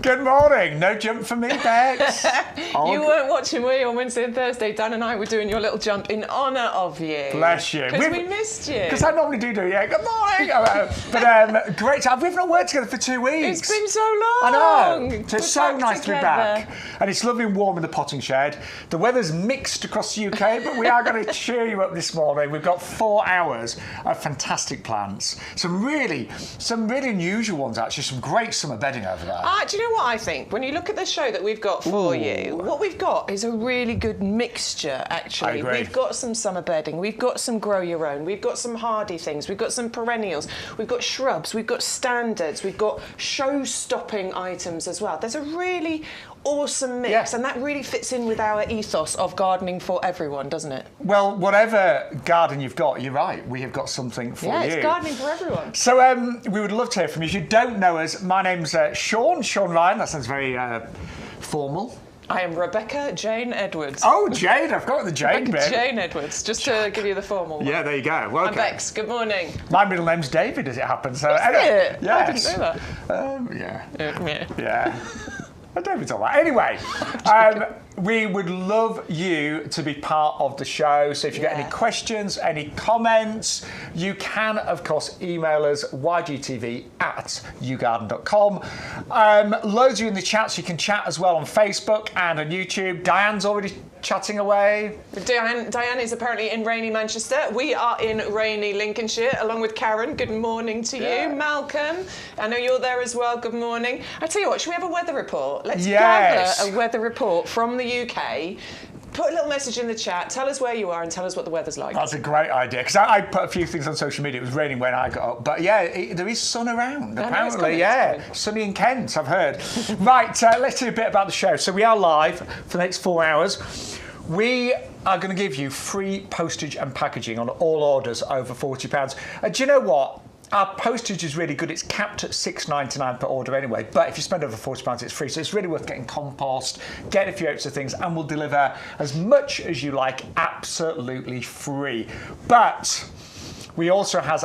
Good morning. No jump for me, Bex. You weren't watching, were you, on Wednesday and Thursday? Dan and I were doing your little jump in honour of you. Bless you. Because we missed you. Because I normally do, yeah. Good morning. But great time. We've not worked together for 2 weeks. It's been so long. I know. So it's so nice to be back. And it's lovely and warm in the potting shed. The weather's mixed across the UK, but we are going to cheer you up this morning. We've got 4 hours of fantastic plants. Some really unusual ones, actually. Some great summer bedding over there. Do you know what I think? When you look at the show that we've got for you, what we've got is a really good mixture, actually. I agree. We've got some summer bedding, we've got some grow your own, we've got some hardy things, we've got some perennials, we've got shrubs, we've got standards, we've got show-stopping items as well. There's a really awesome mix, and that really fits in with our ethos of gardening for everyone, doesn't it? Well, whatever garden you've got, you're right, we have got something for you. Yeah, it's gardening for everyone. So we would love to hear from you. If you don't know us, my name's Sean Ryan. That sounds very formal. I am Rebecca Jane Edwards. Oh, Jane, I've got the Jane bit. Jane Edwards, just to give you the formal one. Yeah, there you go. Well, I'm Bex, good morning. My middle name's David, as it happens. So, Is it? Yes. I didn't know that. Yeah. David's all right. Anyway, we would love you to be part of the show. So if you've got any questions, any comments, you can, of course, email us ygtv@yougarden.com. Loads of you in the chat, so you can chat as well on Facebook and on YouTube. Diane's already chatting away. Diane is apparently in rainy Manchester. We are in rainy Lincolnshire, along with Karen. Good morning to you. Malcolm, I know you're there as well. Good morning. I tell you what, should we have a weather report? Let's gather a weather report from the UK. Put a little message in the chat, tell us where you are and tell us what the weather's like. That's a great idea, because I put a few things on social media. It was raining when I got up, but there is sun around, apparently. Sunny in Kent, I've heard. Right, let's do a bit about the show. So we are live for the next 4 hours. We are going to give you free postage and packaging on all orders over £40. Do you know what? Our postage is really good. It's capped at $6.99 per order anyway, but if you spend over £40, it's free. So it's really worth getting compost, get a few extra things, and we'll deliver as much as you like, absolutely free. But we also have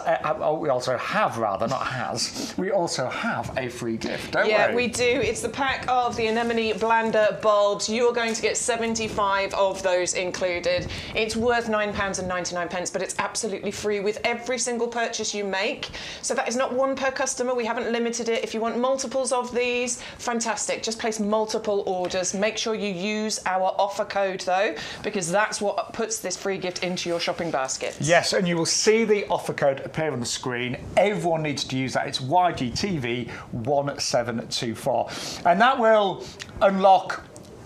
a free gift, don't we? Yeah, we do. It's the pack of the anemone blander bulbs. You're going to get 75 of those included. It's worth £9.99, but it's absolutely free with every single purchase you make. So that is not one per customer. We haven't limited it. If you want multiples of these, fantastic. Just place multiple orders. Make sure you use our offer code, though, because that's what puts this free gift into your shopping basket. Yes, and you will see the offer code appear on the screen. Everyone needs to use that. It's YGTV1724, and that will unlock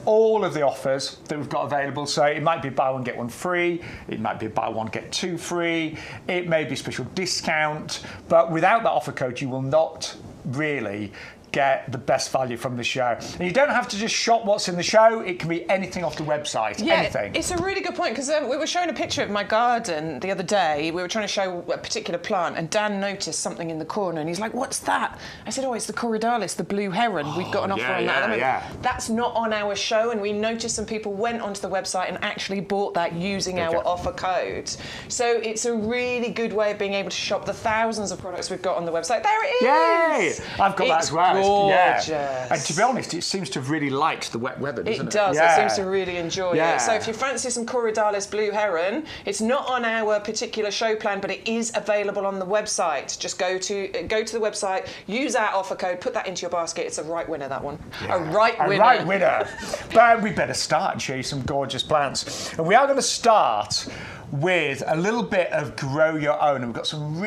all of the offers that we've got available. So it might be buy one get one free, it might be buy one get two free, it may be special discount, but without that offer code you will not really get the best value from the show. And you don't have to just shop what's in the show. It can be anything off the website, anything. It's a really good point, because we were showing a picture of my garden the other day. We were trying to show a particular plant, and Dan noticed something in the corner, and he's like, what's that? I said, oh, it's the coriodalis, the blue heron. We've got an offer on that. That's not on our show, and we noticed some people went onto the website and actually bought that using our offer code. So it's a really good way of being able to shop the thousands of products we've got on the website. There it is! Yay! I've got that as well. Gorgeous. Yeah. And to be honest, it seems to have really liked the wet weather, doesn't it? It does. It seems to really enjoy it. So if you fancy some coriodalis blue heron, it's not on our particular show plan, but it is available on the website. Just go to the website, use our offer code, put that into your basket. It's a right winner, that one. Yeah. A right winner. But we better start and show you some gorgeous plants. And we are going to start with a little bit of grow your own, and we've got some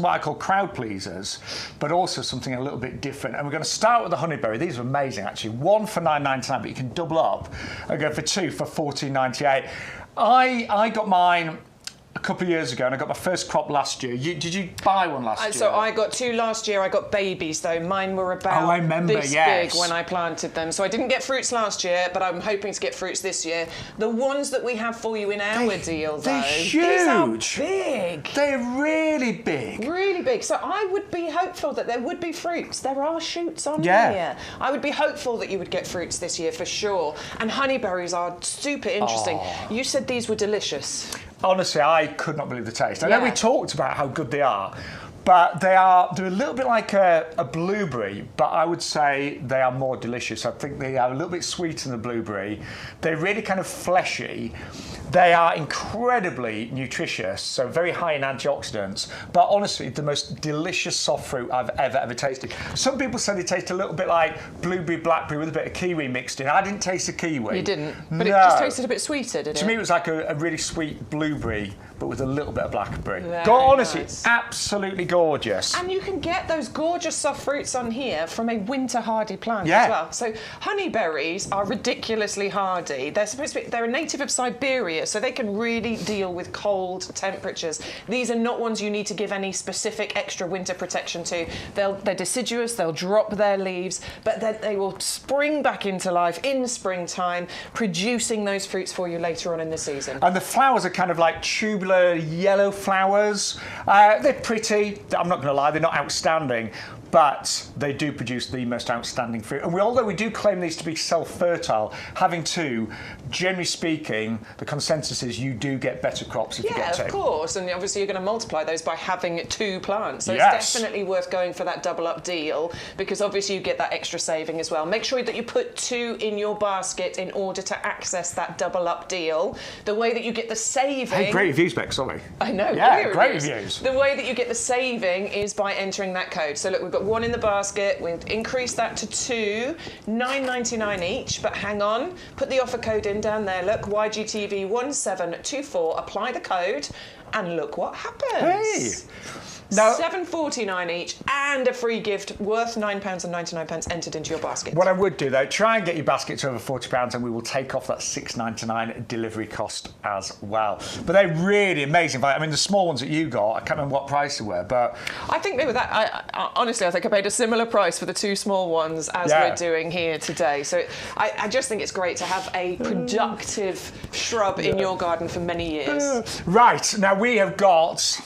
what I call crowd pleasers, but also something a little bit different. And we're going to start with the honeyberry. These are amazing, actually. One for £9.99, but you can double up and go for two for £14.98. I got mine a couple of years ago, and I got my first crop last year. Did you buy one last year? So I got two last year. I got babies, though. Mine were about this big when I planted them. So I didn't get fruits last year, but I'm hoping to get fruits this year. The ones that we have for you in our deal, though, they're huge. These are big. They're really big. Really big. So I would be hopeful that there would be fruits. There are shoots on here. I would be hopeful that you would get fruits this year for sure. And honeyberries are super interesting. You said these were delicious. Honestly, I could not believe the taste. I know we talked about how good they are, But they're a little bit like a blueberry, but I would say they are more delicious. I think they are a little bit sweeter than the blueberry. They're really kind of fleshy. They are incredibly nutritious, so very high in antioxidants, but honestly, the most delicious soft fruit I've ever tasted. Some people say they taste a little bit like blueberry, blackberry with a bit of kiwi mixed in. I didn't taste the kiwi. You didn't? But no. It just tasted a bit sweeter, did it? To me, it was like a really sweet blueberry, but with a little bit of blackberry. Honestly, nice. Absolutely gorgeous. And you can get those gorgeous soft fruits on here from a winter hardy plant as well. So honeyberries are ridiculously hardy. They're a native of Siberia, so they can really deal with cold temperatures. These are not ones you need to give any specific extra winter protection to. They're deciduous, they'll drop their leaves, but then they will spring back into life in springtime, producing those fruits for you later on in the season. And the flowers are kind of like tubular yellow flowers. They're pretty. I'm not going to lie, they're not outstanding, but they do produce the most outstanding fruit. And although we do claim these to be self-fertile, having two, generally speaking, the consensus is you do get better crops if you get two. Yeah, of course. And obviously you're going to multiply those by having two plants. So it's definitely worth going for that double up deal, because obviously you get that extra saving as well. Make sure that you put two in your basket in order to access that double up deal. The way that you get the saving... Hey, great reviews, Beck, sorry. I know, yeah, great reviews. The way that you get the saving is by entering that code. So look, we've got one in the basket, we'll increase that to two, $9.99 each, but hang on, put the offer code in down there, look, YGTV1724, apply the code, and look what happens. Hey! Now, $7.49 each and a free gift worth £9.99 entered into your basket. What I would do though, try and get your basket to over £40 and we will take off that $6.99 delivery cost as well. But they're really amazing. I mean, the small ones that you got, I can't remember what price they were, but... I think they were that... honestly, I think I paid a similar price for the two small ones as we're doing here today. So I just think it's great to have a productive shrub in your garden for many years. Right, now we have got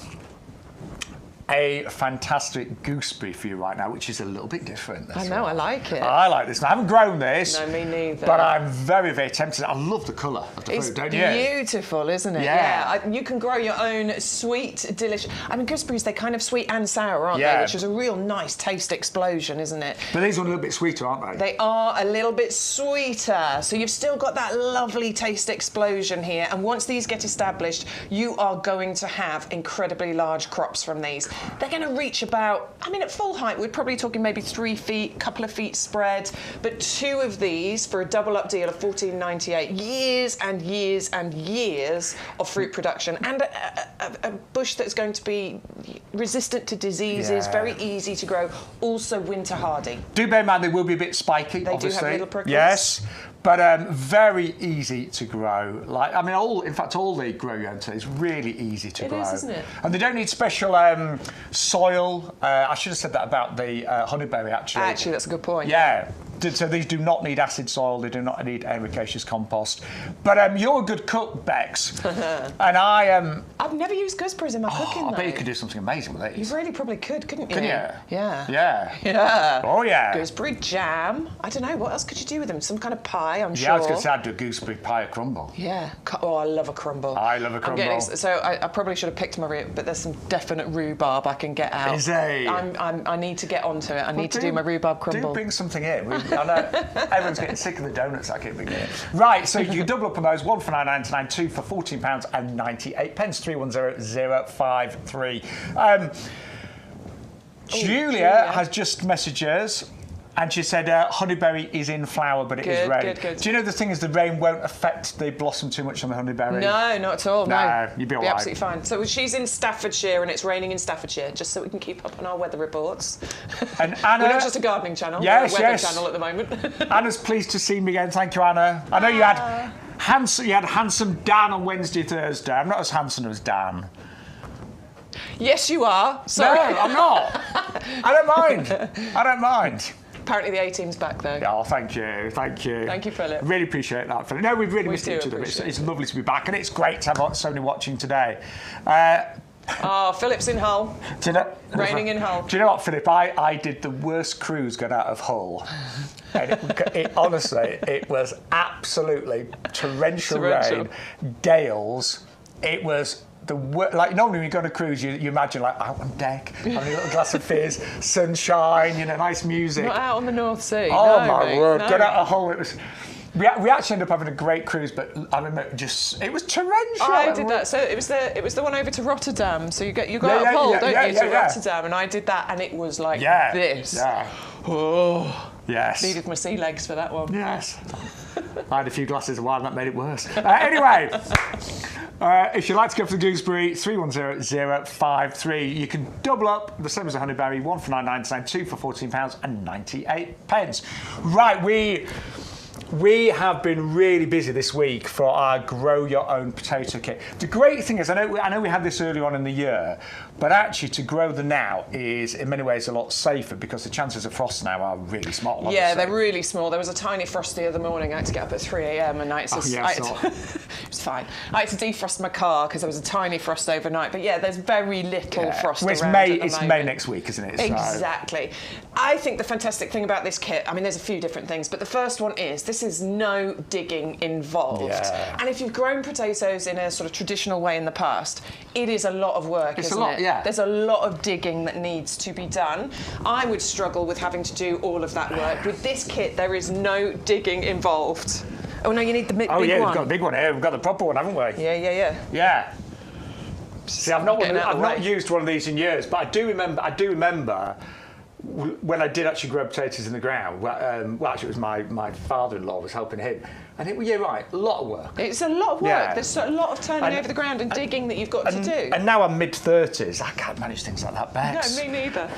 a fantastic gooseberry for you right now, which is a little bit different. I know, I like it. I like this. Now, I haven't grown this. No, me neither. But I'm very, very tempted. I love the colour of the fruit, don't you? It's beautiful, isn't it? Yeah. You can grow your own sweet, delicious... I mean, gooseberries, they're kind of sweet and sour, aren't they? Which is a real nice taste explosion, isn't it? But these are a little bit sweeter, aren't they? They are a little bit sweeter. So you've still got that lovely taste explosion here. And once these get established, you are going to have incredibly large crops from these. They're going to reach about, I mean, at full height, we're probably talking maybe 3 feet, couple of feet spread, but two of these for a double up deal of $14.98. Years and years and years of fruit production, and a bush that's going to be resistant to diseases, very easy to grow, also winter hardy. Do bear in mind they will be a bit spiky, they obviously. Do have little prickles. Yes. But very easy to grow. Like, I mean, in fact, all the grow your own tea is really easy to grow. It is, isn't it? And they don't need special soil. I should have said that about the honeyberry, actually. Actually, that's a good point. Yeah. So these do not need acid soil. They do not need ericaceous compost. But you're a good cook, Bex. And I've never used gooseberries in my cooking, I though. bet you could do something amazing with these. You really probably could, couldn't you? Can you? Yeah. Yeah. Yeah. Oh, yeah. Gooseberry jam. I don't know, what else could you do with them? Some kind of pie, I'm sure. Yeah, I was going to say I'd do a gooseberry pie or crumble. Yeah. Oh, I love a crumble. I love a crumble. So I probably should have picked my root, but there's some definite rhubarb I can get out. Is there? I need to get onto it. I need to do my rhubarb crumble. Do bring something in. I know everyone's getting sick of the donuts I keep bringing in. Right, so you double up on those. One for £9.99, two for £14.98. 310053. Julia has just messaged us. And she said, honeyberry is in flower, but it is rain. Good. Do you know the thing is the rain won't affect the blossom too much on the honeyberry? No, not at all. No, you'd be all right. Absolutely fine. So she's in Staffordshire and it's raining in Staffordshire, just so we can keep up on our weather reports. And Anna, we're not just a gardening channel, yes, we're a weather channel at the moment. Anna's pleased to see me again. Thank you, Anna. I know you had handsome Dan on Wednesday, Thursday. I'm not as handsome as Dan. Yes, you are. Sorry. No, I'm not. I don't mind. Apparently the A-team's back, though. Oh, thank you. Thank you, Philip. Really appreciate that, Philip. No, we've really missed each other. It's lovely to be back, and it's great to have so many watching today. Philip's in Hull. Raining in Hull. Do you know what, Philip? I did the worst cruise going out of Hull. And honestly, it was absolutely torrential rain, gales. It was like normally when you go on a cruise, you imagine like out on deck, having a little glass of fizz, sunshine, nice music. Not out on the North Sea. Oh no, my mate, word! no. Got out a hole. It was. We actually ended up having a great cruise, but I remember it was torrential. I did that. So it was the one over to Rotterdam. So you go out of Hull, don't you, to Rotterdam, and I did that, and it was like this. Yeah. Oh. Yes. Needed my sea legs for that one. Yes. I had a few glasses of wine, and that made it worse. Anyway. If you'd like to go for the Gooseberry, 310053. You can double up, the same as the Honeyberry, 1 for £9.99, 2 for £14.98. Right, we have been really busy this week for our Grow Your Own Potato Kit. The great thing is, I know we had this earlier on in the year, but actually to grow them now is in many ways a lot safer because the chances of frost now are really small. Obviously. Yeah, they're really small. There was a tiny frost the other morning. I had to get up at 3 a.m. and it was fine. I had to defrost my car because there was a tiny frost overnight. But yeah, there's very little frost around It's May next week, isn't it? Exactly. So. I think the fantastic thing about this kit, I mean, there's a few different things, but the first one is this is no digging involved. Yeah. And if you've grown potatoes in a sort of traditional way in the past, it is a lot of work, isn't it? Yeah. There's a lot of digging that needs to be done. I would struggle with having to do all of that work. With this kit, there is no digging involved. Oh no, you need the big one. Oh yeah, we've got a big one here. We've got the proper one, haven't we? Yeah. Yeah. See, I've not used one of these in years, but I do remember when I did actually grow potatoes in the ground. Well, actually, it was my father-in-law was helping him, and you're right, a lot of work. It's a lot of work. Yeah. There's a lot of turning over the ground and digging that you've got to do. And now I'm mid-30s. I can't manage things like that, Bex. No, me neither.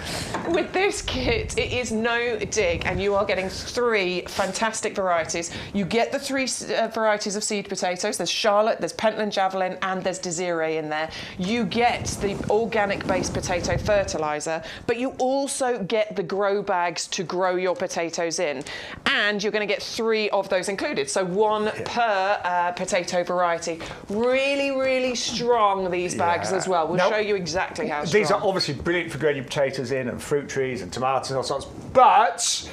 With this kit, it is no dig, and you are getting 3 fantastic varieties. You get the 3 varieties of seed potatoes. There's Charlotte, there's Pentland Javelin, and there's Desiree in there. You get the organic-based potato fertiliser, but you also get the grow bags to grow your potatoes in. And you're going to get 3 of those included. So 1 per potato variety. Really, really strong, these bags as well. We'll show you exactly how strong. These are obviously brilliant for growing your potatoes in and fruit trees and tomatoes and all sorts, but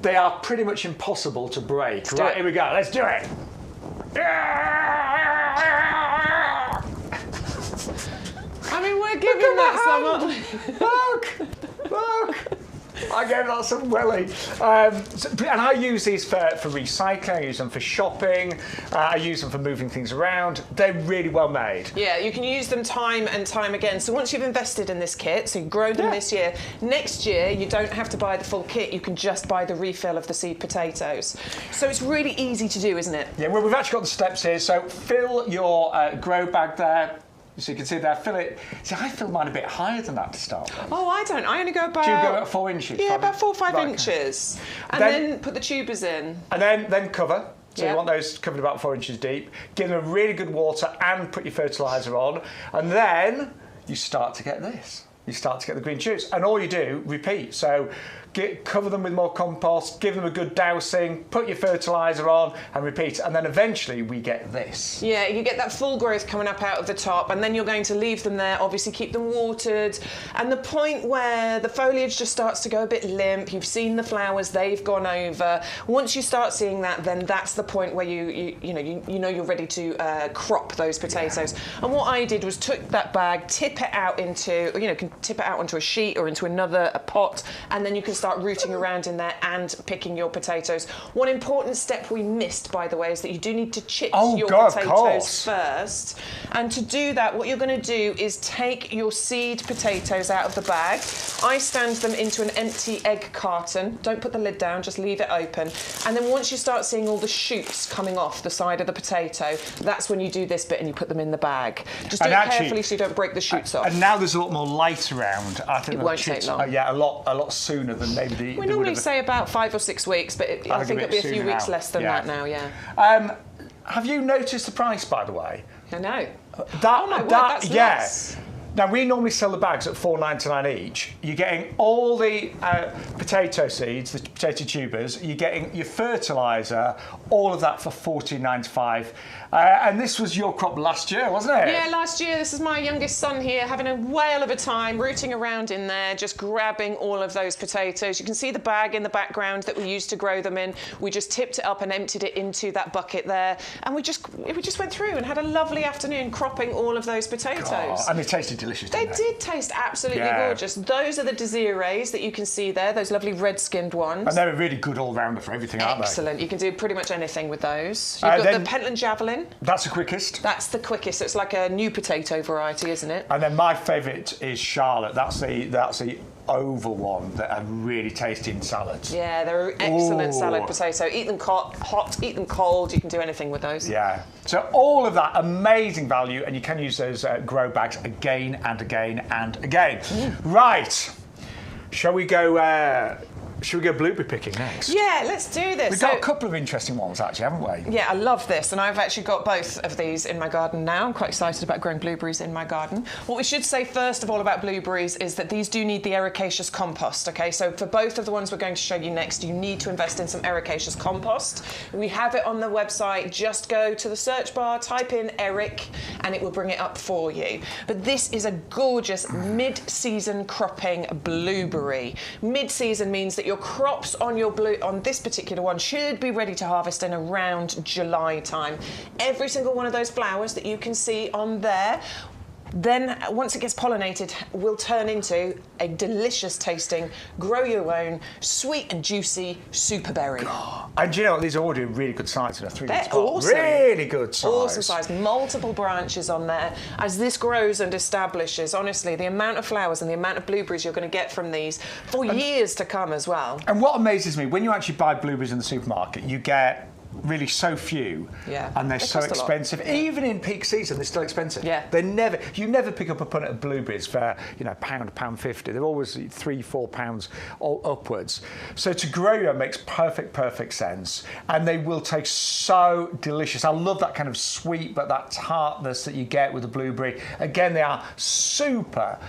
they are pretty much impossible to break. Right, here we go. Let's do it. I mean, we're giving that some... Look! I gave that some welly. And I use these for recycling, I use them for shopping, I use them for moving things around. They're really well made. Yeah, you can use them time and time again. So once you've invested in this kit, so you grow them this year, next year you don't have to buy the full kit, you can just buy the refill of the seed potatoes. So it's really easy to do, isn't it? Yeah, well, we've actually got the steps here. So fill your grow bag there. So you can see there, fill it. See, I fill mine a bit higher than that to start with. Oh, I don't. I only go about... Do you go at 4 inches? Yeah, about 4 or 5 inches. And then put the tubers in. And then cover. So you want those covered about 4 inches deep. Give them a really good water and put your fertiliser on. And then you start to get this. You start to get the green shoots. And all you do, repeat. So cover them with more compost, give them a good dousing, put your fertiliser on and repeat. And then eventually we get this. Yeah, you get that full growth coming up out of the top, and then you're going to leave them there, obviously keep them watered. And the point where the foliage just starts to go a bit limp, you've seen the flowers, they've gone over. Once you start seeing that, then that's the point where you know you're ready to crop those potatoes. And what I did was took that bag, tip it out into, can tip it out onto a sheet or into a pot, and then you can start rooting around in there and picking your potatoes. One important step we missed, by the way, is that you do need to chip your potatoes first. And to do that, what you're going to do is take your seed potatoes out of the bag. I stand them into an empty egg carton. Don't put the lid down, just leave it open. And then once you start seeing all the shoots coming off the side of the potato, that's when you do this bit and you put them in the bag. Just do it carefully so you don't break the shoots off. And now there's a lot more light around. I think it won't take long. Yeah, a lot sooner than maybe the... We normally say about 5 or 6 weeks, but I think it'll be a few weeks less than that now, have you noticed the price, by the way? I know. That's Now, we normally sell the bags at $4.99 each. You're getting all the potato seeds, the potato tubers. You're getting your fertiliser, all of that for $14.95. And this was your crop last year, wasn't it? Yeah, last year. This is my youngest son here having a whale of a time rooting around in there, just grabbing all of those potatoes. You can see the bag in the background that we used to grow them in. We just tipped it up and emptied it into that bucket there. And we just went through and had a lovely afternoon cropping all of those potatoes. Oh, and they tasted delicious, didn't they? They did taste absolutely gorgeous. Those are the Desirees that you can see there, those lovely red-skinned ones. And they're a really good all-rounder for everything, aren't they? Excellent. You can do pretty much anything with those. You've got the Pentland Javelin. That's the quickest. That's the quickest. It's like a new potato variety, isn't it? And then my favourite is Charlotte. That's the oval one that are really tasty in salads. Yeah, they're an excellent salad potato. Eat them hot, eat them cold. You can do anything with those. Yeah. So all of that amazing value, and you can use those grow bags again and again and again. Right. Shall we go? Should we go blueberry picking next? Yeah, let's do this. We've got a couple of interesting ones, actually, haven't we? Yeah, I love this, and I've actually got both of these in my garden now. I'm quite excited about growing blueberries in my garden. What we should say first of all about blueberries is that these do need the ericaceous compost, okay? So for both of the ones we're going to show you next, you need to invest in some ericaceous compost. We have it on the website. Just go to the search bar, type in Eric, and it will bring it up for you. But this is a gorgeous mid-season cropping blueberry. Mid-season means that your crops on this particular one should be ready to harvest in around July time. Every single one of those flowers that you can see on there, then once it gets pollinated, will turn into a delicious tasting, grow your own, sweet and juicy super berry. And do you know what? These are already really good size in a 3D They're spot. awesome. Really good size. Awesome size. Multiple branches on there. As this grows and establishes, honestly, the amount of flowers and the amount of blueberries you're going to get from these for years to come as well. And what amazes me, when you actually buy blueberries in the supermarket, you get really so few, and they're so expensive. Even in peak season, they're still expensive. Yeah, you never pick up a punnet of blueberries for £1, £1.50. They're always £3-4 upwards. So to grow them makes perfect sense, and they will taste so delicious. I love that kind of sweet, but that tartness that you get with the blueberry. Again, they are super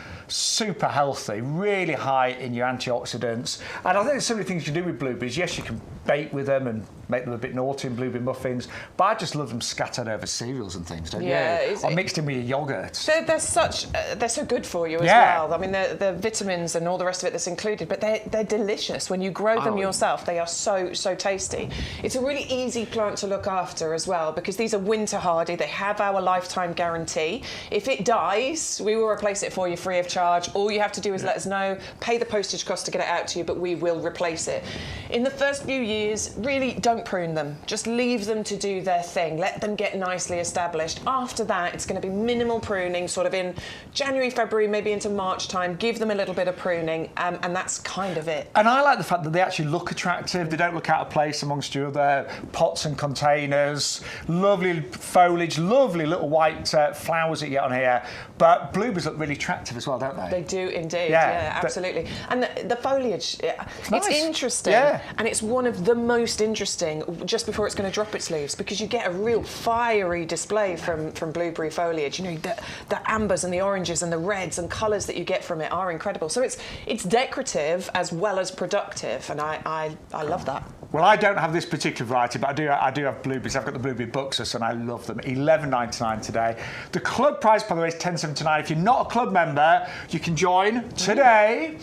healthy, really high in your antioxidants. And I think there's so many things you can do with blueberries. Yes, you can bake with them and make them a bit naughty in blueberry muffins, but I just love them scattered over cereals and things, don't you? Or mixed in with your yogurt. They're so good for you as well. I mean, the vitamins and all the rest of it that's included, but they're delicious. When you grow them yourself, they are so tasty. It's a really easy plant to look after as well, because these are winter hardy. They have our lifetime guarantee. If it dies, we will replace it for you free of charge. All you have to do is let us know, pay the postage cost to get it out to you, but we will replace it. In the first few years, really don't prune them. Just leave them to do their thing. Let them get nicely established. After that, it's going to be minimal pruning, sort of in January, February, maybe into March time. Give them a little bit of pruning, and that's kind of it. And I like the fact that they actually look attractive. They don't look out of place amongst your other pots and containers. Lovely foliage, lovely little white flowers that you get on here. But blueberries look really attractive as well, don't they? They do indeed, yeah absolutely. And the foliage, it's interesting, and it's one of the most interesting just before it's going to drop its leaves, because you get a real fiery display from blueberry foliage. You know, the ambers and the oranges and the reds and colours that you get from it are incredible. So it's decorative as well as productive, and I love that. Well, I don't have this particular variety, but I do have blueberries. I've got the blueberry buxus, and I love them. $11.99 today. The club price, by the way, is $10.79. If you're not a club member, you can join today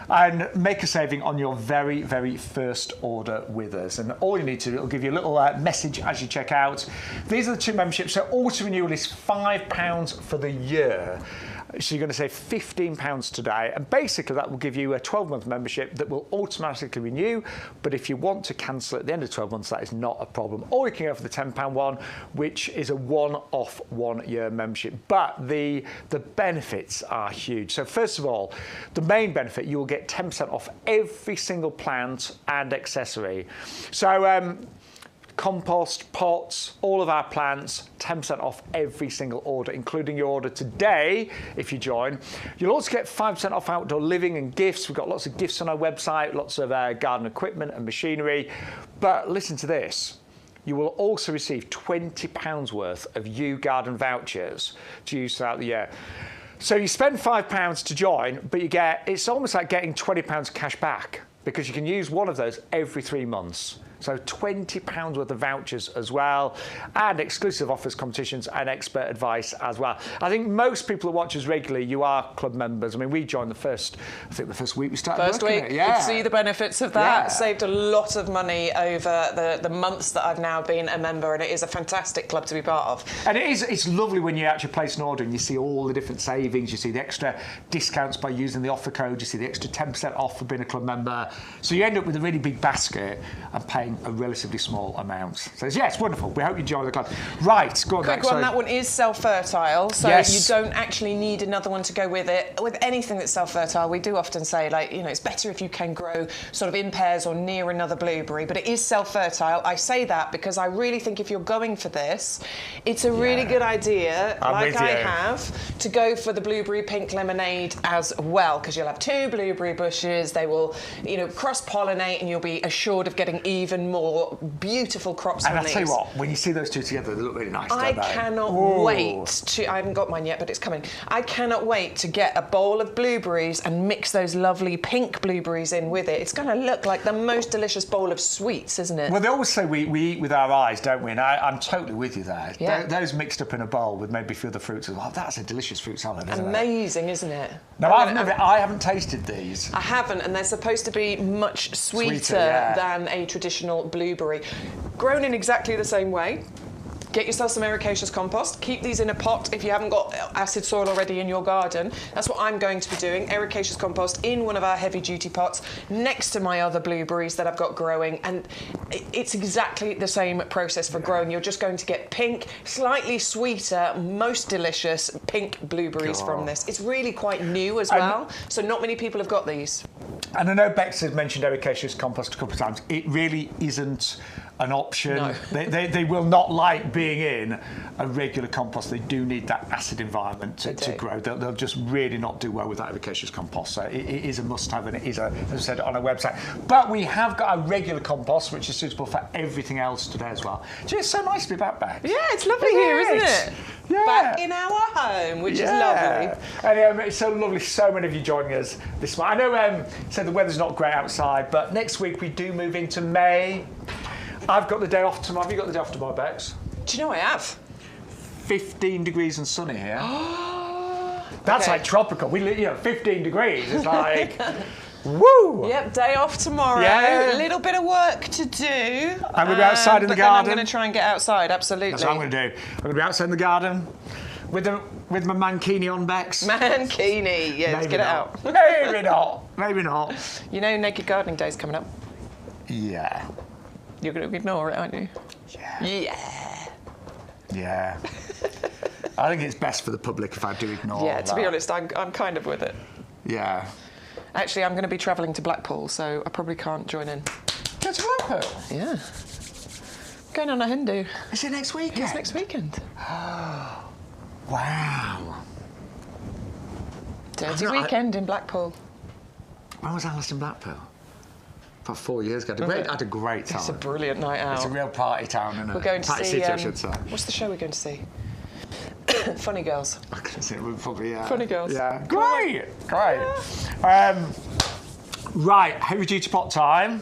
and make a saving on your very first order with us. And all you need to do, it'll give you a little message as you check out. These are the two memberships. So auto renewal is £5 for the year. So you're going to save £15 today, and basically that will give you a 12-month membership that will automatically renew. But if you want to cancel at the end of 12 months, that is not a problem. Or you can go for the £10 one, which is a one-off 1-year membership. But the benefits are huge. So first of all, the main benefit, you will get 10% off every single plant and accessory. So compost, pots, all of our plants, 10% off every single order, including your order today if you join. You'll also get 5% off outdoor living and gifts. We've got lots of gifts on our website, lots of garden equipment and machinery. But listen to this. You will also receive £20 worth of YouGarden vouchers to use throughout the year. So you spend £5 to join, but it's almost like getting £20 cash back because you can use one of those every 3 months. So £20 worth of vouchers as well, and exclusive offers, competitions, and expert advice as well. I think most people who watch us regularly, you are club members. I mean, we joined the first week we started working it. Yeah. Could see the benefits of that. Yeah. Saved a lot of money over the months that I've now been a member, and it is a fantastic club to be part of. And it's lovely when you actually place an order and you see all the different savings, you see the extra discounts by using the offer code, you see the extra 10% off for being a club member. So you end up with a really big basket and paying a relatively small amount. So yeah, it's wonderful. We hope you join the club. Right, go on. Quick one, that one is self-fertile, so you don't actually need another one to go with it. With anything that's self-fertile, we do often say, like, you know, it's better if you can grow sort of in pairs or near another blueberry, but it is self-fertile. I say that because I really think if you're going for this, it's a really good idea, like I have, to go for the blueberry pink lemonade as well, because you'll have 2 blueberry bushes, they will, you know, cross-pollinate, and you'll be assured of getting even more beautiful crops from these. And I'll tell you what, when you see those two together, they look really nice, don't they? I cannot wait to... I haven't got mine yet, but it's coming. I cannot wait to get a bowl of blueberries and mix those lovely pink blueberries in with it. It's going to look like the most delicious bowl of sweets, isn't it? Well, they always say we eat with our eyes, don't we? And I'm totally with you there. Yeah. Those mixed up in a bowl with maybe a few other fruits as well. That's a delicious fruit salad, isn't it? Amazing, isn't it? Now, I haven't tasted these. I haven't, and they're supposed to be much sweeter than a traditional blueberry. Grown in exactly the same way. Get yourself some ericaceous compost. Keep these in a pot if you haven't got acid soil already in your garden. That's what I'm going to be doing. Ericaceous compost in one of our heavy-duty pots next to my other blueberries that I've got growing. And it's exactly the same process for growing. You're just going to get pink, slightly sweeter, most delicious pink blueberries from this. It's really quite new as well, so not many people have got these. And I know Bex has mentioned ericaceous compost a couple of times. It really isn't an option. No. They will not like being in a regular compost. They do need that acid environment to grow. They'll just really not do well with that ericaceous compost. So it is a must-have, and it is, as I said, on our website. But we have got a regular compost, which is suitable for everything else today as well. It's so nice to be back, Bex. Yeah, it's lovely here, isn't it? Yeah. Back in our home, which is lovely. And it's so lovely, so many of you joining us this month. I know so the weather's not great outside, but next week we do move into May. I've got the day off tomorrow. Have you got the day off tomorrow, Bex? Do you know I have? 15 degrees and sunny here. That's like tropical. 15 degrees. It's like, woo! Yep, day off tomorrow. Yeah. A little bit of work to do. I'm going to be outside in the garden. I'm going to try and get outside, absolutely. That's what I'm going to do. I'm going to be outside in the garden with my mankini on, Bex. Mankini, yeah, let's get it out. Maybe not. Maybe not. You know Naked Gardening Day's coming up? Yeah. You're going to ignore it, aren't you? Yeah. Yeah. Yeah. I think it's best for the public if I do ignore that. To be honest, I'm kind of with it. Yeah. Actually, I'm going to be travelling to Blackpool, so I probably can't join in. Go to Blackpool? Yeah. Going on a Hindu. Is it next weekend? It's next weekend. Wow. Dirty weekend in Blackpool. When was I last in Blackpool? About 4 years ago. I had a great time. It's a brilliant night out. It's a real party town, isn't it? We're going to party see... city, I should say. What's the show we're going to see? Funny Girls. I couldn't see it. We're probably, Funny Girls. Yeah. Great. Yeah. Right, heavy duty pot time.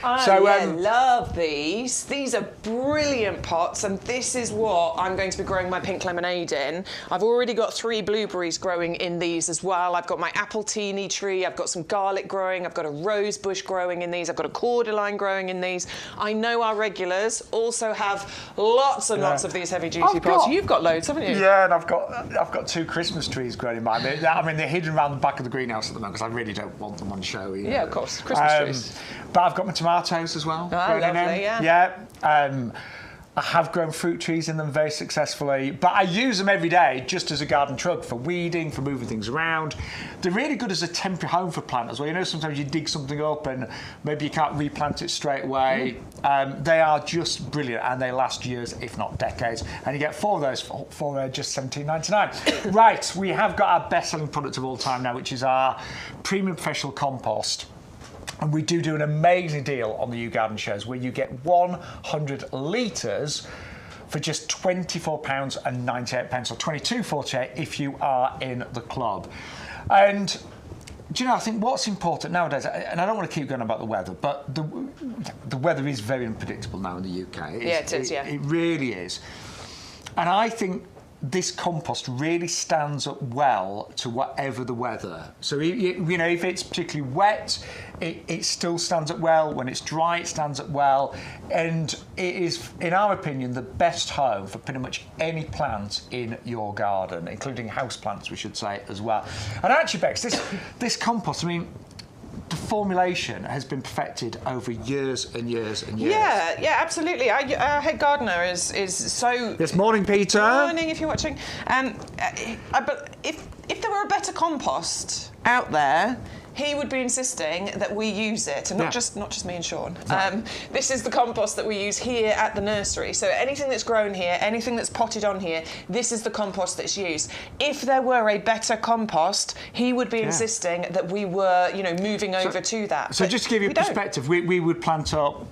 I love these. These are brilliant pots, and this is what I'm going to be growing my pink lemonade in. I've already got 3 blueberries growing in these as well. I've got my appletini tree, I've got some garlic growing, I've got a rose bush growing in these, I've got a cordyline growing in these. I know our regulars also have lots and lots of these heavy-duty pots. You've got loads, haven't you? Yeah, and I've got 2 Christmas trees growing in mine. I mean, they're hidden around the back of the greenhouse at the moment because I really don't want them on show. Yeah, of course, Christmas trees. But I've got my tomatoes as well. Oh, lovely, yeah. I have grown fruit trees in them very successfully, but I use them every day just as a garden truck for weeding, for moving things around. They're really good as a temporary home for plant as well. You know, sometimes you dig something up and maybe you can't replant it straight away. They are just brilliant, and they last years, if not decades. And you get 4 of those for just $17.99. Right, we have got our best-selling product of all time now, which is our premium professional compost. And we do an amazing deal on the YouGarden shows where you get 100 litres for just £24.98 or £22.48 if you are in the club. And do you know, I think what's important nowadays, and I don't want to keep going about the weather, but the weather is very unpredictable now in the UK. It is. It really is. And I think this compost really stands up well to whatever the weather. So, you know, if it's particularly wet, it still stands up well. When it's dry, it stands up well. And it is, in our opinion, the best home for pretty much any plant in your garden, including house plants, we should say, as well. And actually, Bex, this compost, I mean, the formulation has been perfected over years and years and years. Yeah, absolutely. Our head gardener is so... This morning, Peter. Morning, if you're watching. But if there were a better compost out there, he would be insisting that we use it, and not just me and Sean. No. This is the compost that we use here at the nursery. So anything that's grown here, anything that's potted on here, this is the compost that's used. If there were a better compost, he would be insisting that we were, you know, moving over to that. So just to give you perspective, we would plant up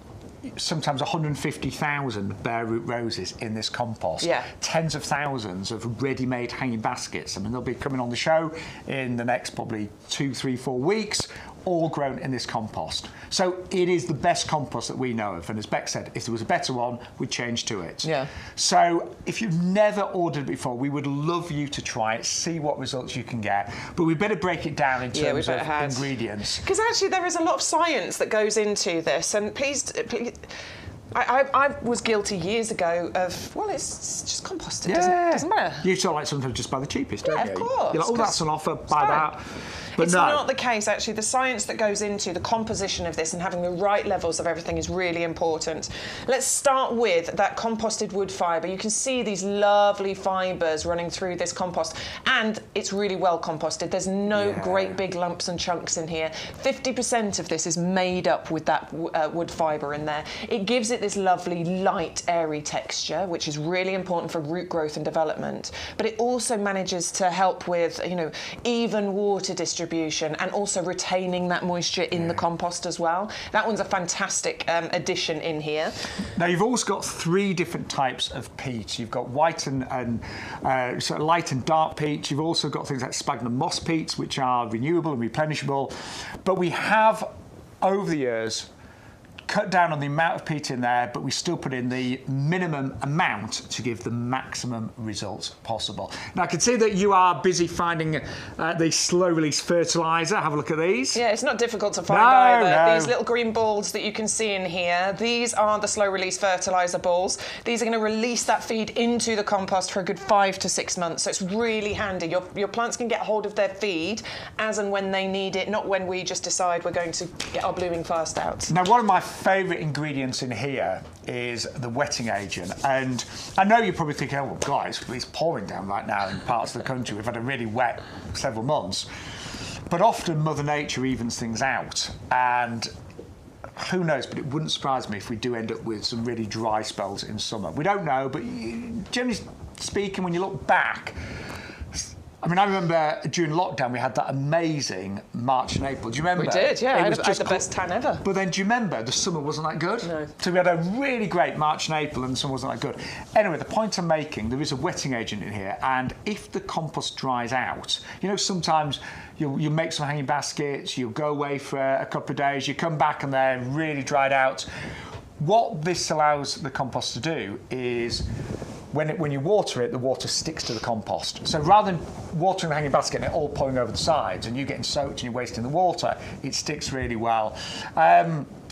sometimes 150,000 bare root roses in this compost. Yeah. Tens of thousands of ready-made hanging baskets. I mean, they'll be coming on the show in the next probably 2, 3, 4 weeks, all grown in this compost. So it is the best compost that we know of. And as Beck said, if there was a better one, we'd change to it. Yeah. So if you've never ordered it before, we would love you to try it, see what results you can get. But we better break it down in terms of ingredients. Because actually there is a lot of science that goes into this. And please I was guilty years ago of, well, it's just compost. It doesn't matter. You sort of like sometimes just buy the cheapest, don't you? Of course. You're like, oh, that's an offer, buy that. But it's not the case, actually. The science that goes into the composition of this and having the right levels of everything is really important. Let's start with that composted wood fibre. You can see these lovely fibres running through this compost, and it's really well composted. There's no great big lumps and chunks in here. 50% of this is made up with that wood fibre in there. It gives it this lovely, light, airy texture, which is really important for root growth and development. But it also manages to help with, you know, even water distribution and also retaining that moisture in the compost as well. That one's a fantastic addition in here. Now, you've also got 3 different types of peat. You've got white and sort of light and dark peat. You've also got things like sphagnum moss peats, which are renewable and replenishable. But we have, over the years, cut down on the amount of peat in there, but we still put in the minimum amount to give the maximum results possible. Now, I can see that you are busy finding the slow-release fertiliser. Have a look at these. Yeah, it's not difficult to find either. These little green balls that you can see in here, these are the slow-release fertiliser balls. These are going to release that feed into the compost for a good 5 to 6 months, so it's really handy. Your plants can get hold of their feed as and when they need it, not when we just decide we're going to get our blooming fast out. Now, one of my favourite ingredients in here is the wetting agent, and I know you're probably thinking, oh guys, it's pouring down right now in parts of the country. We've had a really wet several months, but often Mother Nature evens things out, and who knows, but it wouldn't surprise me if we do end up with some really dry spells in summer. We don't know, but generally speaking, when you look back, I mean, I remember during lockdown we had that amazing March and April. Do you remember? We did, yeah. I had the best tan ever. But then, do you remember the summer wasn't that good? No. So we had a really great March and April, and the summer wasn't that good. Anyway, the point I'm making, there is a wetting agent in here, and if the compost dries out, you know, sometimes you make some hanging baskets, you'll go away for a couple of days, you come back and they're really dried out. What this allows the compost to do is, when you water it, the water sticks to the compost. So rather than watering the hanging basket and it all pouring over the sides and you getting soaked and you're wasting the water, it sticks really well.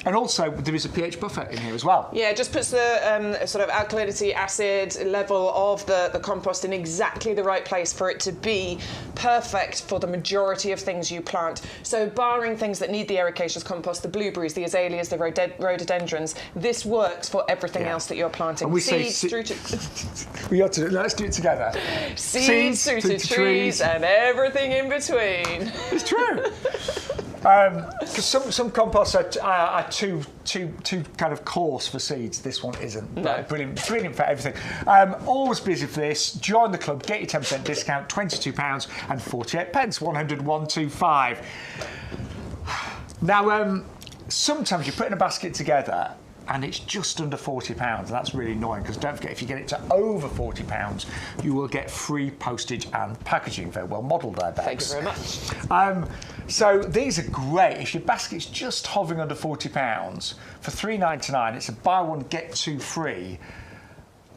And also, there is a pH buffer in here as well. Yeah, it just puts the sort of alkalinity acid level of the compost in exactly the right place for it to be perfect for the majority of things you plant. So barring things that need the ericaceous compost, the blueberries, the azaleas, the rhododendrons, this works for everything else that you're planting. And we Seeds through to... we ought to, let's do it together. Seeds through to trees and everything in between. It's true. Because some composts are too kind of coarse for seeds. This one isn't. No. Brilliant for everything. Always busy for this. Join the club. Get your 10% discount. £22.48. 101.25. Now, sometimes you're putting a basket together and it's just under £40, and that's really annoying because don't forget, if you get it to over £40, you will get free postage and packaging. Very well modelled there, Bex. Thank you very much. So these are great. If your basket's just hovering under £40, for $3.99, it's a buy one get two free.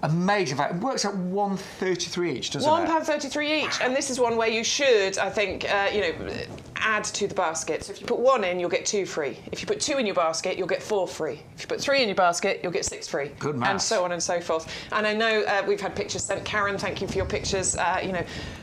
Amazing. It works out £1.33 each, doesn't it? £1.33 each, and this is one where you should, I think, add to the basket. So if you put one in, you'll get two free. If you put two in your basket, you'll get four free. If you put three in your basket, you'll get six free. Good maths. And so on and so forth. And I know we've had pictures sent. Karen, thank you for your pictures.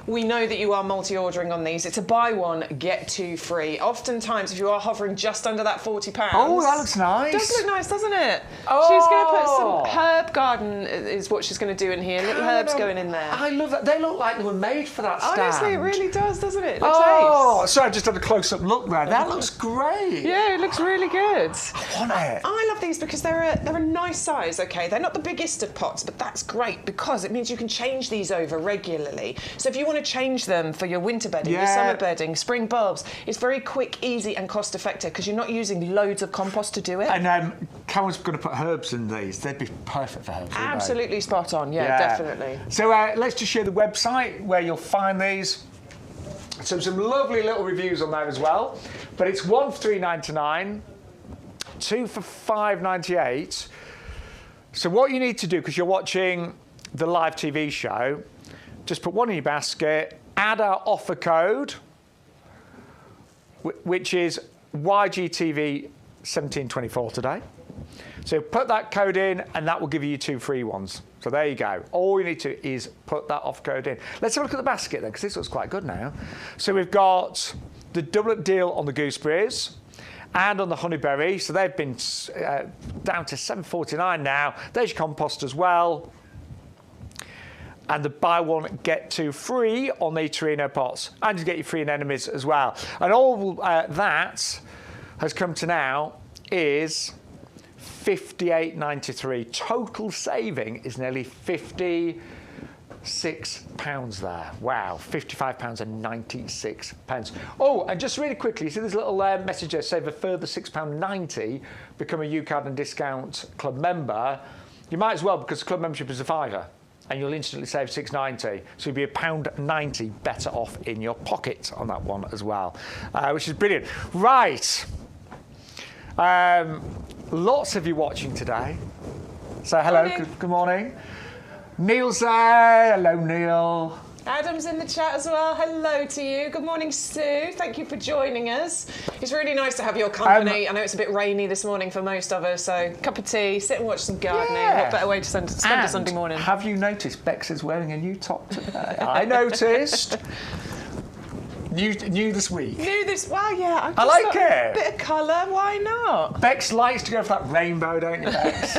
We know that you are multi-ordering on these. It's a buy one, get two free. Oftentimes, if you are hovering just under that £40... Oh, that looks nice. Does look nice, doesn't it? Oh. She's going to put some herb garden is what she's going to do in here. Little herbs going in there. I love that. They look like they were made for that stand. Honestly, it really does, doesn't it? It looks ace. So I just had a close-up look there. That looks great. Yeah, it looks really good. I want it. I love these because they're a nice size, okay? They're not the biggest of pots, but that's great because it means you can change these over regularly. So if you want to change them for your winter bedding, your summer bedding, spring bulbs, it's very quick, easy and cost-effective because you're not using loads of compost to do it. And Karen's going to put herbs in these. They'd be perfect for herbs. Absolutely spot on, yeah, definitely. So let's just share the website where you'll find these. So some lovely little reviews on there as well. But it's one for $3.99, two for $5.98. So what you need to do, because you're watching the live TV show, just put one in your basket, add our offer code, which is YGTV1724 today. So put that code in and that will give you two free ones. So there you go. All you need to is put that off code in. Let's have a look at the basket then, because this looks quite good now. So we've got the double up deal on the gooseberries and on the honeyberry. So they've been down to $7.49 now. There's your compost as well. And the buy one, get two free on the Torino pots. And you get your free anemones as well. And all that has come to now is £58.93. Total saving is nearly £56 there. Wow, £55.96. Oh, and just really quickly, you see this little message there, save a further £6.90, become a YouGarden discount club member. You might as well, because the club membership is a £5, and you'll instantly save £6.90. So you'll be £1.90 better off in your pocket on that one as well, which is brilliant. Right. Lots of you watching today. So hello, good morning. Neil's there. Hello, Neil. Adam's in the chat as well. Hello to you. Good morning, Sue. Thank you for joining us. It's really nice to have your company. I know it's a bit rainy this morning for most of us, so cup of tea, sit and watch some gardening. Yeah. What better way to spend a Sunday morning? Have you noticed Bex is wearing a new top today? I noticed. New this week. Well, yeah. I like it. A bit of colour, why not? Bex likes to go for that rainbow, don't you, Bex?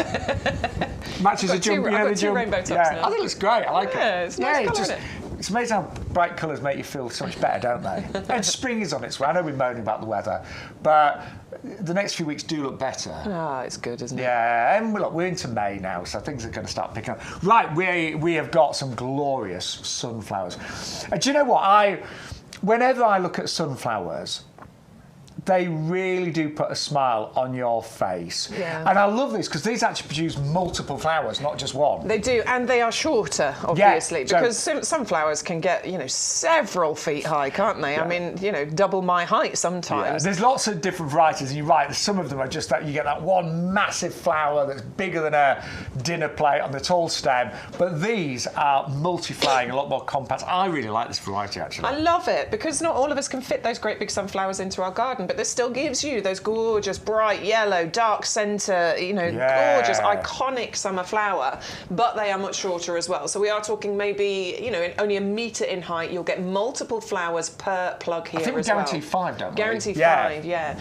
Matches a jump. I've got two rainbow tops now. I think it looks great. I like it. It's nice colour, isn't it? It's amazing how bright colours make you feel so much better, don't they? And spring is on its way. I know we're moaning about the weather, but the next few weeks do look better. It's good, isn't it? Yeah, and look, we're into May now, so things are going to start picking up. Right, we have got some glorious sunflowers. Do you know what? Whenever I look at sunflowers, they really do put a smile on your face. Yeah. And I love this because these actually produce multiple flowers, not just one. They do, and they are shorter, obviously, because sunflowers can get, several feet high, can't they? Yeah. I mean, double my height sometimes. Yeah. There's lots of different varieties, and you're right, some of them are just that you get that one massive flower that's bigger than a dinner plate on the tall stem, but these are multi-flying, a lot more compact. I really like this variety, actually. I love it, because not all of us can fit those great big sunflowers into our garden, but this still gives you those gorgeous, bright yellow, dark centre, gorgeous, iconic summer flower, but they are much shorter as well. So we are talking maybe, only a metre in height. You'll get multiple flowers per plug here as well. I think we guarantee 5, don't we? Guarantee 5, yeah.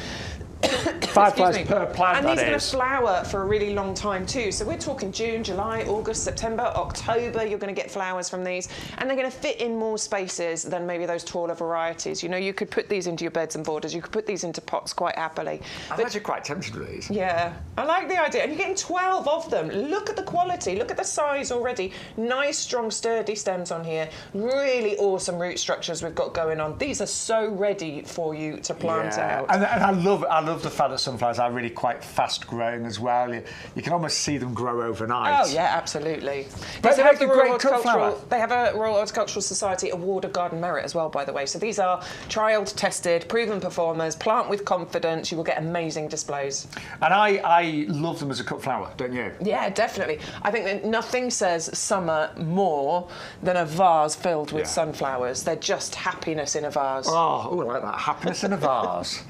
5 flowers per plant, and these are going to flower for a really long time too. So we're talking June, July, August, September, October. You're going to get flowers from these, and they're going to fit in more spaces than maybe those taller varieties. You could put these into your beds and borders. You could put these into pots quite happily. I'm actually quite tempted with these. Yeah, I like the idea. And you're getting 12 of them. Look at the quality. Look at the size already. Nice, strong, sturdy stems on here. Really awesome root structures we've got going on. These are so ready for you to plant out. And I love love the fact that sunflowers are really quite fast growing as well. You can almost see them grow overnight. Oh yeah, absolutely. But they have a great cut flower. They have a Royal Horticultural Society Award of Garden Merit as well, by the way. So these are trialled, tested, proven performers. Plant with confidence. You will get amazing displays. And I love them as a cut flower, don't you? Yeah, definitely. I think that nothing says summer more than a vase filled with sunflowers. They're just happiness in a vase. Oh, I like that. Happiness in a vase.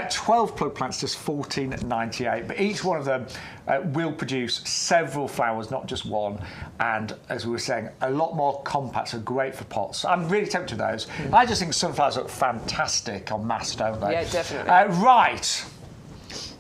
12 plug plants, just $14.98. But each one of them will produce several flowers, not just one. And as we were saying, a lot more compact, so great for pots. I'm really tempted with those. I just think sunflowers look fantastic on mass, don't they? Yeah, definitely. Right.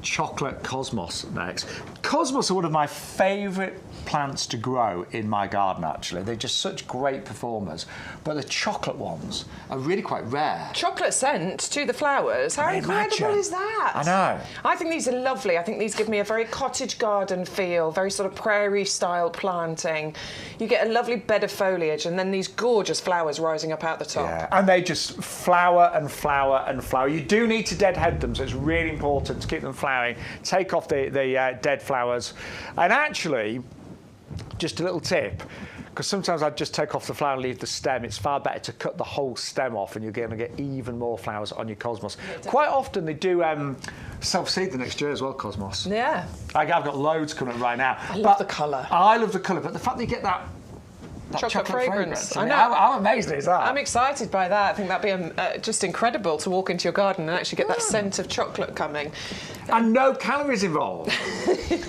Chocolate cosmos next. Cosmos are one of my favourite plants to grow in my garden, actually. They're just such great performers. But the chocolate ones are really quite rare. Chocolate scent to the flowers. How incredible is that? I know. I think these are lovely. I think these give me a very cottage garden feel, very sort of prairie-style planting. You get a lovely bed of foliage and then these gorgeous flowers rising up out the top. Yeah, and they just flower and flower and flower. You do need to deadhead them, so it's really important to keep them flowering. Take off the dead flowers. And actually, just a little tip, because sometimes I'd just take off the flower and leave the stem. It's far better to cut the whole stem off and you're going to get even more flowers on your cosmos. Yeah, quite often they do self-seed the next year as well, cosmos. Yeah. I've got loads coming up right now. I love the colour. I love the colour, but the fact that you get that chocolate fragrance. I know. How amazing is that? I'm excited by that. I think that'd be just incredible to walk into your garden and actually get that scent of chocolate coming. And no calories involved.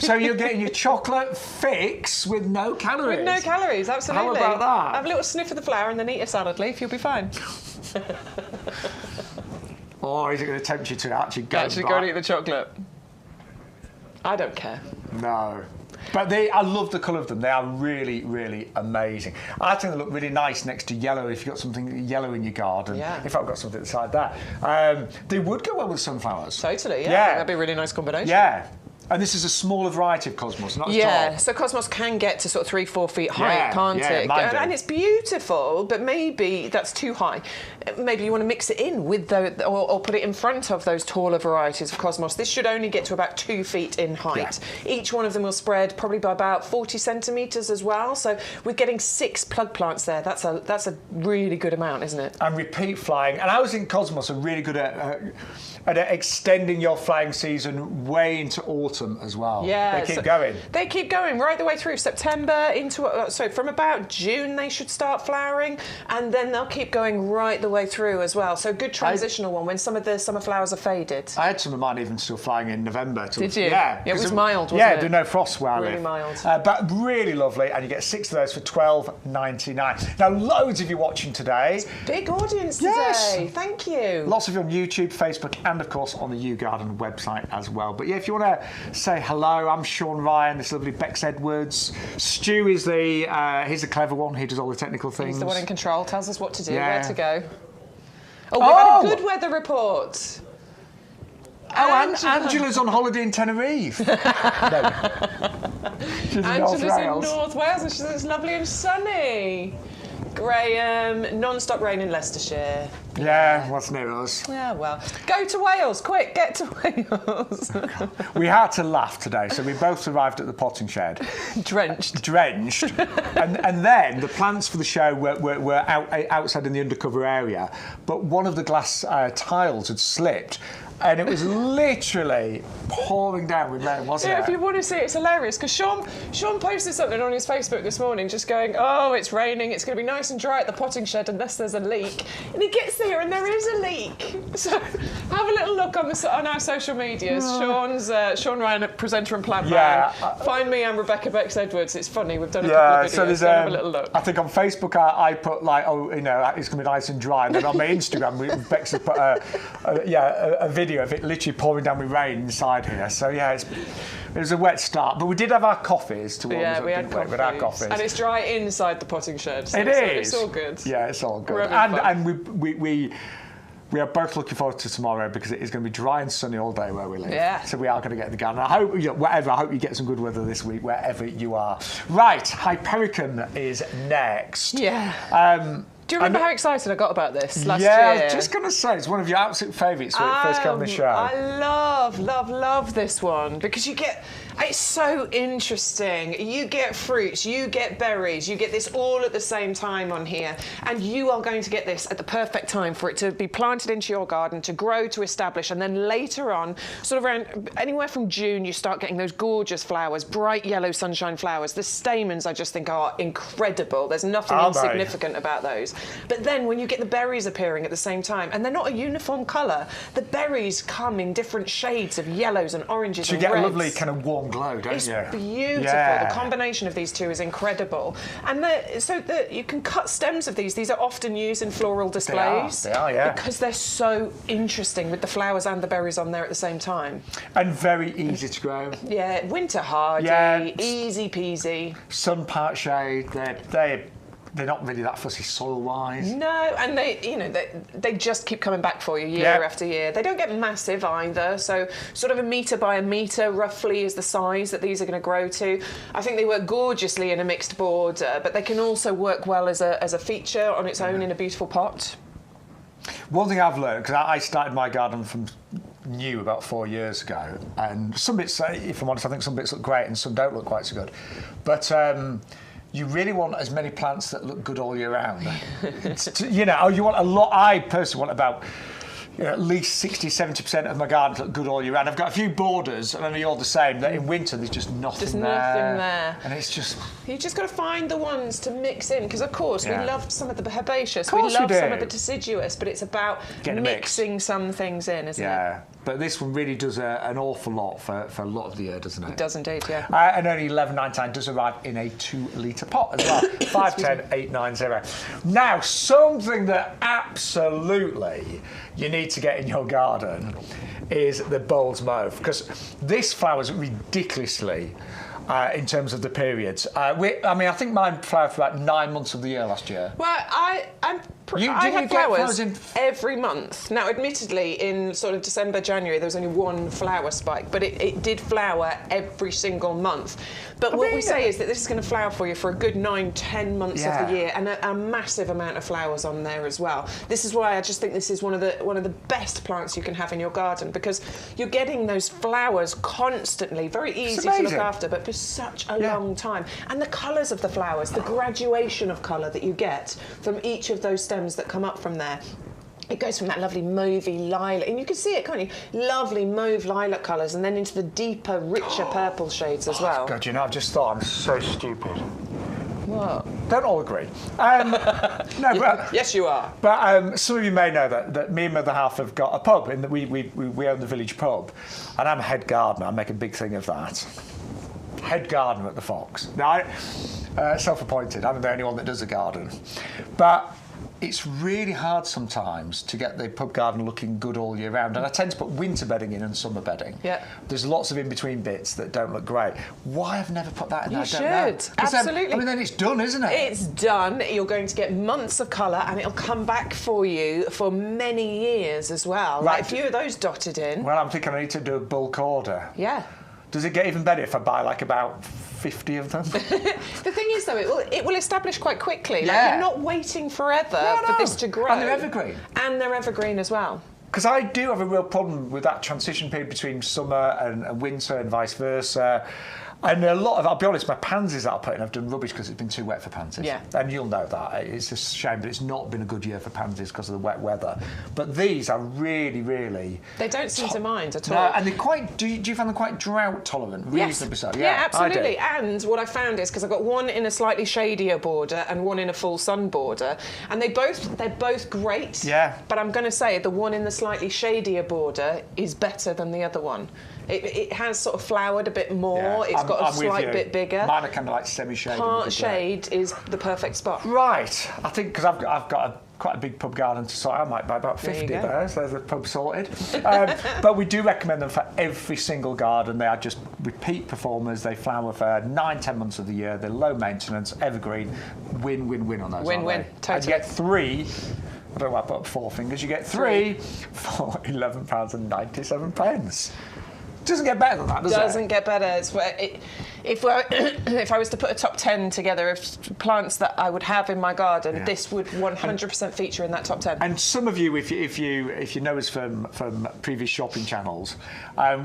So you're getting your chocolate fix with no calories. With no calories, absolutely. How about that? Have a little sniff of the flower and then eat a salad leaf, you'll be fine. Or is it going to tempt you to actually go and eat the chocolate? I don't care. No. But I love the colour of them. They are really, really amazing. I think they look really nice next to yellow if you've got something yellow in your garden. Yeah. If I've got something beside that. They would go well with sunflowers. Totally, yeah. I think that'd be a really nice combination. Yeah. And this is a smaller variety of cosmos, not as tall. Yeah, so cosmos can get to sort of 3-4 feet height, can't it? And it's beautiful, but maybe that's too high. Maybe you want to mix it in with or put it in front of those taller varieties of cosmos. This should only get to about 2 feet in height. Yeah. Each one of them will spread probably by about 40 centimetres as well. So we're getting 6 plug plants there. That's a really good amount, isn't it? And repeat flying. And I always think cosmos are really good at extending your flying season way into autumn as well. Yeah, they keep going. They keep going right the way through September into from about June they should start flowering, and then they'll keep going right the way through as well. So good transitional one when some of the summer flowers are faded. I had some of mine even still flying in November. Did you? Yeah. It was mild, wasn't it? Yeah, there are no frosts where I live. Really mild. But really lovely, and you get 6 of those for $12.99. Now, loads of you watching today. Big audience today. Thank you. Lots of you on YouTube, Facebook, and of course on the YouGarden website as well. But yeah, if you want to say hello, I'm Sean Ryan, this lovely Bex Edwards. Stu is he's the clever one, he does all the technical things. He's the one in control, tells us what to do, yeah. where to go. Oh, we've had a good weather report. Oh, Angela's on holiday in Tenerife. She's Angela's in North Wales and she says it's lovely and sunny. Graham, non-stop rain in Leicestershire. Yeah, what's near us? Yeah, well. Go to Wales, quick, get to Wales. We had to laugh today, so we both arrived at the potting shed. Drenched. and then the plants for the show were outside in the undercover area, but one of the glass tiles had slipped. And it was literally pouring down with rain, wasn't it? Yeah, if you want to see it, it's hilarious. Because Sean posted something on his Facebook this morning just going, oh, it's raining, it's going to be nice and dry at the potting shed unless there's a leak. And he gets there and there is a leak. So have a little look on our social medias. Sean Ryan, presenter and plant man. Find me and Rebecca Bex Edwards. It's funny, we've done a couple of videos. So there's have a little look. I think on Facebook I put like, oh, you know, it's going to be nice and dry. And then on my Instagram, Bex has put a video of it literally pouring down with rain inside here. So yeah, it was a wet start, but we did have our coffees to warm us up, didn't we, with our coffees. And it's dry inside the potting shed. So it's all good. Yeah, it's all good. And we are both looking forward to tomorrow because it is going to be dry and sunny all day where we live. Yeah. So we are going to get in the garden. I hope you get some good weather this week wherever you are. Right, Hypericum is next. Yeah. Do you remember how excited I got about this last year? Yeah, I was just going to say, it's one of your absolute favourites when it first came on the show. I love this one because it's so interesting. You get fruits, you get berries, you get this all at the same time on here, and you are going to get this at the perfect time for it to be planted into your garden, to grow, to establish, and then later on, sort of around anywhere from June, you start getting those gorgeous flowers, bright yellow sunshine flowers. The stamens, I just think, are incredible. There's nothing insignificant about those. But then when you get the berries appearing at the same time, and they're not a uniform colour, the berries come in different shades of yellows and oranges and reds. So you get a lovely kind of warm glow, don't it's you? It's beautiful. Yeah. The combination of these two is incredible. And you can cut stems of these. These are often used in floral displays. They are, yeah. Because they're so interesting with the flowers and the berries on there at the same time. And very easy to grow. Yeah, winter hardy, easy peasy. Sun, part, shade, they're not really that fussy soil-wise. No, and they just keep coming back for you year after year. They don't get massive either, so sort of 1 metre by 1 metre roughly is the size that these are going to grow to. I think they work gorgeously in a mixed border, but they can also work well as a feature on its own in a beautiful pot. One thing I've learned, because I started my garden from new about 4 years ago, and some bits, if I'm honest, I think some bits look great and some don't look quite so good. But you really want as many plants that look good all year round. You want a lot. I personally want about at least 60-70% of my garden to look good all year round. I've got a few borders, and they're all the same. That in winter there's just nothing there. And it's just you just got to find the ones to mix in, because of course we love some of the herbaceous, we love some of the deciduous, but it's about mixing some things in, isn't it? Yeah. But this one really does an awful lot for a lot of the year, doesn't it? It does indeed, yeah. And only 11.99 does arrive in a 2-litre pot as well. 510-890. Now, something that absolutely you need to get in your garden is the bulbs mauve, because this flowers ridiculously in terms of the periods. I think mine flowered for about 9 months of the year last year. Well, I had flowers every month. Now, admittedly, in sort of December, January, there was only one flower spike, but it did flower every single month. But what we say is that this is going to flower for you for a good 9-10 months of the year, and a massive amount of flowers on there as well. This is why I just think this is one of the best plants you can have in your garden, because you're getting those flowers constantly, very easy to look after, but for such a long time. And the colours of the flowers, the graduation of colour that you get from each of those stems that come up from there. It goes from that lovely mauvey lilac, and you can see it, can't you? Lovely mauve lilac colours, and then into the deeper, richer purple shades as well. God, I've just thought I'm so stupid. What? Don't all agree. No, but yes, you are. But some of you may know that me and my other half have got a pub, in that we own the village pub, and I'm a head gardener. I make a big thing of that. Head gardener at the Fox. Now, self-appointed. I'm the only one that does a garden, but it's really hard sometimes to get the pub garden looking good all year round, and I tend to put winter bedding in and summer bedding. Yeah. There's lots of in-between bits that don't look great. Why I've never put that in there, I don't know. You should, absolutely. Then it's done, isn't it? It's done. You're going to get months of colour, and it'll come back for you for many years as well. Right. Like a few of those dotted in. Well, I'm thinking I need to do a bulk order. Yeah. Does it get even better if I buy like about 50 of them? The thing is, though, it will establish quite quickly. Yeah. Like, you're not waiting forever for this to grow. And they're evergreen. And they're evergreen as well. Because I do have a real problem with that transition period between summer and winter and vice versa. And a lot of, I'll be honest, my pansies that I put in, I've done rubbish because it's been too wet for pansies. Yeah. And you'll know that. It's a shame that it's not been a good year for pansies because of the wet weather. But these are really, really... They don't seem to mind at all. No, and they're quite, do you find them quite drought tolerant? Reasonably so. Yeah, absolutely. And what I found is, because I've got one in a slightly shadier border and one in a full sun border, and they're both great. Yeah. But I'm going to say the one in the slightly shadier border is better than the other one. It has sort of flowered a bit more. It's got a slight bit bigger. Mine are kind of like semi-shade. Part shade is the perfect spot. Right. I think because I've got quite a big pub garden to sort. I might buy about 50 there, so there's the pub sorted. But we do recommend them for every single garden. They are just repeat performers. They flower for 9-10 months of the year. They're low maintenance, evergreen. Win-win-win on those. Win-win. Totally. And you get 3. I don't know why I put up 4 fingers. You get 3 for £11.97. Doesn't get better than that, does it? Doesn't get better. If I was to put a top 10 together of plants that I would have in my garden, this would 100% feature in that top 10. And some of you, if you know us from previous shopping channels,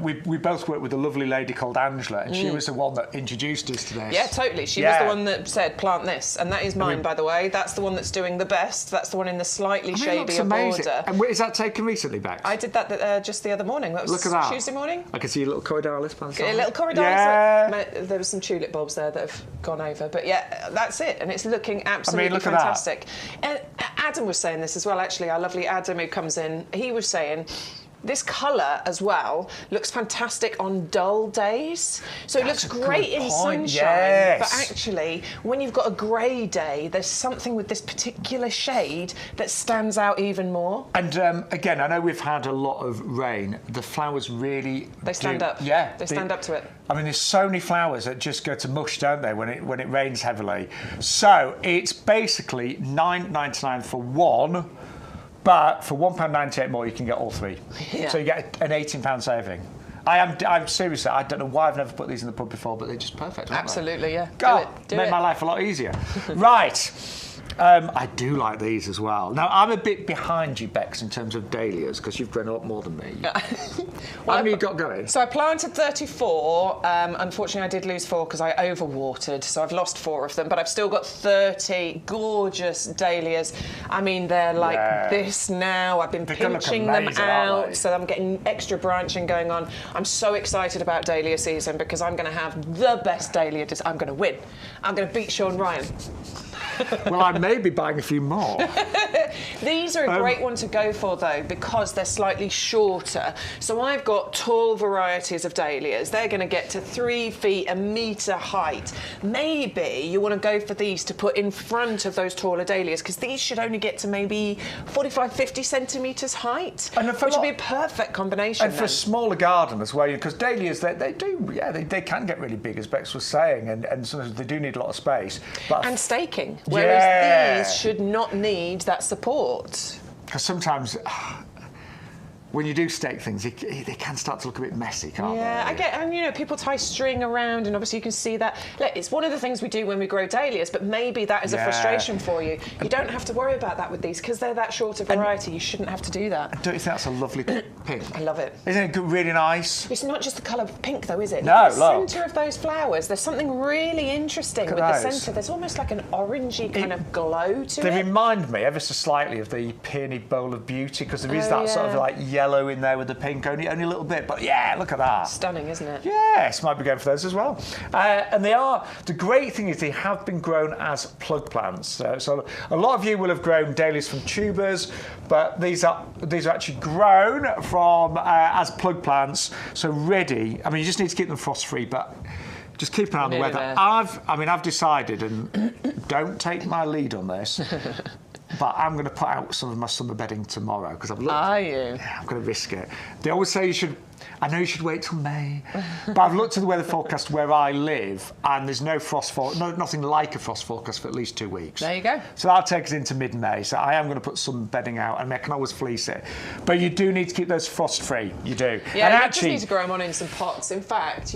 we both worked with a lovely lady called Angela, and she was the one that introduced us to this. Yeah, totally. She was the one that said plant this, and that is mine, by the way. That's the one that's doing the best. That's the one in the slightly shadier border. And is that taken recently, Bex? I did that just the other morning. That was Look at that. Tuesday morning. I can see a little cordialis by the side. A little cordialis. Yeah. There was some tulip bulbs there that have gone over, but yeah, that's it, and it's looking absolutely look fantastic. And Adam was saying this as well. Actually, our lovely Adam who comes in, he was saying, this colour as well looks fantastic on dull days. So it looks great in sunshine, but actually when you've got a grey day, there's something with this particular shade that stands out even more. And again, I know we've had a lot of rain. The flowers really stand up. Yeah. They stand up to it. I mean, there's so many flowers that just go to mush, don't they, when it rains heavily. So it's basically $9.99 for one. But for £1.98 more, you can get all three. Yeah. So you get an £18 saving. I'm seriously, I don't know why I've never put these in the pub before, but they're just perfect. Absolutely, yeah. God, make my life a lot easier. Right. I do like these as well. Now, I'm a bit behind you, Bex, in terms of dahlias, because you've grown a lot more than me. How many you got going? So I planted 34. Unfortunately, I did lose 4 because I overwatered, so I've lost 4 of them, but I've still got 30 gorgeous dahlias. I mean, they're like this now. I've been pinching them out, so I'm getting extra branching going on. I'm so excited about dahlia season because I'm going to have the best dahlia. I'm going to win. I'm going to beat Sean Ryan. Well, I may be buying a few more. These are a great one to go for, though, because they're slightly shorter. So I've got tall varieties of dahlias. They're going to get to 3 feet, a metre height. Maybe you want to go for these to put in front of those taller dahlias, because these should only get to maybe 45, 50 centimetres height, which would be a perfect combination. And for a smaller garden as well, because dahlias, they can get really big, as Bex was saying, and sometimes they do need a lot of space. And staking. Whereas these should not need that support. Because sometimes when you do stake things, they can start to look a bit messy, can't they? Yeah, I get, and people tie string around, and obviously you can see that. Look, it's one of the things we do when we grow dahlias, but maybe that is a frustration for you. You don't have to worry about that with these, because they're that shorter variety. You shouldn't have to do that. Don't you think that's a lovely pink? I love it. Isn't it really nice? It's not just the colour pink, though, is it? No, the centre of those flowers, there's something really interesting with the centre. There's almost like an orangey kind of glow to it. They remind me ever so slightly of the peony bowl of beauty, because there is that sort of like yellow in there with the pink, only a little bit, but yeah, look at that. Stunning, isn't it? Yes, might be going for those as well. And the great thing is they have been grown as plug plants. So a lot of you will have grown dahlias from tubers, but these are actually grown from as plug plants, so ready. I mean, you just need to keep them frost free, but just keep an eye on the weather. I've decided, and don't take my lead on this, but I'm going to put out some of my summer bedding tomorrow, because I've looked. Are you? Yeah, I'm going to risk it. They always say you should. I know you should wait till May, but I've looked at the weather forecast where I live, and there's nothing like a frost forecast for at least 2 weeks. There you go. So that'll take us into mid-May. So I am going to put some bedding out, and I can always fleece it. But you do need to keep those frost-free. You do. Yeah, and you just need to grow them on in some pots. In fact,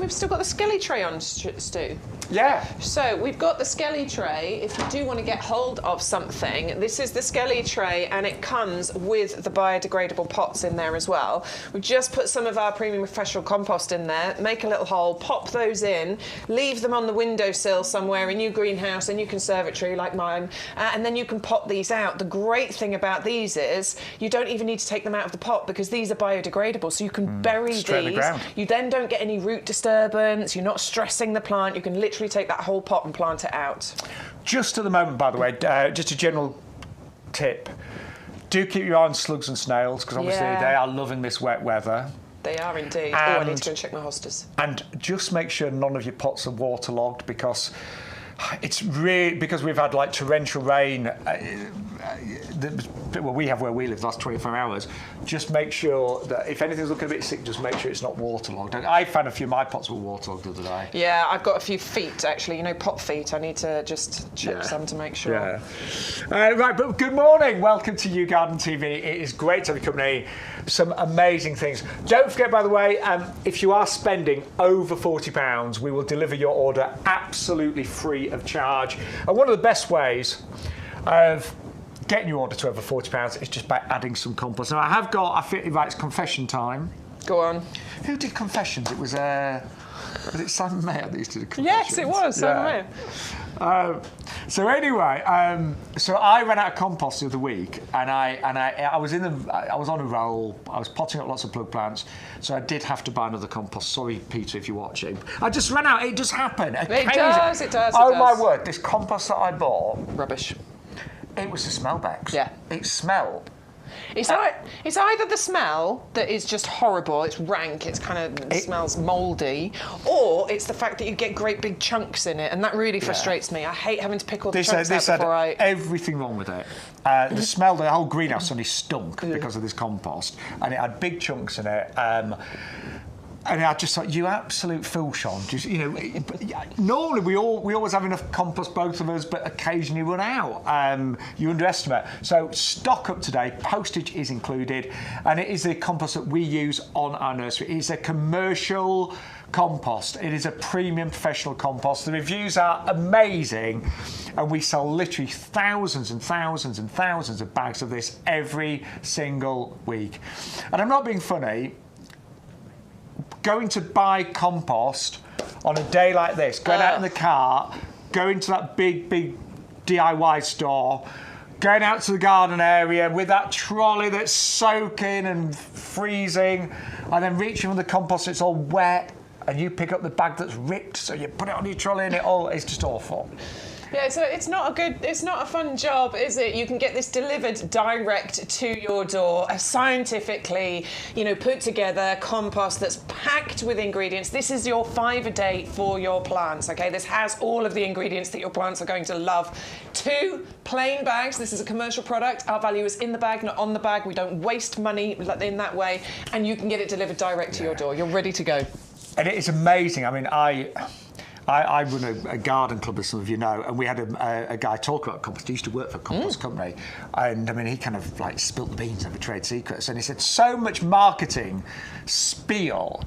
we've still got the skelly tray on, Stu. Yeah. So we've got the skelly tray. If you do want to get hold of something, this is the skelly tray, and it comes with the biodegradable pots in there as well. We've just put some of our premium professional compost in there, make a little hole, pop those in, leave them on the windowsill somewhere in your greenhouse, in your conservatory like mine, and then you can pop these out. The great thing about these is you don't even need to take them out of the pot, because these are biodegradable, so you can bury these. In the ground. You then don't get any root disturbance, you're not stressing the plant, you can literally take that whole pot and plant it out. Just at the moment, by the way, just a general tip. Do keep your eye on slugs and snails, because obviously they are loving this wet weather. They are indeed. I need to go and check my hostas. And just make sure none of your pots are waterlogged, because It's really, because we've had like torrential rain, well, we have where we live the last 24 hours, just make sure that if anything's looking a bit sick, just make sure it's not waterlogged. I found a few of my pots were waterlogged the other day. Yeah, I've got a few feet actually, pot feet. I need to just check some to make sure. Yeah. Right, but good morning. Welcome to YouGarden TV. It is great to have you company. Some amazing things. Don't forget, by the way, if you are spending over £40, we will deliver your order absolutely free of charge. And one of the best ways of getting your order to over £40 is just by adding some compost. Now, I feel like it's confession time. Go on. Who did confessions? It was it Simon Mayer that used to do confessions? Yes, it was Simon Mayer. So anyway, so I ran out of compost the other week, and I was on a roll. I was potting up lots of plug plants, so I did have to buy another compost. Sorry, Peter, if you're watching. I just ran out. It just happened. It does. Oh my word! This compost that I bought, rubbish. It was the smell bags. Yeah. It smelled. It's either the smell that is just horrible, it's rank, it smells mouldy, or it's the fact that you get great big chunks in it, and that really frustrates me. I hate having to pick all the chunks out before I... everything wrong with it. The smell, the whole greenhouse suddenly stunk because of this compost, and it had big chunks in it. And I just thought, you absolute fool, Sean. Just, normally we always have enough compost, both of us, but occasionally run out. You underestimate. So stock up today. Postage is included, and it is the compost that we use on our nursery. It is a commercial compost. It is a premium professional compost. The reviews are amazing, and we sell literally thousands and thousands and thousands of bags of this every single week. And I'm not being funny. Going to buy compost on a day like this, going out in the car, going to that big DIY store, going out to the garden area with that trolley that's soaking and freezing, and then reaching for the compost, it's all wet, and you pick up the bag that's ripped, so you put it on your trolley, and it's just awful. Yeah, so it's not a fun job, is it? You can get this delivered direct to your door, a scientifically, put together compost that's packed with ingredients. This is your 5 a day for your plants, okay? This has all of the ingredients that your plants are going to love. 2 plain bags. This is a commercial product. Our value is in the bag, not on the bag. We don't waste money in that way, and you can get it delivered direct to your door. You're ready to go. And it is amazing. I mean, I run a garden club, as some of you know, and we had a guy talk about compost. He used to work for a compost company, and I mean, he kind of like spilt the beans over trade secrets. And he said, so much marketing spiel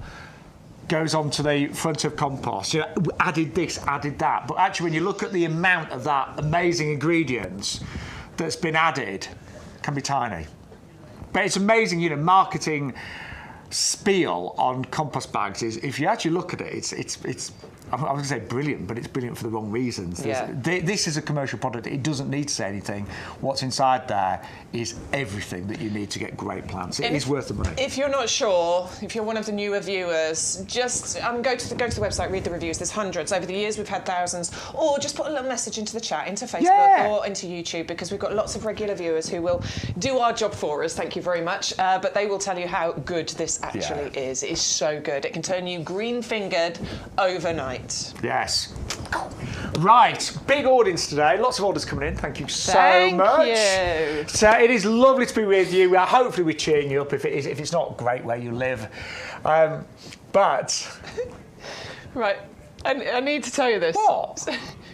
goes on to the front of compost. Added this, added that. But actually, when you look at the amount of that amazing ingredients that's been added, it can be tiny. But it's amazing, marketing spiel on compost bags is, if you actually look at it, it's I was going to say brilliant, but it's brilliant for the wrong reasons. Yeah. This is a commercial product. It doesn't need to say anything. What's inside there is everything that you need to get great plants. It is worth the money. If you're not sure, if you're one of the newer viewers, just go to the website, read the reviews. There's hundreds. Over the years, we've had thousands. Or just put a little message into the chat, into Facebook or into YouTube, because we've got lots of regular viewers who will do our job for us. Thank you very much. But they will tell you how good this actually is. It is so good. It can turn you green-fingered overnight. Yes. Right, big audience today. Lots of orders coming in. Thank you so much. Thank you. So it is lovely to be with you. Hopefully we're cheering you up if it's not great where you live. But... Right, I need to tell you this. What?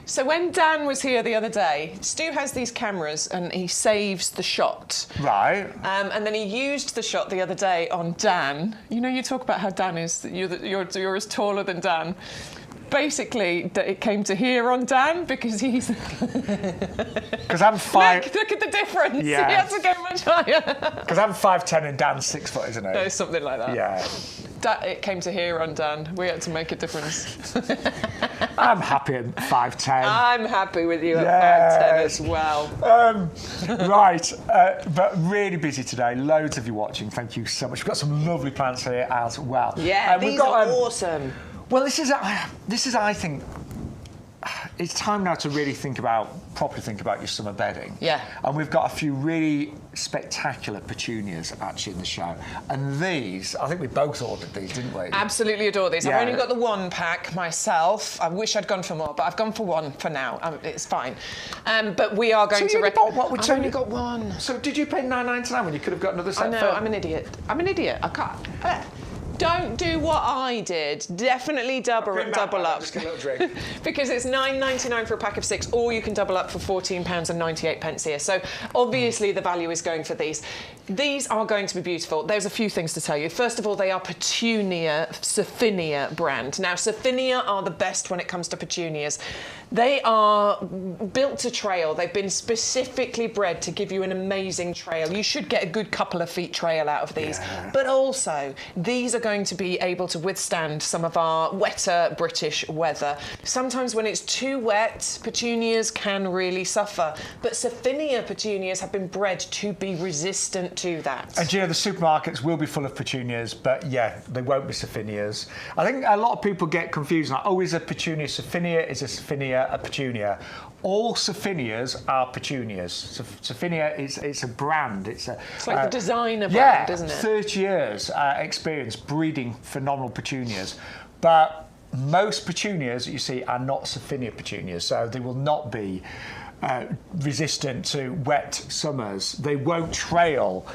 So when Dan was here the other day, Stu has these cameras and he saves the shot. Right. And then he used the shot the other day on Dan. You talk about how Dan is, you're as taller than Dan. Basically, it came to here on Dan because he's... Because I'm 5... Look at the difference. Yeah. He has to go much higher. Because I'm 5'10" and Dan's 6 foot, isn't he? No, something like that. Yeah. It came to here on Dan. We had to make a difference. I'm happy at 5'10". I'm happy with you at 5'10" as well. Right, but really busy today. Loads of you watching. Thank you so much. We've got some lovely plants here as well. Yeah, these are awesome. Well, this is, I think, it's time now to really properly think about your summer bedding. Yeah. And we've got a few really spectacular petunias actually in the show. And these, I think we both ordered these, didn't we? Absolutely adore these. Yeah. I've only got the 1 pack myself. I wish I'd gone for more, but I've gone for 1 for now. It's fine. But we are going to... I've only got 1. So did you pay £9.99 when you could have got another set? I know, I'm an idiot. I can't... Don't do what I did. Definitely double up. Just get a little drink. Because it's £9.99 for a pack of 6, or you can double up for £14.98 here. So obviously the value is going for these. These are going to be beautiful. There's a few things to tell you. First of all, they are Petunia, Sainia brand. Now, Sainia are the best when it comes to petunias. They are built to trail. They've been specifically bred to give you an amazing trail. You should get a good couple of feet trail out of these. Yeah. But also, these are going to be able to withstand some of our wetter British weather. Sometimes when it's too wet, petunias can really suffer. But Sainia petunias have been bred to be resistant to that. And you know, the supermarkets will be full of petunias, but yeah, they won't be Saifinias. I think a lot of people get confused, like, oh, is a petunia Sainia? Is a Sainia a petunia? All Saifinias are petunias. Sainia it's a brand. It's like the designer brand, isn't it? 30 years experience breeding phenomenal petunias. But most petunias that you see are not Sainia petunias, so they will not be resistant to wet summers. They won't trail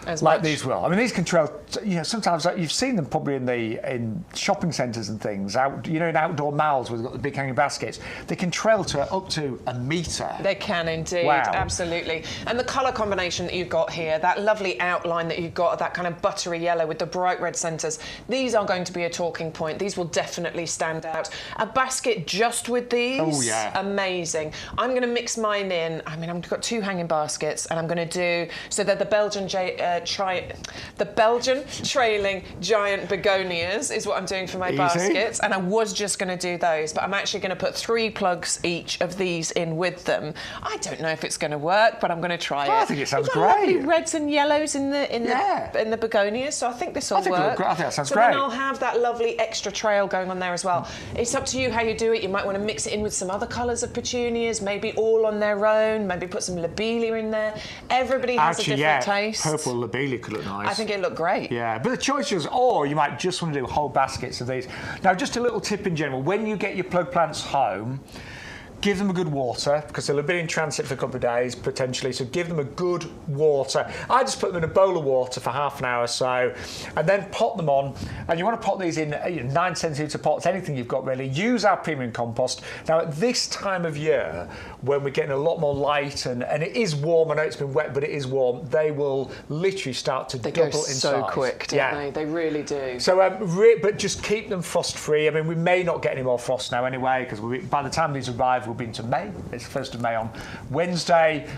as like much. These will. I mean, these can trail. You know, sometimes you've seen them probably in shopping centres and things. Out, you know, in outdoor malls where they've got the big hanging baskets, they can trail to up to a metre. They can indeed. Wow. Absolutely. And the colour combination that you've got here, that lovely outline that you've got, that kind of buttery yellow with the bright red centres, these are going to be a talking point. These will definitely stand out. A basket just with these, oh yeah, amazing. I'm going to mix mine in. I mean, I've got 2 hanging baskets, and I'm going to do so. They're the Belgian trailing giant begonias is what I'm doing for my baskets, and I was just going to do those, but I'm actually going to put 3 plugs each of these in with them. I don't know if it's going to work, but I'm going to try it. I think it sounds great. Lovely reds and yellows in the begonias, so I think this will work. I think that sounds so great. Then I'll have that lovely extra trail going on there as well. It's up to you how you do it. You might want to mix it in with some other colours of petunias, maybe all on their own, maybe put some lobelia in there. Everybody has a different taste. Purple lobelia could look nice. I think it looked great. Yeah, but the choice is, or you might just want to do whole baskets of these. Now, just a little tip in general, when you get your plug plants home, give them a good water, because they'll have been in transit for a couple of days, potentially, so give them a good water. I just put them in a bowl of water for half an hour or so, and then pot them on, and you want to pot these in 9 centimetre pots, anything you've got really. Use our premium compost. Now, at this time of year, when we're getting a lot more light, and it is warm, I know it's been wet, but it is warm, they will literally start to double in size. They go so quick, don't they? They really do. So, but just keep them frost-free. I mean, we may not get any more frost now anyway, because by the time these arrive, we'll be into May. It's the 1st of May on Wednesday,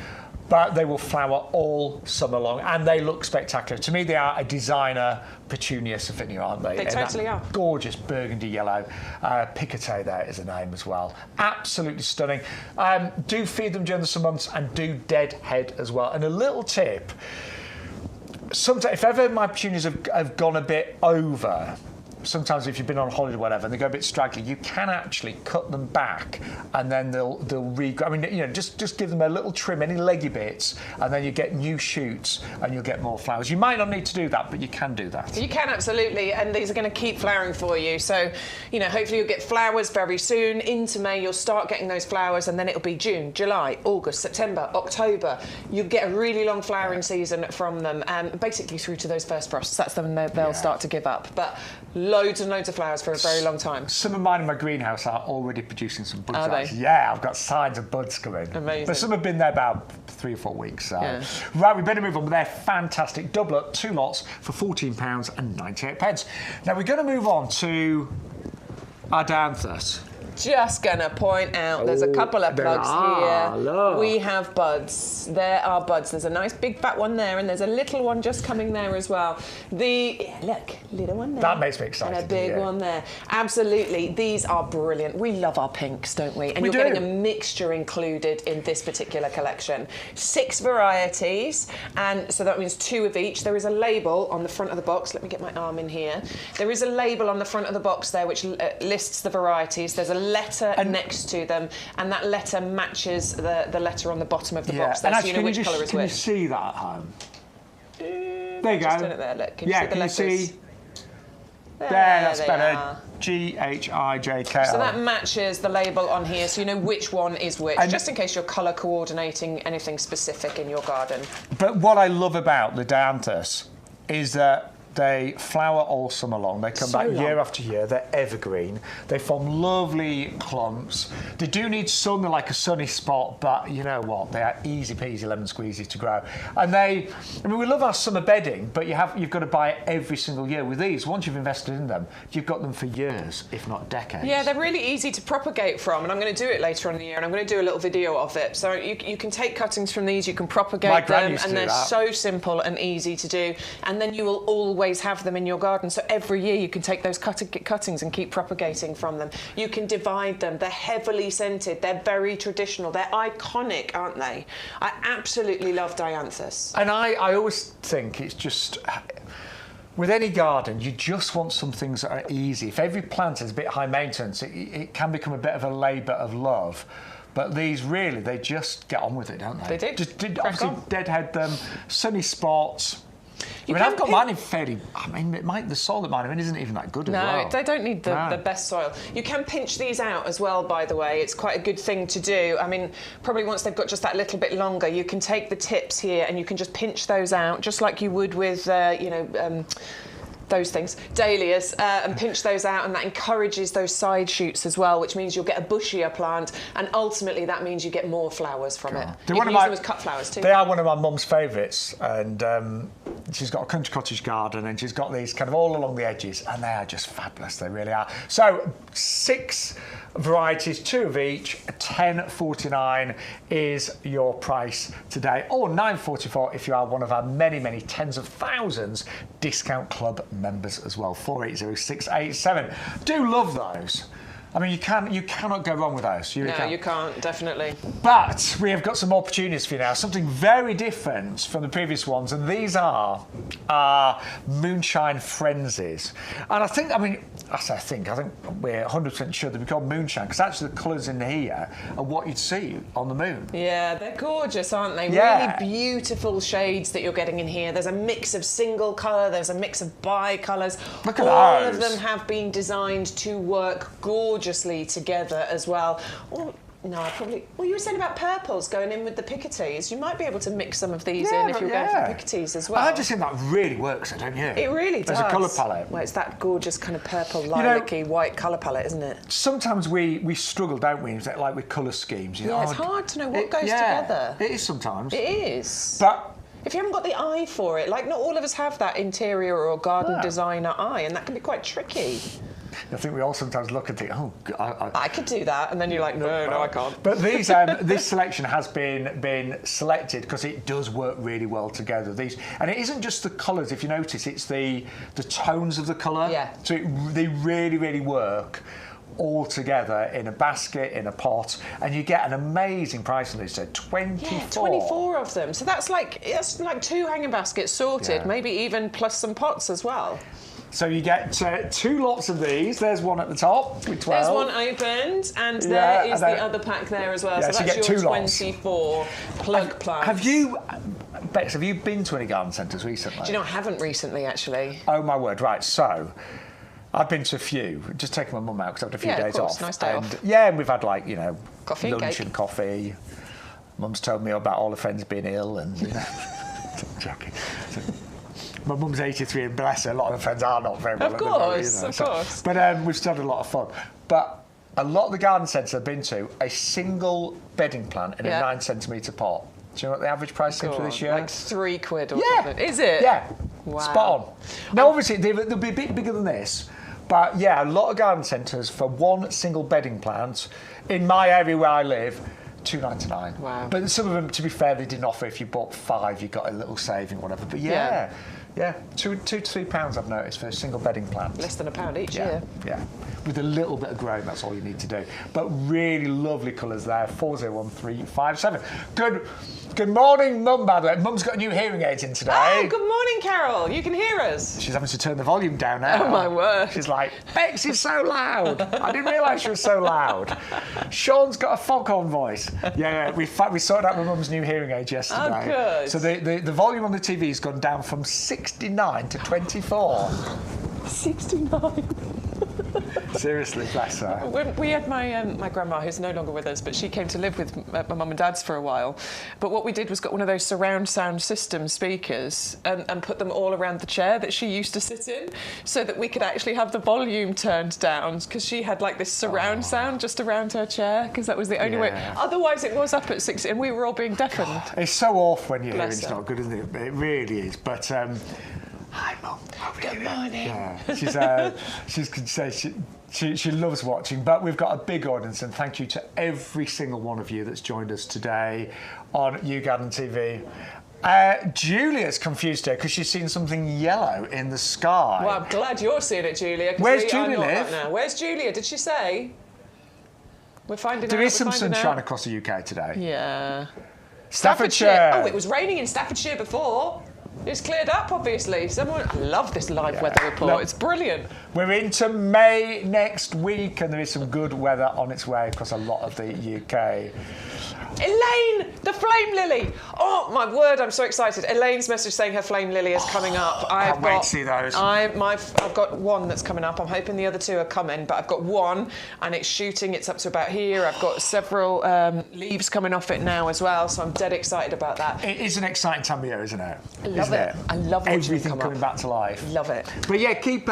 but they will flower all summer long, and they look spectacular. To me, they are a designer Petunia Sainia, aren't they? They totally are. Gorgeous burgundy yellow. Picotet there is a name as well. Absolutely stunning. Do feed them during the summer months, and do deadhead as well. And a little tip, sometimes, if ever my petunias have gone a bit over, sometimes if you've been on holiday or whatever and they go a bit straggly, you can actually cut them back and then they'll regrow. I mean, you know, just give them a little trim, any leggy bits, and then you get new shoots and you'll get more flowers. You might not need to do that, but you can do that. You can, absolutely, and these are going to keep flowering for you. So, you know, hopefully you'll get flowers very soon. Into May, you'll start getting those flowers, and then it'll be June, July, August, September, October. You'll get a really long flowering season from them, basically through to those first frosts. That's when they'll start to give up. But loads and loads of flowers for a very long time. Some of mine in my greenhouse are already producing some buds. Are they? Yeah, I've got signs of buds coming. Amazing. But some have been there about 3 or 4 weeks. So. Yeah. Right, we better move on. They're fantastic. Double up, 2 lots for £14.98. Now we're going to move on to our Dianthus. Just gonna point out, there's a couple of plugs here. Look. We have buds. There are buds. There's a nice big fat one there, and there's a little one just coming there as well. Look, little one there. That makes me excited. And a big one there. Absolutely, these are brilliant. We love our pinks, don't we? And you're getting a mixture included in this particular collection. 6 varieties, and so that means 2 of each. There is a label on the front of the box. Let me get my arm in here. There is a label on the front of the box there which lists the varieties. There's a letter next to them, and that letter matches the letter on the bottom of the box there, and so you know which colour is which. Can you see that at home? There you go. Just done it there, look. Can you see the letters? Can you see? There, that's better. G-H-I-J-K-O. So that matches the label on here, so you know which one is which, just in case you're colour coordinating anything specific in your garden. But what I love about the Dianthus is that they flower all summer long. They come back year after year. They're evergreen. They form lovely clumps. They do need sun. They're like a sunny spot, but you know what? They are easy peasy lemon squeezy to grow. And I mean, we love our summer bedding, but you've got to buy it every single year. With these, once you've invested in them, you've got them for years, if not decades. Yeah, they're really easy to propagate from, and I'm going to do it later on in the year, and I'm going to do a little video of it. So you can take cuttings from these, you can propagate them, and they're so simple and easy to do. And then you will always have them in your garden, so every year you can take those cuttings and keep propagating from them. You can divide them. They're heavily scented. They're very traditional. They're iconic, aren't they? I absolutely love Dianthus. And I always think it's just, with any garden, you just want some things that are easy. If every plant is a bit high maintenance, it can become a bit of a labour of love. But these really, they just get on with it, don't they? They do. Just obviously deadhead them, sunny spots. I've got mine in fairly. I mean, the soil that mine are in isn't even that good as well. No, they don't need the best soil. You can pinch these out as well, by the way. It's quite a good thing to do. I mean, probably once they've got just that little bit longer, you can take the tips here and you can just pinch those out, just like you would with, those things, dahlias, and pinch those out, and that encourages those side shoots as well, which means you'll get a bushier plant, and ultimately that means you get more flowers from it. You can use them as cut flowers too. They are one of my mum's favourites, and she's got a country cottage garden, and she's got these kind of all along the edges, and they are just fabulous, they really are. So 6 varieties, 2 of each, $10.49 is your price today, or $9.44 if you are one of our many, many tens of thousands discount club members as well. 480-687. Do love those. I mean, you cannot go wrong with those. You can't, definitely. But we have got some opportunities for you now, something very different from the previous ones, and these are our Moonshine Frenzies. And I think we're 100% sure they'll be called Moonshine, because actually the colours in here are what you'd see on the moon. Yeah, they're gorgeous, aren't they? Yeah. Really beautiful shades that you're getting in here. There's a mix of single colour, there's a mix of bi-colours. Look at those. All of them have been designed to work gorgeously together as well. Well, you were saying about purples going in with the picotees. You might be able to mix some of these in if you're going for picotees as well. I just think that really works, don't you? It really does. As a colour palette. Well, it's that gorgeous kind of purple, lilac-y, white colour palette, isn't it? Sometimes we struggle, don't we, like with colour schemes. It's hard to know what goes together. It is sometimes. It is. But if you haven't got the eye for it, like not all of us have that interior or garden designer eye, and that can be quite tricky. I think we all sometimes look and think, oh, I could do that, and then you're like, no, I can't. But these, this selection has been selected because it does work really well together. And it isn't just the colours. If you notice, it's the tones of the colour. Yeah. So they really, really work all together in a basket, in a pot, and you get an amazing price on these. So 24. Yeah, 24 of them. So that's like 2 hanging baskets sorted, maybe even plus some pots as well. So you get 2 lots of these. There's one at the top with 12. There's one opened, and there is the other pack there as well. Yeah, so that's your 24 plug plants. Have you been to any garden centres recently? Do you know, I haven't recently, actually. Oh, my word. Right, so I've been to a few, just taking my mum out because I've had a few days off. Nice day off. Yeah, and we've had coffee lunch and coffee. Mum's told me about all her friends being ill and, I'm joking. My mum's 83 and bless her, a lot of her friends are not very well. Of course. But we've still had a lot of fun. But a lot of the garden centres I've been to, a single bedding plant in a 9 centimetre pot. Do you know what the average price is for this year? Like £3 or something. Is it? Yeah. Wow. Spot on. Now, obviously, they'll be a bit bigger than this. But yeah, a lot of garden centres for one single bedding plant in my area where I live, £2.99. Wow. But some of them, to be fair, they didn't offer. If you bought 5, you got a little saving, whatever. But yeah, £2 to £3 I've noticed for a single bedding plant. Less than £1 each year. Yeah, with a little bit of growing, that's all you need to do. But really lovely colours there, 401357. Good. Good morning, Mum, by the way. Mum's got a new hearing aid in today. Oh, good morning, Carol. You can hear us. She's having to turn the volume down now. Oh, my word. She's like, Bex is so loud. I didn't realise she was so loud. Sean's got a foghorn voice. Yeah, we sorted out my mum's new hearing aid yesterday. Oh, good. So the volume on the TV's gone down from 69 to 24. 69. Seriously, bless her. We had my grandma, who's no longer with us, but she came to live with my mum and dad's for a while. But what we did was got one of those surround sound system speakers and put them all around the chair that she used to sit in, so that we could actually have the volume turned down, because she had like this surround sound just around her chair, because that was the only way. Otherwise, it was up at 6, and we were all being deafened. God, it's so awful when your Bless hearing's her. not good, isn't it? It really is. But hi, Mum. Good morning. Yeah, she loves watching. But we've got a big audience, and thank you to every single one of you that's joined us today on YouGarden TV. Julia's confused her because she's seen something yellow in the sky. Well, I'm glad you're seeing it, Julia. Where's Julia live? Right now. Where's Julia? Did she say? We're finding out. There is some sunshine across the UK today. Yeah. Staffordshire. Oh, it was raining in Staffordshire before. It's cleared up, obviously. I love this live weather report. Look, it's brilliant. We're into May next week, and there is some good weather on its way across a lot of the UK. Elaine, the flame lily. Oh, my word, I'm so excited. Elaine's message saying her flame lily is coming up. Can't wait to see those. I've got one that's coming up. I'm hoping the other two are coming, but I've got one, and it's shooting. It's up to about here. I've got several leaves coming off it now as well, so I'm dead excited about that. It is an exciting time of year, isn't it? I love it. I love watching everything them come coming back to life. Love it. But yeah, keep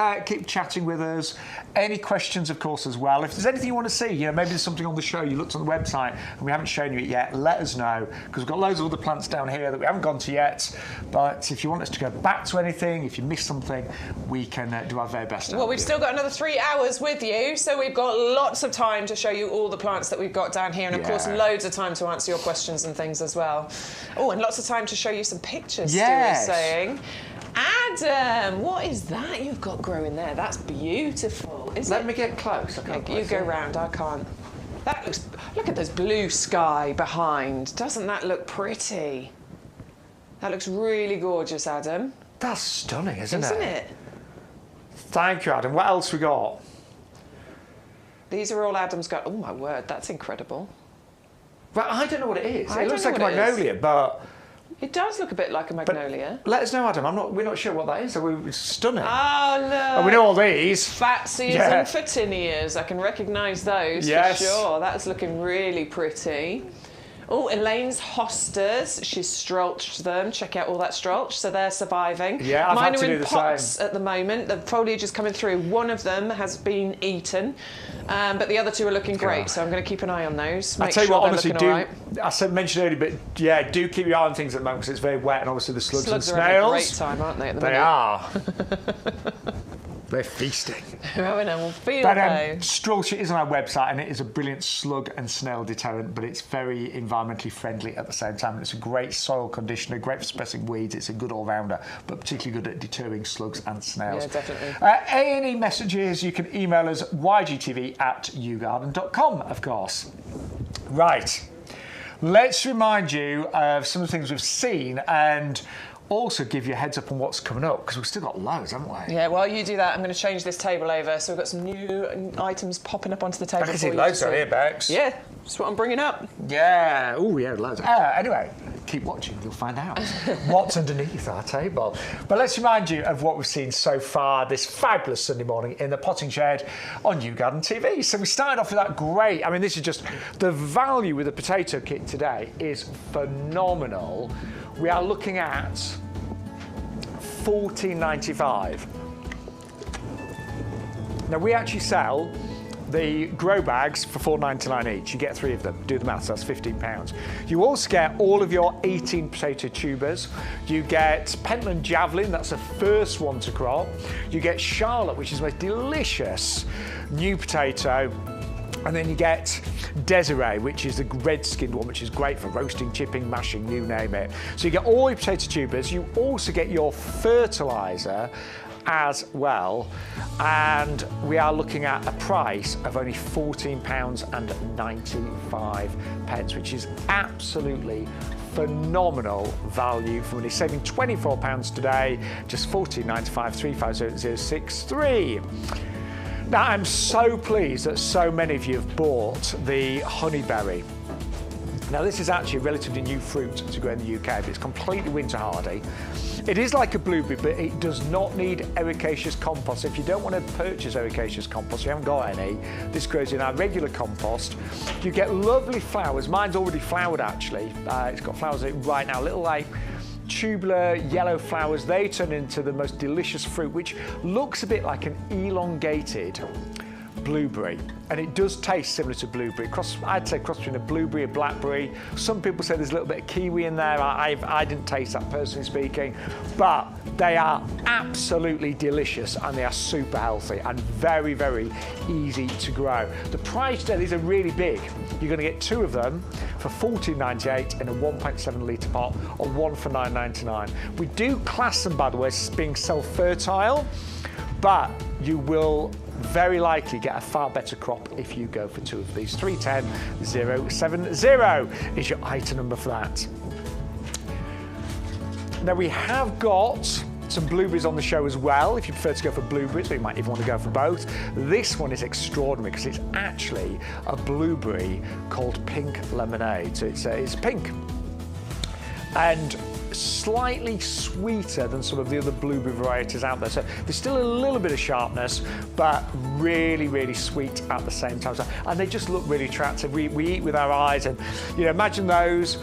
chatting with us. Any questions, of course, as well. If there's anything you want to see, maybe there's something on the show you looked on the website and we haven't shown you it yet, let us know, because we've got loads of other plants down here that we haven't gone to yet. But if you want us to go back to anything, if you missed something, we can do our very best. Well, we've still got another 3 hours with you, so we've got lots of time to show you all the plants that we've got down here, and of course loads of time to answer your questions and things as well. Oh, and lots of time to show you some pictures, yes. Stuart's saying. Adam, what is that you've got growing there? That's beautiful. Let me get close. You go round, I can't. That looks, look at this blue sky behind. Doesn't that look pretty? That looks really gorgeous, Adam. That's stunning, isn't it? Thank you, Adam. What else we got? These are all Adam's got. Oh, my word, that's incredible. Well, I don't know what it is. It looks like a magnolia, but... It does look a bit like a magnolia. Let us know, Adam. We're not sure what that is. It's stunning. Oh, look. And we know all these. Fatsias and Petunias. I can recognise those for sure. That's looking really pretty. Oh, Elaine's hostas. She's strolched them. Check out all that strolch. So they're surviving. Yeah, I've had to do the same. Mine are in pots at the moment. The foliage is coming through. One of them has been eaten, but the other two are looking great. So I'm going to keep an eye on those. I tell you what, honestly, I mentioned earlier, but yeah, do keep your eye on things at the moment because it's very wet, and obviously the slugs and snails. Are having a great time, aren't they? At the minute? They are. They're feasting. But Strolch is on our website, and it is a brilliant slug and snail deterrent, but it's very environmentally friendly at the same time. It's a great soil conditioner, great for suppressing weeds. It's a good all-rounder, but particularly good at deterring slugs and snails. Yeah, definitely. Any messages, you can email us ygtv@yougarden.com, of course. Right. Let's remind you of some of the things we've seen and also give you a heads up on what's coming up, because we've still got loads, haven't we? Yeah, while you do that, I'm going to change this table over. So we've got some new items popping up onto the table. I can see loads out here, Bex. Yeah, that's what I'm bringing up. Yeah, oh yeah, loads. Anyway, keep watching, you'll find out what's underneath our table. But let's remind you of what we've seen so far this fabulous Sunday morning in the potting shed on YouGarden TV. So we started off with that great, I mean, this is just, the value with the potato kit today is phenomenal. We are looking at $14.95. Now we actually sell the grow bags for $4.99 each. You get 3 of them. Do the maths, that's £15. You also get all of your 18 potato tubers. You get Pentland Javelin, that's the first one to crop. You get Charlotte, which is the most delicious new potato. And then you get Desiree, which is the red-skinned one, which is great for roasting, chipping, mashing, you name it. So you get all your potato tubers. You also get your fertiliser as well. And we are looking at a price of only £14.95, which is absolutely phenomenal value for money, saving £24 today, just £14.95, 350063. Now, I'm so pleased that so many of you have bought the Honeyberry. Now, this is actually a relatively new fruit to grow in the UK, but it's completely winter hardy. It is like a blueberry, but it does not need ericaceous compost. If you don't want to purchase ericaceous compost, you haven't got any, this grows in our regular compost. You get lovely flowers. Mine's already flowered, actually. It's got flowers in it right now, little like tubular yellow flowers. They turn into the most delicious fruit, which looks a bit like an elongated blueberry, and it does taste similar to blueberry. I'd say cross between a blueberry, a blackberry. Some people say there's a little bit of kiwi in there. I didn't taste that, personally speaking, but they are absolutely delicious, and they are super healthy and very, very easy to grow. The price today, these are really big. You're going to get 2 of them for £14.98 in a 1.7 litre pot, or 1 for £9.99. We do class them, by the way, as being self-fertile, but you will very likely get a far better crop if you go for 2 of these. 310070 is your item number for that. Now, we have got some blueberries on the show as well. If you prefer to go for blueberries, or you might even want to go for both. This one is extraordinary because it's actually a blueberry called pink lemonade. So it's pink and slightly sweeter than some of the other blueberry varieties out there. So there's still a little bit of sharpness, but really, really sweet at the same time. And they just look really attractive. We eat with our eyes, and imagine those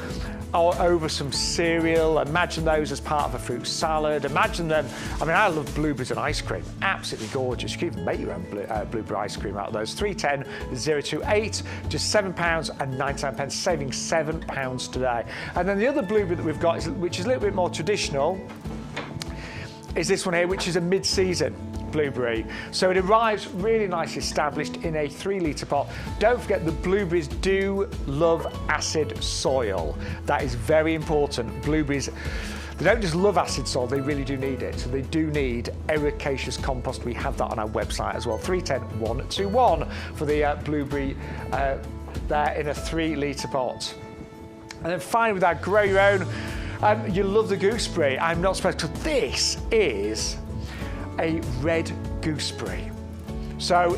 over some cereal. Imagine those as part of a fruit salad. Imagine them. I mean, I love blueberries and ice cream. Absolutely gorgeous. You can even make your own blueberry ice cream out of those. 310028, just £7.99, saving £7 today. And then the other blueberry that we've got, which is a little bit more traditional, is this one here, which is a mid-season blueberry. So it arrives really nicely established in a 3 litre pot. Don't forget, the blueberries do love acid soil. That is very important. Blueberries, they don't just love acid soil, they really do need it. So they do need ericaceous compost. We have that on our website as well. 310121 for the blueberry there in a 3 litre pot. And then finally, with our grow your own, you love the gooseberry. I'm not surprised, because this is a red gooseberry. So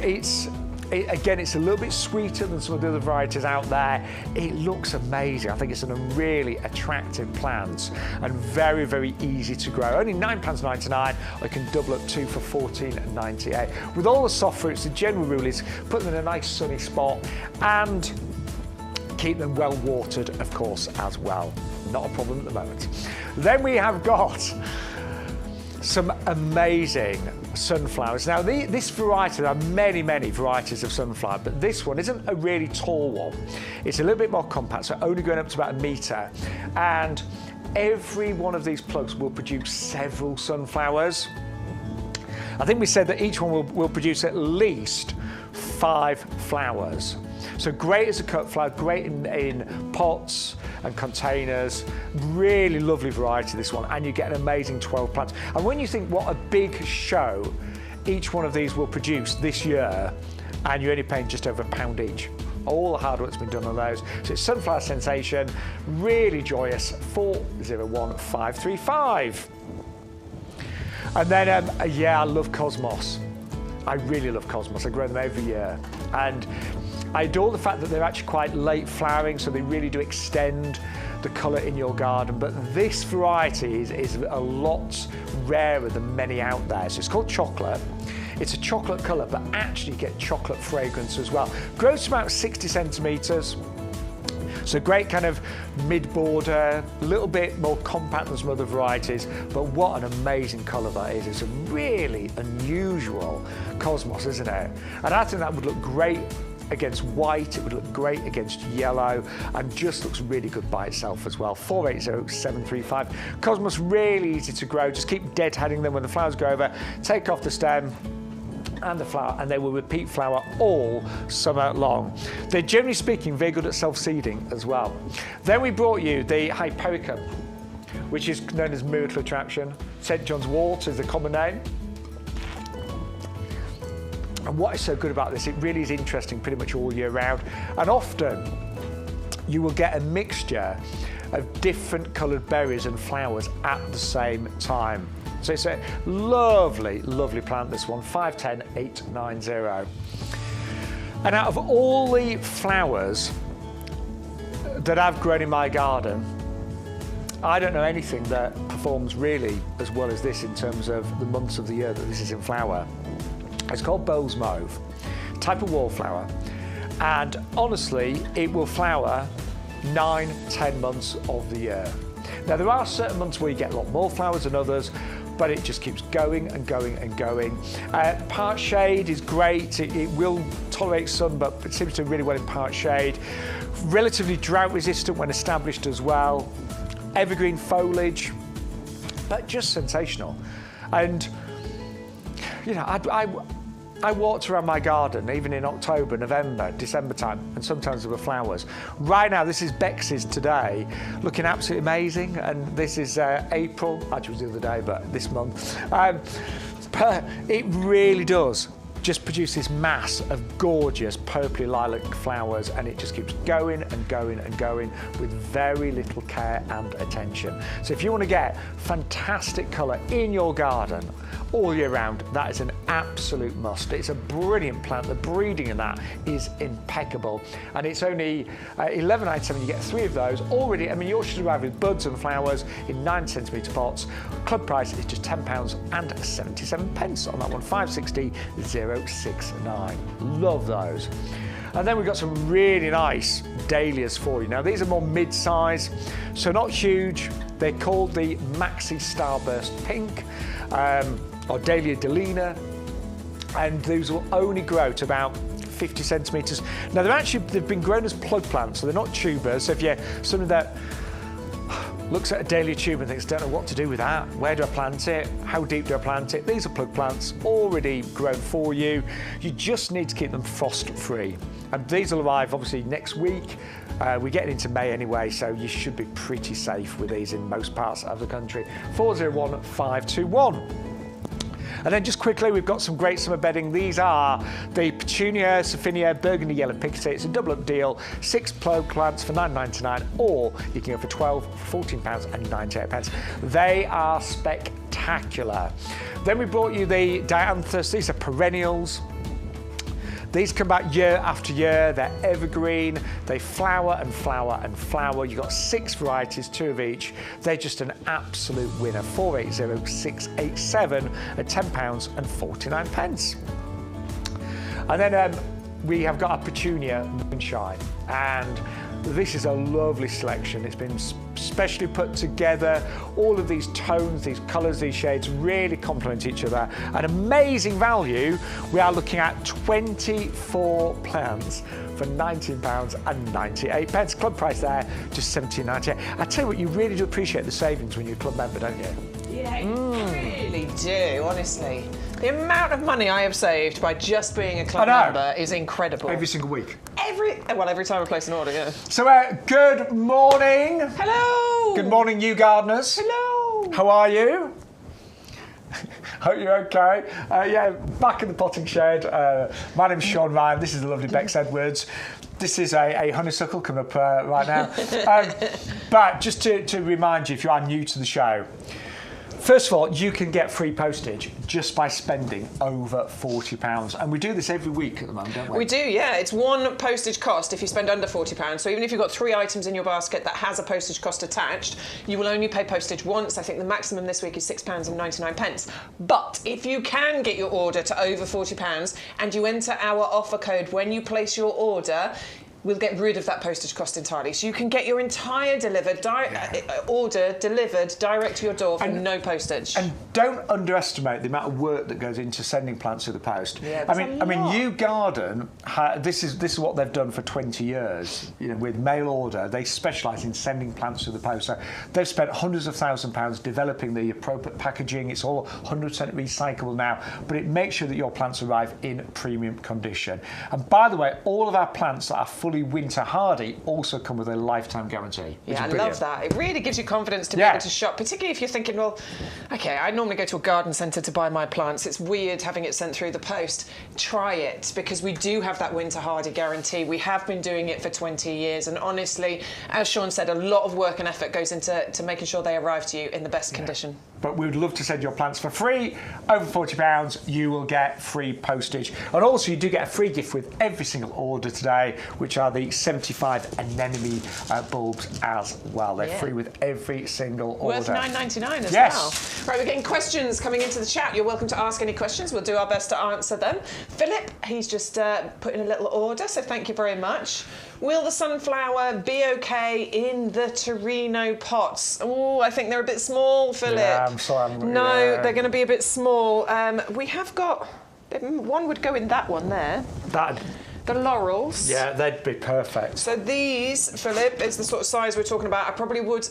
again, it's a little bit sweeter than some of the other varieties out there. It looks amazing. I think it's a really attractive plant and very, very easy to grow. Only £9.99. I can double up 2 for £14.98. With all the soft fruits, the general rule is put them in a nice sunny spot and keep them well watered, of course, as well. Not a problem at the moment. Then we have got some amazing sunflowers. Now, this variety, there are many, many varieties of sunflower, but this one isn't a really tall one. It's a little bit more compact, so only going up to about 1 metre. And every one of these plugs will produce several sunflowers. I think we said that each one will produce at least 5 flowers. So great as a cut flower, great in pots and containers. Really lovely variety, this one, and you get an amazing 12 plants. And when you think what a big show each one of these will produce this year, and you're only paying just over £1 each. All the hard work's been done on those. So it's Sunflower Sensation, really joyous, 401535. And then, yeah, I love Cosmos. I really love Cosmos. I grow them every year. And I adore the fact that they're actually quite late flowering, so they really do extend the colour in your garden. But this variety is a lot rarer than many out there. So it's called Chocolate. It's a chocolate colour, but actually you get chocolate fragrance as well. Grows to about 60 centimetres. So great kind of mid-border, a little bit more compact than some other varieties, but what an amazing colour that is. It's a really unusual Cosmos, isn't it? And I think that would look great against white, it would look great against yellow, and just looks really good by itself as well. 480735. Cosmos, really easy to grow. Just keep deadheading them when the flowers go over. Take off the stem and the flower, and they will repeat flower all summer long. They're generally speaking very good at self-seeding as well. Then we brought you the Hypericum, which is known as Miracle Attraction. St. John's wort is the common name. And what is so good about this, it really is interesting pretty much all year round. And often you will get a mixture of different coloured berries and flowers at the same time. So it's a lovely, lovely plant, this one, 510890. And out of all the flowers that I've grown in my garden, I don't know anything that performs really as well as this in terms of the months of the year that this is in flower. It's called Bowles Mauve, type of wallflower, and honestly, it will flower 9-10 months of the year. Now, there are certain months where you get a lot more flowers than others, but it just keeps going and going and going. Part shade is great. It will tolerate sun, but it seems to do really well in part shade. Relatively drought resistant when established as well. Evergreen foliage, but just sensational. And you know, I walked around my garden even in October, November, December time, and sometimes there were flowers. Right now, this is Bex's today, looking absolutely amazing, and this is April, actually it was the other day, but this month. It really does just produce this mass of gorgeous purpley lilac flowers, and it just keeps going and going and going with very little care and attention. So if you want to get fantastic colour in your garden all year round, that is an absolute must. It's a brilliant plant. The breeding in that is impeccable, and it's only 11.97. You get 3 of those already. I mean, yours should arrive with buds and flowers in 9cm pots. Club price is just £10.77 on that one. 560,069. Love those. And then we've got some really nice dahlias for you. Now, these are more mid-size, so not huge. They're called the Maxi Starburst Pink, or Dahlia Delina, and these will only grow to about 50 centimetres. Now, they've been grown as plug plants, so they're not tubers. So if you're somebody that looks at a dahlia tube and thinks, don't know what to do with that, where do I plant it, how deep do I plant it, these are plug plants already grown for you. You just need to keep them frost free, and these will arrive obviously next week. We're getting into May anyway, so you should be pretty safe with these in most parts of the country. 401521. And then just quickly, we've got some great summer bedding. These are the Petunia, Sophinia, Burgundy Yellow Picotee. It's a double-up deal, 6 plug plants for £9.99, or you can go for 12 for £14.98. They are spectacular. Then we brought you the Dianthus. These are perennials. These come back year after year. They're evergreen. They flower and flower and flower. You've got 6 varieties, 2 of each. They're just an absolute winner. 480687 at £10.49. And then we have got our Petunia Moonshine, and this is a lovely selection. It's been specially put together. All of these tones, these colours, these shades really complement each other. An amazing value. We are looking at 24 plants for £19.98. Club price there, just £17.98. I tell you what, you really do appreciate the savings when you're a club member, don't you? Yeah, you really do, honestly. The amount of money I have saved by just being a club member is incredible. Every single week. Every time I place an order, yeah. So, good morning. Hello. Good morning, YouGardeners. Hello. How are you? Hope you're okay. Yeah, back in the potting shed. My name's Sean Ryan. This is the lovely Bex Edwards. This is a honeysuckle coming up right now. But just to remind you, if you are new to the show, first of all, you can get free postage just by spending over £40. And we do this every week at the moment, don't we? We do, yeah. It's one postage cost if you spend under £40. So even if you've got 3 items in your basket that has a postage cost attached, you will only pay postage once. I think the maximum this week is £6.99. But if you can get your order to over £40 and you enter our offer code when you place your order, we'll get rid of that postage cost entirely. So you can get your entire order delivered direct to your door for no postage. And don't underestimate the amount of work that goes into sending plants through the post. Yeah, I mean, YouGarden, this is what they've done for 20 years. You know, with mail order, they specialise in sending plants through the post. So they've spent hundreds of £1,000s developing the appropriate packaging. It's all 100% recyclable now, but it makes sure that your plants arrive in premium condition. And by the way, all of our plants that are fully fully winter hardy also come with a lifetime guarantee. Yeah, I love that. It really gives you confidence to be able to shop, particularly if you're thinking, well, okay, I normally go to a garden centre to buy my plants. It's weird having it sent through the post. Try it, because we do have that winter hardy guarantee. We have been doing it for 20 years, and honestly, as Sean said, a lot of work and effort goes into making sure they arrive to you in the best condition. But we would love to send your plants for free. Over £40, you will get free postage. And also, you do get a free gift with every single order today, which are the 75 anemone bulbs as well. They're free with every single order. Worth $9.99 as well. Right, we're getting questions coming into the chat. You're welcome to ask any questions. We'll do our best to answer them. Philip, he's just put in a little order, so thank you very much. Will the sunflower be okay in the Torino pots? Oh, I think they're a bit small, Philip. Yeah, I'm sorry. No, they're going to be a bit small. We have got... One would go in that one there. The laurels. Yeah, they'd be perfect. So these, Philip, is the sort of size we're talking about. I probably would...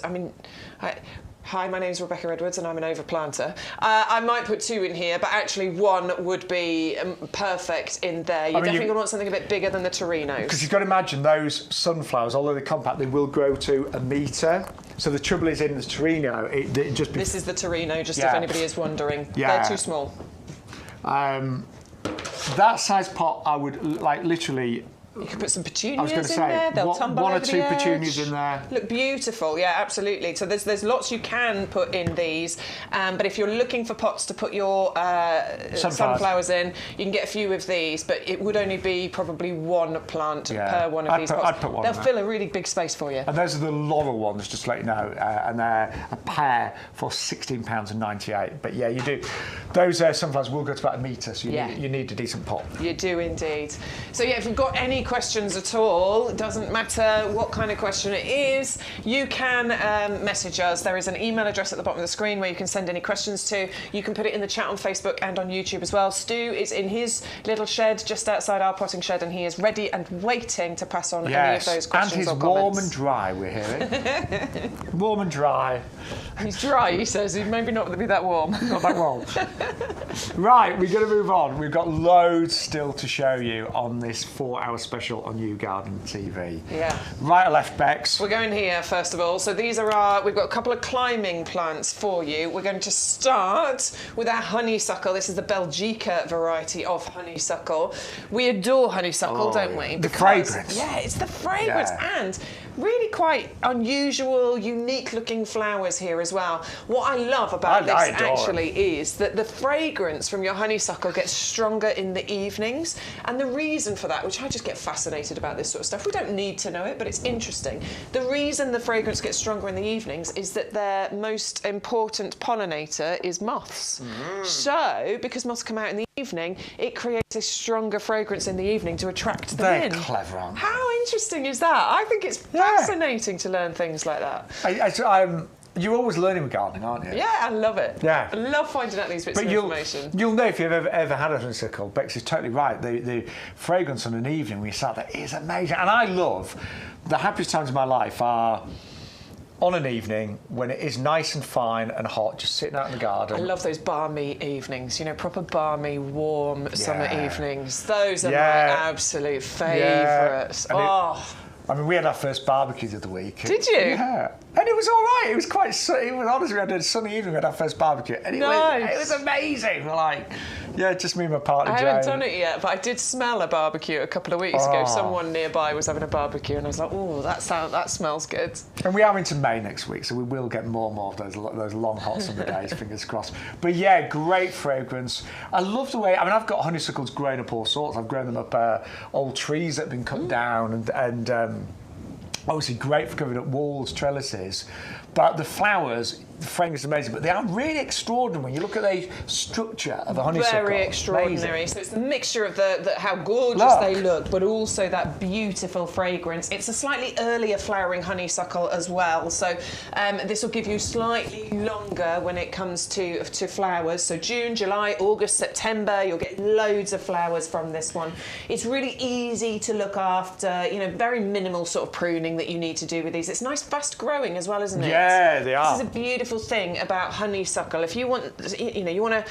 Hi, my name's Rebecca Edwards and I'm an overplanter. I might put 2 in here, but actually 1 would be perfect in there. You're definitely going to want something a bit bigger than the Torinos. Because you've got to imagine those sunflowers, although they're compact, they will grow to 1 metre. So the trouble is in the Torino, it just... This is the Torino, just if anybody is wondering. They're too small. That size pot, I would, like, literally... You could put some petunias in there. They'll tumble over the edge. 1 or 2 petunias in there. Look beautiful. Yeah, absolutely. So there's lots you can put in these, but if you're looking for pots to put your sunflowers in, you can get a few of these, but it would only be probably 1 plant per one of these pots. I'd put 1. They'll fill a really big space for you. And those are the laurel ones, just to let you know, and they're a pair for £16.98. But yeah, you do. Those sunflowers will go to about 1 metre, so you need a decent pot. You do indeed. So yeah, if you've got any questions at all, it doesn't matter what kind of question it is, you can message us. There is an email address at the bottom of the screen where you can send any questions to. You can put it in the chat on Facebook and on YouTube as well. Stu is in his little shed just outside our potting shed, and he is ready and waiting to pass on any of those questions or comments. And he's warm and dry, we're hearing. Warm and dry. He's dry, he says. He's maybe not going to be that warm. Not that warm. Right, we're going to move on. We've got loads still to show you on this 4-hour special on YouGarden TV. Yeah. Right or left, Bex? We're going here, first of all. So these are we've got a couple of climbing plants for you. We're going to start with our honeysuckle. This is the Belgica variety of honeysuckle. We adore honeysuckle, don't we? The fragrance. Yeah, it's the fragrance. And really quite unusual, unique looking flowers here as well. What I love about this actually is that the fragrance from your honeysuckle gets stronger in the evenings. And the reason for that, which I just get fascinated about this sort of stuff, we don't need to know it, but it's interesting. The reason the fragrance gets stronger in the evenings is that their most important pollinator is moths. So, because moths come out in the evening, it creates a stronger fragrance in the evening to attract them in. They're clever, aren't they? How interesting is that? I think it's fascinating to learn things like that. You're always learning with gardening, aren't you? Yeah, I love it. Yeah. I love finding out these bits of information. You'll know if you've ever had a honeysuckle. Bex is totally right. The fragrance on an evening when you sat there is amazing. And I love, the happiest times of my life are on an evening when it is nice and fine and hot, just sitting out in the garden. I love those balmy evenings, you know, proper balmy, warm summer evenings. Those are my absolute favourites. I mean, we had our first barbecue the other week. Did you? Yeah. And it was all right. It was quite sunny. Honestly, we had a sunny evening. We had our first barbecue. And it was amazing. We're like, just me and my partner, Jane. I haven't done it yet, but I did smell a barbecue a couple of weeks ago. Someone nearby was having a barbecue, and I was like, oh, that smells good. And we are into May next week, so we will get more and more of those long, hot summer days, fingers crossed. But yeah, great fragrance. I love the way, I mean, I've got honeysuckles growing up all sorts. I've grown them up old trees that have been cut down and obviously great for covering up walls, trellises, but the flowers, the fragrance is amazing, but they are really extraordinary when you look at the structure of a honeysuckle. Very extraordinary. Amazing. So it's the mixture of the how gorgeous they look, but also that beautiful fragrance. It's a slightly earlier flowering honeysuckle as well, so this will give you slightly longer when it comes to flowers. So June, July, August, September, you'll get loads of flowers from this one. It's really easy to look after, you know, very minimal sort of pruning that you need to do with these. It's nice fast growing as well, isn't it? Yeah, they are. This is a beautiful thing about honeysuckle. If you want, you know, you want to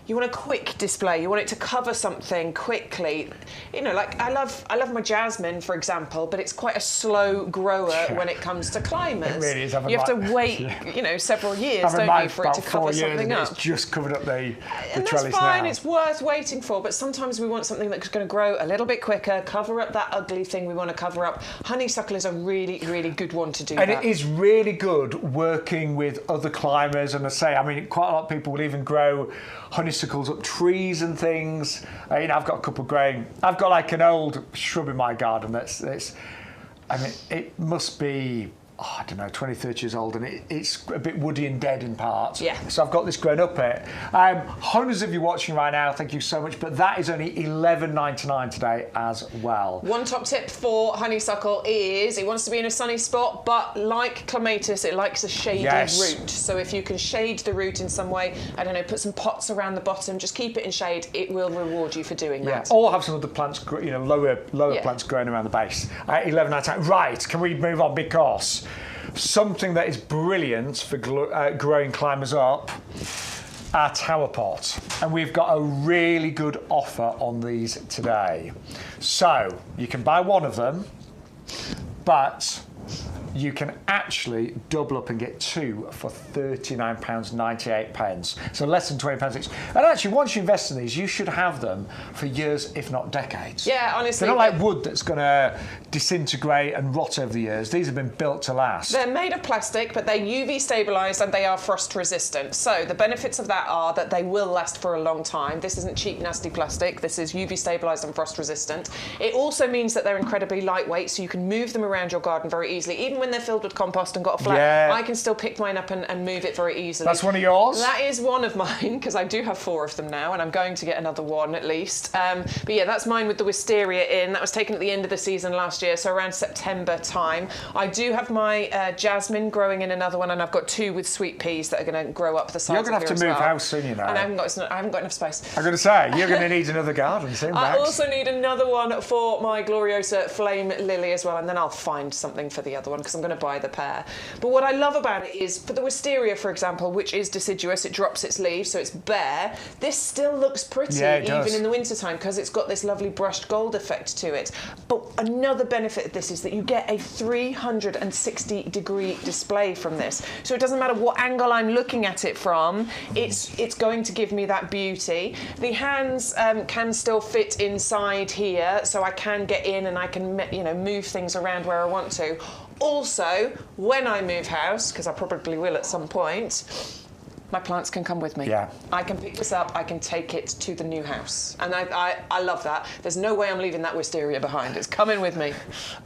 you want a quick display. You want it to cover something quickly. You know, like I love my jasmine, for example, but it's quite a slow grower when it comes to climbers. It really is. You have to wait, you know, several years, don't you, for it to cover something up. It's just covered up the and trellis that's fine. now. It's worth waiting for, but sometimes we want something that's going to grow a little bit quicker, cover up that ugly thing we want to cover up. Honeysuckle is a really, really good one to do and that. it is really good working with other climbers. And I mean, quite a lot of people will even grow honeysuckles up trees and things. You know, I've got a couple growing. I've got like an old shrub in my garden that's I mean, it must be, I don't know, 20, 30 years old, and it's a bit woody and dead in parts. Yeah. So I've got this grown up it. Hundreds of you watching right now, thank you so much, but that is only $11.99 today as well. One top tip for honeysuckle is it wants to be in a sunny spot, but like clematis, it likes a shaded root. So if you can shade the root in some way, I don't know, put some pots around the bottom, just keep it in shade, it will reward you for doing that. Or have some other plants, you know, lower plants growing around the base. $11.99. Right, can we move on? Because something that is brilliant for growing climbers up, our tower pot. And we've got a really good offer on these today. So you can buy one of them, but you can actually double up and get two for £39.98. So less than £20 each. And actually, once you invest in these, you should have them for years, if not decades. Yeah, honestly. They're not like wood that's going to disintegrate and rot over the years. These have been built to last. They're made of plastic, but they're UV stabilised and they are frost resistant. So the benefits of that are that they will last for a long time. This isn't cheap, nasty plastic. This is UV stabilised and frost resistant. It also means that they're incredibly lightweight, so you can move them around your garden very easily. Even when they're filled with compost and got a flat, I can still pick mine up and move it very easily. That's one of yours? That is one of mine, because I do have 4 of them now, and I'm going to get another one at least. But yeah, that's mine with the wisteria in. That was taken at the end of the season last year, so around September time. I do have my jasmine growing in another one, and I've got 2 with sweet peas that are going to grow up the sides. You're going to have to move house soon, you know. And I haven't got enough space. I'm going to say, you're going to need another garden soon, Max. I also need another one for my Gloriosa Flame Lily as well, and then I'll find something for the other one, because I'm going to buy the pair. But what I love about it is, for the wisteria, for example, which is deciduous, it drops its leaves, so it's bare, this still looks pretty even in the wintertime, because it's got this lovely brushed gold effect to it. But another benefit of this is that you get a 360-degree display from this. So it doesn't matter what angle I'm looking at it from, it's going to give me that beauty. The hands can still fit inside here, so I can get in and I can, you know, move things around where I want to. Also, when I move house, because I probably will at some point, my plants can come with me. Yeah. I can pick this up, I can take it to the new house. And I love that. There's no way I'm leaving that wisteria behind. It's coming with me.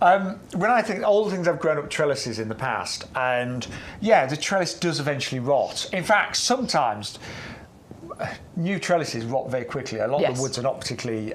When I think all the things I've grown up trellises in the past, and yeah, the trellis does eventually rot. In fact, sometimes new trellises rot very quickly. A lot of the woods are not particularly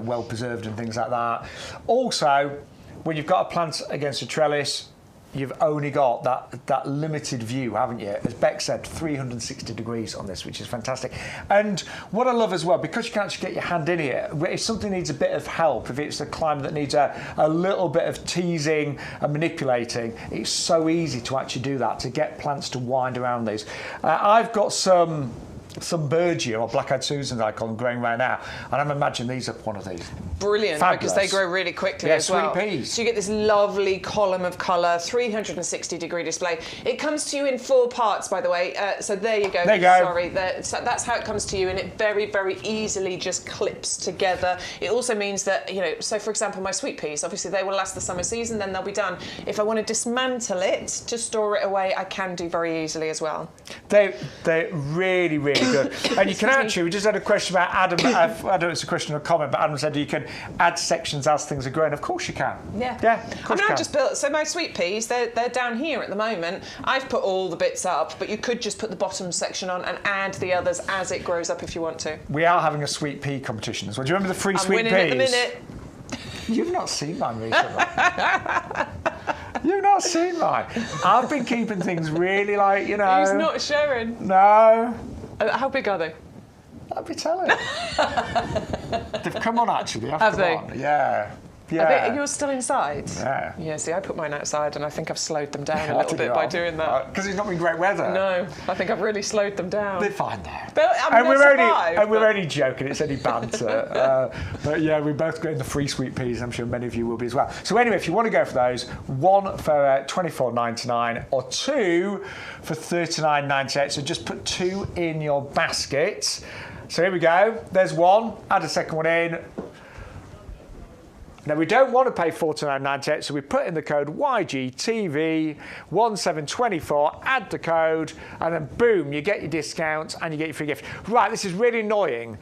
well preserved and things like that. Also, when you've got a plant against a trellis, you've only got that limited view, haven't you? As Beck said, 360 degrees on this, which is fantastic. And what I love as well, because you can't actually get your hand in here, if something needs a bit of help, if it's a climber that needs a little bit of teasing and manipulating, it's so easy to actually do that, to get plants to wind around these. I've got some Bergia, or Black-Eyed Susans I call them, growing right now, and I'm imagining these are one of these. Brilliant. Fabulous. Because they grow really quickly as well. Sweet peas. So you get this lovely column of colour, 360-degree display. It comes to you in 4 parts, by the way. So there you go. There you go. Sorry, so that's how it comes to you, and it very, very easily just clips together. It also means that, you know, so for example, my sweet peas, obviously they will last the summer season, then they'll be done. If I want to dismantle it to store it away, I can do very easily as well. They're really, really good. And you can actually, we just had a question about Adam, I don't know if it's a question or a comment, but Adam said you can add sections as things are growing. Of course you can. Yeah. Yeah, of course you can. I've just built, so my sweet peas, they're down here at the moment. I've put all the bits up, but you could just put the bottom section on and add the others as it grows up if you want to. We are having a sweet pea competition as well. Do you remember the free sweet peas? I'm winning at the minute. You've not seen mine recently. You've not seen mine. I've been keeping things really like, you know. He's not showing. No. How big are they? I'll be telling. They've come on actually. Have they? On. Yeah. Yeah. I think you're still inside. Yeah. Yeah, see, I put mine outside and I think I've slowed them down a little bit by doing that. Because it's not been great weather. No, I think I've really slowed them down. They're fine there. But We're only joking, it's only banter. But yeah, we're both getting the free sweet peas. I'm sure many of you will be as well. So anyway, if you want to go for those, one for $24.99 or two for $39.98. So just put two in your basket. So here we go. There's one. Add a second one in. Now, we don't want to pay $49.98, so we put in the code YGTV1724, add the code, and then boom, you get your discount and you get your free gift. Right, this is really annoying.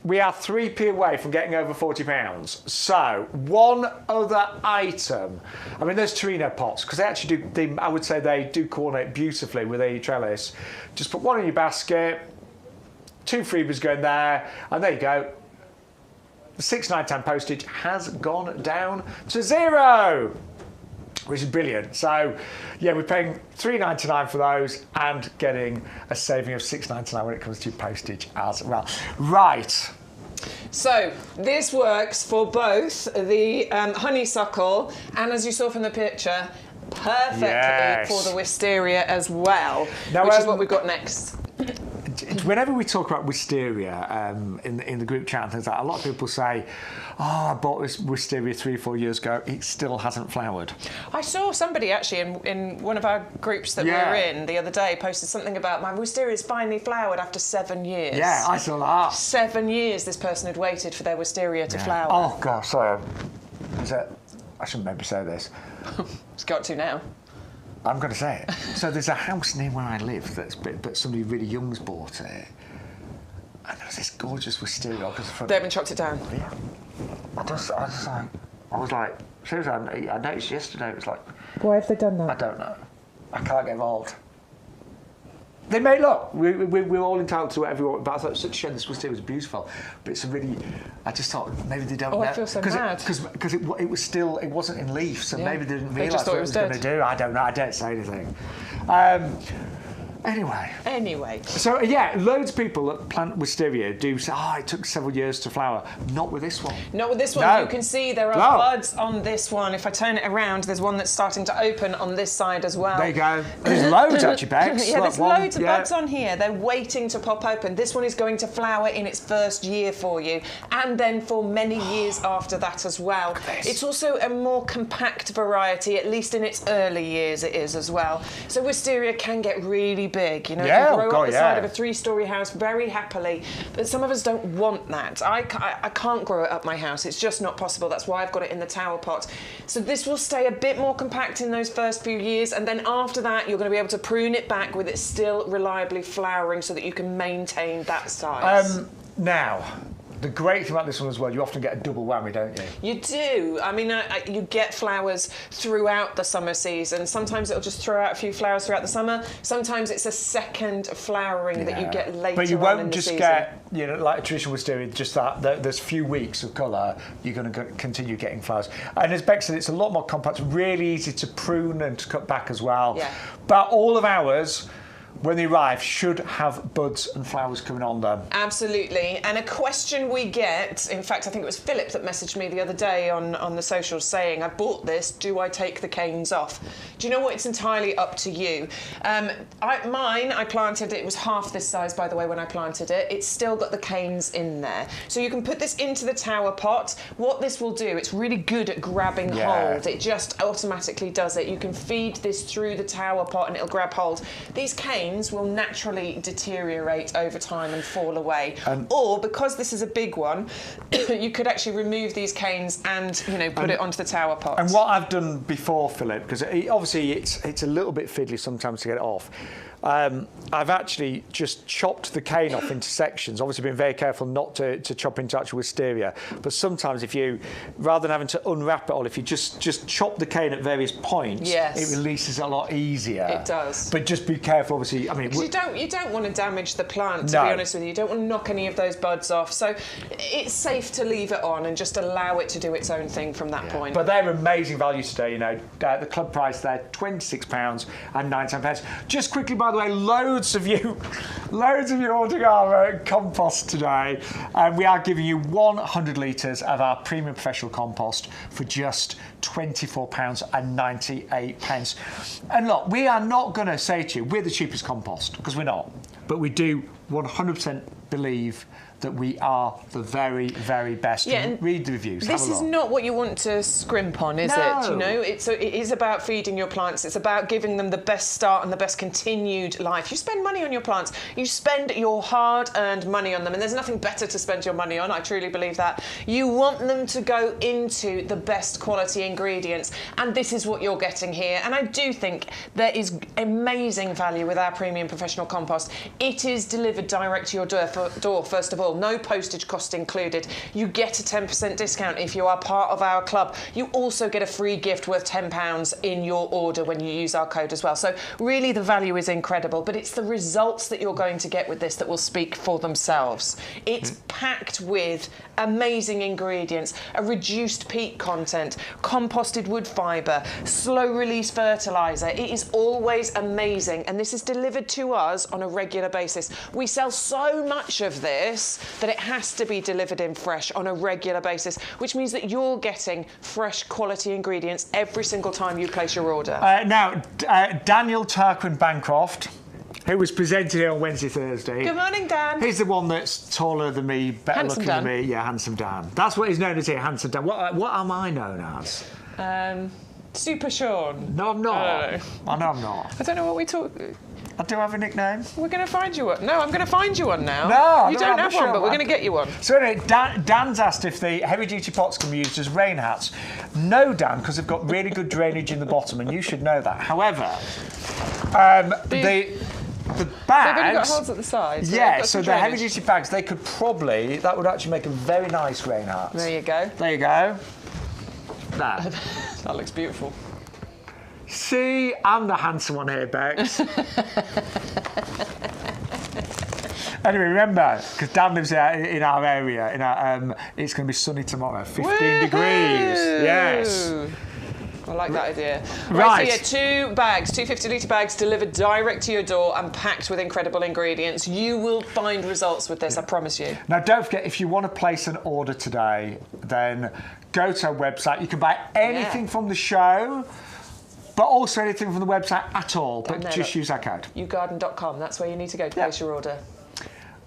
We are 3p away from getting over £40. So, one other item. I mean, there's Torino pots, because they actually do, I would say they do coordinate beautifully with a trellis. Just put one in your basket, two freebies going there, and there you go. The £6.99 postage has gone down to $0, which is brilliant. So, yeah, we're paying $3.99 for those and getting a saving of $6.99 when it comes to postage as well. Right. So this works for both the honeysuckle and, as you saw from the picture, perfectly for the wisteria as well, now, which is what we've got next. Whenever we talk about wisteria in the group chat and things like that, a lot of people say, oh, I bought this wisteria 3 or 4 years ago, it still hasn't flowered. I saw somebody actually in one of our groups that we were in the other day posted something about my wisteria's finally flowered after 7 years. Yeah, I saw that. 7 years this person had waited for their wisteria to flower. Oh, gosh, sorry. I shouldn't maybe say this. It's got to now. I'm going to say it. So there's a house near where I live but somebody really young's bought it. And there was this gorgeous wisteria. They haven't chopped it down? Yeah. I was like, seriously, I noticed yesterday, it was like... Why have they done that? I don't know. I can't get involved. They may look. We're all entitled to whatever we want, but I thought such a shame this wisteria was beautiful. But it's a really... I just thought maybe they don't know. I feel so mad. Because it was still... It wasn't in leaf, so maybe they didn't realise what it was going to do. I don't know. I don't say anything. Anyway. So, yeah, loads of people that plant wisteria do say, oh, it took several years to flower. Not with this one. Not with this one. No. You can see there are buds on this one. If I turn it around, there's one that's starting to open on this side as well. There you go. There's loads, actually, Bex. Yeah, there's loads of buds on here. They're waiting to pop open. This one is going to flower in its first year for you, and then for many years after that as well. It's also a more compact variety, at least in its early years it is as well. So wisteria can get really big, you know, it can grow up the side of a 3-storey house very happily, but some of us don't want that. I can't grow it up my house, it's just not possible. That's why I've got it in the tower pot. So this will stay a bit more compact in those first few years, and then after that you're going to be able to prune it back with it still reliably flowering so that you can maintain that size. Now, the great thing about this one as well, you often get a double whammy, don't you? You do. I mean, you get flowers throughout the summer season. Sometimes it'll just throw out a few flowers throughout the summer. Sometimes it's a second flowering that you get later on in the season. But you won't just get, you know, like a traditional wisteria, just that there's few weeks of colour, you're going to continue getting flowers. And as Beck said, it's a lot more compact, really easy to prune and to cut back as well. Yeah. But all of ours, when they arrive, should have buds and flowers coming on them. Absolutely. And a question we get, in fact, I think it was Philip that messaged me the other day on the socials saying, I bought this, do I take the canes off? Do you know what? It's entirely up to you. Mine, I planted, it was half this size, by the way, when I planted it. It's still got the canes in there. So you can put this into the tower pot. What this will do, it's really good at grabbing hold. It just automatically does it. You can feed this through the tower pot and it'll grab hold. These canes will naturally deteriorate over time and fall away. Or, because this is a big one, you could actually remove these canes and, you know, put it onto the tower pot. And what I've done before, Philip, because obviously it's a little bit fiddly sometimes to get it off, I've actually just chopped the cane off into sections. Obviously been very careful not to chop into actual wisteria, but sometimes if you, rather than having to unwrap it all, if you just chop the cane at various points, it releases a lot easier. It does. But just be careful, obviously actually, I mean, you don't want to damage the plant, to be honest with you. You don't want to knock any of those buds off. So it's safe to leave it on and just allow it to do its own thing from that point. But they're amazing value today. You know, the club price there, £26.99. Just quickly, by the way, loads of you ordering our compost today, and we are giving you 100 litres of our premium professional compost for just £24.98. And look, we are not going to say to you we're the cheapest compost, because we're not, but we do 100% believe that we are the very, very best. Yeah, and read the reviews. This is not what you want to scrimp on, is it? You know, it is about feeding your plants. It's about giving them the best start and the best continued life. You spend money on your plants. You spend your hard-earned money on them, and there's nothing better to spend your money on. I truly believe that. You want them to go into the best quality ingredients, and this is what you're getting here. And I do think there is amazing value with our premium professional compost. It is delivered direct to your door, first of all. No postage cost included. You get a 10% discount if you are part of our club. You also get a free gift worth £10 in your order when you use our code as well. So really the value is incredible, but it's the results that you're going to get with this that will speak for themselves. It's packed with amazing ingredients, a reduced peat content, composted wood fibre, slow release fertiliser. It is always amazing, and this is delivered to us on a regular basis. We sell so much of this that it has to be delivered in fresh on a regular basis, which means that you're getting fresh quality ingredients every single time you place your order. Now, Daniel Tarquin-Bancroft, who was presented here on Wednesday, Thursday. Good morning, Dan. He's the one that's taller than me, better looking than me. Yeah, Handsome Dan. That's what he's known as here, Handsome Dan. What am I known as? Super Sean. No, I'm not. I know I'm not. I don't know what we talk... I do have a nickname. We're going to find you one. No, I'm going to find you one now. No, you don't have one, but we're going to get you one. So anyway, Dan's asked if the heavy-duty pots can be used as rain hats. No, Dan, because they've got really good drainage in the bottom, and you should know that. However, the bags... They've only got holes at the sides. Yeah, so the heavy-duty bags, they could probably... That would actually make a very nice rain hat. There you go. There you go. That. That looks beautiful. See, I'm the handsome one here, Bex. Anyway, remember, because Dan lives in our area, it's going to be sunny tomorrow, 15 degrees. Yes. I like that idea. Right. So yeah, 2 bags, 2 50-litre bags delivered direct to your door and packed with incredible ingredients. You will find results with this, I promise you. Now, don't forget, if you want to place an order today, then go to our website. You can buy anything from the show, but also anything from the website at all, but just use our code. YouGarden.com, that's where you need to go to place your order.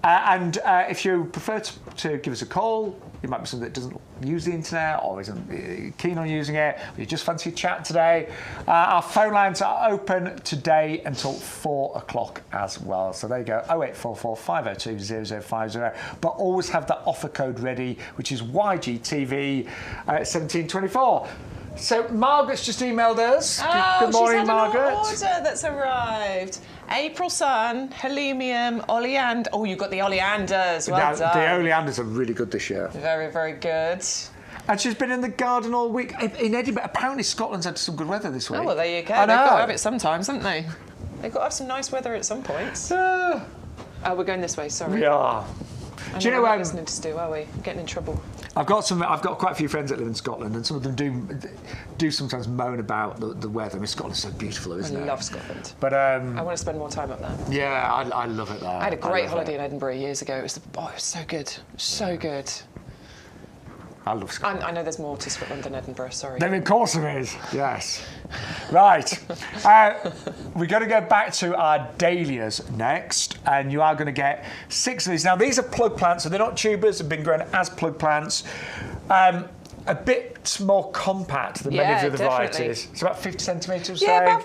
And if you prefer to give us a call, it might be somebody that doesn't use the internet or isn't keen on using it, or you just fancy a chat today, our phone lines are open today until 4 o'clock as well. So there you go, 0844 502 0050. But always have that offer code ready, which is YGTV 1724. So Margaret's just emailed us. Good morning, Margaret. An order that's arrived. April sun, Helenium, oleander. Oh, you've got the oleanders. Well done. The oleanders are really good this year. Very, very good. And she's been in the garden all week in Edinburgh. Apparently Scotland's had some good weather this week. Oh, well, there you go. They've got to have it sometimes, haven't they? They've got to have some nice weather at some points. Oh, we're going this way, sorry. We are. Do you know what listening to Stu, are we? I'm getting in trouble. I've got quite a few friends that live in Scotland, and some of them do sometimes moan about the weather. I mean, Scotland's so beautiful, isn't it? I love Scotland. But I want to spend more time up there. Yeah, I love it there. I had a great holiday in Edinburgh years ago. It was so good, so good. I love Scotland. I know there's more to Scotland than Edinburgh, sorry. Then of course there is, yes. Right, we're going to go back to our dahlias next, and you are going to get 6 of these. Now these are plug plants, so they're not tubers, they've been grown as plug plants. A bit more compact than many of the other varieties. It's about 50 centimetres. Yeah,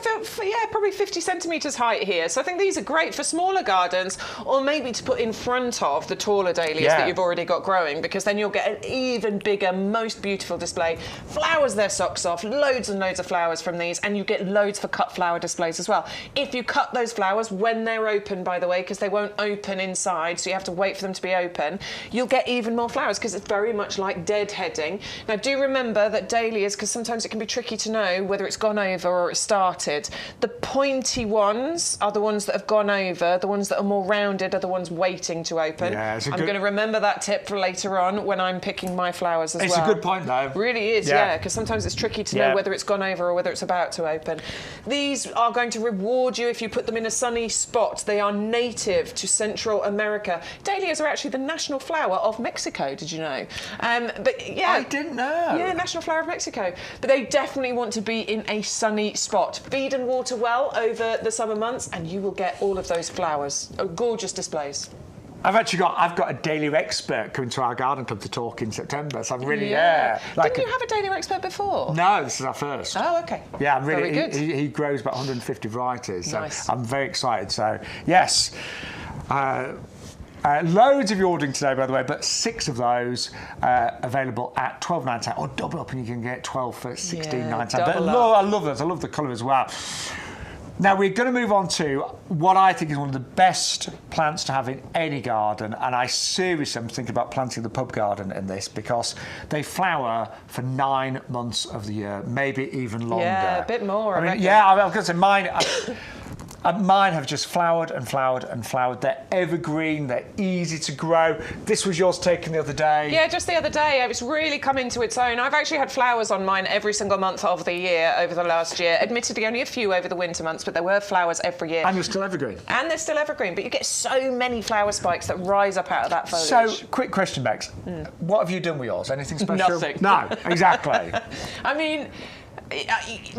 probably 50 centimetres height here. So I think these are great for smaller gardens, or maybe to put in front of the taller dahlias that you've already got growing, because then you'll get an even bigger, most beautiful display. Flowers their socks off, loads and loads of flowers from these, and you get loads for cut flower displays as well. If you cut those flowers when they're open, by the way, because they won't open inside, so you have to wait for them to be open, you'll get even more flowers, because it's very much like deadheading. Now, do remember that dahlias, because sometimes it can be tricky to know whether it's gone over or it's started. The pointy ones are the ones that have gone over. The ones that are more rounded are the ones waiting to open. Yeah, I'm going to remember that tip for later on when I'm picking my flowers as well. It's a good point, though. Really is, yeah, because sometimes it's tricky to know whether it's gone over or whether it's about to open. These are going to reward you if you put them in a sunny spot. They are native to Central America. Dahlias are actually the national flower of Mexico, did you know? But yeah, I didn't know. Yeah, national flower of Mexico. But they definitely want to be in a sunny spot. Feed and water well over the summer months and you will get all of those flowers. Gorgeous displays. I've got a dahlia expert coming to our garden club to talk in September, so I'm really, Didn't you have a dahlia expert before? No, this is our first. Oh, okay. Yeah, I'm really, very good. He grows about 150 varieties, so Nice. I'm very excited. So, yes. Loads of you ordering today, by the way, but 6 of those available at $12.99, or double up and you can get 12 for $16.99. But I love those. I love the colour as well. Now we're going to move on to what I think is one of the best plants to have in any garden, and I seriously am thinking about planting the pub garden in this because they flower for 9 months of the year, maybe even longer. Yeah, a bit more. I reckon. Yeah, I was going to say mine. Mine have just flowered and flowered and flowered. They're evergreen, they're easy to grow. This was yours taken the other day. Yeah, just the other day. It's really come into its own. I've actually had flowers on mine every single month of the year over the last year. Admittedly, only a few over the winter months, but there were flowers every year. And they're still evergreen. And they're still evergreen, but you get so many flower spikes that rise up out of that foliage. So, quick question, Bex. What have you done with yours? Anything special? Nothing. No, exactly. I mean,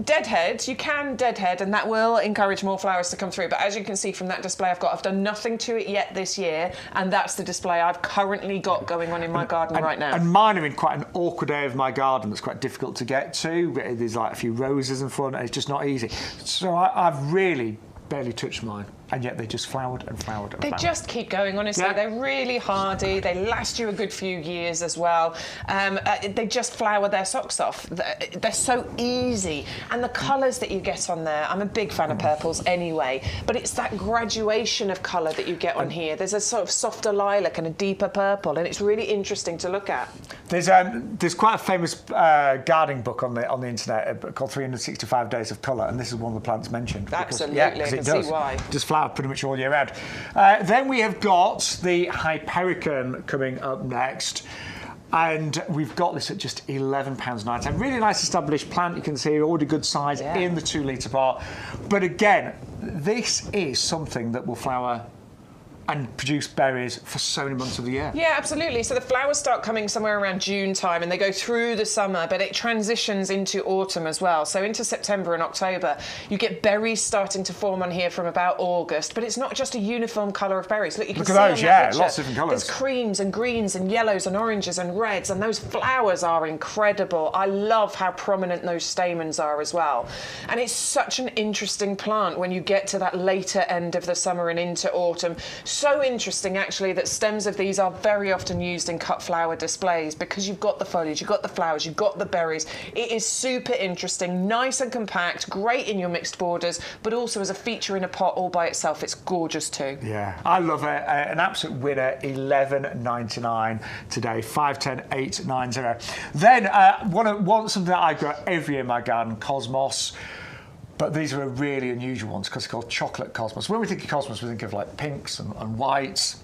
deadhead, you can deadhead and that will encourage more flowers to come through, but as you can see from that display I've done nothing to it yet this year, and that's the display I've currently got going on in my garden right now. And mine are in quite an awkward area of my garden that's quite difficult to get to. There's like a few roses in front and it's just not easy. So I've really barely touched mine, and yet they just flowered and flowered and They flowered. just keep going, honestly. Yeah. They're really hardy. They last you a good few years as well. They just flower their socks off. They're so easy. And the colours that you get on there, I'm a big fan of purples anyway, but it's that graduation of colour that you get on here. There's a sort of softer lilac and a deeper purple, and it's really interesting to look at. There's quite a famous gardening book on the internet called 365 Days of Colour, and this is one of the plants mentioned. Absolutely, I can see why. Just flower pretty much all year round. Then we have got the Hypericum coming up next. And we've got this at just £11.99. Really nice established plant. You can see already good size in the 2 litre pot. But again, this is something that will flower and produce berries for so many months of the year. Yeah, absolutely. So the flowers start coming somewhere around June time and they go through the summer, but it transitions into autumn as well. So into September and October, you get berries starting to form on here from about August, but it's not just a uniform colour of berries. Look, you can see at those, on that picture, lots of different colours. There's creams and greens and yellows and oranges and reds, and those flowers are incredible. I love how prominent those stamens are as well. And it's such an interesting plant when you get to that later end of the summer and into autumn. So interesting actually that stems of these are very often used in cut flower displays because you've got the foliage, you've got the flowers, you've got the berries. It is super interesting, nice and compact, great in your mixed borders, but also as a feature in a pot all by itself, it's gorgeous too. Yeah, I love it. An absolute winner, $11.99 today, 510890. Then something that I grow every year in my garden, Cosmos. But these are really unusual ones because they're called chocolate cosmos. When we think of cosmos, we think of like pinks and whites,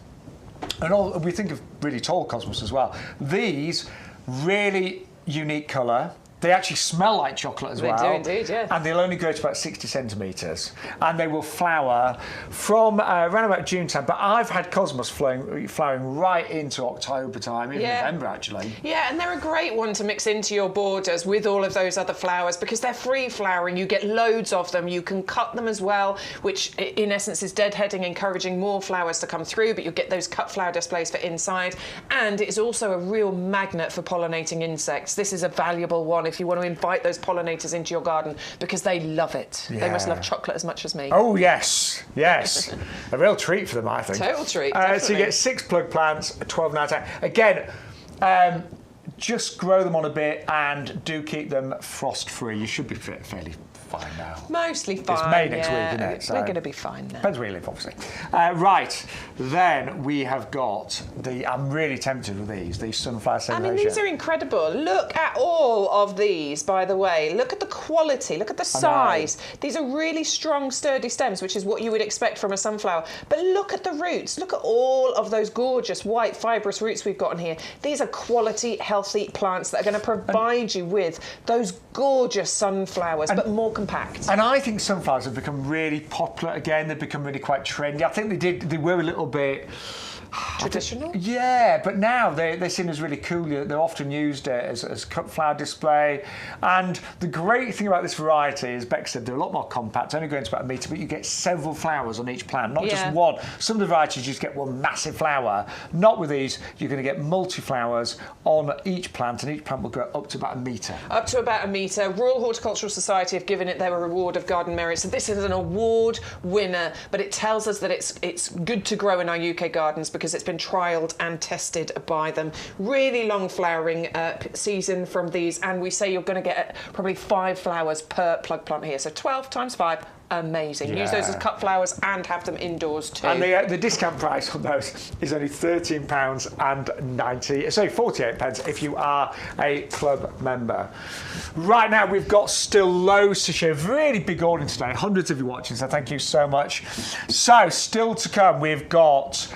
and we think of really tall cosmos as well. These really unique colour. They actually smell like chocolate as well. They do indeed, yeah. And they'll only grow to about 60 centimetres. And they will flower from around about June time. But I've had cosmos flowering right into October time, even November actually. Yeah, and they're a great one to mix into your borders with all of those other flowers because they're free flowering. You get loads of them. You can cut them as well, which in essence is deadheading, encouraging more flowers to come through, but you'll get those cut flower displays for inside. And it is also a real magnet for pollinating insects. This is a valuable one if you want to invite those pollinators into your garden because they love it. Yeah. They must love chocolate as much as me. Oh, yes. Yes. A real treat for them, I think. Total treat, so you get 6 plug plants, $12.99. Again, just grow them on a bit and do keep them frost-free. You should be fairly fine now. Mostly fine. It's May next week, isn't it? So we're going to be fine now. Depends where you live, obviously. Right, then we have got I'm really tempted with these sunflower sainia. I mean, these are incredible. Look at all of these, by the way. Look at the quality. Look at the size. These are really strong, sturdy stems, which is what you would expect from a sunflower. But look at the roots. Look at all of those gorgeous white fibrous roots we've got in here. These are quality, healthy plants that are going to provide you with those gorgeous sunflowers, but more compact. And I think sunflowers have become really popular again. They've become really quite trendy. I think they were a little bit traditional? Yeah, but now they're seen as really cool. They're often used as cut flower display. And the great thing about this variety, as Beck said, they're a lot more compact, only going to about a metre, but you get several flowers on each plant, not just one. Some of the varieties you just get one massive flower. Not with these, you're going to get multi-flowers on each plant, and each plant will grow up to about a metre. Up to about a metre. Royal Horticultural Society have given it their reward of garden merit. So this is an award winner, but it tells us that it's good to grow in our UK gardens because it's been trialled and tested by them. Really long flowering season from these, and we say you're going to get probably 5 flowers per plug plant here. So 12 times 5. Amazing. Yeah. Use those as cut flowers and have them indoors too. And the discount price on those is only £48 if you are a club member. Right now we've got still loads to share. Really big audience today. Hundreds of you watching, so thank you so much. So still to come, we've got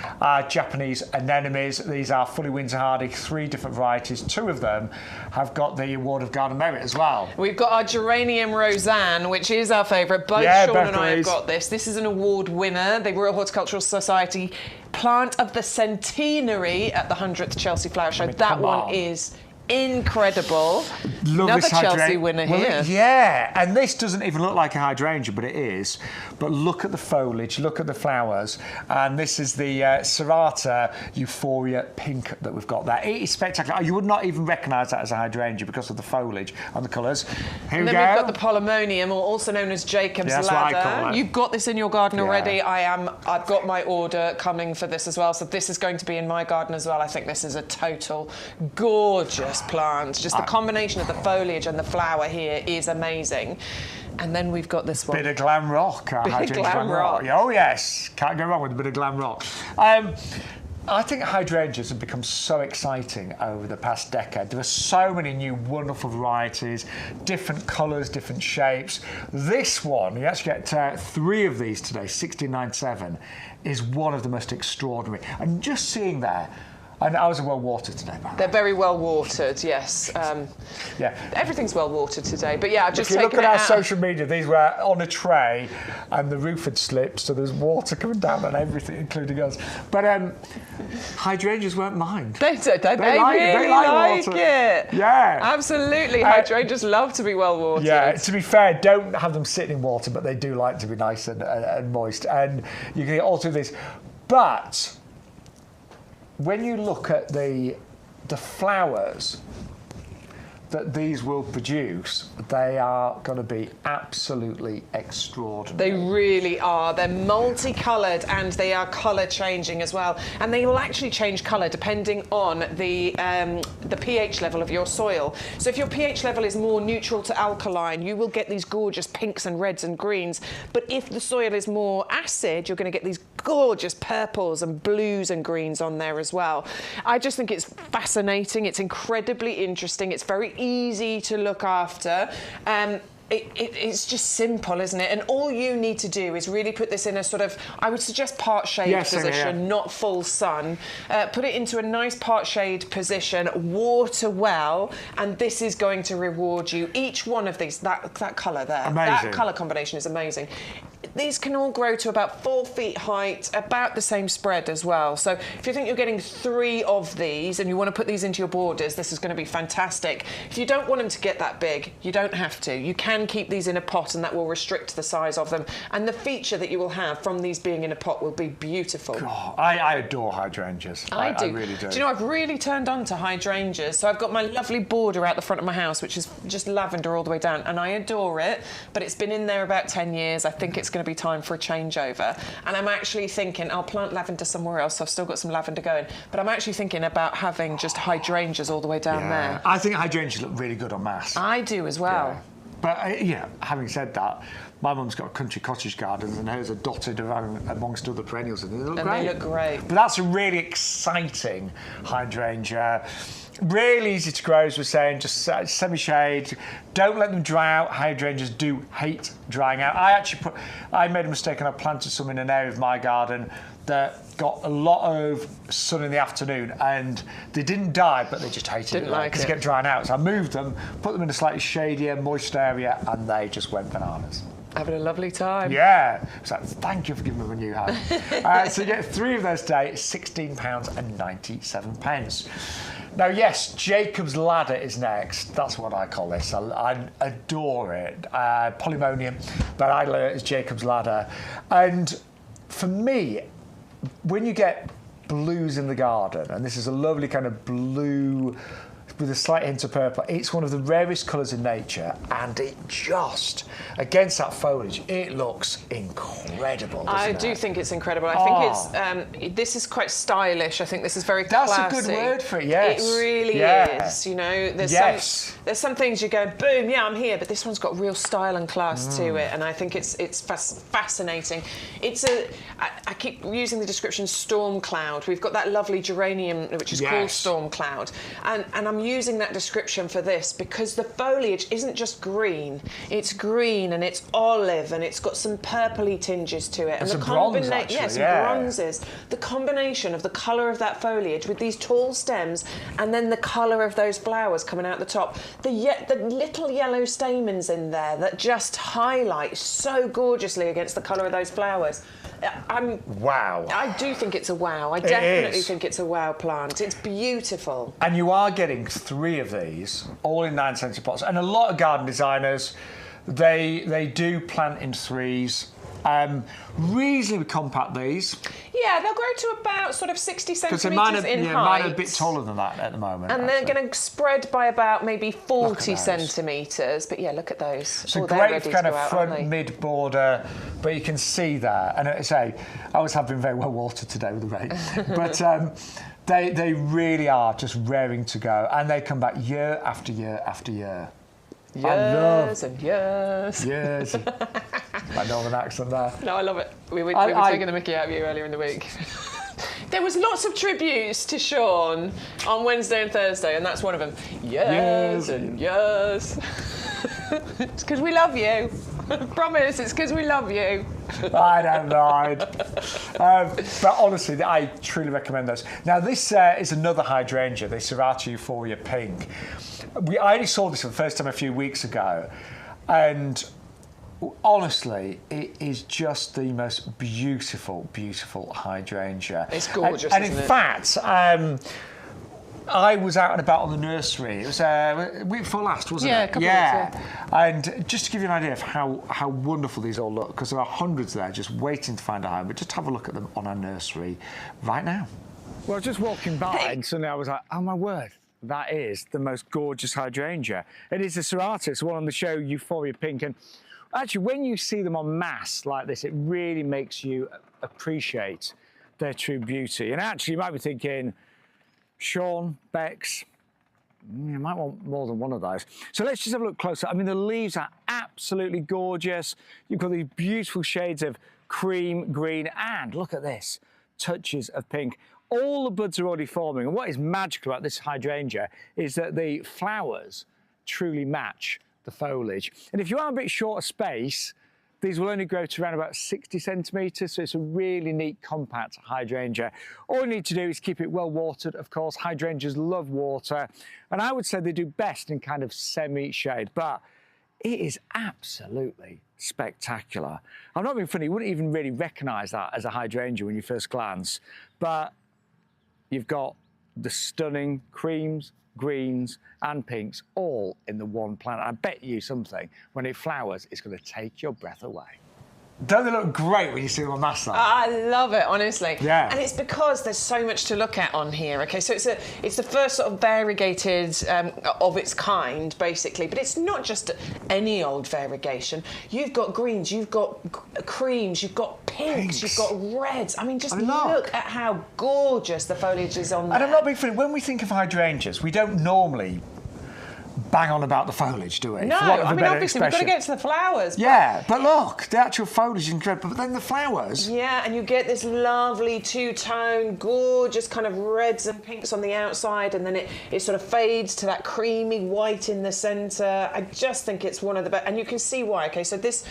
Japanese anemones. These are fully winter hardy, 3 different varieties. 2 of them have got the award of garden merit as well. We've got our Geranium rozanne, which is our favourite. Both Sean and I have got this. This is an award winner, the Royal Horticultural Society Plant of the Centenary at the 100th Chelsea Flower Show. That one is incredible. Love Another this Chelsea winner here. Yeah, and this doesn't even look like a hydrangea, but it is. But look at the foliage, look at the flowers. And this is the Serrata Euphoria pink that we've got there. It is spectacular. You would not even recognise that as a hydrangea because of the foliage and the colours. Here we go. Then we've got the Polonium, or also known as Jacob's That's ladder. what I call it. You've got this in your garden already. I've got my order coming for this as well. So this is going to be in my garden as well. I think this is a total gorgeous plant. Just the combination of the foliage and the flower here is amazing. And then we've got this one. Bit of glam rock. Bit of glam rock. Oh yes, can't go wrong with a bit of glam rock. I think hydrangeas have become so exciting over the past decade. There are so many new wonderful varieties, different colours, different shapes. This one, you actually get 3 of these today, 69.7, is one of the most extraordinary. And just seeing there, and ours are well watered today, man. They're very well watered, yes. Yeah. Everything's well watered today, but yeah, I've just taken it out. If you look at our social media, these were on a tray and the roof had slipped, so there's water coming down on everything, including us. But hydrangeas won't mind. They really like it. Yeah. Absolutely. Hydrangeas love to be well watered. Yeah, to be fair, don't have them sitting in water, but they do like to be nice and moist. And you can get all through this. But when you look at the flowers that these will produce, they are going to be absolutely extraordinary. They really are. They're multicoloured and they are colour changing as well. And they will actually change colour depending on the pH level of your soil. So if your pH level is more neutral to alkaline, you will get these gorgeous pinks and reds and greens. But if the soil is more acid, you're going to get these gorgeous purples and blues and greens on there as well. I just think it's fascinating. It's incredibly interesting. It's very easy to look after. It's just simple, isn't it? And all you need to do is really put this in a sort of, I would suggest part shade position, not full sun. Put it into a nice part shade position, water well, and this is going to reward you. Each one of these, that colour there, amazing. That colour combination is amazing. These can all grow to about 4 feet height, about the same spread as well. So if you think you're getting 3 of these and you want to put these into your borders, this is going to be fantastic. If you don't want them to get that big, you don't have to. You can keep these in a pot and that will restrict the size of them. And the feature that you will have from these being in a pot will be beautiful. God, I adore hydrangeas. I do. I really do. Do you know, I've really turned on to hydrangeas. So I've got my lovely border out the front of my house, which is just lavender all the way down, and I adore it. But it's been in there about 10 years. I think it's going to be time for a changeover. And I'm actually thinking I'll plant lavender somewhere else. So I've still got some lavender going. But I'm actually thinking about having just hydrangeas all the way down there. I think hydrangeas look really good on mass. I do as well. Yeah. But, you know, having said that, my mum's got a country cottage garden and hers are dotted around amongst other perennials and they look great. They look great. But that's a really exciting hydrangea. Really easy to grow, as we're saying, just semi-shade. Don't let them dry out. Hydrangeas do hate drying out. I made a mistake and I planted some in an area of my garden that got a lot of sun in the afternoon and they didn't die, but they just hated it because it kept drying out. So I moved them, put them in a slightly shadier, moist area, and they just went bananas. Having a lovely time. Yeah. So thank you for giving them a new home. So you get 3 of those today, £16.97. Now, yes, Jacob's Ladder is next. That's what I call this. I adore it. Polonium, but I learned it as Jacob's Ladder. And for me, when you get blues in the garden, and this is a lovely kind of blue with a slight hint of purple, it's one of the rarest colours in nature, and it just, against that foliage, it looks incredible. I do think it's incredible. I think it's this is quite stylish. I think this is very classy. That's a good word for it. Yes, it really is. You know, there's some things you go, boom, yeah, I'm here, but this one's got real style and class to it, and I think it's fascinating. I keep using the description storm cloud. We've got that lovely geranium which is called storm cloud, and I'm using that description for this because the foliage isn't just green, it's green and it's olive and it's got some purpley tinges to it. And the combination, bronzes. The combination of the colour of that foliage with these tall stems and then the colour of those flowers coming out the top. The little yellow stamens in there that just highlight so gorgeously against the colour of those flowers. Wow. I do think it's a wow. I definitely think it's a wow plant. It's beautiful. And you are getting 3 of these, all in 9cm pots. And a lot of garden designers, they do plant in 3s. Reasonably compact, these. Yeah, they'll grow to about sort of 60 centimetres in height. Mine are a bit taller than that at the moment. And they're going to spread by about maybe 40 centimetres. But yeah, look at those. So great kind of front mid-border, but you can see there. And as I say, I was having very well watered today with the rain. But they really are just raring to go. And they come back year after year after year. Years and years. Years. My northern accent there. No, I love it. We were taking the mickey out of you earlier in the week. There was lots of tributes to Sean on Wednesday and Thursday, and that's one of them. Years and years. It's because we love you. I promise, it's because we love you. I don't mind. But honestly, I truly recommend those. Now, this is another hydrangea, the Serrata Euphoria Pink. I only saw this for the first time a few weeks ago, and honestly, it is just the most beautiful, beautiful hydrangea. It's gorgeous, and in fact, I was out and about on the nursery. It was week before last, wasn't it? Yeah, a couple of weeks, And just to give you an idea of how wonderful these all look, because there are hundreds there just waiting to find a home, but just have a look at them on our nursery right now. Well, I was just walking by and suddenly I was like, oh my word, that is the most gorgeous hydrangea. It is the Serrata, it's the one on the show, Euphoria Pink. And actually, when you see them en masse like this, it really makes you appreciate their true beauty. And actually, you might be thinking, Sean, Bex, you might want more than one of those. So let's just have a look closer. I mean, the leaves are absolutely gorgeous. You've got these beautiful shades of cream, green, and look at this, touches of pink. All the buds are already forming. And what is magical about this hydrangea is that the flowers truly match the foliage. And if you are a bit short of space, these will only grow to around about 60 centimetres, so it's a really neat, compact hydrangea. All you need to do is keep it well watered, of course. Hydrangeas love water, and I would say they do best in kind of semi-shade, but it is absolutely spectacular. I'm not being funny, you wouldn't even really recognise that as a hydrangea when you first glance, but you've got the stunning creams, greens and pinks all in the one plant. I bet you something, when it flowers, it's going to take your breath away. Don't they look great when you see them on mass? I love it, honestly. Yeah. And it's because there's so much to look at on here. Okay, so it's the first sort of variegated of its kind, basically. But it's not just any old variegation. You've got greens, you've got creams, you've got pinks, you've got reds. I mean, just look at how gorgeous the foliage is on there. And I'm not being funny. When we think of hydrangeas, we don't normally bang on about the foliage, do we? No, I mean, obviously, we've got to get to the flowers. Yeah, but look, the actual foliage is incredible, but then the flowers. Yeah, and you get this lovely two-tone, gorgeous kind of reds and pinks on the outside, and then it sort of fades to that creamy white in the centre. I just think it's one of the best, and you can see why. Okay, so this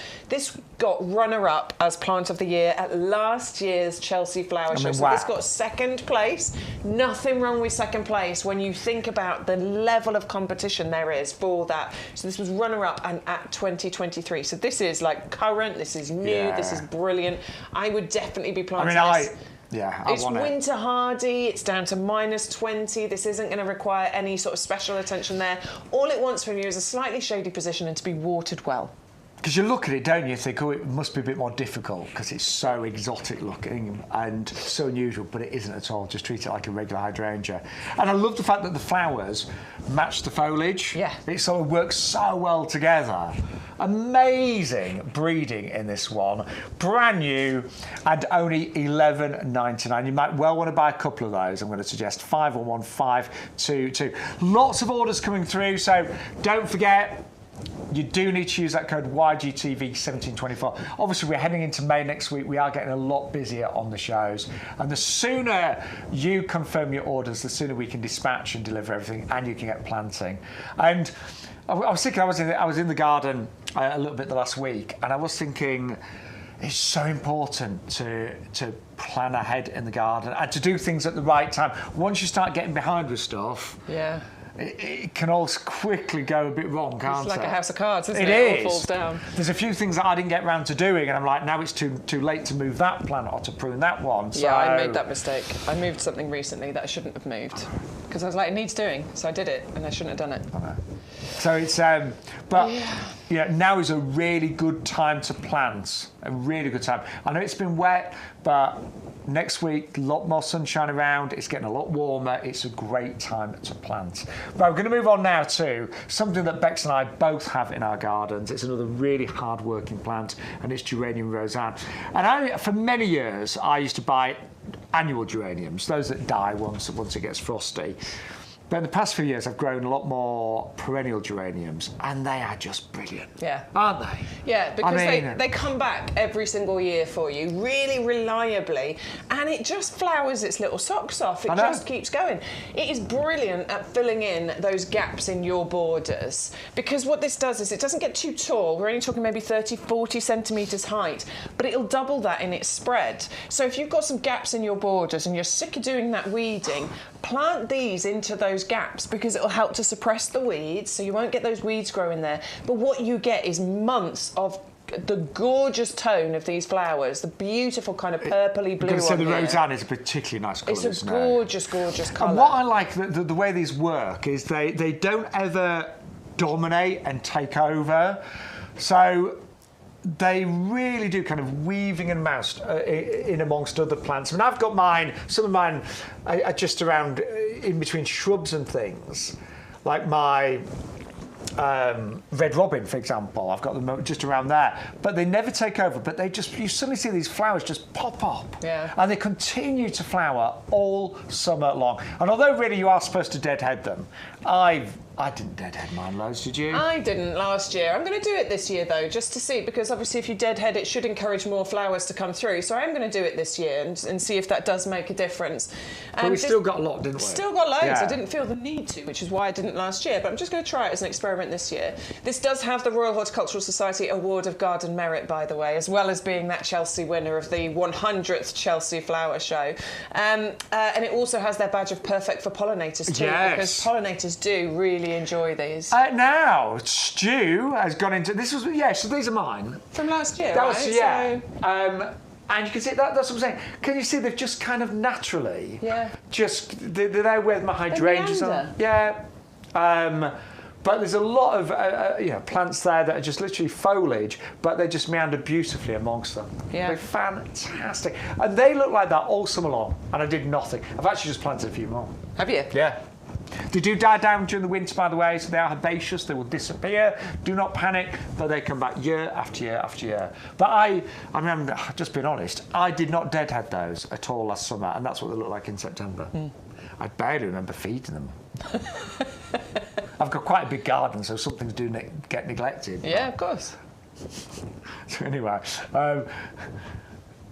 got runner-up as Plant of the Year at last year's Chelsea Flower Show. So this got second place. Nothing wrong with second place when you think about the level of competition there is for that. So this was runner-up and at 2023. So this is like current, this is new, this is brilliant. I would definitely be planting this. It's winter hardy, it's down to -20. This isn't going to require any sort of special attention there. All it wants from you is a slightly shady position and to be watered well. Because you look at it, don't you, think, oh, it must be a bit more difficult because it's so exotic looking and so unusual, but it isn't at all. Just treat it like a regular hydrangea. And I love the fact that the flowers match the foliage. Yeah. It sort of works so well together. Amazing breeding in this one. Brand new and only $11.99. You might well want to buy a couple of those. I'm going to suggest 511522. Lots of orders coming through, so don't forget, you do need to use that code YGTV1724. Obviously, we're heading into May next week. We are getting a lot busier on the shows. And the sooner you confirm your orders, the sooner we can dispatch and deliver everything, and you can get planting. And I was thinking, I was in the garden a little bit the last week, and I was thinking it's so important to plan ahead in the garden and to do things at the right time. Once you start getting behind with stuff, it can all quickly go a bit wrong, can't it? It's like a house of cards, isn't it? It all falls down. There's a few things that I didn't get round to doing, and I'm like, now it's too late to move that plant or to prune that one. So... Yeah, I made that mistake. I moved something recently that I shouldn't have moved because I was like, it needs doing, so I did it, and I shouldn't have done it. I know. So it's, now is a really good time to plant. A really good time. I know it's been wet, but next week, a lot more sunshine around. It's getting a lot warmer. It's a great time to plant. Right, we're going to move on now to something that Bex and I both have in our gardens. It's another really hard-working plant, and it's Geranium rozanne. And for many years, I used to buy annual geraniums, those that die once it gets frosty. But in the past few years, I've grown a lot more perennial geraniums, and they are just brilliant. Yeah. Aren't they? Yeah, because they come back every single year for you, really reliably, and it just flowers its little socks off. It just keeps going. It is brilliant at filling in those gaps in your borders, because what this does is it doesn't get too tall. We're only talking maybe 30, 40 centimetres height, but it'll double that in its spread. So if you've got some gaps in your borders and you're sick of doing that weeding, plant these into those gaps because it'll help to suppress the weeds, so you won't get those weeds growing there. But what you get is months of the gorgeous tone of these flowers, the beautiful kind of purpley blue. So the rozanne is a particularly nice colour. It's a gorgeous, gorgeous colour. And what I like the way these work is they don't ever dominate and take over. So they really do kind of weaving and mouse in amongst other plants. I mean, I've got mine, some of mine are just around in between shrubs and things, like my red robin, for example. I've got them just around there, but they never take over, but you suddenly see these flowers just pop up, and they continue to flower all summer long. And although really you are supposed to deadhead them, I didn't deadhead mine loads, did you? I didn't last year. I'm going to do it this year, though, just to see, because obviously if you deadhead, it should encourage more flowers to come through. So I am going to do it this year and see if that does make a difference. But we still got a lot, didn't we? Still got loads. Yeah. I didn't feel the need to, which is why I didn't last year. But I'm just going to try it as an experiment this year. This does have the Royal Horticultural Society Award of Garden Merit, by the way, as well as being that Chelsea winner of the 100th Chelsea Flower Show. And it also has their badge of perfect for pollinators, too, because pollinators do really enjoy these. Now, Stu has gone into... so these are mine. From last year, right? And you can see, that's what I'm saying. Can you see they've just kind of naturally... Yeah. They're there with my hydrangeas on. Yeah. But there's a lot of plants there that are just literally foliage, but they just meander beautifully amongst them. Yeah. They're fantastic. And they look like that all summer long, and I did nothing. I've actually just planted a few more. Have you? Yeah. They do die down during the winter, by the way, so they are herbaceous, they will disappear. Do not panic, but they come back year after year after year. But I mean, just being honest, I did not deadhead those at all last summer, and that's what they look like in September. I barely remember feeding them. I've got quite a big garden, so some things do get neglected. Yeah, of course. So anyway,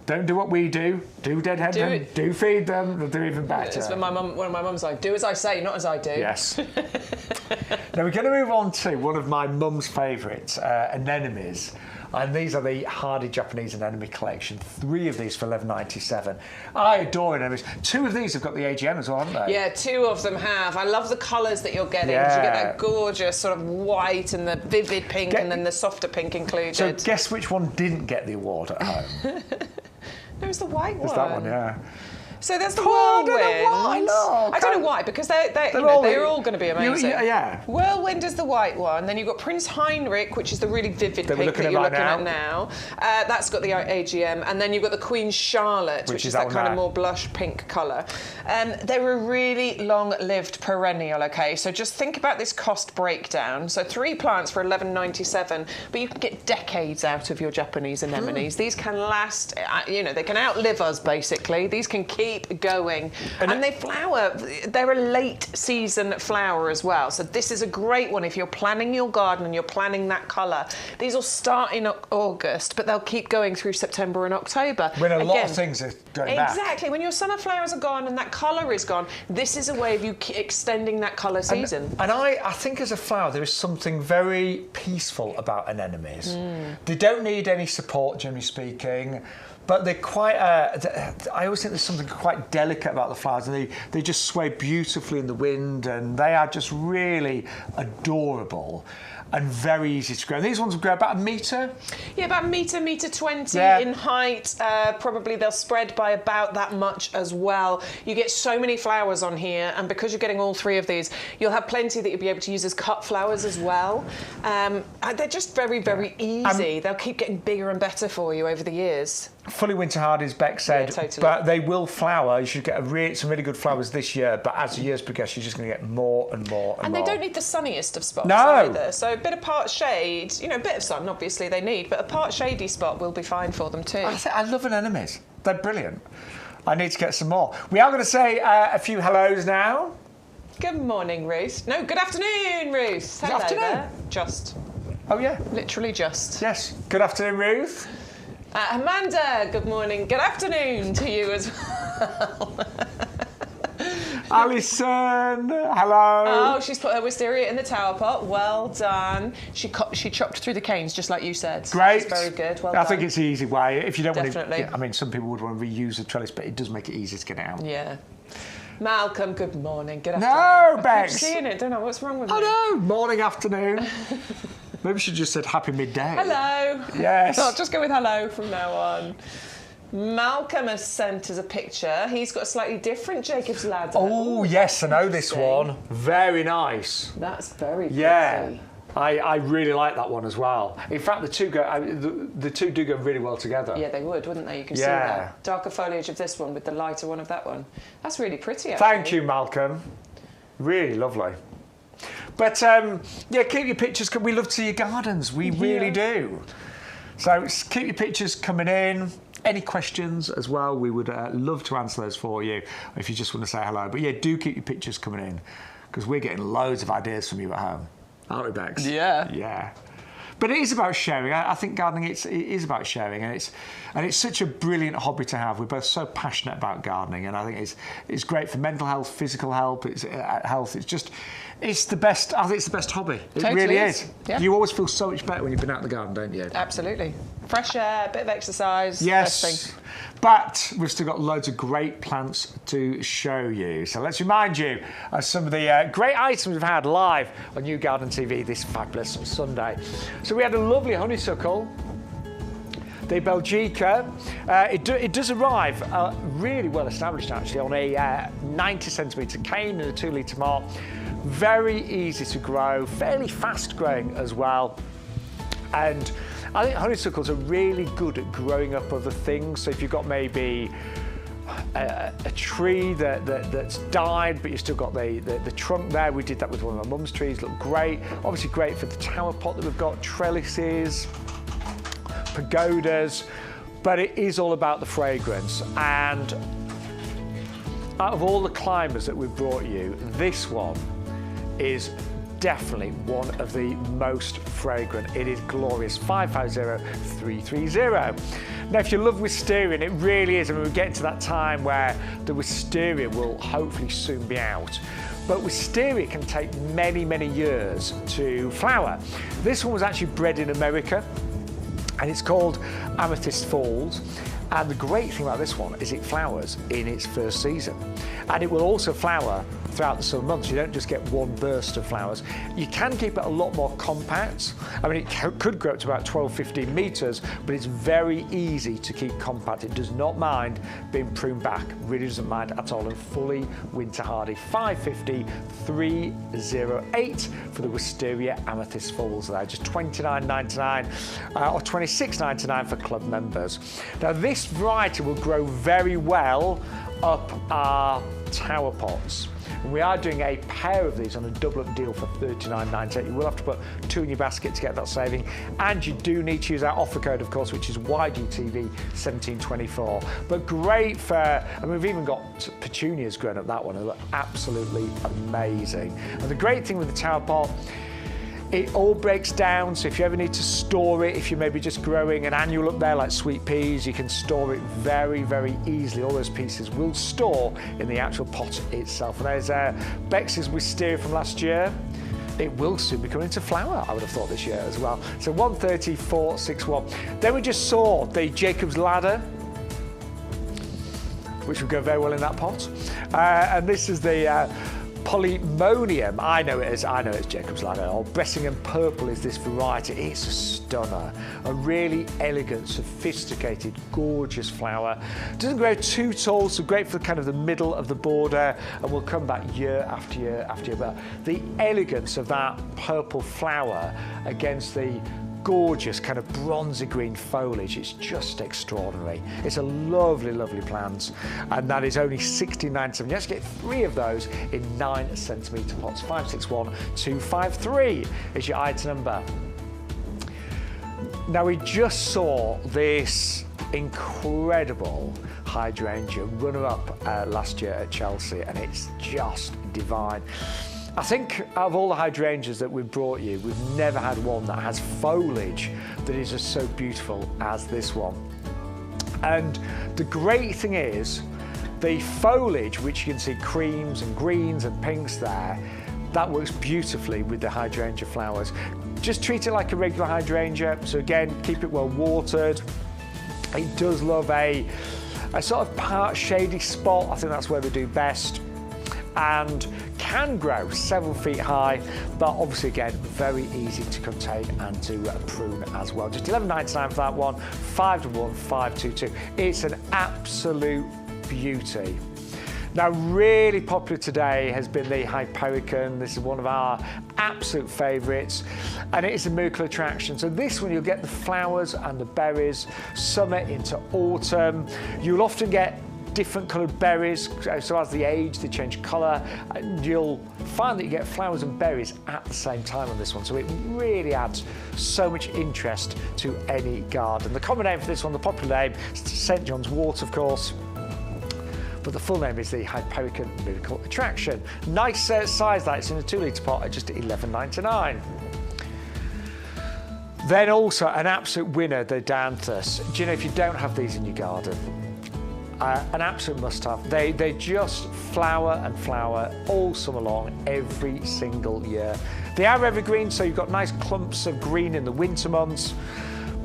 don't do what we do. Do deadhead Do them. it. Do feed them. They'll do even better. It's when one of my mum's like, do as I say, not as I do. Yes. Now we're going to move on to one of my mum's favourites, anemones. And these are the Hardy Japanese Anemone collection. 3 of these for $11.97. I adore anemones. 2 of these have got the AGM as well, haven't they? Yeah, 2 of them have. I love the colours that you're getting. Yeah. You get that gorgeous sort of white and the vivid pink and then the softer pink included. So guess which one didn't get the award at home? It was the white one. It's that one, yeah. So there's the Whirlwind. whirlwind. I don't know why, because they're all going to be amazing. Yeah. Whirlwind is the white one. Then you've got Prince Heinrich, which is the really vivid pink that you're looking at now. That's got the AGM. And then you've got the Queen Charlotte, which is that kind of more blush pink colour. They're a really long-lived perennial, okay? So just think about this cost breakdown. So 3 plants for $11.97, but you can get decades out of your Japanese anemones. These can last, they can outlive us, basically. These can keep going. And they flower. They're a late season flower as well. So this is a great one if you're planning your garden and you're planning that colour. These will start in August, but they'll keep going through September and October. When a lot of things are going back. Exactly. When your summer flowers are gone and that colour is gone, this is a way of you extending that colour season. And I think as a flower, there is something very peaceful about anemones. They don't need any support, generally speaking. But they're quite, I always think there's something quite delicate about the flowers. And they just sway beautifully in the wind, and they are just really adorable and very easy to grow. And these ones will grow about 1 metre? Yeah, about 1 metre, 1.20 yeah. in height. Probably they'll spread by about that much as well. You get so many flowers on here, and because you're getting all 3 of these, you'll have plenty that you'll be able to use as cut flowers as well. They're just very, very easy. They'll keep getting bigger and better for you over the years. Fully winter hard, as Beck said, yeah, totally. But they will flower. You should get some really good flowers this year, but as the years progress, you're just going to get more and more and more. And they don't need the sunniest of spots No. either. So a bit of part shade, a bit of sun, obviously they need, but a part shady spot will be fine for them too. I love anemones. They're brilliant. I need to get some more. We are going to say a few hellos now. Good morning, Ruth. No, good afternoon, Ruth. Good Hello afternoon. there. Just. Oh, yeah. Literally just. Yes. Good afternoon, Ruth. Amanda, good morning. Good afternoon to you as well. Alison, hello. Oh, she's put her wisteria in the tower pot. Well done. She chopped through the canes, just like you said. Great. That's very good. Well I done. think it's the easy way. If you don't Definitely. want to... I mean, some people would want to reuse the trellis, but it does make it easy to get it out. Yeah. Malcolm, good morning. Good afternoon. No, Bex. I keep seeing it, don't know. What's wrong with me? Oh, no. Morning, afternoon. Maybe we should just said happy midday. Hello. Yes. I'll just go with hello from now on. Malcolm has sent us a picture. He's got a slightly different Jacob's ladder. Oh, yes, I know this one. Very nice. That's very pretty. Yeah. I really like that one as well. In fact, the two do go really well together. Yeah, they would, wouldn't they? You can see that. Darker foliage of this one with the lighter one of that one. That's really pretty, actually. Thank you, Malcolm. Really lovely. But, yeah, keep your pictures. We love to see your gardens. We really do. So keep your pictures coming in. Any questions as well, we would love to answer those for you if you just want to say hello. But, yeah, do keep your pictures coming in because we're getting loads of ideas from you at home. Aren't we, Bex? Yeah. Yeah. But it is about sharing. I think gardening it is about sharing, and it's such a brilliant hobby to have. We're both so passionate about gardening, and I think it's great for mental health, physical health. It's the best. I think it's the best hobby. It Totally really is. Yeah. You always feel so much better when you've been out in the garden, don't you? Absolutely. Fresh air, bit of exercise. Yes. Best thing. But we've still got loads of great plants to show you. So let's remind you of some of the great items we've had live on YouGarden TV this fabulous Sunday. So we had a lovely honeysuckle. The Belgica, it does arrive really well established actually on a 90 centimetre cane and a 2 litre pot. Very easy to grow, fairly fast growing as well. And I think honeysuckles are really good at growing up other things. So if you've got maybe a tree that's died, but you've still got the trunk there. We did that with one of my mum's trees, looked great. Obviously great for the tower pot that we've got, trellises, pagodas, but it is all about the fragrance. And out of all the climbers that we've brought you, this one is definitely one of the most fragrant. It is glorious. 550330. Now, if you love wisteria, and it really is, I mean, we're getting to that time where the wisteria will hopefully soon be out. But wisteria can take many, many years to flower. This one was actually bred in America, and it's called Amethyst Falls. And the great thing about this one is it flowers in its first season. And it will also flower throughout the summer months. You don't just get one burst of flowers. You can keep it a lot more compact. I mean, it could grow up to about 12, 15 meters, but it's very easy to keep compact. It does not mind being pruned back, really doesn't mind at all, and fully winter hardy. 550308 for the Wisteria Amethyst Falls there, just $29.99 or $26.99 for club members. Now, this variety will grow very well up our tower pots. And we are doing a pair of these on a double-up deal for $39.98. You will have to put 2 in your basket to get that saving, and you do need to use our offer code, of course, which is YGTV1724. But great for, I mean, we've even got petunias growing up that one, and they look absolutely amazing. And the great thing with the tower pot, it all breaks down, so if you ever need to store it, if you're maybe just growing an annual up there like sweet peas, you can store it very, very easily. All those pieces will store in the actual pot itself. And there's Bex's wisteria from last year. It will soon be coming into flower, I would have thought, this year as well. So 134.61. Then we just saw the Jacob's Ladder, which would go very well in that pot. And this is the Polonium, I know it's Jacob's Ladder, or Bressingham Purple is this variety. It's a stunner, a really elegant, sophisticated, gorgeous flower. Doesn't grow too tall, so great for kind of the middle of the border, and will come back year after year after year. But the elegance of that purple flower against the gorgeous kind of bronzy green foliage, it's just extraordinary. It's a lovely, lovely plant, and that is only $16.97. You have to get 3 of those in 9cm pots. 561253 is your item number. Now, we just saw this incredible hydrangea runner-up last year at Chelsea, and it's just divine. I think out of all the hydrangeas that we've brought you, we've never had one that has foliage that is just so beautiful as this one. And the great thing is, the foliage, which you can see creams and greens and pinks there, that works beautifully with the hydrangea flowers. Just treat it like a regular hydrangea. So again, keep it well watered. It does love a sort of part shady spot. I think that's where they do best. And can grow 7 feet high, but obviously again very easy to contain and to prune as well. Just $11.99 for that one. 511522. It's an absolute beauty. Now, really popular today has been the Hypericum. This is one of our absolute favourites, and it is a miracle attraction. So this one, you'll get the flowers and the berries summer into autumn. You'll often get different coloured berries, so as they age, they change colour, and you'll find that you get flowers and berries at the same time on this one, so it really adds so much interest to any garden. The common name for this one, the popular name, is St John's wort, of course, but the full name is the Hypericum Miracle Attraction. Nice size that, it's in a 2 litre pot at just $11.99. Then also an absolute winner, the Dianthus. Do you know, if you don't have these in your garden, an absolute must-have. They just flower and flower all summer long, every single year. They are evergreen, so you've got nice clumps of green in the winter months,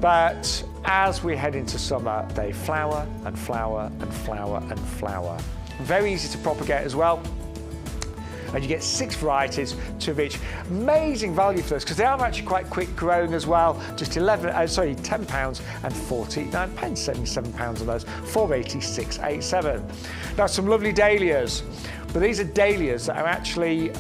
but as we head into summer, they flower and flower and flower and flower. Very easy to propagate as well. And you get 6 varieties, 2 of each. Amazing value for those, because they are actually quite quick growing as well. Just £10 and 49 pence, £77 of those, 486.87. Now, some lovely dahlias, but these are dahlias that are actually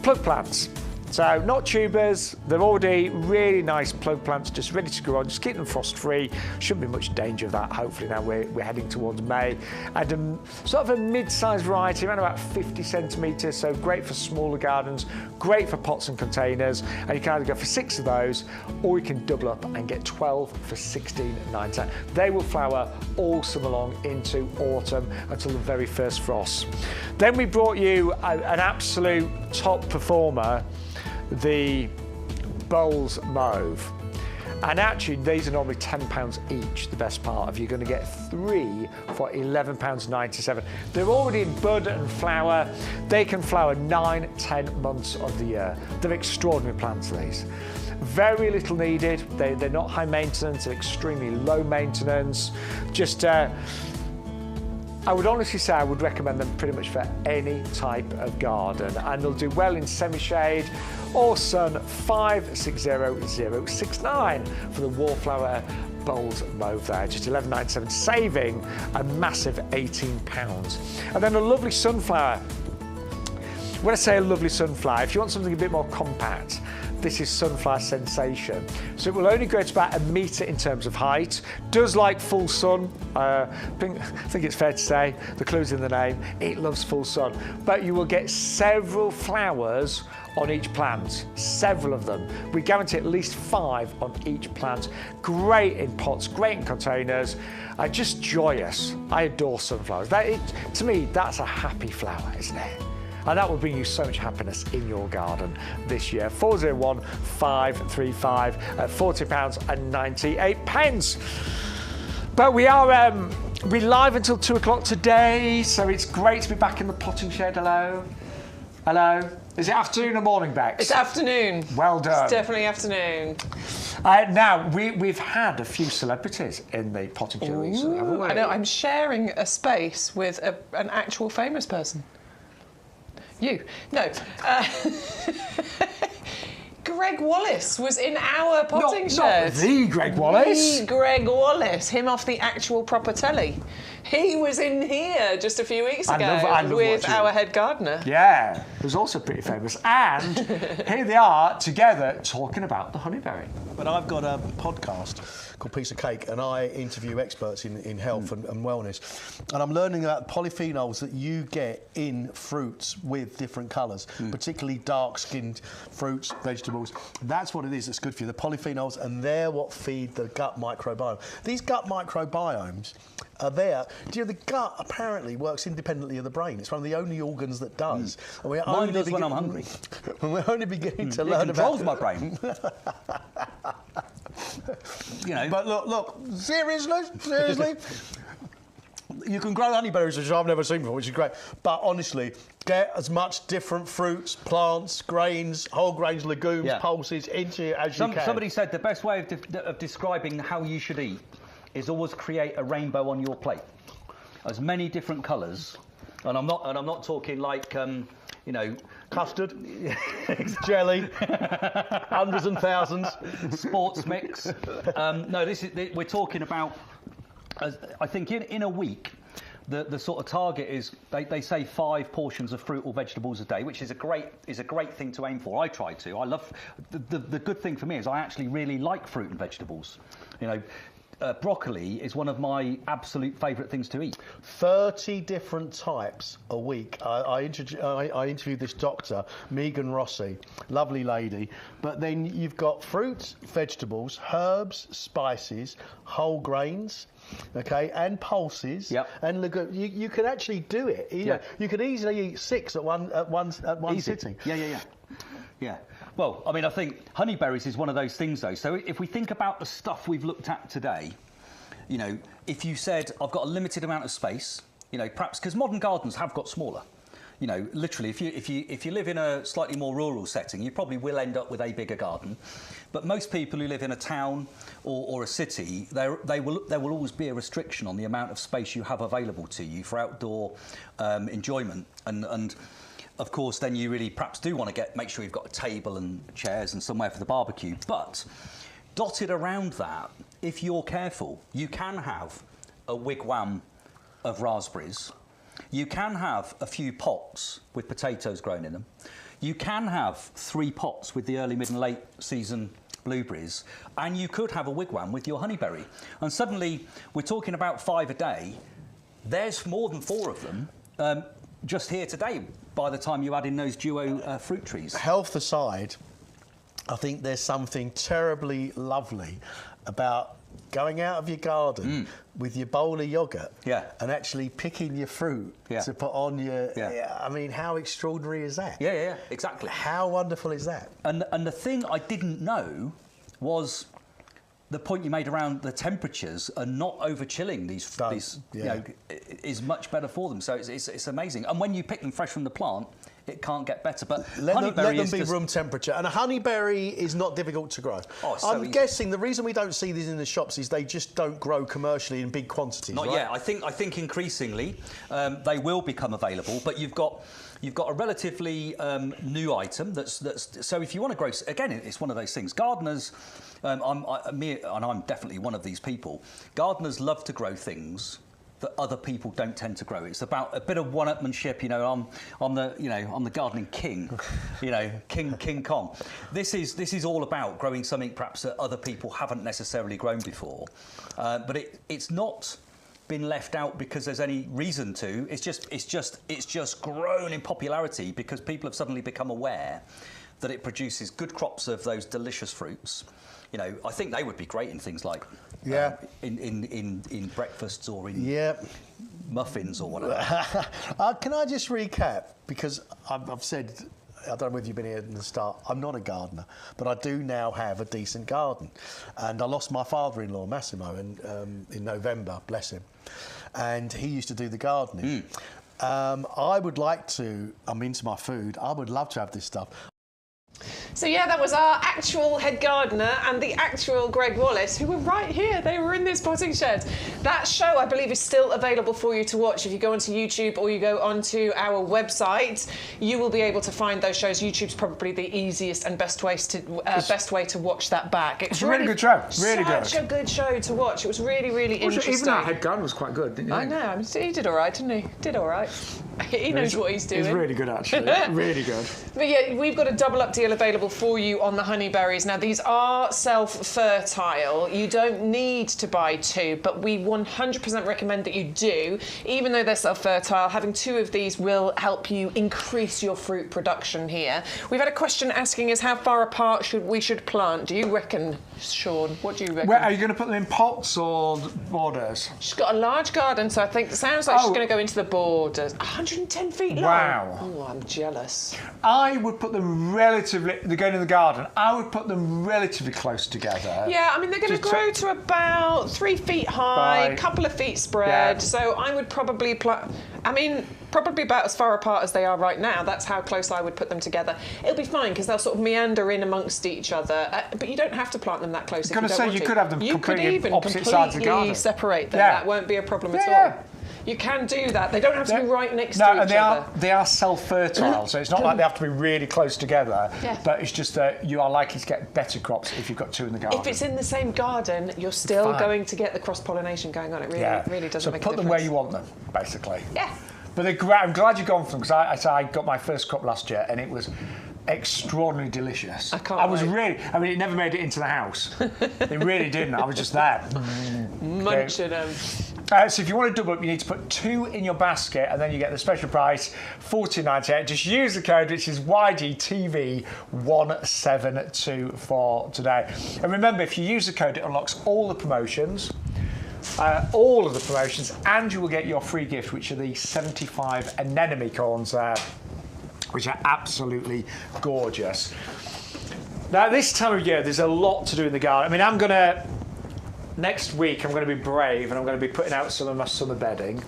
plug plants. So not tubers, they're already really nice plug plants, just ready to grow on, just keep them frost free. Shouldn't be much danger of that, hopefully, now we're heading towards May. And sort of a mid-sized variety, around about 50 centimetres, so great for smaller gardens, great for pots and containers, and you can either go for 6 of those, or you can double up and get 12 for $16.99. They will flower all summer long into autumn until the very first frost. Then we brought you an absolute top performer, the Bowls Mauve. And actually, these are normally £10 each, the best part of. You're going to get 3 for £11.97. They're already in bud and flower. They can flower 9-10 months of the year. They're extraordinary plants, these. Very little needed. They're not high maintenance, they're extremely low maintenance. Just, I would honestly say I would recommend them pretty much for any type of garden, and they'll do well in semi-shade or sun. 560069 for the wallflower Bowls Mauve there, just £11.97, saving a massive £18. And then a lovely sunflower. When I say a lovely sunflower, if you want something a bit more compact, this is Sunflower Sensation. So it will only grow to about 1 metre in terms of height. Does like full sun. I think it's fair to say, the clue's in the name, it loves full sun. But you will get several flowers on each plant, several of them. We guarantee at least 5 on each plant. Great in pots, great in containers, just joyous. I adore sunflowers. To me, that's a happy flower, isn't it? And that will bring you so much happiness in your garden this year. 401 535 at £40.98. But we are we're live until 2 o'clock today, so it's great to be back in the potting shed. Hello. Hello. Is it afternoon or morning, Bex? It's afternoon. Well done. It's definitely afternoon. Now, we've had a few celebrities in the potting shed recently, haven't we? I know, I'm sharing a space with an actual famous person. You. No. Greg Wallace was in our potting shed. Not the Greg Wallace. The Greg Wallace, him off the actual proper telly. He was in here just a few weeks ago with our head gardener. Yeah, he was also pretty famous. And here they are together talking about the honeyberry. But I've got a podcast called Piece of Cake, and I interview experts in health and wellness. And I'm learning about polyphenols that you get in fruits with different colours, particularly dark-skinned fruits, vegetables. That's what it is that's good for you, the polyphenols, and they're what feed the gut microbiome. These gut microbiomes are there. Do you know, the gut apparently works independently of the brain. It's one of the only organs that does. And we're Mine does when I'm hungry. We're only beginning to learn about... It controls my brain. You know. But look, seriously, you can grow honeyberries, which I've never seen before, which is great. But honestly, get as much different fruits, plants, grains, whole grains, legumes, pulses into it as you can. Somebody said the best way of describing how you should eat is always create a rainbow on your plate, as many different colours. And I'm not talking like you know, custard, jelly, hundreds and thousands, sports mix. No, we're talking about. I think in a week, the sort of target is they say 5 portions of fruit or vegetables a day, which is a great thing to aim for. I try to. I love the good thing for me is I actually really like fruit and vegetables. You know. Broccoli is one of my absolute favourite things to eat. 30 different types a week. I interviewed this doctor, Megan Rossi, lovely lady. But then you've got fruits, vegetables, herbs, spices, whole grains, okay, and pulses. Yep. And you can actually do it. You know, you could easily eat 6 at one sitting. Yeah. Well, I mean, I think honeyberries is one of those things, though. So if we think about the stuff we've looked at today, you know, if you said, I've got a limited amount of space, you know, perhaps because modern gardens have got smaller. You know, literally, if you live in a slightly more rural setting, you probably will end up with a bigger garden. But most people who live in a town or a city, there will always be a restriction on the amount of space you have available to you for outdoor enjoyment and of course, then you really perhaps do want to make sure you've got a table and chairs and somewhere for the barbecue. But dotted around that, if you're careful, you can have a wigwam of raspberries. You can have a few pots with potatoes grown in them. You can have 3 pots with the early, mid and late season blueberries. And you could have a wigwam with your honeyberry. And suddenly, we're talking about 5 a day. There's more than 4 of them. Just here today, by the time you add in those duo fruit trees. Health aside, I think there's something terribly lovely about going out of your garden with your bowl of yoghurt and actually picking your fruit to put on your... I mean, how extraordinary is that? Yeah, exactly. How wonderful is that? And the thing I didn't know was the point you made around the temperatures are not over chilling these you know, is much better for them. So it's amazing. And when you pick them fresh from the plant, it can't get better. But let them be room temperature. And a honeyberry is not difficult to grow. Oh, I'm guessing the reason we don't see these in the shops is they just don't grow commercially in big quantities. Not yet. I think increasingly they will become available. But you've got a relatively new item that's so if you want to grow, again, it's one of those things. Gardeners, I'm definitely one of these people. Gardeners love to grow things that other people don't tend to grow. It's about a bit of one-upmanship. You know, I'm the gardening king. You know, King Kong. This is all about growing something perhaps that other people haven't necessarily grown before, but it's not been left out because there's any reason to. It's just grown in popularity because people have suddenly become aware that it produces good crops of those delicious fruits. You know, I think they would be great in things like in breakfasts or in muffins or whatever. Can I just recap? Because I've said, I don't know whether you've been here at the start, I'm not a gardener, but I do now have a decent garden. And I lost my father-in-law, Massimo, in November, bless him. And he used to do the gardening. I would like to, I'm into my food, I would love to have this stuff. So yeah, that was our actual head gardener and the actual Greg Wallace, who were right here. They were in this potting shed. That show, I believe, is still available for you to watch. If you go onto YouTube or you go onto our website, you will be able to find those shows. YouTube's probably the easiest and best way to watch that back. It's a really good show. Really good. Such a good show to watch. It was really, really interesting. Even our head gardener was quite good, didn't you? I know. He did all right, didn't he? Did all right. He knows what he's doing. He's really good, actually. Really good. But yeah, we've got a double-up deal available for you on the honeyberries. Now, these are self-fertile. You don't need to buy two, but we 100% recommend that you do. Even though they're self-fertile, having two of these will help you increase your fruit production here. We've had a question asking us how far apart we should plant. Do you reckon, Sean? What do you reckon? Where, are you going to put them in pots or borders? She's got a large garden, so I think it sounds like she's going to go into the borders. 110 feet long. Wow. Oh, I'm jealous. I would put them relatively... They're going in the garden. I would put them relatively close together. Yeah, I mean, they're going to grow to about 3 feet high, a couple of feet spread. Yeah. So I would probably probably about as far apart as they are right now. That's how close I would put them together. It'll be fine because they'll sort of meander in amongst each other. But you don't have to plant them that close. I was going to say, you could have them completely opposite sides of the garden. Separate them. Yeah. That won't be a problem at all. You can do that. They don't have to be right next to each other. They are self-fertile, so it's not like they have to be really close together. Yeah. But it's just that you are likely to get better crops if you've got two in the garden. If it's in the same garden, you're still going to get the cross-pollination going on. It really doesn't make a difference. So put them where you want them, basically. Yeah. But I'm glad you've gone for them, because I got my first crop last year and it was extraordinarily delicious. I was really... I mean, it never made it into the house. It really didn't. I was just there. Munching them. So if you want to double up, you need to put two in your basket and then you get the special price, $14.98. Just use the code, which is YGTV1724 today. And remember, if you use the code, it unlocks all the promotions. All of the promotions, and you will get your free gift, which are the 75 anemone corns there, which are absolutely gorgeous. Now, this time of year, there's a lot to do in the garden. I mean, next week, I'm going to be brave, and I'm going to be putting out some of my summer bedding.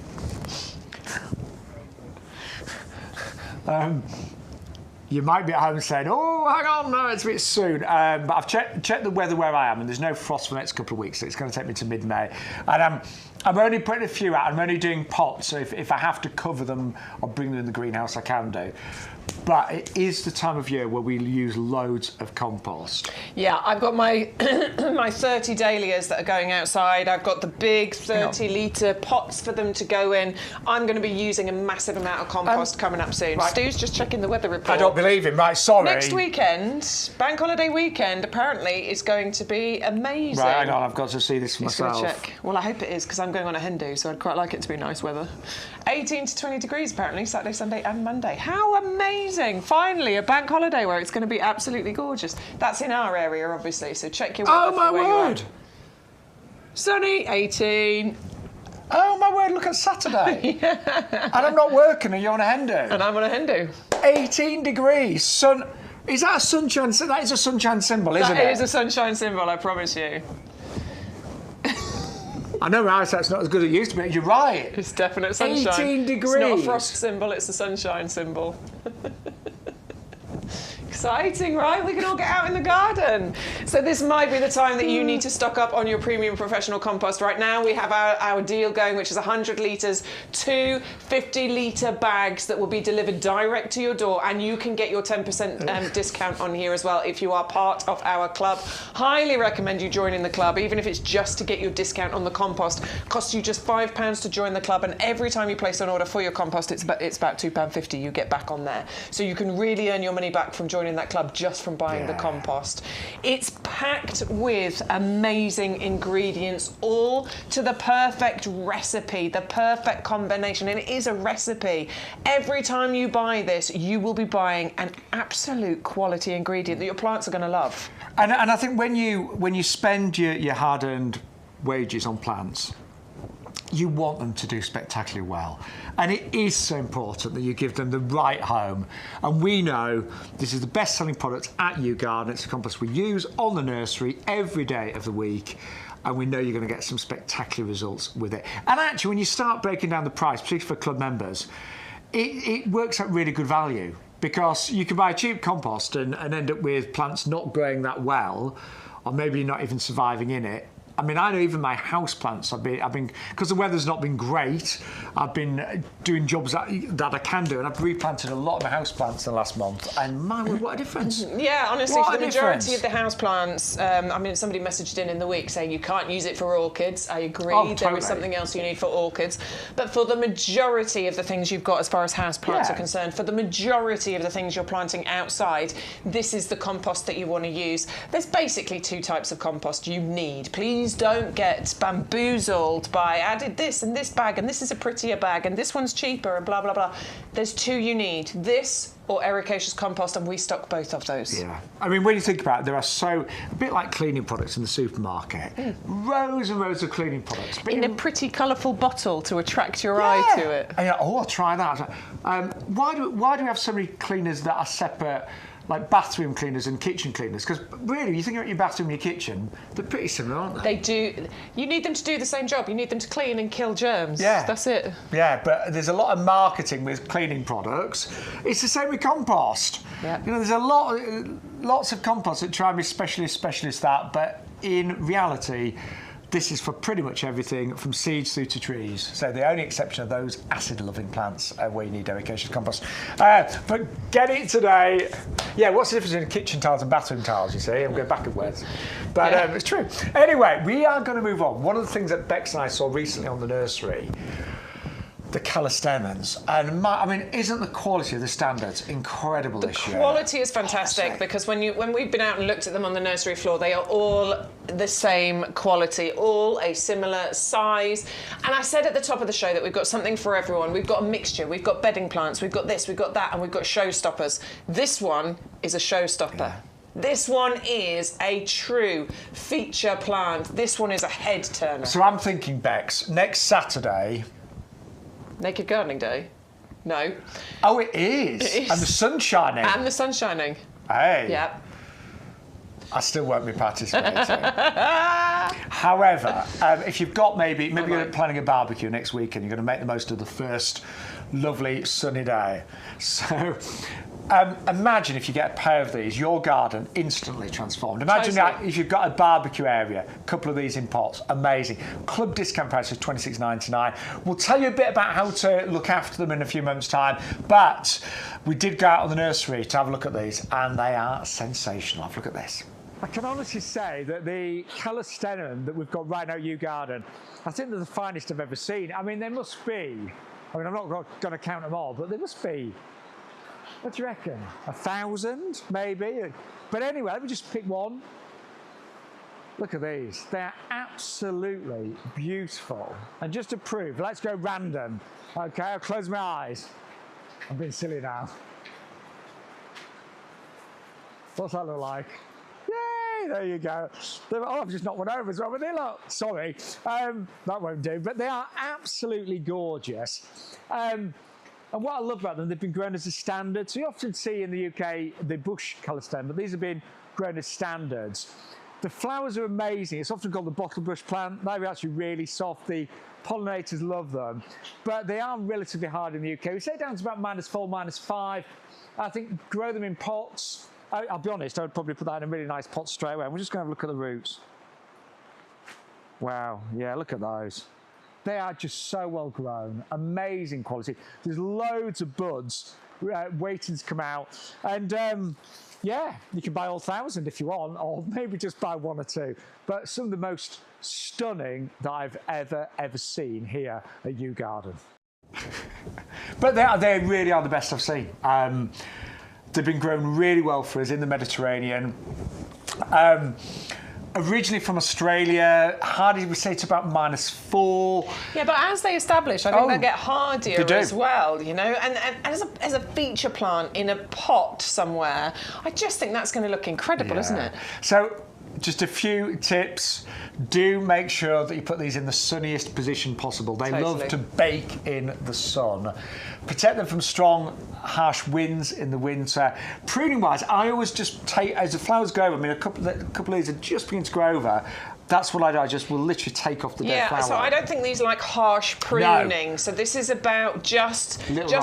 You might be at home saying, oh, hang on, no, it's a bit soon. But I've checked the weather where I am, and there's no frost for the next couple of weeks, so it's going to take me to mid-May. And I'm only putting a few out. I'm only doing pots, so if I have to cover them or bring them in the greenhouse, I can do. But it is the time of year where we use loads of compost. Yeah, I've got my my 30 dahlias that are going outside. I've got the big 30-litre pots for them to go in. I'm going to be using a massive amount of compost coming up soon. Right. Stu's just checking the weather report. I don't believe him. Right, sorry. Next weekend, bank holiday weekend, apparently is going to be amazing. Right, hang on, I've got to see this for myself. Just check. Well, I hope it is, because I'm going on a hen do, so I'd quite like it to be nice weather. 18 to 20 degrees, apparently, Saturday, Sunday and Monday. How amazing! Finally, a bank holiday where it's going to be absolutely gorgeous. That's in our area, obviously, so check your weather. Oh, my word! Sunny, 18. Oh my word, look at Saturday. And I'm not working and you're on a hen do. And I'm on a hen do. 18 degrees, sun. Is that a sunshine? That is a sunshine symbol, isn't it? That is a sunshine symbol, I promise you. I know my eyesight's not as good as it used to be. You're right. It's definite sunshine. 18 degrees. It's not a frost symbol, it's a sunshine symbol. Exciting, right? We can all get out in the garden. So this might be the time that you need to stock up on your premium professional compost. Right now we have our deal going, which is 100 litres, 2 50-litre bags that will be delivered direct to your door, and you can get your 10% discount on here as well if you are part of our club. Highly recommend you joining the club, even if it's just to get your discount on the compost. Costs you just £5 to join the club, and every time you place an order for your compost, it's about £2.50 you get back on there. So you can really earn your money back from joining that club just from buying the compost. It's packed with amazing ingredients, all to the perfect recipe, the perfect combination, and it is a recipe. Every time you buy this, you will be buying an absolute quality ingredient that your plants are going to love. And I think when you spend your hard-earned wages on plants, you want them to do spectacularly well. And it is so important that you give them the right home. And we know this is the best-selling product at YouGarden. It's a compost we use on the nursery every day of the week. And we know you're going to get some spectacular results with it. And actually, when you start breaking down the price, particularly for club members, it works at really good value. Because you can buy a cheap compost and end up with plants not growing that well, or maybe not even surviving in it. I mean, I know even my house plants, I've been because the weather's not been great, I've been doing jobs that I can do, and I've replanted a lot of my house plants in the last month, and my word, what a difference. Yeah, honestly, what for the majority of the house plants, I mean, somebody messaged in the week saying you can't use it for orchids. I agree, There is something else you need for orchids. But for the majority of the things you've got as far as house plants are concerned, for the majority of the things you're planting outside, this is the compost that you want to use. There's basically 2 types of compost you need. Please don't get bamboozled by added this and this bag and this is a prettier bag and this one's cheaper and blah blah blah. There's 2 you need, this or ericaceous compost, and we stock both of those. Yeah, I mean, when you think about it, there are a bit like cleaning products in the supermarket, rows and rows of cleaning products. But in a pretty colourful bottle to attract your eye to it. And I'll try that. Why do we have so many cleaners that are separate, like bathroom cleaners and kitchen cleaners? Because really, you think about your bathroom and your kitchen, they're pretty similar, aren't they? They do. You need them to do the same job. You need them to clean and kill germs. Yeah. That's it. Yeah, but there's a lot of marketing with cleaning products. It's the same with compost. Yeah. You know, there's lots of compost that try and be specialist that, but in reality, this is for pretty much everything from seeds through to trees. So the only exception are those acid-loving plants where you need ericaceous compost. But get it today. Yeah, what's the difference between kitchen tiles and bathroom tiles, you see? I'm going backwards. But it's true. Anyway, we are going to move on. One of the things that Bex and I saw recently on the nursery, the calistheniums, and I mean, isn't the quality of the standards incredible this year? The quality is fantastic because when we've been out and looked at them on the nursery floor, they are all the same quality, all a similar size. And I said at the top of the show that we've got something for everyone. We've got a mixture. We've got bedding plants. We've got this. We've got that, and we've got showstoppers. This one is a showstopper. Yeah. This one is a true feature plant. This one is a head turner. So I'm thinking, Bex, next Saturday. Naked Gardening Day? No. Oh, it is. It is. And the sun's shining. And the sun's shining. Hey. Yep. I still won't be participating. However, if you've got maybe you're planning a barbecue next week and you're going to make the most of the first lovely sunny day. So imagine if you get a pair of these, your garden instantly transformed. Imagine that if you've got a barbecue area, a couple of these in pots, amazing. Club discount price is $26.99. We'll tell you a bit about how to look after them in a few moments' time, but we did go out on the nursery to have a look at these, and they are sensational. Have a look at this. I can honestly say that the calisthenium that we've got right now at YouGarden, I think they're the finest I've ever seen. I mean, they must be, I'm not going to count them all, but they must be, what do you reckon? 1,000, maybe? But anyway, let me just pick one. Look at these. They're absolutely beautiful. And just to prove, let's go random. Okay, I'll close my eyes. I'm being silly now. What's that look like? Hey, there you go. I've just knocked one over as well, but they look, sorry, that won't do. But they are absolutely gorgeous. And what I love about them, they've been grown as a standard. So you often see in the UK the bush calistone, but these have been grown as standards. The flowers are amazing. It's often called the bottle brush plant. They're actually really soft. The pollinators love them, but they are relatively hard in the UK. We say down to about -4, -5. I think grow them in pots. I'll be honest, I would probably put that in a really nice pot straight away. We're just going to have a look at the roots. Wow, yeah, look at those. They are just so well grown, amazing quality. There's loads of buds waiting to come out. And yeah, you can buy all 1,000 if you want, or maybe just buy 1 or 2. But some of the most stunning that I've ever seen here at YouGarden. But they really are the best I've seen. They've been grown really well for us in the Mediterranean. Originally from Australia, how did we say it's about -4? Yeah, but as they establish, I think they get hardier as well, you know. And as a feature plant in a pot somewhere, I just think that's going to look incredible, isn't it? So, just a few tips. Do make sure that you put these in the sunniest position possible. They love to bake in the sun. Protect them from strong, harsh winds in the winter. Pruning-wise, I always just take, as the flowers grow over, I mean, a couple of these are just beginning to grow over, that's what I do. I just will literally take off the dead flower. Yeah, so I don't think these are like harsh pruning. No. So this is about just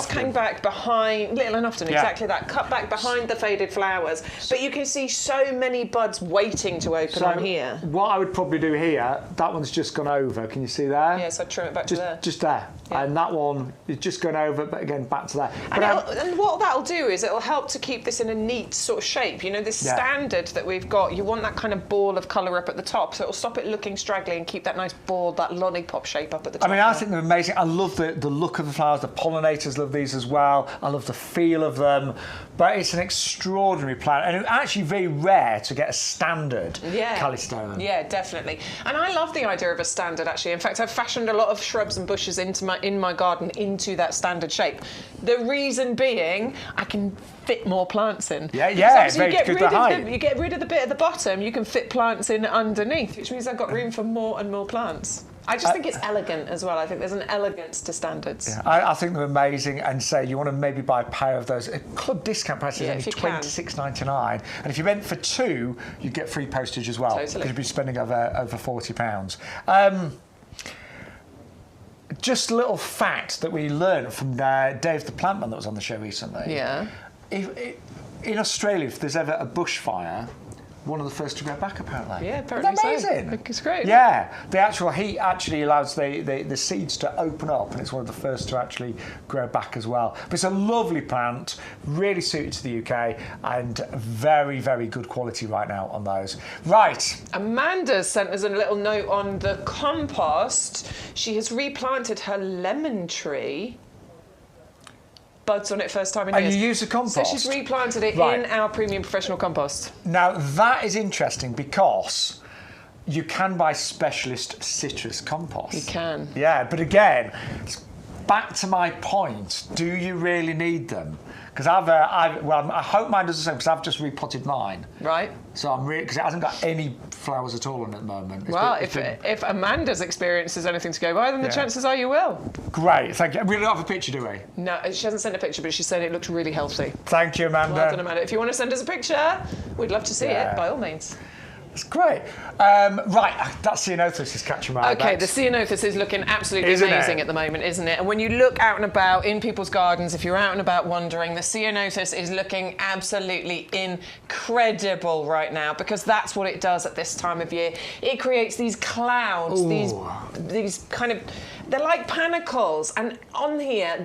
cutting back behind, little and often, exactly that. Cut back behind the faded flowers. But you can see so many buds waiting to open on here. What I would probably do here, that one's just gone over. Can you see there? Yeah, so trim it back to there. Just there. Yeah. And that one is just gone over, but again, back to there. And what that'll do is it'll help to keep this in a neat sort of shape. You know, this standard that we've got, you want that kind of ball of colour up at the top, so it'll stop it looking straggly and keep that nice ball, that lollipop shape up at the top. I mean, I think they're amazing. I love the look of the flowers. The pollinators love these as well. I love the feel of them. But it's an extraordinary plant, and it's actually very rare to get a standard calistone. Yeah, definitely. And I love the idea of a standard, actually. In fact, I've fashioned a lot of shrubs and bushes in my garden into that standard shape. The reason being, I can fit more plants in. Yeah, very good to height. You get rid of the bit at the bottom, you can fit plants in underneath, which means I've got room for more and more plants. I just think it's elegant as well. I think there's an elegance to standards. Yeah, I think they're amazing, and say you want to maybe buy a pair of those. Club discount price is only £26.99, and if you went for 2, you get free postage as well. Because you'd be spending over £40. Just a little fact that we learned from Dave the Plantman that was on the show recently. Yeah. In Australia, if there's ever a bushfire, one of the first to grow back, apparently. Yeah, apparently. Isn't that amazing? I think it's great. Yeah, the actual heat actually allows the seeds to open up, and it's one of the first to actually grow back as well. But it's a lovely plant, really suited to the UK, and very, very good quality right now on those. Right. Amanda sent us a little note on the compost. She has replanted her lemon tree. Buds on it first time in years. And you use the compost? So she's replanted it in our premium professional compost. Now that is interesting because you can buy specialist citrus compost. You can. Yeah, but again, back to my point, do you really need them? Because I hope mine does the same, because I've just repotted mine. Right. So I'm really, because it hasn't got any flowers at all on it at the moment. If Amanda's experience is anything to go by, then the chances are you will. Great, thank you. We don't have a picture, do we? No, she hasn't sent a picture, but she said it looks really healthy. Thank you, Amanda. Well done, Amanda. If you want to send us a picture, we'd love to see it, by all means. That's great. Right, that Cenothus is catching my eye. Okay, the Cenothus is looking absolutely amazing at the moment, isn't it? And when you look out and about in people's gardens, if you're out and about wandering, the Cenothus is looking absolutely incredible right now, because that's what it does at this time of year. It creates these clouds, these kind of, they're like panicles, and on here,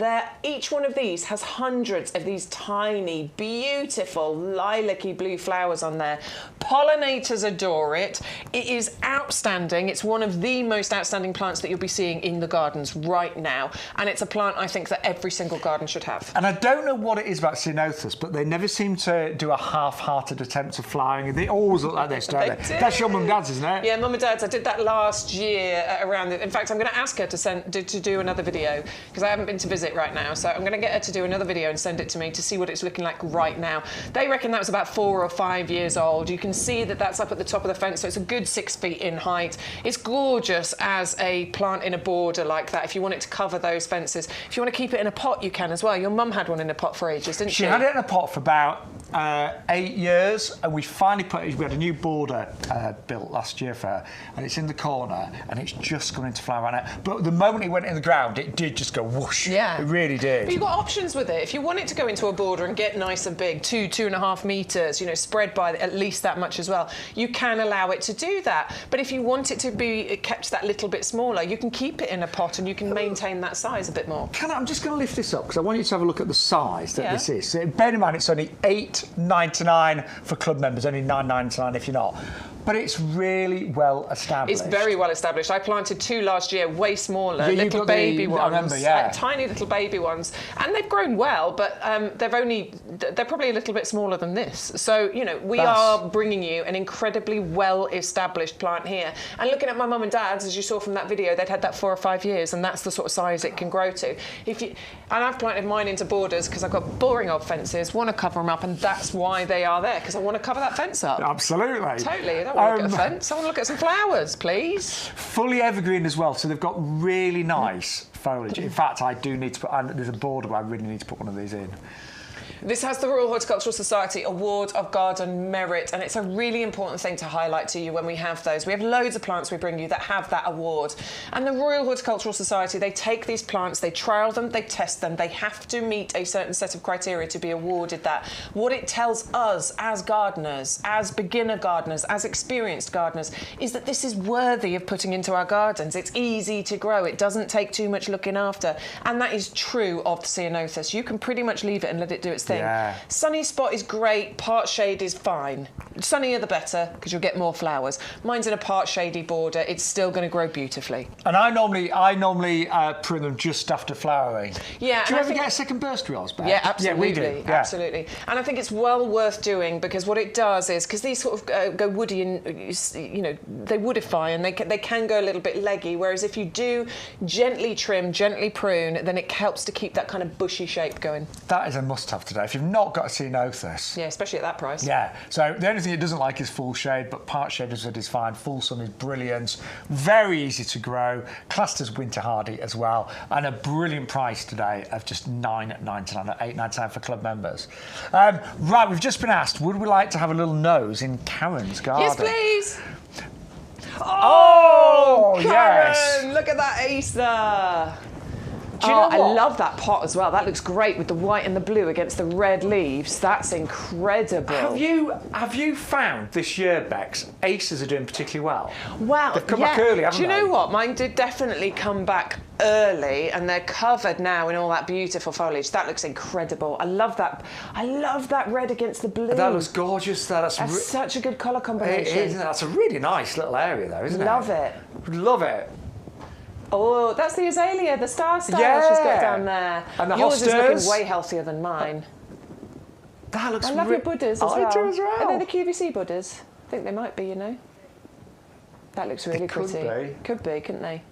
each one of these has hundreds of these tiny, beautiful, lilac-y blue flowers on there. Pollinators adore it. It is outstanding. It's one of the most outstanding plants that you'll be seeing in the gardens right now, and it's a plant I think that every single garden should have. And I don't know what it is about Cenothus, but they never seem to do a half-hearted attempt of flowering. They always look like this, don't they? That's your mum and dad's, isn't it? Yeah, mum and dad's. I did that last year around. In fact, I'm going to ask her to do another video, because I haven't been to visit right now. So I'm going to get her to do another video and send it to me to see what it's looking like right now. They reckon that was about 4 or 5 years old. You can see that that's up at the top of the fence, so it's a good 6 feet in height. It's gorgeous as a plant in a border like that, if you want it to cover those fences. If you want to keep it in a pot, you can as well. Your mum had one in a pot for ages, didn't she? She had it in a pot for about 8 years, and we finally we had a new border built last year for her, and it's in the corner, and it's just gone into flower right now. But the moment it went in the ground, it did just go whoosh. Yeah. It really did. But you've got options with it. If you want it to go into a border and get nice and big, 2.5 metres, you know, spread by at least that much as well, you can allow it to do that. But if you want it to be kept that little bit smaller, you can keep it in a pot and you can maintain that size a bit more. I'm just going to lift this up because I want you to have a look at the size that this is. So bear in mind, it's only $8.99 for club members, only $9.99 if you're not. But it's really well established. It's very well established. I planted 2 last year, way smaller, little baby ones. I remember, yeah. Tiny little baby ones. And they've grown well, but they're probably a little bit smaller than this. So, you know, we are bringing you an incredibly well established plant here. And looking at my mum and dad's, as you saw from that video, they'd had that 4 or 5 years, and that's the sort of size it can grow to. And I've planted mine into borders because I've got boring old fences, want to cover them up, and that's why they are there, because I want to cover that fence up. Absolutely. Totally. I don't want to look at a fence. I want to look at some flowers, please. Fully evergreen as well, so they've got really nice foliage. In fact, I do need to put, there's a border where I really need to put one of these in. This has the Royal Horticultural Society Award of Garden Merit, and it's a really important thing to highlight to you when we have those. We have loads of plants we bring you that have that award. And the Royal Horticultural Society, they take these plants, they trial them, they test them. They have to meet a certain set of criteria to be awarded that. What it tells us as gardeners, as beginner gardeners, as experienced gardeners, is that this is worthy of putting into our gardens. It's easy to grow. It doesn't take too much looking after. And that is true of the Cenothus. You can pretty much leave it and let it do its thing. Yeah. Sunny spot is great, part shade is fine. Sunnier the better, because you'll get more flowers. Mine's in a part shady border, it's still going to grow beautifully. And I normally prune them just after flowering. Yeah. Do you ever get a second burst rolls back? Yeah, absolutely. Yeah, we do. Yeah. Absolutely. And I think it's well worth doing, because what it does is, because these sort of go woody and, you know, they woodify and they can go a little bit leggy, whereas if you do gently trim, gently prune, then it helps to keep that kind of bushy shape going. That is a must-have today. If you've not got a Cenothus. Yeah, especially at that price. Yeah. So the only thing it doesn't like is full shade, but part shade is fine. Full sun is brilliant. Very easy to grow. Classed as winter hardy as well. And a brilliant price today of just $9.99 or $8.99 for club members. Right, we've just been asked, would we like to have a little nose in Karen's garden? Yes, please. Oh, Karen, yes. look at that Acer. Do you know I what? love that pot as well. That looks great with the white and the blue against the red leaves. That's incredible. Have you found this year, Bex, Acers are doing particularly well? Wow. They've come back early, haven't they? Do you they? know what? Mine did definitely come back early, and they're covered now in all that beautiful foliage. That looks incredible. I love that. I love that red against the blue. That looks gorgeous. That's such a good colour combination. It is. That's a really nice little area, though, isn't it? Love it. Love it. Oh, that's the azalea, the star she's got down there. And the Yours is hostas. looking way healthier than mine. That looks. I love your Buddhas as well. I do as well. Are they the QVC Buddhas? I think they might be, you know. That looks really pretty. Could be, couldn't they?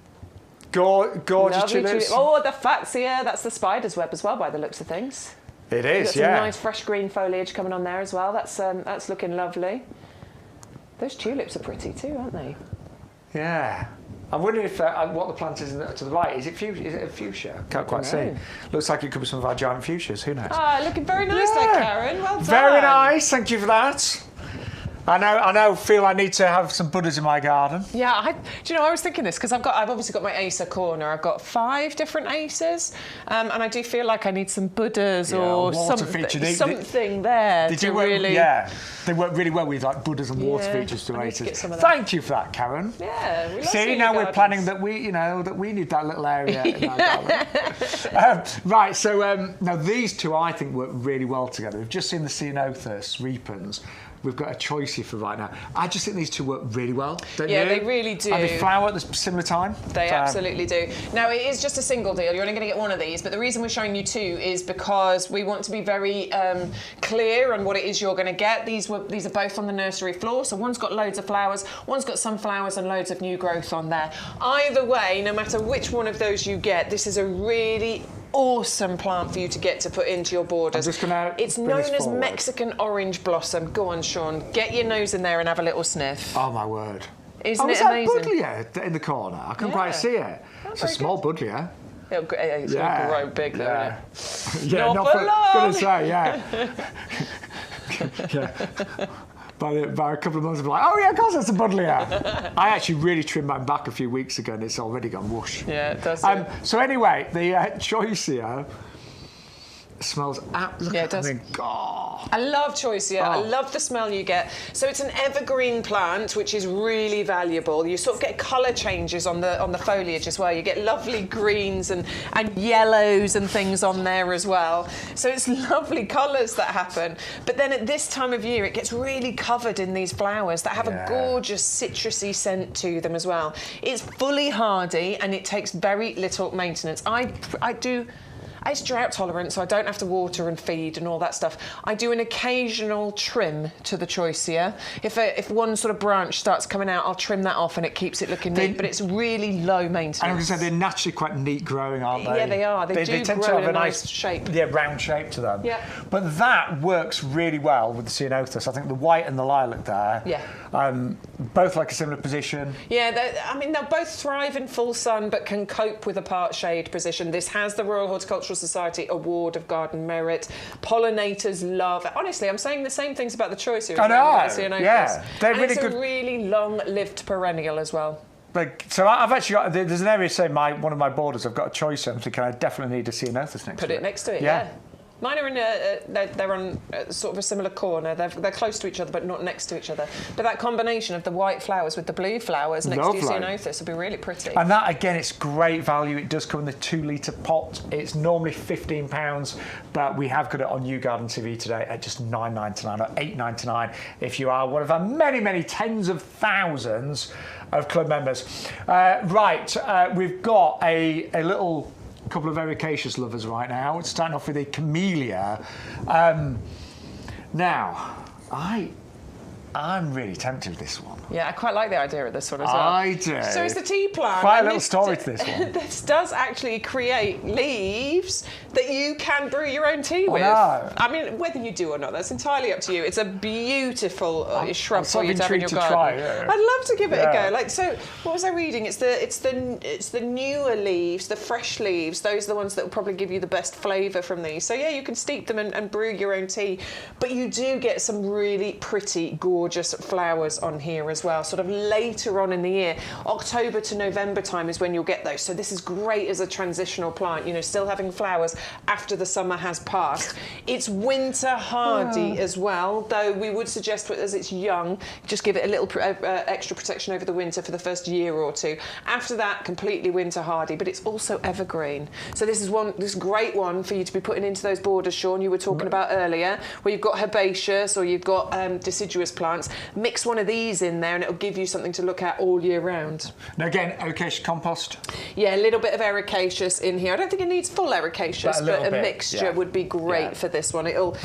Gorgeous tulips. Oh, the Fatsia. That's the spider's web as well, by the looks of things. It is, got some nice fresh green foliage coming on there as well. That's looking lovely. Those tulips are pretty too, aren't they? Yeah. I'm wondering if what the plant is to the right. Is it fuchsia? Can't quite see. Looks like it could be some of our giant fuchsias. Who knows? Ah, looking very nice there, Karen. Well done. Very nice. Thank you for that. I feel I need to have some Buddhas in my garden. Yeah, do you know, I was thinking this because I've obviously got my Acer corner. I've got 5 different Acers, and I do feel like I need some Buddhas or something there. Did you really? Yeah, they work really well with like Buddhas and water features to Acers. Thank you for that, Karen. Yeah, we love See, now we're planning that we need that little area in our garden. Right, so now these two I think work really well together. We've just seen the Cenothus repens. We've got a choice here for right now. I just think these two work really well, don't you? Yeah, they really do. And they flower at the similar time. They absolutely do. Now, it is just a single deal. You're only going to get one of these, but the reason we're showing you 2 is because we want to be very clear on what it is you're going to get. These are both on the nursery floor, so one's got loads of flowers, one's got some flowers and loads of new growth on there. Either way, no matter which one of those you get, this is a really awesome plant for you to get to put into your borders. I'm just gonna it's bring known this as forward. Mexican orange blossom. Go on, Sean. Get your nose in there and have a little sniff. Oh my word. Isn't is it amazing? that Buddleia in the corner? I couldn't quite see it. It's a very small Buddleia. It's going to grow big though, Yeah, isn't it? yeah, Not for long. Gonna say, yeah. Yeah. By a couple of months, I'll be like, oh yeah, of course it's a Buddleia. I actually really trimmed mine back a few weeks ago and it's already gone whoosh. Yeah, it does. So anyway, the choice here smells absolutely. Yeah, it does. God. I love choicea. I love the smell you get. So it's an evergreen plant, which is really valuable. You sort of get colour changes on the foliage as well. You get lovely greens and yellows and things on there as well. So it's lovely colours that happen. But then at this time of year, it gets really covered in these flowers that have a gorgeous citrusy scent to them as well. It's fully hardy and it takes very little maintenance. It's drought tolerant, so I don't have to water and feed and all that stuff. I do an occasional trim to the choicea. If one sort of branch starts coming out, I'll trim that off and it keeps it looking neat, but it's really low maintenance. And I'm going to say they're naturally quite neat growing, aren't they? Yeah, they are. They do tend grow to have in a nice shape. Yeah, round shape to them. Yeah. But that works really well with the Cenothus. I think the white and the lilac there. Yeah. Both like a similar position. Yeah, they'll both thrive in full sun, but can cope with a part shade position. This has the Royal Horticultural Society Award of Garden Merit. Pollinators love it. Honestly, I'm saying the same things about the choicea. I know. Yeah, they're really it's good. A really long-lived perennial as well. So I've actually got, there's an area, say, one of my borders, I've got a choice, I'm thinking I definitely need a Cenothus next to it. Put it next to it, yeah. Mine are in they're on sort of a similar corner. They're close to each other, but not next to each other. But that combination of the white flowers with the blue flowers next to your Cenothus would be really pretty. And that, again, it's great value. It does come in the 2-litre pot. It's normally £15, but we have got it on YouGarden TV today at just $9.99 or $8.99 if you are one of our many, many tens of thousands of club members. We've got a little couple of ericaceous lovers right now. It's starting off with a camellia. Now, I'm really tempted with this one. Yeah, I quite like the idea of this one as well. I do. So it's the tea plant. Quite a little story to this one. This does actually create leaves that you can brew your own tea with. No. I mean, whether you do or not, that's entirely up to you. It's a beautiful shrub for you to have in your garden. Try, yeah. I'd love to give it a go. Like, so what was I reading? It's the newer leaves, the fresh leaves. Those are the ones that will probably give you the best flavour from these. So yeah, you can steep them and brew your own tea. But you do get some really pretty, gorgeous flowers on here as well, sort of later on in the year. October to November time is when you'll get those. So this is great as a transitional plant, you know, still having flowers after the summer has passed. It's winter hardy as well, though we would suggest as it's young, just give it a little extra protection over the winter for the first year or two. After that, completely winter hardy, but it's also evergreen. So this is great one for you to be putting into those borders, Sean, you were talking about earlier, where you've got herbaceous or you've got deciduous plants. Mix one of these in there and it'll give you something to look at all year round. Now again, ericaceous compost? Yeah, a little bit of ericaceous in here. I don't think it needs full ericaceous, but a mixture would be great for this one. It'll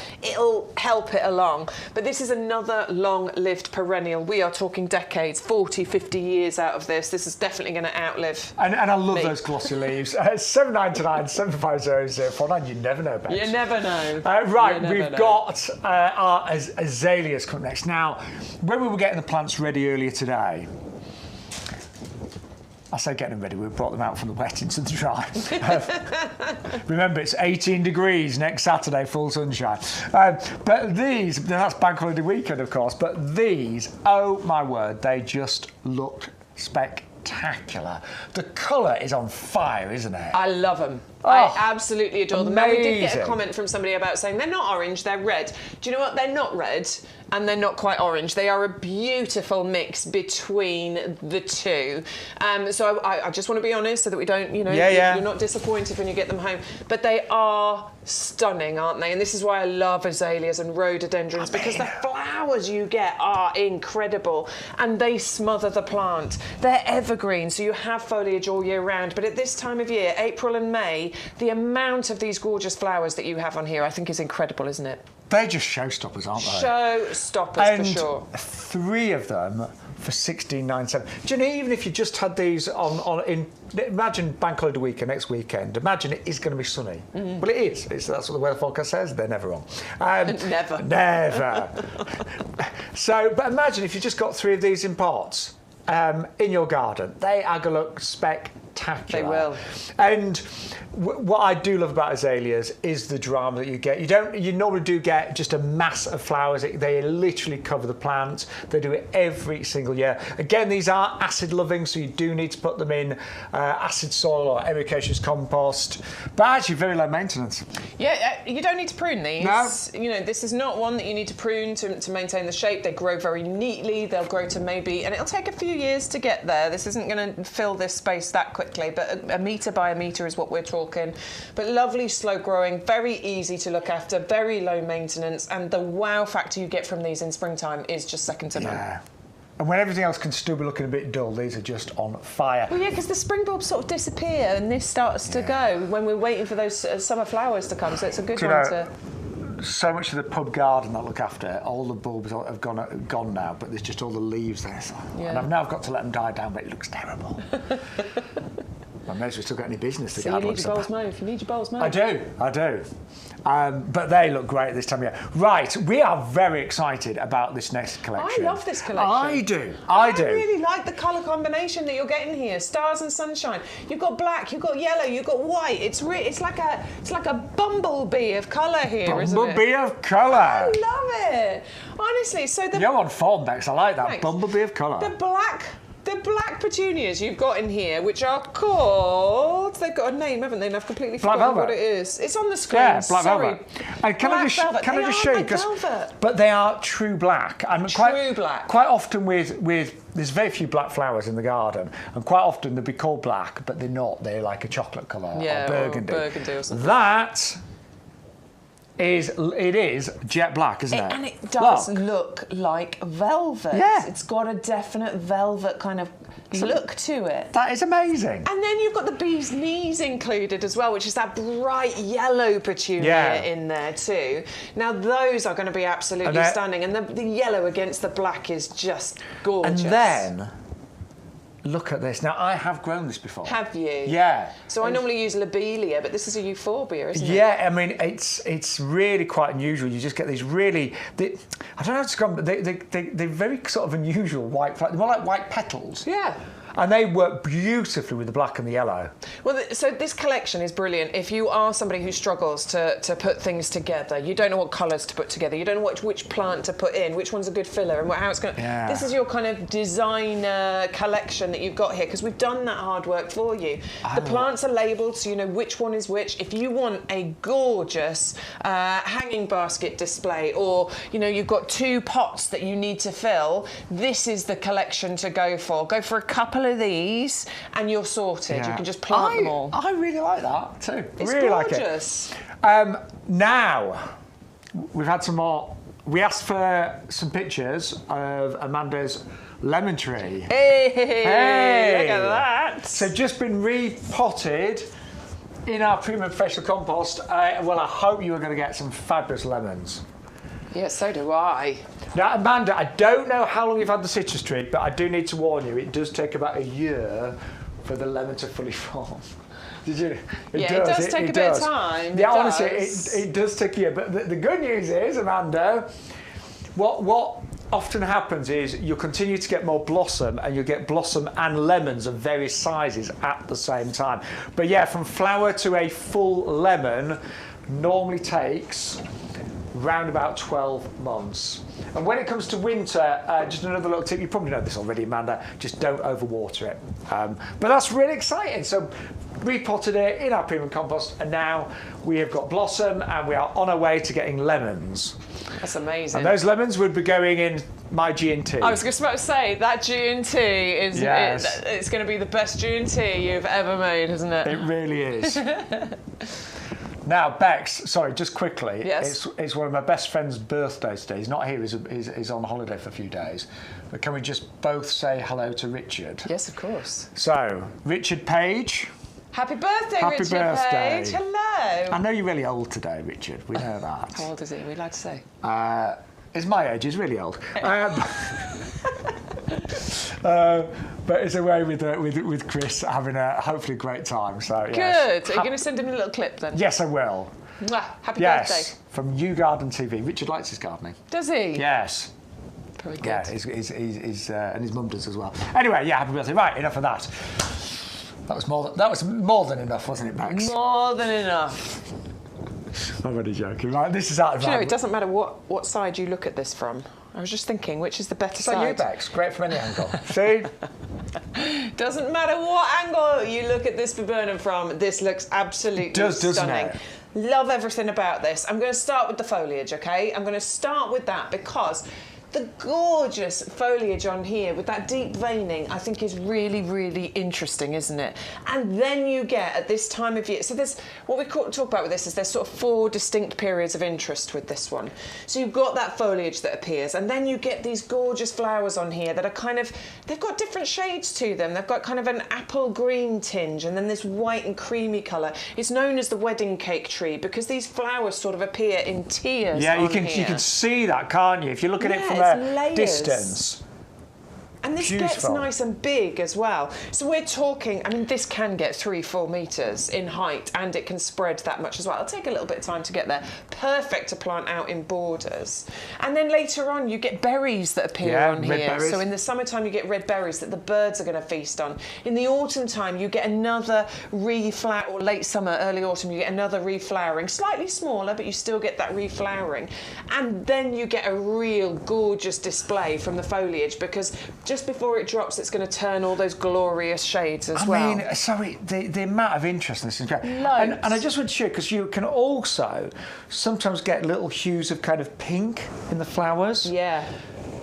help it along. But this is another long-lived perennial. We are talking decades, 40, 50 years out of this. This is definitely going to outlive And I love those glossy leaves. $7.99, 7500 49. You never know, babes. You never know. We've got our azaleas coming next. Now, when we were getting the plants ready earlier today, I say getting them ready, we brought them out from the wet into the dry. Remember, it's 18 degrees next Saturday, full sunshine. But these, that's bank holiday weekend, of course, but these, oh my word, they just look spectacular. The colour is on fire, isn't it? I love them. I absolutely adore them. Now, we did get a amazing. comment from somebody about saying they're not orange, they're red. Do you know what? They're not red and they're not quite orange. They are a beautiful mix between the two. So I just want to be honest so that we don't, you're not disappointed when you get them home. But they are stunning, aren't they? And this is why I love azaleas and rhododendrons, because the flowers you get are incredible and they smother the plant. They're evergreen, so you have foliage all year round. But at this time of year, April and May, the amount of these gorgeous flowers that you have on here, I think is incredible, isn't it? They're just showstoppers, aren't they? Showstoppers, for sure. 3 of them for $16.97. Do you know, even if you just had these imagine Bank Holiday weekend next weekend, imagine it is going to be sunny. Well, it is. That's what the weather forecast says. They're never wrong. Never. Never. So, but imagine if you just got 3 of these in pots in your garden. They are going to look spectacular. They will. And what I do love about azaleas is the drama that you get. You normally do get just a mass of flowers. They literally cover the plant. They do it every single year. Again, these are acid loving, so you do need to put them in acid soil or ericaceous compost. But actually, very low maintenance. Yeah, you don't need to prune these. No. You know, this is not one that you need to prune to maintain the shape. They grow very neatly. They'll grow to maybe, and it'll take a few years to get there. This isn't going to fill this space that quickly, but a metre by a metre is what we're talking. But lovely, slow growing, very easy to look after, very low maintenance, and the wow factor you get from these in springtime is just second to none. Yeah. And when everything else can still be looking a bit dull, these are just on fire. Well, yeah, because the spring bulbs sort of disappear and this starts to go when we're waiting for those summer flowers to come, so it's a good one to... So much of the pub garden that I look after, all the bulbs have gone now, but there's just all the leaves there. So, Yeah. And I've got to let them die down, but it looks terrible. I may as well still got any business to So you need your bowls mowed. You need your bowls mowed. I do. But they look great this time of year. Right, we are very excited about this next collection. I love this collection. I do. I really like the colour combination that you're getting here. Stars and sunshine. You've got black, you've got yellow, you've got white. It's like a bumblebee of colour here, isn't it? Bumblebee of colour. I love it. Honestly, so the... You're on form, Bex. I like that. Thanks. Bumblebee of colour. The black petunias you've got in here, which are called... They've got a name, haven't they? And I've completely forgotten what it is. It's on the screen. Yeah, black Sorry. velvet. And can I just show you? Velvet. But they are true black. And True black. Quite often with there's very few black flowers in the garden, and quite often they'll be called black, but they're not. They're like a chocolate colour or burgundy. Or burgundy or something. That is jet black, isn't it? And it does look like velvet. Yeah. It's got a definite velvet kind of look to it. That is amazing. And then you've got the bee's knees included as well, which is that bright yellow petunia in there too. Now those are going to be absolutely stunning, and the yellow against the black is just gorgeous. And then look at this. Now, I have grown this before. Have you? Yeah. So I normally use lobelia, but this is a euphoria, isn't it? Yeah, I mean, it's really quite unusual. You just get these really... I don't know how to describe them, but they're very sort of unusual white flowers. They're more like white petals. Yeah. And they work beautifully with the black and the yellow. Well, so this collection is brilliant. If you are somebody who struggles to put things together, you don't know what colours to put together, you don't know which plant to put in, which one's a good filler, and how it's going to... Yeah. This is your kind of designer collection that you've got here, because we've done that hard work for you. The plants are labelled, so you know which one is which. If you want a gorgeous hanging basket display, or, you know, you've got 2 pots that you need to fill, this is the collection to go for. Go for a couple of these and you're sorted. You can just plant them all. I really like that too. It's really gorgeous. Like it. Now, we've had some more. We asked for some pictures of Amanda's lemon tree. Hey, look at that. So just been repotted in our premium professional compost. Well, I hope you are going to get some fabulous lemons. Yeah, so do I. Now, Amanda, I don't know how long you've had the citrus tree, but I do need to warn you, it does take about a year for the lemon to fully form. Did you? It does take a bit of time. Yeah, honestly, it does take a year. But the good news is, Amanda, what often happens is you'll continue to get more blossom, and you'll get blossom and lemons of various sizes at the same time. But yeah, from flower to a full lemon normally takes round about 12 months. And when it comes to winter, just another little tip, you probably know this already, Amanda, just don't overwater it. But that's really exciting. So repotted it in our premium compost, and now we have got blossom, and we are on our way to getting lemons. That's amazing. And those lemons would be going in my G&T. I was just about to say, that G&T is it's going to be the best G&T you've ever made, isn't it? It really is. Now, Bex, sorry, just quickly. Yes. It's one of my best friend's birthdays today. He's not here, he's on holiday for a few days. But can we just both say hello to Richard? Yes, of course. So, Richard Page. Happy birthday, Happy Richard birthday. Page. Hello. I know you're really old today, Richard. We know that. How old is he? We'd like to say. It's my age, he's really old. But it's away with Chris having a hopefully great time. So Good. Are you going to send him a little clip then? Yes, I will. Mwah. Happy Yes, birthday. from YouGarden TV. Richard likes his gardening. Does he? Yes. Very good. Yeah, he's and his mum does as well. Anyway, yeah, happy birthday. Right, enough of that. That was more than enough, wasn't it, Max? More than enough. I'm only joking. Right, this is out of. Do you know, it doesn't matter what side you look at this from. I was just thinking, which is the better So side? Bex, great from any angle. See? Doesn't matter what angle you look at this Viburnum from, this looks absolutely Doesn't stunning. it? Love everything about this. I'm going to start with the foliage, okay? I'm going to start with that because the gorgeous foliage on here with that deep veining I think is really, really interesting, isn't it? And then you get at this time of year, so there's, what we talk about with this is there's sort of 4 distinct periods of interest with this one. So you've got that foliage that appears and then you get these gorgeous flowers on here that are kind of, they've got different shades to them. They've got kind of an apple green tinge and then this white and creamy colour. It's known as the wedding cake tree because these flowers sort of appear in tiers. Yeah, you on can here. see that, can't you? If you look at it from it's a layers. distance. And this Beautiful. gets nice and big as well. So we're talking, I mean, this can get 3-4 metres in height and it can spread that much as well. It'll take a little bit of time to get there. Perfect to plant out in borders. And then later on, you get berries that appear on red here. berries. So in the summertime, you get red berries that the birds are going to feast on. In the autumn time, you get another reflower, or late summer, early autumn, you get another reflowering. Slightly smaller, but you still get that reflowering. And then you get a real gorgeous display from the foliage because just before it drops, it's going to turn all those glorious shades as well. I mean, sorry, the amount of interest in this is great. Loads. And I just want to share, because you can also sometimes get little hues of kind of pink in the flowers. Yeah.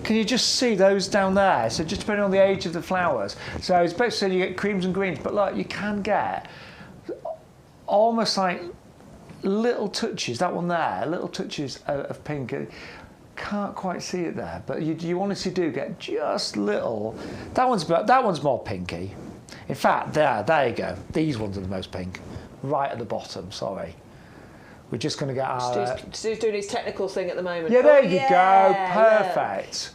Can you just see those down there? So just depending on the age of the flowers. So it's basically you get creams and greens, but look, you can get almost like little touches, that one there, little touches of pink. Can't quite see it there, but you honestly do get just little. That one's more pinky. In fact, there you go. These ones are the most pink, right at the bottom. Sorry, we're just going to get our. Stu's doing his technical thing at the moment. Yeah, there you go. look. Perfect.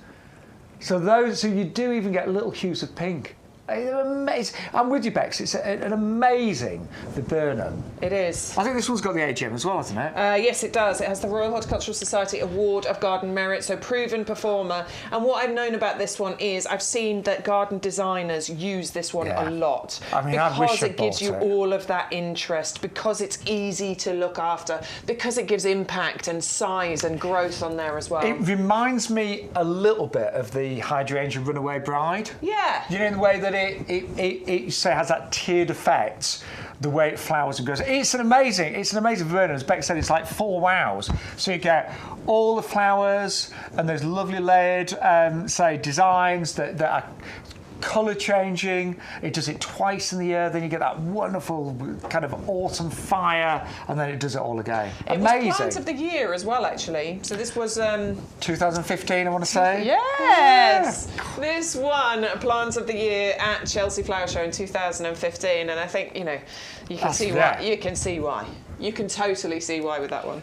So you do even get little hues of pink. They're amazing. I'm with you, Bex. It's an amazing Viburnum. It is. I think this one's got the AGM as well, hasn't it? Yes, it does. It has the Royal Horticultural Society Award of Garden Merit, so proven performer. And what I've known about this one is I've seen that garden designers use this one a lot. I mean, I wish because I'd it gives you bought it. all of that interest, because it's easy to look after, because it gives impact and size and growth on there as well. It reminds me a little bit of the Hydrangea Runaway Bride. Yeah. You know, in the way that it say has that tiered effect, the way it flowers and grows. It's an amazing Viburnum. As Beck said, it's like 4 wows. So you get all the flowers and those lovely layered, designs that are colour changing. It does it twice in the year. Then you get that wonderful kind of autumn fire, and then it does it all again. It Amazing. was Plant of the Year as well, actually. So this was 2015, I want to say. Yes! Yeah. This won Plant of the Year at Chelsea Flower Show in 2015, and I think, you know, you can see why. You can see why. You can totally see why with that one.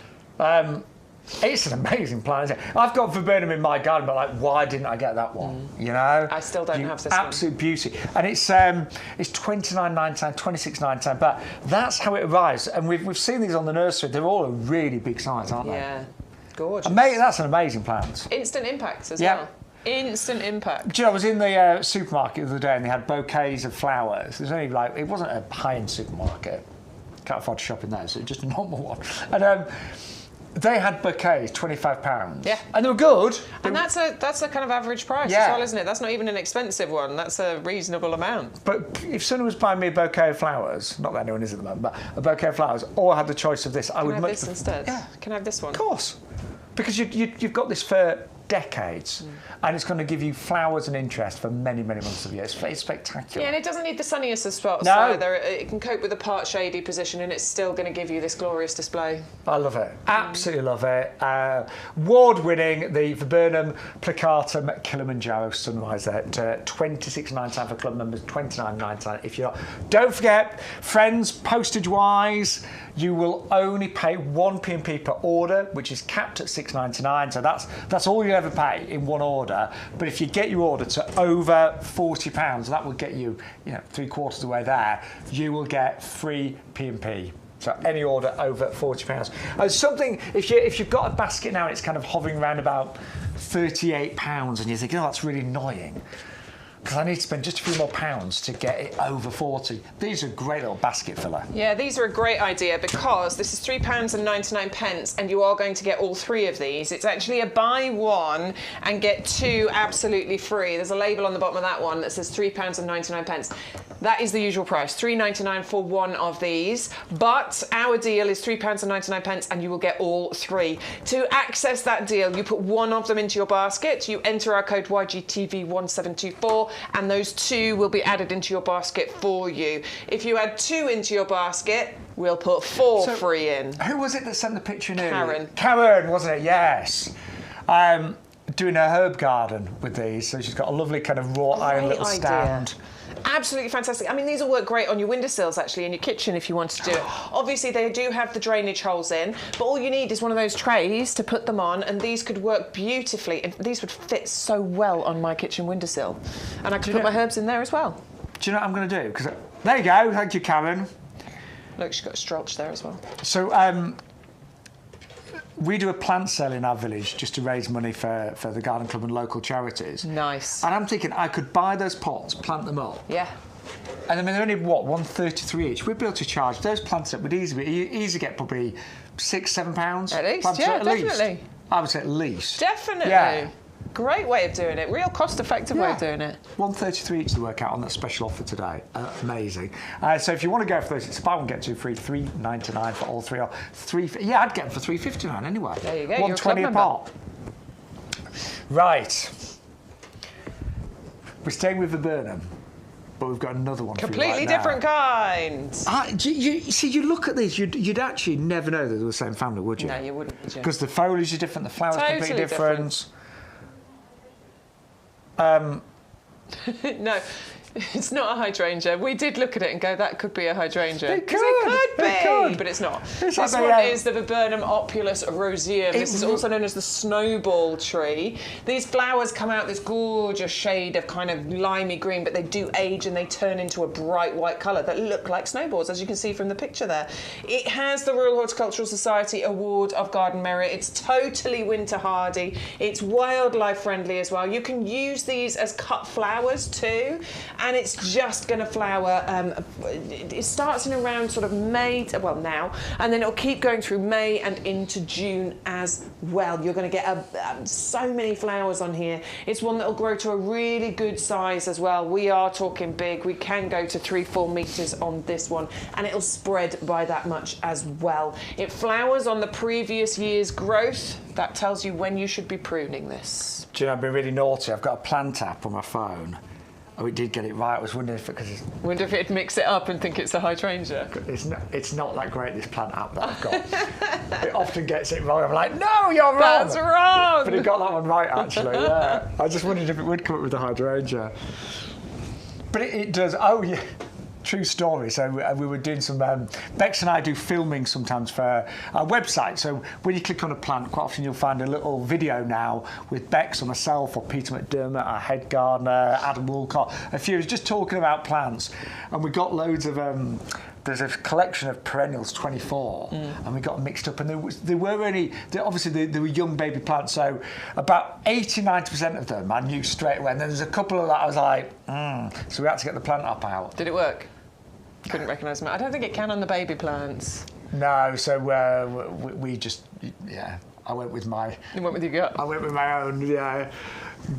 It's an amazing plant, isn't it? I've got Viburnum in my garden, but like, why didn't I get that one? You know, I still don't have this one. Absolute beauty, and it's $29.99, $26.99, but that's how it arrives. And we've seen these on the nursery. They're all a really big size, aren't they? Yeah, gorgeous. That's an amazing plant. Instant impact as well. Instant impact. Do you know, I was in the supermarket the other day and they had bouquets of flowers. There's only it wasn't a high-end supermarket. Can't afford to shop in there, so just a normal one. And they had bouquets, £25. Yeah. And they were good. And that's a kind of average price as well, isn't it? That's not even an expensive one. That's a reasonable amount. But if someone was buying me a bouquet of flowers, not that anyone is at the moment, but a bouquet of flowers, or I had the choice of this, I would Can I much have this instead? Yeah. Can I have this one? Of course. Because you've got this for decades, and it's going to give you flowers and interest for many, many months of the year. It's spectacular. Yeah, and it doesn't need the sunniest of spots No. either. It can cope with a part shady position, and it's still going to give you this glorious display. I love it. Absolutely love it. Award-winning, the Viburnum plicatum Kilimanjaro Sunrise at $26.99 for club members, $29.99 if you're not. Don't forget, friends, postage-wise, you will only pay 1 P&P per order, which is capped at $6.99. So that's all you're you'll ever pay in one order. But if you get your order to over £40, that will get you, 3/4 of the way there. You will get free P&P. So any order over £40. Something, if you've got a basket now and it's kind of hovering around about £38 and you're thinking, oh, that's really annoying, because I need to spend just a few more pounds to get it over 40. These are a great little basket filler. Yeah, these are a great idea because this is £3.99 and you are going to get all 3 of these. It's actually a buy one and get 2 absolutely free. There's a label on the bottom of that one that says £3.99. That is the usual price, £3.99 for one of these. But our deal is £3.99 and you will get all 3. To access that deal, you put one of them into your basket, you enter our code YGTV1724, and those 2 will be added into your basket for you. If you add 2 into your basket, we'll put 4 free in. Who was it that sent the picture in? Karen. Karen, wasn't it? Yes. Doing a herb garden with these, so she's got a lovely kind of wrought iron little stand. Absolutely fantastic. I mean, these will work great on your windowsills, actually, in your kitchen if you want to do it. Obviously, they do have the drainage holes in, but all you need is one of those trays to put them on, and these could work beautifully. And these would fit so well on my kitchen windowsill. And I could put my herbs in there as well. Do you know what I'm going to do? Because there you go. Thank you, Karen. Look, she's got a strolch there as well. So, we do a plant sale in our village just to raise money for the garden club and local charities. Nice. And I'm thinking I could buy those pots, plant them up. Yeah. And I mean, they're only, £1.33 each. We'd be able to charge those plants up. We'd easily get probably £6-7. At least, yeah, definitely. I would say at least. Definitely. Yeah. Great way of doing it. Real cost-effective way of doing it. £1.33 each to work out on that special offer today. Amazing. So if you want to go for those, it's buy one get 2 free, £3.99 for all 3. Or yeah, I'd get them for £3.59 anyway. There you go. £1.20 a pot. Right. We're staying with Viburnum, but we've got another one. Completely for you right different kind. You look at these, you'd actually never know that they were the same family, would you? No, you wouldn't, would you? Because the foliage is different, the flowers are completely different. No, it's not a hydrangea. We did look at it and go, that could be a hydrangea. It could be, but it's not. This one is the Viburnum opulus roseum. This is also known as the snowball tree. These flowers come out this gorgeous shade of kind of limey green, but they do age and they turn into a bright white colour that look like snowballs, as you can see from the picture there. It has the Royal Horticultural Society Award of Garden Merit. It's totally winter hardy. It's wildlife friendly as well. You can use these as cut flowers too. And it's just going to flower. It starts in around sort of May, well now, and then it'll keep going through May and into June as well. You're going to get so many flowers on here. It's one that will grow to a really good size as well. We are talking big. We can go to 3-4 metres on this one, and it'll spread by that much as well. It flowers on the previous year's growth. That tells you when you should be pruning this. Do you know, I've been really naughty. I've got a plant app on my phone. Oh, it did get it right. I was wondering if wonder if it'd mix it up and think it's a hydrangea. It's not that great, this plant app that I've got. It often gets it wrong. I'm like, no, you're wrong. That's wrong. But it got that one right, actually. Yeah. I just wondered if it would come up with the hydrangea. But it does. Oh, yeah. True story. So we were doing some. Bex and I do filming sometimes for our website. So when you click on a plant, quite often you'll find a little video now with Bex or myself or Peter McDermott, our head gardener, Adam Woolcott, a few just talking about plants, and we got loads of. There's a collection of perennials, 24, and we got mixed up. And they were only, obviously, they were young baby plants, so about 80-90% of them I knew straight away. And then there's a couple of that I was like, so we had to get the plant up out. Did it work? Couldn't recognise them. I don't think it can on the baby plants. No, so we just, yeah. I went with my. You went with your gut. I went with my own,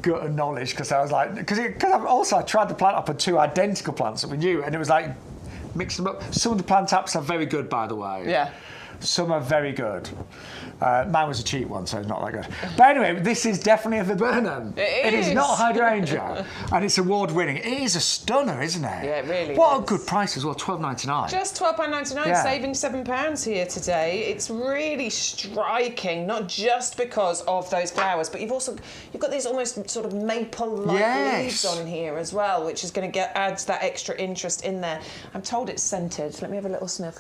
gut and knowledge, because I was like, because I tried the plant up on 2 identical plants that we knew, and it was like. Mix them up. Some of the plant apps are very good, by the way. Yeah. Some are very good. Mine was a cheap one, so it's not that good. But anyway, this is definitely a Viburnum. It is. It is not a hydrangea, and it's award-winning. It is a stunner, isn't it? Yeah, it really What is. a good price as well, £12.99. Just £12.99, saving £7 here today. It's really striking, not just because of those flowers, but you've got these almost sort of maple-like leaves on here as well, which is going to add that extra interest in there. I'm told it's scented. Let me have a little sniff.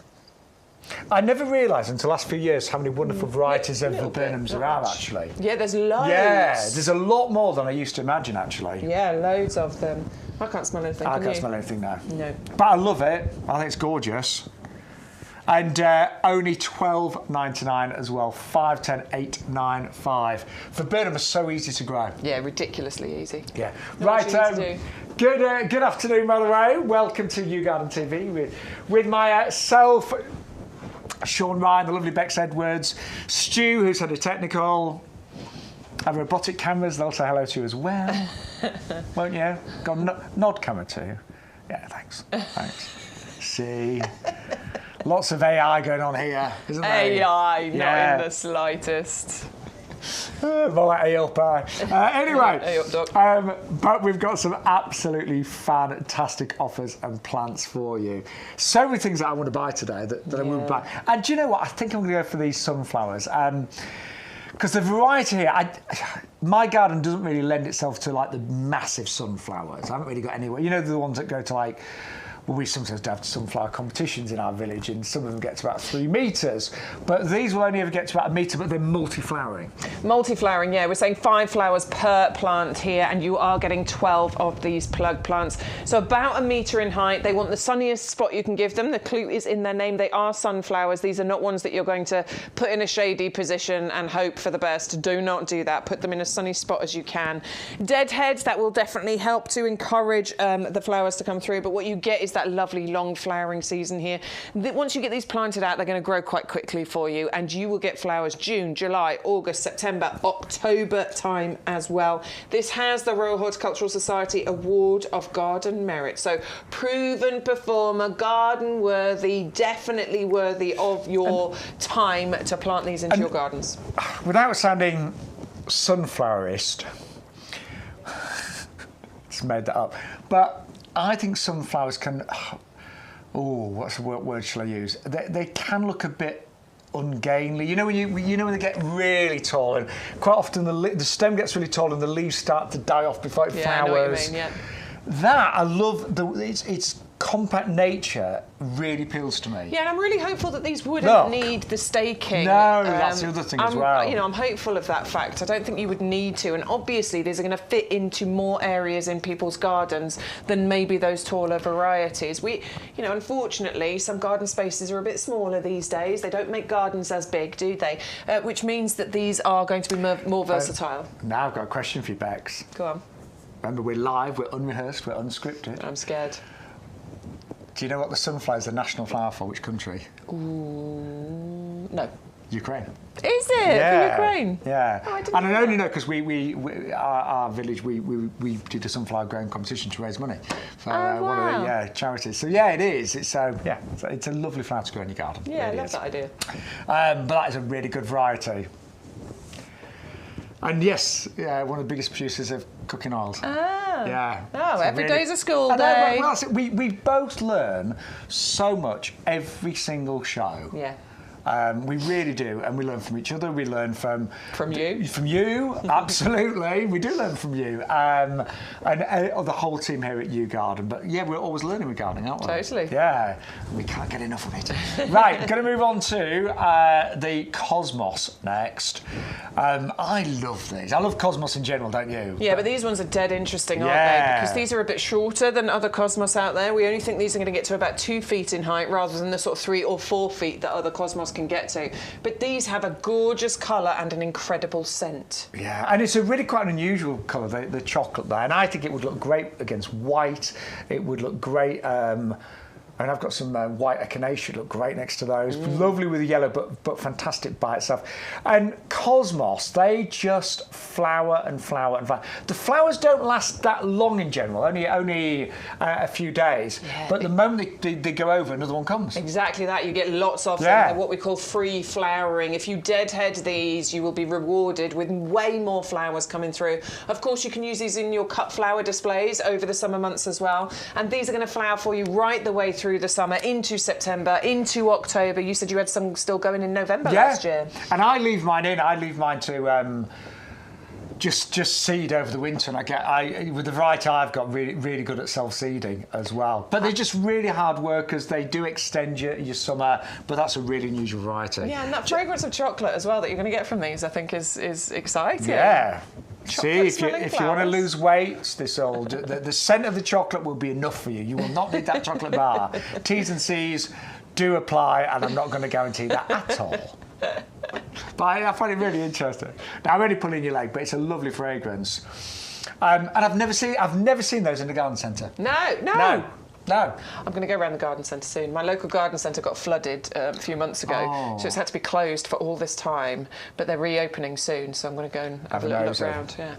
I never realised until the last few years how many wonderful varieties of viburnums there are, actually. Yeah, there's loads. Yeah, there's a lot more than I used to imagine, actually. Yeah, loads of them. I can't smell anything. I can't smell anything now. No. But I love it. I think it's gorgeous. And only $12.99 as well. 5, 10, 8, 9, 5. Viburnum is so easy to grow. Yeah, ridiculously easy. Yeah. Not Right. Good afternoon, by the way. Welcome to YouGarden TV with myself, Sean Ryan, the lovely Bex Edwards, Stu, who's had a technical. Our robotic cameras, they'll say hello to you as well. Won't you? Got a nod camera too. Yeah, thanks. See. Lots of AI going on here, isn't there? AI, not in the slightest. More like ale pie. Anyway, Hey up, Doc. but we've got some absolutely fantastic offers and plants for you. So many things that I want to buy today that I wouldn't buy. And do you know what? I think I'm going to go for these sunflowers. Because the variety here, my garden doesn't really lend itself to like the massive sunflowers. I haven't really got anywhere. You know, the ones that go to like, well, we sometimes have sunflower competitions in our village, and some of them get to about 3 metres. But these will only ever get to about 1 metre, but they're multi-flowering. Multi-flowering, yeah. We're saying 5 flowers per plant here, and you are getting 12 of these plug plants. So about 1 metre in height. They want the sunniest spot you can give them. The clue is in their name. They are sunflowers. These are not ones that you're going to put in a shady position and hope for the best. Do not do that. Put them in a sunny spot as you can. Deadheads, that will definitely help to encourage the flowers to come through. But what you get is that lovely long flowering season here. Once you get these planted out, they're going to grow quite quickly for you, and you will get flowers June, July, August, September, October time as well. This has the Royal Horticultural Society Award of Garden Merit, so proven performer, garden worthy, definitely worthy of your time to plant these into your gardens. Without sounding sunflowerist, just made that up, but I think sunflowers can, what's the word shall I use? They can look a bit ungainly. You know when they get really tall, and quite often the stem gets really tall and the leaves start to die off before it flowers. I know what you mean, yeah. That I love. It's compact nature really appeals to me. Yeah, and I'm really hopeful that these wouldn't need the staking. No, that's the other thing as well. I'm hopeful of that fact. I don't think you would need to, and obviously these are going to fit into more areas in people's gardens than maybe those taller varieties. Unfortunately, some garden spaces are a bit smaller these days. They don't make gardens as big, do they? Which means that these are going to be more versatile. Now I've got a question for you, Bex. Go on. Remember, we're live, we're unrehearsed, we're unscripted. I'm scared. Do you know what the sunflower is the national flower for? Which country? Ooh, no. Ukraine. Is it? For Ukraine? Yeah. Oh, and I only know because our village, we did a sunflower growing competition to raise money for one of the charities. So yeah, it is. It's a lovely flower to grow in your garden. Yeah, really I love that idea. But that is a really good variety. And yes, one of the biggest producers of cooking oils. Yeah. Oh, every day's a school day. Well, we both learn so much every single show. Yeah. We really do, and we learn from each other. We learn from you. From you, absolutely. We do learn from you, and the whole team here at YouGarden. But yeah, we're always learning with gardening, aren't we? Totally. Yeah, we can't get enough of it. Right, going to move on to the Cosmos next. I love these. I love Cosmos in general, don't you? Yeah, but these ones are dead interesting, aren't they? Because these are a bit shorter than other Cosmos out there. We only think these are going to get to about 2 feet in height, rather than the sort of 3 or 4 feet that other Cosmos can get to. But these have a gorgeous colour and an incredible scent. Yeah, and it's a really quite an unusual colour, the chocolate there, and I think it would look great against white. It would look great. And I've got some white echinacea, look great next to those. Lovely with the yellow, but fantastic by itself. And Cosmos, they just flower and flower and flower. The flowers don't last that long in general, only a few days. Yeah, but the moment they go over, another one comes. Exactly that. You get lots of them. They're what we call free flowering. If you deadhead these, you will be rewarded with way more flowers coming through. Of course, you can use these in your cut flower displays over the summer months as well. And these are going to flower for you right the way through the summer, into September, into October. You said you had some still going in November last year. And I leave mine in. I leave mine to just seed over the winter, and with the variety I've got, really good at self-seeding as well. But they're just really hard workers. They do extend your summer, but that's a really unusual variety. Yeah, and that fragrance of chocolate as well that you're going to get from these, I think, is exciting. Yeah. Chocolate See, if you want to lose weight, the scent of the chocolate will be enough for you. You will not need that chocolate bar. T's and C's do apply, and I'm not going to guarantee that at all. But I find it really interesting. Now, I'm only pulling your leg, but it's a lovely fragrance. And I've never seen those in the garden centre. No. I'm going to go around the garden centre soon. My local garden centre got flooded a few months ago, so it's had to be closed for all this time. But they're reopening soon, so I'm going to go and have a little look around. Yeah.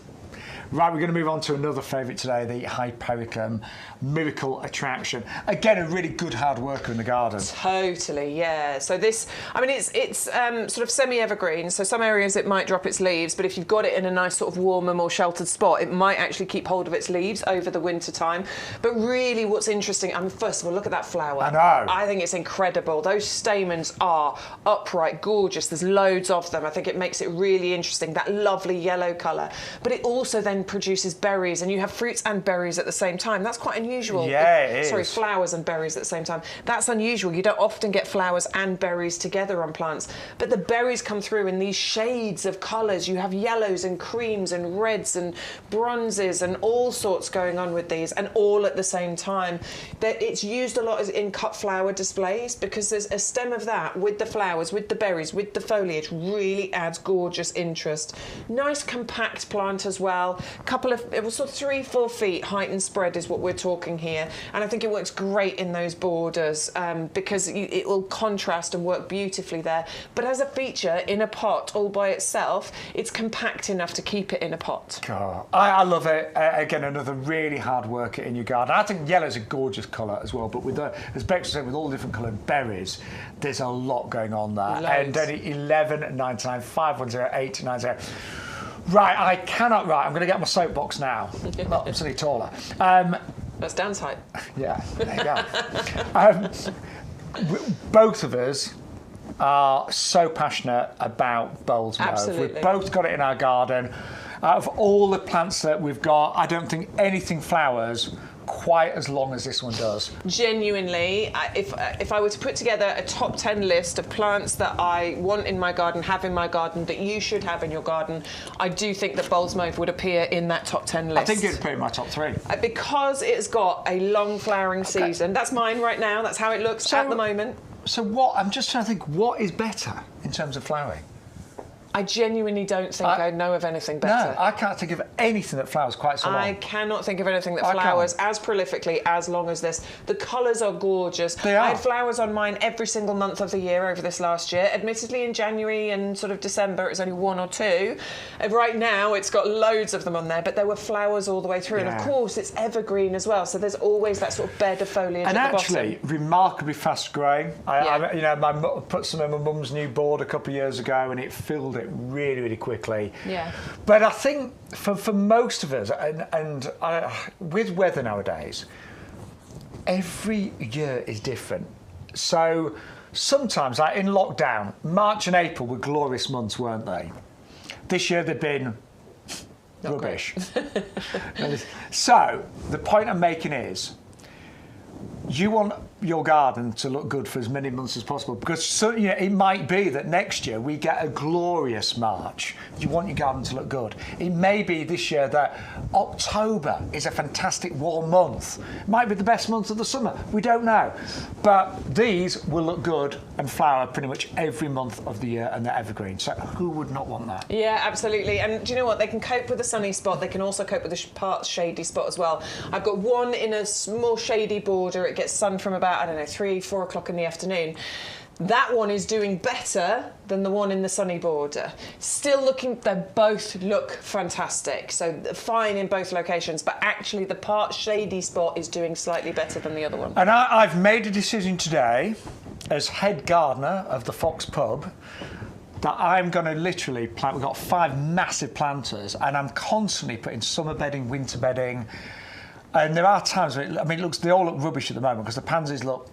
Right, we're going to move on to another favourite today, the Hypericum Miracle Attraction. Again, a really good hard worker in the garden. Totally, yeah. So this, I mean, it's sort of semi-evergreen, so some areas it might drop its leaves, but if you've got it in a nice sort of warmer, more sheltered spot, it might actually keep hold of its leaves over the winter time. But really what's interesting, I mean, first of all, look at that flower. I know. I think it's incredible. Those stamens are upright, gorgeous. There's loads of them. I think it makes it really interesting, that lovely yellow colour. But it also then produces berries, and you have fruits and berries at the same time. That's quite unusual. Yeah, it is. Sorry, flowers and berries at the same time. That's unusual. You don't often get flowers and berries together on plants, but the berries come through in these shades of colours. You have yellows and creams and reds and bronzes and all sorts going on with these, and all at the same time. It's used a lot in cut flower displays because there's a stem of that with the flowers, with the berries, with the foliage, really adds gorgeous interest. Nice compact plant as well. Couple of, it was sort of 3-4 feet height and spread is what we're talking here, and I think it works great in those borders because it will contrast and work beautifully there. But as a feature in a pot all by itself, it's compact enough to keep it in a pot. God, I love it. Again, another really hard worker in your garden. I think yellow's a gorgeous colour as well, but with as Bex said, with all the different coloured berries, there's a lot going on there. Loads. And only 11.99, 510 Right, I'm going to get my soapbox now. Well, I'm slightly taller. That's Dan's height. Yeah, there you go. Both of us are so passionate about bulbs mauve. Absolutely. We've both got it in our garden. Out of all the plants that we've got, I don't think anything flowers quite as long as this one does. Genuinely, if I were to put together a top 10 list of plants that I want in my garden, have in my garden, that you should have in your garden, I do think that bulbs mauve would appear in that top 10 list. I think it'd appear in my top 3. Because it's got a long flowering season. That's mine right now. That's how it looks at the moment. So what? I'm just trying to think, what is better in terms of flowering? I genuinely don't think I know of anything better. No, I can't think of anything that flowers quite so long. I cannot think of anything that flowers as prolifically as long as this. The colours are gorgeous. They are. I had flowers on mine every single month of the year over this last year. Admittedly, in January and sort of December, it was only 1 or 2. Right now, it's got loads of them on there, but there were flowers all the way through. Yeah. And of course, it's evergreen as well, so there's always that sort of bed of foliage and at the actually, bottom. remarkably fast growing. I put some in my mum's new board a couple of years ago, and it filled it really, really quickly. Yeah. But I think for most of us, and with weather nowadays, every year is different. So sometimes, like in lockdown, March and April were glorious months, weren't they? This year they've been rubbish. So the point I'm making is, you want your garden to look good for as many months as possible, because it might be that next year we get a glorious March. You want your garden to look good. It may be this year that October is a fantastic warm month. It might be the best month of the summer. We don't know. But these will look good and flower pretty much every month of the year, and they're evergreen. So who would not want that? Yeah, absolutely. And do you know what? They can cope with a sunny spot. They can also cope with a part shady spot as well. I've got one in a more shady border. It gets sun from about, 3-4 o'clock in the afternoon. That one is doing better than the one in the sunny border. Still looking, they both look fantastic. So fine in both locations, but actually the part shady spot is doing slightly better than the other one. And I've made a decision today, as head gardener of the Fox Pub, that I'm going to literally plant. We've got 5 massive planters, and I'm constantly putting summer bedding, winter bedding. And there are times where they all look rubbish at the moment because the pansies look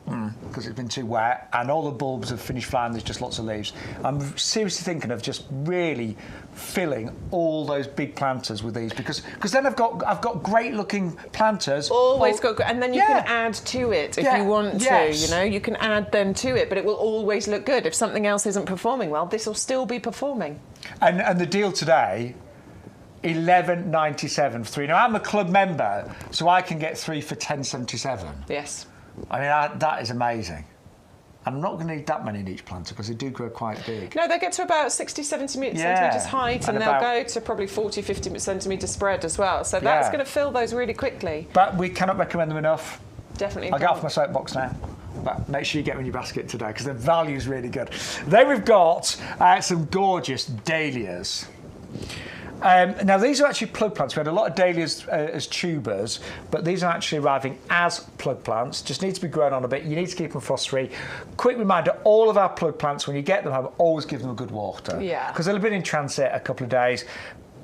because it's been too wet, and all the bulbs have finished flying. There's just lots of leaves. I'm seriously thinking of just really filling all those big planters with these because then I've got great looking planters. Always got, and then you can add to it if you want to. You know, you can add them to it, but it will always look good. If something else isn't performing well, this will still be performing. And the deal today. $11.97 for 3. Now I'm a club member, so I can get 3 for $10.77. Yes. I mean that is amazing. I'm not going to need that many in each planter because they do grow quite big. No, they get to about 60 centimetres height, and they'll go to probably 40, 50 centimetre spread as well. So that's going to fill those really quickly. But we cannot recommend them enough. Definitely. I'll get off my soapbox now. But make sure you get them in your basket today because the value is really good. Then we've got some gorgeous dahlias. Now these are actually plug plants. We had a lot of dahlias as tubers, but these are actually arriving as plug plants. Just need to be grown on a bit. You need to keep them frost-free. Quick reminder, all of our plug plants, when you get them home, always give them a good water. Yeah. Because they'll have been in transit a couple of days.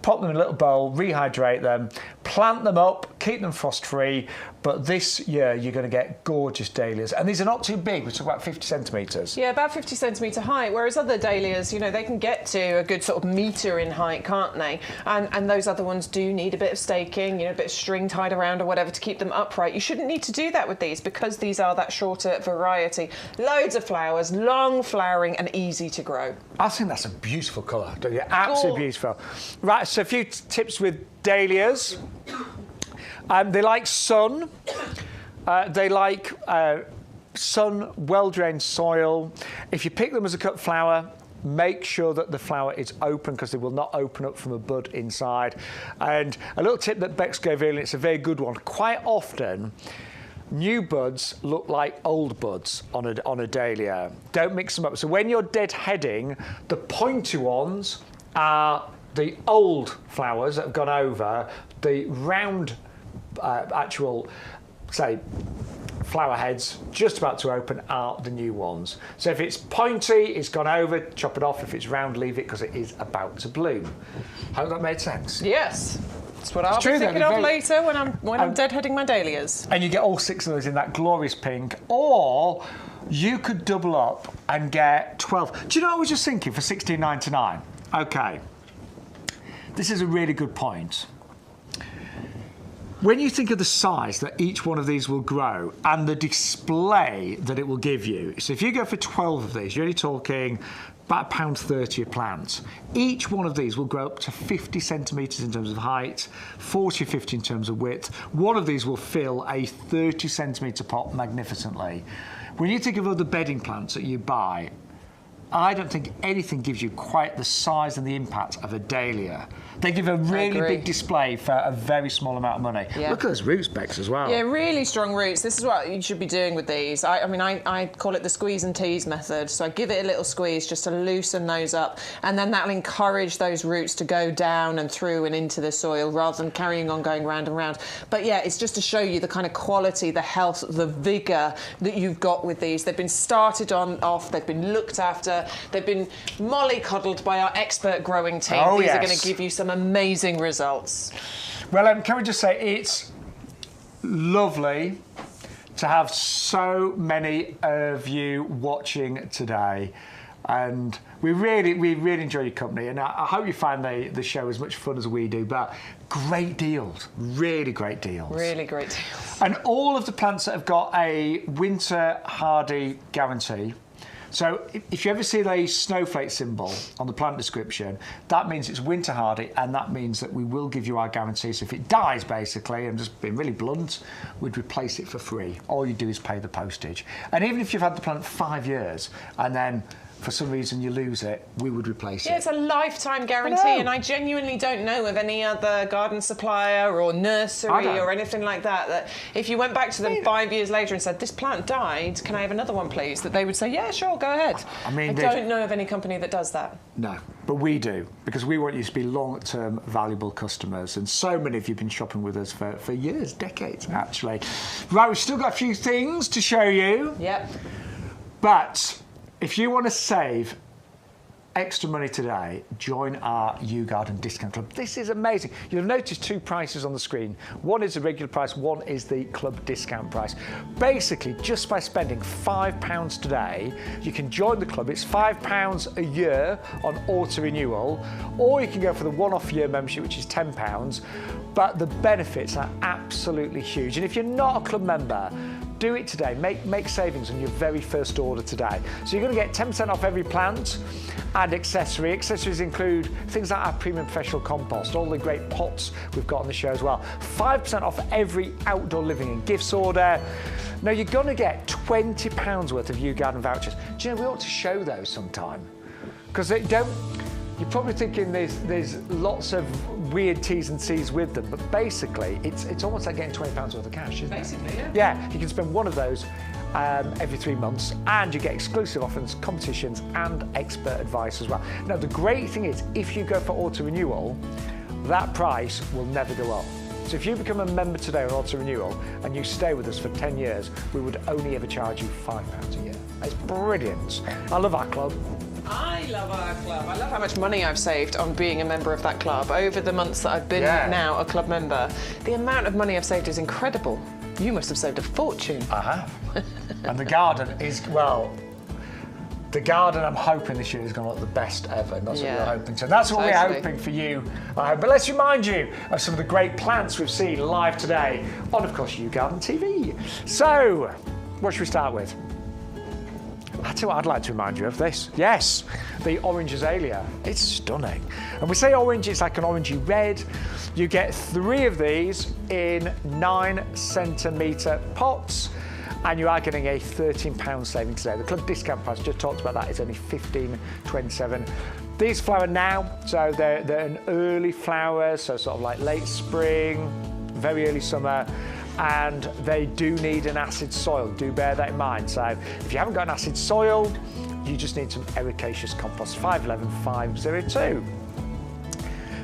Pop them in a little bowl, rehydrate them, plant them up, keep them frost-free. But this year, you're going to get gorgeous dahlias. And these are not too big. We're talking about 50 centimetres. Yeah, about 50 centimetre height, whereas other dahlias, you know, they can get to a good sort of metre in height, can't they? And those other ones do need a bit of staking, you know, a bit of string tied around or whatever to keep them upright. You shouldn't need to do that with these because these are that shorter variety. Loads of flowers, long flowering and easy to grow. I think that's a beautiful colour, don't you? Absolutely beautiful. Right, so a few tips with dahlias. They like sun. They like sun, well-drained soil. If you pick them as a cut flower, make sure that the flower is open because they will not open up from a bud inside. And a little tip that Bex gave earlier, it's a very good one. Quite often, new buds look like old buds on a dahlia. Don't mix them up. So when you're deadheading, the pointy ones are the old flowers that have gone over. The round actual, say, flower heads just about to open are the new ones. So if it's pointy, it's gone over, chop it off. If it's round, leave it because it is about to bloom. Hope that made sense. Yes. That's what I'll be thinking of later when I'm deadheading my dahlias. And you get all 6 of those in that glorious pink, or you could double up and get 12. Do you know what I was just thinking for $16.99? Okay. This is a really good point. When you think of the size that each one of these will grow and the display that it will give you, so if you go for 12 of these, you're only talking about £1.30 a plant. Each one of these will grow up to 50 centimetres in terms of height, 40 or 50 in terms of width. One of these will fill a 30 centimetre pot magnificently. When you think of other bedding plants that you buy, I don't think anything gives you quite the size and the impact of a dahlia. They give a really big display for a very small amount of money. Yeah. Look at those roots, Bex, as well. Yeah, really strong roots. This is what you should be doing with these. I call it the squeeze and tease method. So I give it a little squeeze just to loosen those up, and then that'll encourage those roots to go down and through and into the soil rather than carrying on going round and round. But yeah, it's just to show you the kind of quality, the health, the vigour that you've got with these. They've been started off, they've been looked after, they've been mollycoddled by our expert growing team. These are going to give you some amazing results. Well, can we just say it's lovely to have so many of you watching today, and we really enjoy your company, and I hope you find the show as much fun as we do. But great deals, really great deals. Really great deals. And all of the plants that have got a winter hardy guarantee. So if you ever see the snowflake symbol on the plant description, that means it's winter hardy, and that means that we will give you our guarantee. So if it dies, basically, and just being really blunt, we'd replace it for free. All you do is pay the postage. And even if you've had the plant 5 years and then for some reason you lose it, we would replace it. Yeah, it's a lifetime guarantee, and I genuinely don't know of any other garden supplier or nursery or anything like that if you went back to them 5 years later and said, this plant died, can I have another one please? That they would say, yeah, sure, go ahead. I don't know of any company that does that. No, but we do, because we want you to be long-term valuable customers, and so many of you have been shopping with us for years, decades actually. Right, we've still got a few things to show you. Yep. But if you want to save extra money today, join our YouGarden discount club. This is amazing. You'll notice two prices on the screen. One is the regular price, one is the club discount price. Basically, just by spending £5 today, you can join the club. It's £5 a year on auto renewal, or you can go for the one-off year membership, which is £10. But the benefits are absolutely huge. And if you're not a club member, do it today. Make savings on your very first order today. So you're going to get 10% off every plant and accessory. Accessories include things like our premium professional compost, all the great pots we've got on the show as well. 5% off every outdoor living and gifts order. Now you're going to get £20 worth of YouGarden vouchers. Do you know, we ought to show those sometime? Because they don't. You're probably thinking there's lots of weird T's and C's with them, but basically it's almost like getting £20 worth of cash, isn't it? Basically, yeah. Yeah, you can spend one of those every 3 months, and you get exclusive offers, competitions, and expert advice as well. Now, the great thing is, if you go for auto renewal, that price will never go up. So if you become a member today on auto renewal and you stay with us for 10 years, we would only ever charge you £5 a year. It's brilliant. I love our club. I love our club. I love how much money I've saved on being a member of that club over the months that I've been now a club member. The amount of money I've saved is incredible. You must have saved a fortune. I have. And the garden is, well, the garden I'm hoping this year is going to look the best ever, and that's what we're hoping to. That's what we're hoping for you. But let's remind you of some of the great plants we've seen live today on, of course, YouGarden TV. So, what should we start with? I tell you what, I'd like to remind you of this. Yes, the orange azalea. It's stunning. And we say orange, it's like an orangey red. You get 3 of these in 9-centimetre pots, and you are getting a £13 saving today. The club discount price, just talked about that, is only $15.27. These flower now, so they're an early flower, so sort of like late spring, very early summer. And they do need an acid soil, do bear that in mind. So if you haven't got an acid soil, you just need some ericaceous compost, 511-502.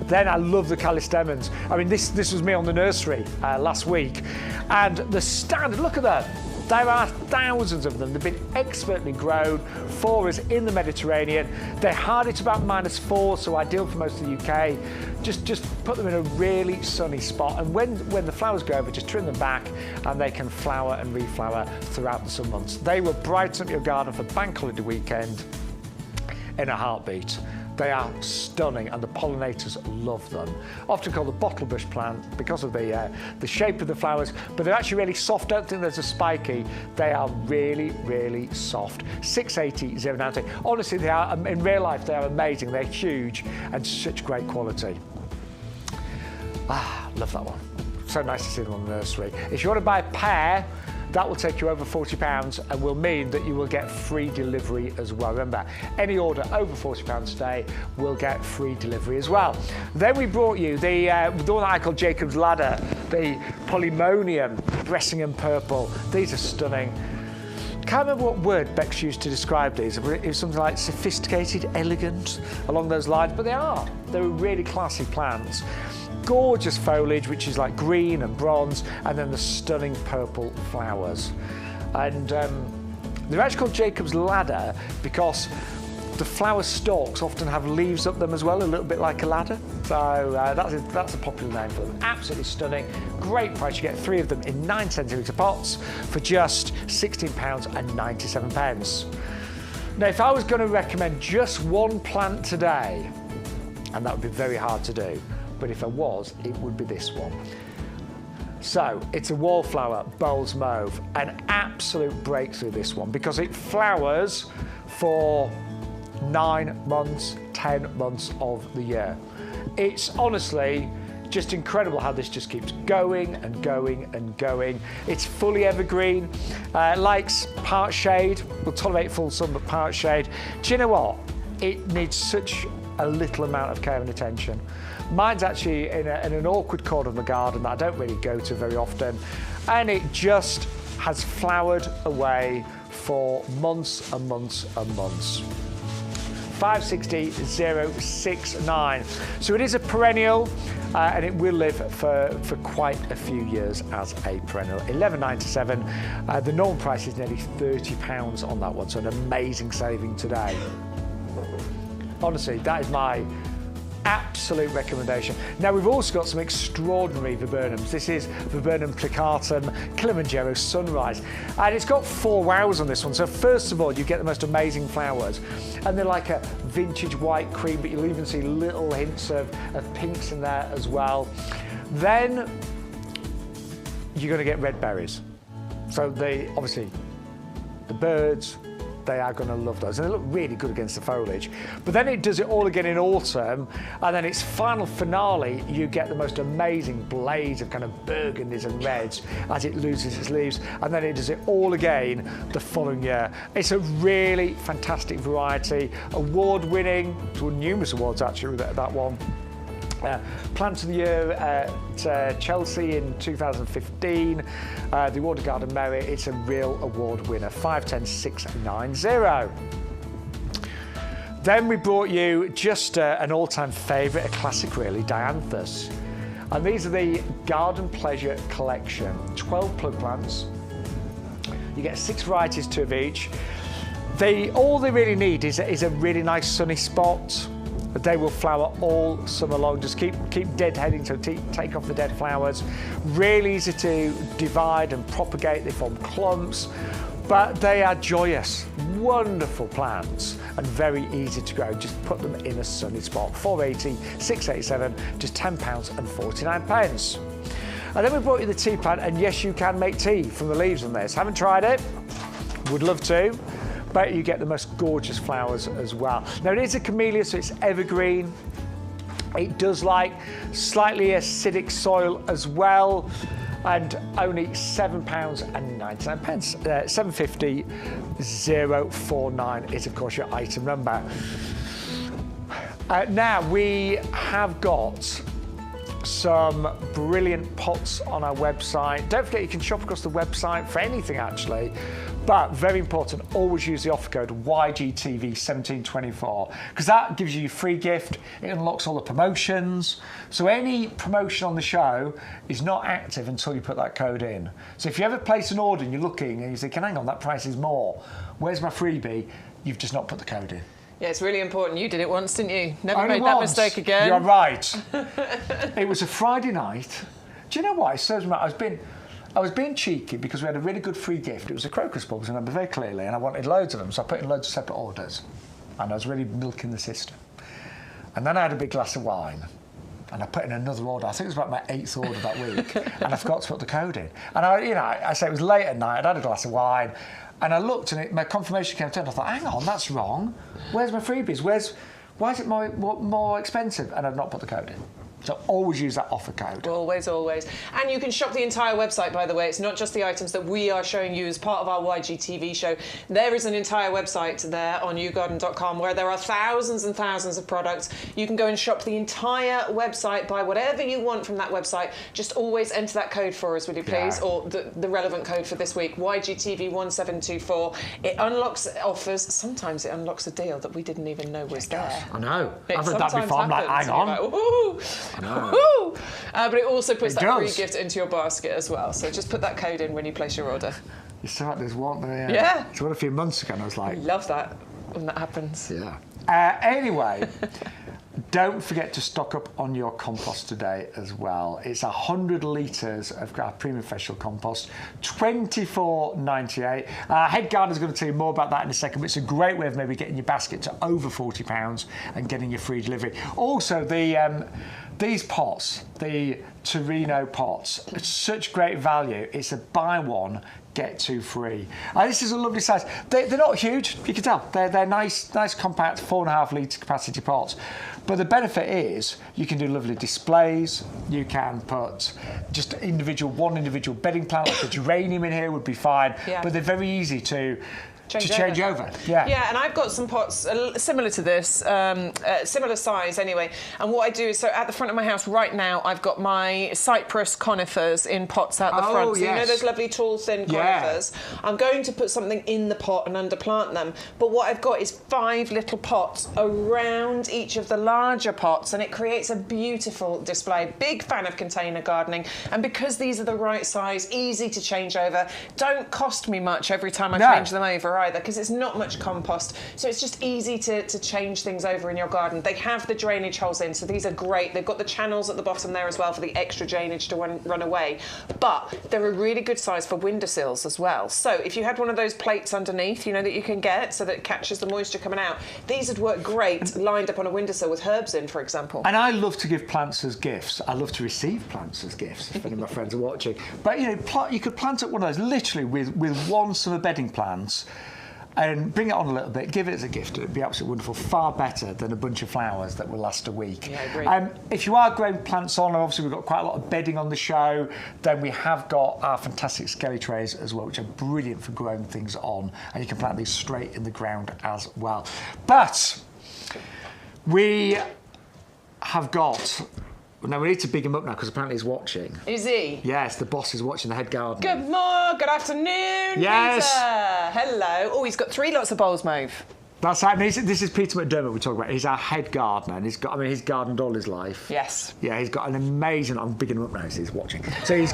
Then I love the callistemons. I mean, this was me on the nursery last week, and the standard, look at them. There are thousands of them. They've been expertly grown for us in the Mediterranean. They're hardy to about -4, so ideal for most of the UK. Just put them in a really sunny spot, and when the flowers go over, just trim them back, and they can flower and reflower throughout the summer months. They will brighten up your garden for Bank Holiday weekend in a heartbeat. They are stunning, and the pollinators love them. Often called the bottlebush plant because of the shape of the flowers, but they're actually really soft. Don't think there's a spiky. They are really, really soft. 680-090. Honestly, they are, in real life, they are amazing. They're huge and such great quality. Love that one. So nice to see them on the nursery. If you want to buy a pair, that will take you over £40 and will mean that you will get free delivery as well. Remember, any order over £40 today will get free delivery as well. Then we brought you the one that I call Jacob's Ladder, the Polonium, Bressingham Purple. These are stunning. Can't remember what word Bex used to describe these. It was something like sophisticated, elegant, along those lines, but they are. They're really classy plants. Gorgeous foliage, which is like green and bronze, and then the stunning purple flowers. And they're actually called Jacob's Ladder because the flower stalks often have leaves up them as well, a little bit like a ladder. So that's a popular name for them. Absolutely stunning. Great price. You get 3 of them in 9-centimetre pots for just £16.97. Now, if I was going to recommend just one plant today, and that would be very hard to do, but if I was, it would be this one. So it's a wallflower, Bowles Mauve, an absolute breakthrough, this one, because it flowers for 9 months, 10 months of the year. It's honestly just incredible how this just keeps going and going and going. It's fully evergreen, likes part shade, will tolerate full sun, but part shade. Do you know what? It needs such a little amount of care and attention. Mine's actually in an awkward corner of the garden that I don't really go to very often, and it just has flowered away for months and months and months. 560-069. So it is a perennial, and it will live for quite a few years as a perennial. 11.97. The normal price is nearly £30 on that one, so an amazing saving today. Honestly, that is my absolute recommendation. Now we've also got some extraordinary viburnums. This is Viburnum plicatum Kilimanjaro Sunrise, and it's got 4 wows on this one. So first of all, you get the most amazing flowers, and they're like a vintage white cream, but you'll even see little hints of pinks in there as well. Then you're going to get red berries. So they obviously, the birds, they are going to love those, and they look really good against the foliage. But then it does it all again in autumn, and then its final finale, you get the most amazing blaze of kind of burgundies and reds as it loses its leaves, and then it does it all again the following year. It's a really fantastic variety, award-winning, it's won numerous awards actually with that one. Plant of the Year at Chelsea in 2015, the Award of Garden Merit. It's a real award winner, 510690. Then we brought you just an all-time favourite, a classic really, Dianthus. And these are the Garden Pleasure Collection, 12 plug plants. You get 6 varieties, 2 of each. All they really need is a really nice sunny spot. They will flower all summer long. Just keep deadheading, so take off the dead flowers. Really easy to divide and propagate. They form clumps, but they are joyous, wonderful plants and very easy to grow. Just put them in a sunny spot. 480, 687, just £10.49. And then we brought you the tea plant, and yes, you can make tea from the leaves on this. Haven't tried it, would love to. But you get the most gorgeous flowers as well. Now it is a camellia, so it's evergreen. It does like slightly acidic soil as well, and only £7.99. £7.50 049 is of course your item number. Now we have got some brilliant pots on our website. Don't forget you can shop across the website for anything actually. But very important, always use the offer code YGTV1724, because that gives you your free gift. It unlocks all the promotions. So any promotion on the show is not active until you put that code in. So if you ever place an order and you're looking and you think, hang on, that price is more, where's my freebie? You've just not put the code in. Yeah, it's really important. You did it once, didn't you? Never made that mistake again. You're right. It was a Friday night. Do you know what? It serves me right. I was being cheeky because we had a really good free gift. It was a crocus bulbs, I remember very clearly, and I wanted loads of them, so I put in loads of separate orders. And I was really milking the system. And then I had a big glass of wine, and I put in another order. I think it was about my 8th order that week, and I forgot to put the code in. And I say it was late at night, I'd had a glass of wine, and I looked, and my confirmation came through, and I thought, hang on, that's wrong. Where's my freebies? Why is it more expensive? And I'd not put the code in. So always use that offer code. Always, always. And you can shop the entire website, by the way. It's not just the items that we are showing you as part of our YGTV show. There is an entire website there on YouGarden.com where there are thousands and thousands of products. You can go and shop the entire website, buy whatever you want from that website. Just always enter that code for us, will you please? Yeah. Or the relevant code for this week, YGTV1724. It unlocks offers. Sometimes it unlocks a deal that we didn't even know was there. I know. I've heard that before. I'm like, hang on. Like, ooh. No. But it also puts that free gift into your basket as well. So just put that code in when you place your order. You saw there's one there. Yeah. It's one a few months ago, and I was like, love that when that happens. Yeah. Anyway, don't forget to stock up on your compost today as well. It's 100 litres of our premium vegetable compost, $24.98. Head gardener's going to tell you more about that in a second, but it's a great way of maybe getting your basket to over £40 and getting your free delivery. Also, these pots, the Torino pots, it's such great value. It's a buy one, get 2 free. This is a lovely size. They're not huge, you can tell. They're nice compact 4.5 litre capacity pots. But the benefit is you can do lovely displays. You can put just one individual bedding plant, like a geranium in here would be fine. Yeah. But they're very easy to change over. Yeah, and I've got some pots similar to this, similar size anyway. And what I do is, so at the front of my house right now, I've got my cypress conifers in pots out the front. So you know those lovely tall, thin conifers? I'm going to put something in the pot and underplant them. But what I've got is 5 little pots around each of the larger pots, and it creates a beautiful display. Big fan of container gardening. And because these are the right size, easy to change over, don't cost me much every time I change them over over either, because it's not much compost, so it's just easy to change things over in your garden. They have the drainage holes in, so these are great. They've got the channels at the bottom there as well for the extra drainage to run away, but they're a really good size for windowsills as well. So if you had one of those plates underneath, you know, that you can get so that it catches the moisture coming out, these would work great lined up on a windowsill with herbs in, for example. And I love to give plants as gifts. I love to receive plants as gifts, if any of my friends are watching. But, you know, you could plant up one of those literally with one summer bedding plants and bring it on a little bit, give it as a gift. It would be absolutely wonderful. Far better than a bunch of flowers that will last a week. Yeah, I agree. If you are growing plants on, obviously we've got quite a lot of bedding on the show, then we have got our fantastic skelly trays as well, which are brilliant for growing things on, and you can plant these straight in the ground as well. But we have got... Now, we need to big him up now because apparently he's watching. Is he? Yes, the boss is watching, the head gardener. Good morning, good afternoon, yes. Peter. Hello. Oh, he's got 3 lots of bowls, Mauve. That's right. This is Peter McDermott we're talking about. He's our head gardener, and he's gardened all his life. Yes. Yeah, he's got an amazing... I'm bigging him up now, so he's watching. So he's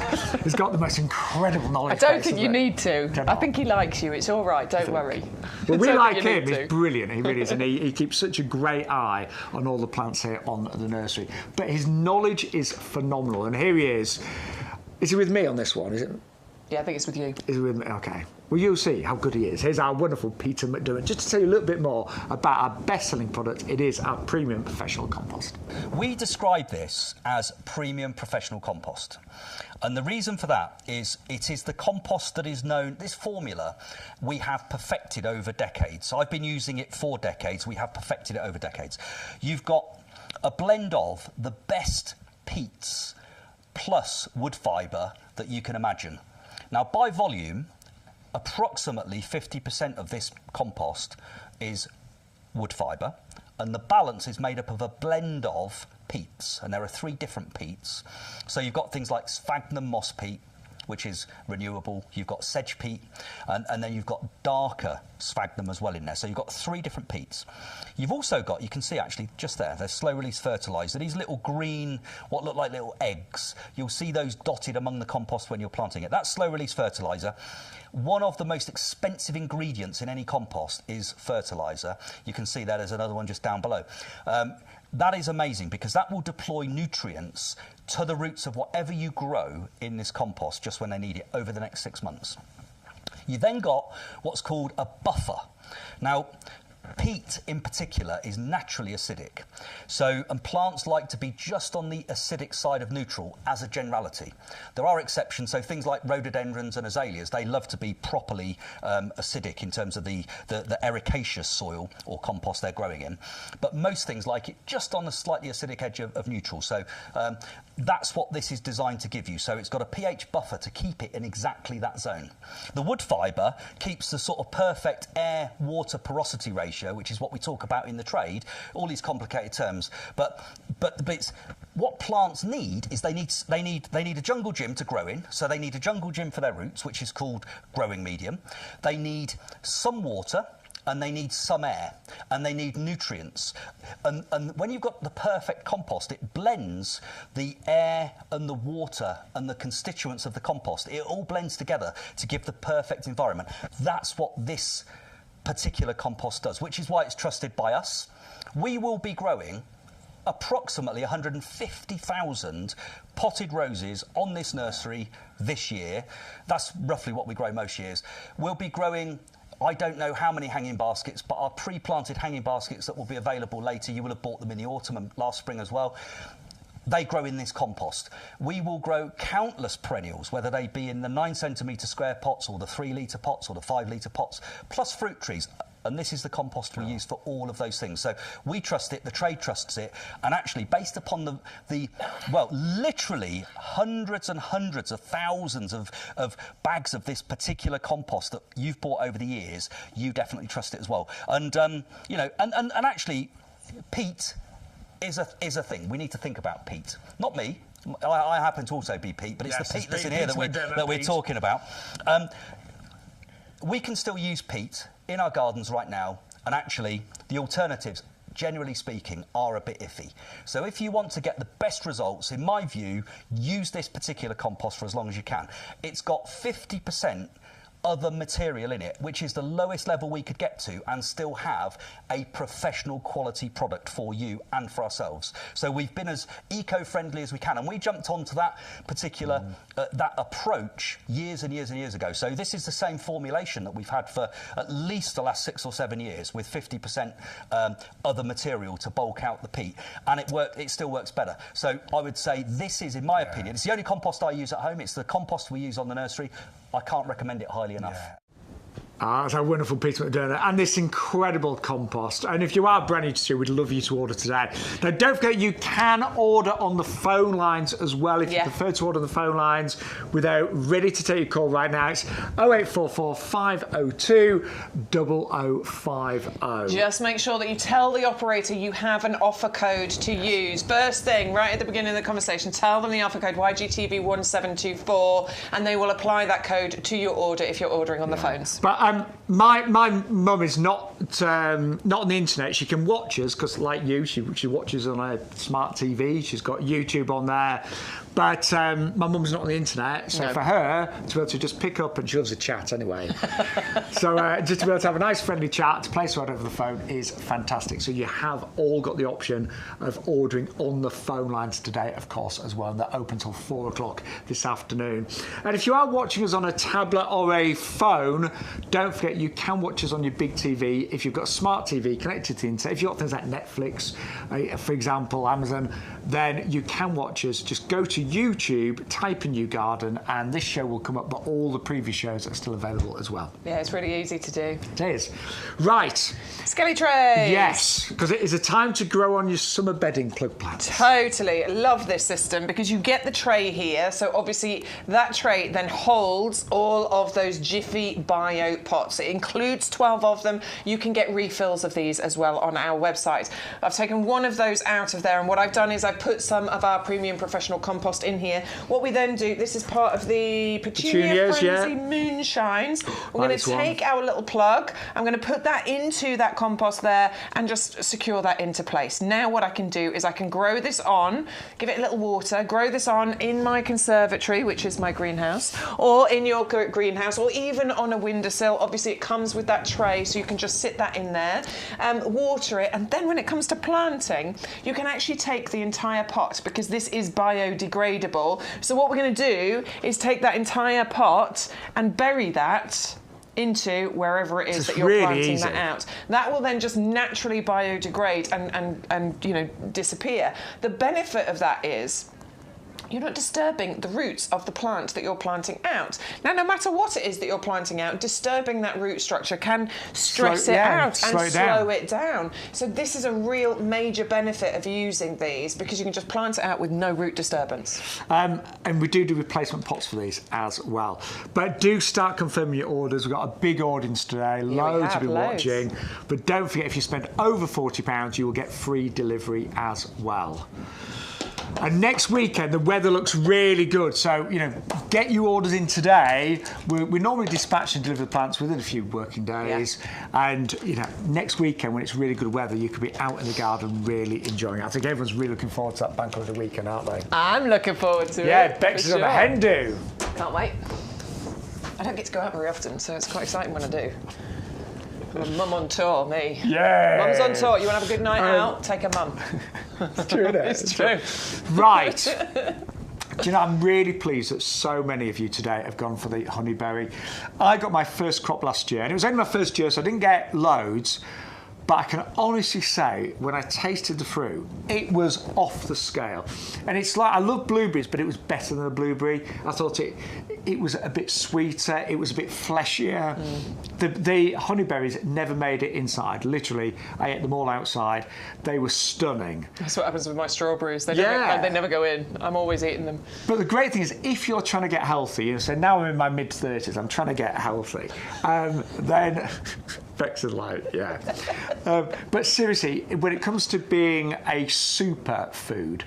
got the most incredible knowledge. I don't think you need to. I think he likes you. It's all right. Don't worry. Well, we like him. He's brilliant. He really is. And he keeps such a great eye on all the plants here on the nursery. But his knowledge is phenomenal. And here he is. Is he with me on this one? Is it? Yeah, I think it's with you. Is he with me? OK. Well, you'll see how good he is. Here's our wonderful Peter McDermott. Just to tell you a little bit more about our best-selling product, it is our premium professional compost. We describe this as premium professional compost. And the reason for that is it is the compost that is known, this formula we have perfected over decades. So I've been using it for decades. We have perfected it over decades. You've got a blend of the best peats plus wood fibre that you can imagine. Now, by volume, approximately 50% of this compost is wood fibre, and the balance is made up of a blend of peats, and there are 3 different peats. So you've got things like sphagnum moss peat, which is renewable. You've got sedge peat, and then you've got darker sphagnum as well in there. So you've got 3 different peats. You've also got, you can see actually just there, they're slow-release fertiliser. These little green, what look like little eggs, you'll see those dotted among the compost when you're planting it. That's slow-release fertiliser. One of the most expensive ingredients in any compost is fertiliser. You can see that there's another one just down below. That is amazing because that will deploy nutrients to the roots of whatever you grow in this compost just when they need it over the next 6 months. You then got what's called a buffer. Now, peat in particular is naturally acidic. And plants like to be just on the acidic side of neutral as a generality. There are exceptions, so things like rhododendrons and azaleas, they love to be properly acidic in terms of the ericaceous soil or compost they're growing in. But most things like it just on the slightly acidic edge of neutral. So that's what this is designed to give you. So it's got a pH buffer to keep it in exactly that zone. The wood fibre keeps the sort of perfect air-water porosity ratio, which is what we talk about in the trade, all these complicated terms. But it's, what plants need is they need a jungle gym to grow in, so they need a jungle gym for their roots, which is called growing medium. They need some water, and they need some air, and they need nutrients. And when you've got the perfect compost, it blends the air and the water and the constituents of the compost. It all blends together to give the perfect environment. That's what this particular compost does, which is why it's trusted by us. We will be growing approximately 150,000 potted roses on this nursery this year. That's roughly what we grow most years. We'll be growing, I don't know how many hanging baskets, but our pre-planted hanging baskets that will be available later, you will have bought them in the autumn and last spring as well. They grow in this compost. We will grow countless perennials, whether they be in the 9 centimetre square pots or the 3 litre pots or the 5 litre pots, plus fruit trees. And this is the compost we use for all of those things. So we trust it, the trade trusts it, and actually based upon the well, literally hundreds and hundreds of thousands of bags of this particular compost that you've bought over the years, you definitely trust it as well. And, you know, and actually, peat is a thing. We need to think about peat. Not me. I happen to also be peat, but it's the peat that's in here that we're talking about. We can still use peat in our gardens right now, and actually the alternatives, generally speaking, are a bit iffy. So if you want to get the best results, in my view, use this particular compost for as long as you can. It's got 50% other material in it, which is the lowest level we could get to and still have a professional quality product for you and for ourselves. So we've been as eco-friendly as we can, and we jumped onto that particular that approach years and years and years ago. So this is the same formulation that we've had for at least the last 6 or 7 years, with 50% other material to bulk out the peat, and it still works better. So I would say this is, in my opinion, it's the only compost I use at home. It's the compost we use on the nursery. I can't recommend it highly enough. That's a wonderul piece of donut and this incredible compost. And if you are brand new to Stew, we'd love you to order today. Now, don't forget, you can order on the phone lines as well if you prefer to order on the phone lines. Without ready to take your call right now, it's 0844 502 0050. Just make sure that you tell the operator you have an offer code to use. First thing, right at the beginning of the conversation, tell them the offer code YGTV1724, and they will apply that code to your order if you're ordering on the phones. But my mum is not on the internet. She can watch us because, like you, she watches on a smart TV. She's got YouTube on there. But my mum's not on the internet, so for her to be able to just pick up, and she loves a chat anyway. So just to be able to have a nice friendly chat, to place order over the phone is fantastic. So you have all got the option of ordering on the phone lines today, of course, as well. And they're open till 4 o'clock this afternoon. And if you are watching us on a tablet or a phone, don't forget you can watch us on your big TV. If you've got a smart TV connected to the internet, if you've got things like Netflix, for example, Amazon, then you can watch us. Just go to YouTube, type in YouGarden, and this show will come up, but all the previous shows are still available as well. Yeah, it's really easy to do. It is. Right. Skelly trays. Yes, because it is a time to grow on your summer bedding plug plants. Totally. Love this system because you get the tray here. So obviously that tray then holds all of those Jiffy Bio pots. It includes 12 of them. You can get refills of these as well on our website. I've taken one of those out of there, and what I've done is I've put some of our premium professional compost in here. What we then do, this is part of the Petunia Frenzy Moonshines. We're going to take our little plug. I'm going to put that into that compost there and just secure that into place. Now what I can do is I can grow this on, give it a little water, grow this on in my conservatory, which is my greenhouse, or in your greenhouse, or even on a windowsill. Obviously it comes with that tray, so you can just sit that in there, water it, and then when it comes to planting, you can actually take the entire pot because this is biodegradable. So what we're going to do is take that entire pot and bury that into wherever it is that you're planting that out. That will then just naturally biodegrade and you know, disappear. The benefit of that is you're not disturbing the roots of the plant that you're planting out. Now, no matter what it is that you're planting out, disturbing that root structure can stress it out and slow it down. So this is a real major benefit of using these because you can just plant it out with no root disturbance. And we do replacement pots for these as well. But do start confirming your orders. We've got a big audience today, loads of you watching. But don't forget, if you spend over £40, you will get free delivery as well. And next weekend, the weather looks really good. So, you know, get your orders in today. We normally dispatch and deliver the plants within a few working days. Yeah. And, you know, next weekend, when it's really good weather, you could be out in the garden really enjoying it. I think everyone's really looking forward to that bank holiday weekend, aren't they? I'm looking forward to it. Yeah, Bex is on the hen do. Can't wait. I don't get to go out very often, so it's quite exciting when I do. I'm a mum on tour, me. Yeah. Mum's on tour. You want to have a good night out? Take a mum. It's true, isn't it? It's true. Right. Do you know, I'm really pleased that so many of you today have gone for the Honeyberry. I got my first crop last year, and it was only my first year, so I didn't get loads. But I can honestly say, when I tasted the fruit, it was off the scale. And it's like, I love blueberries, but it was better than a blueberry. I thought it was a bit sweeter, it was a bit fleshier. The honeyberries never made it inside. Literally, I ate them all outside. They were stunning. That's what happens with my strawberries. They never go in. I'm always eating them. But the great thing is, if you're trying to get healthy, you know, so now I'm in my mid-30s, I'm trying to get healthy, then... Bex is like, yeah. But seriously, when it comes to being a super food,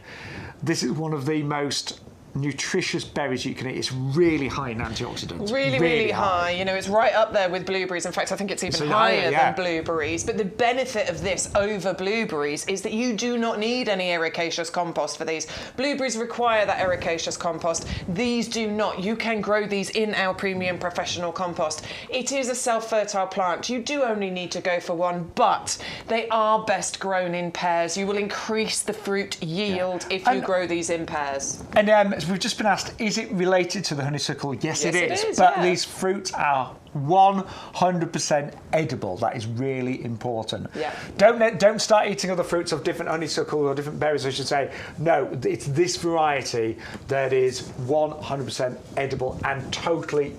this is one of the most nutritious berries you can eat. It's really high in antioxidants. Really high. You know, it's right up there with blueberries. In fact, I think it's even higher than blueberries. But the benefit of this over blueberries is that you do not need any ericaceous compost for these. Blueberries require that ericaceous compost. These do not. You can grow these in our premium professional compost. It is a self-fertile plant. You do only need to go for one, but they are best grown in pairs. You will increase the fruit yield if you grow these in pairs. And we've just been asked, is it related to the honeysuckle? Yes, it is. But these fruits are 100% edible. That is really important. Yeah. Don't start eating other fruits of different honeysuckle or different berries, I should say. No, it's this variety that is 100% edible and totally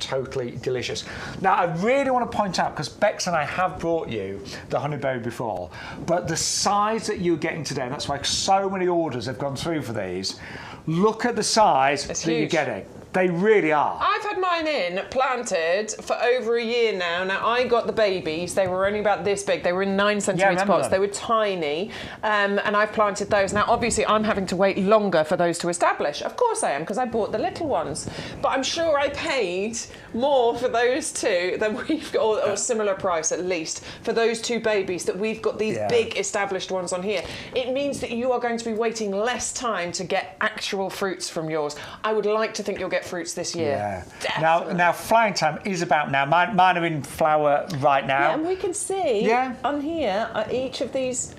delicious. Now, I really want to point out, because Bex and I have brought you the Honeyberry before, but the size that you're getting today, and that's why so many orders have gone through for these, look at the size that you're getting. They really are. I've had mine planted for over a year now. Now, I got the babies. They were only about this big. They were in 9 centimetre pots. They were tiny. And I've planted those. Now, obviously, I'm having to wait longer for those to establish. Of course I am, because I bought the little ones. But I'm sure I paid more for those two than we've got, or a similar price at least, for those two babies that we've got these big established ones on here. It means that you are going to be waiting less time to get actual fruits from yours. I would like to think you'll get fruits this year. Yeah. Now flowering time is about now. Mine are in flower right now. Yeah, and we can see on here at each of these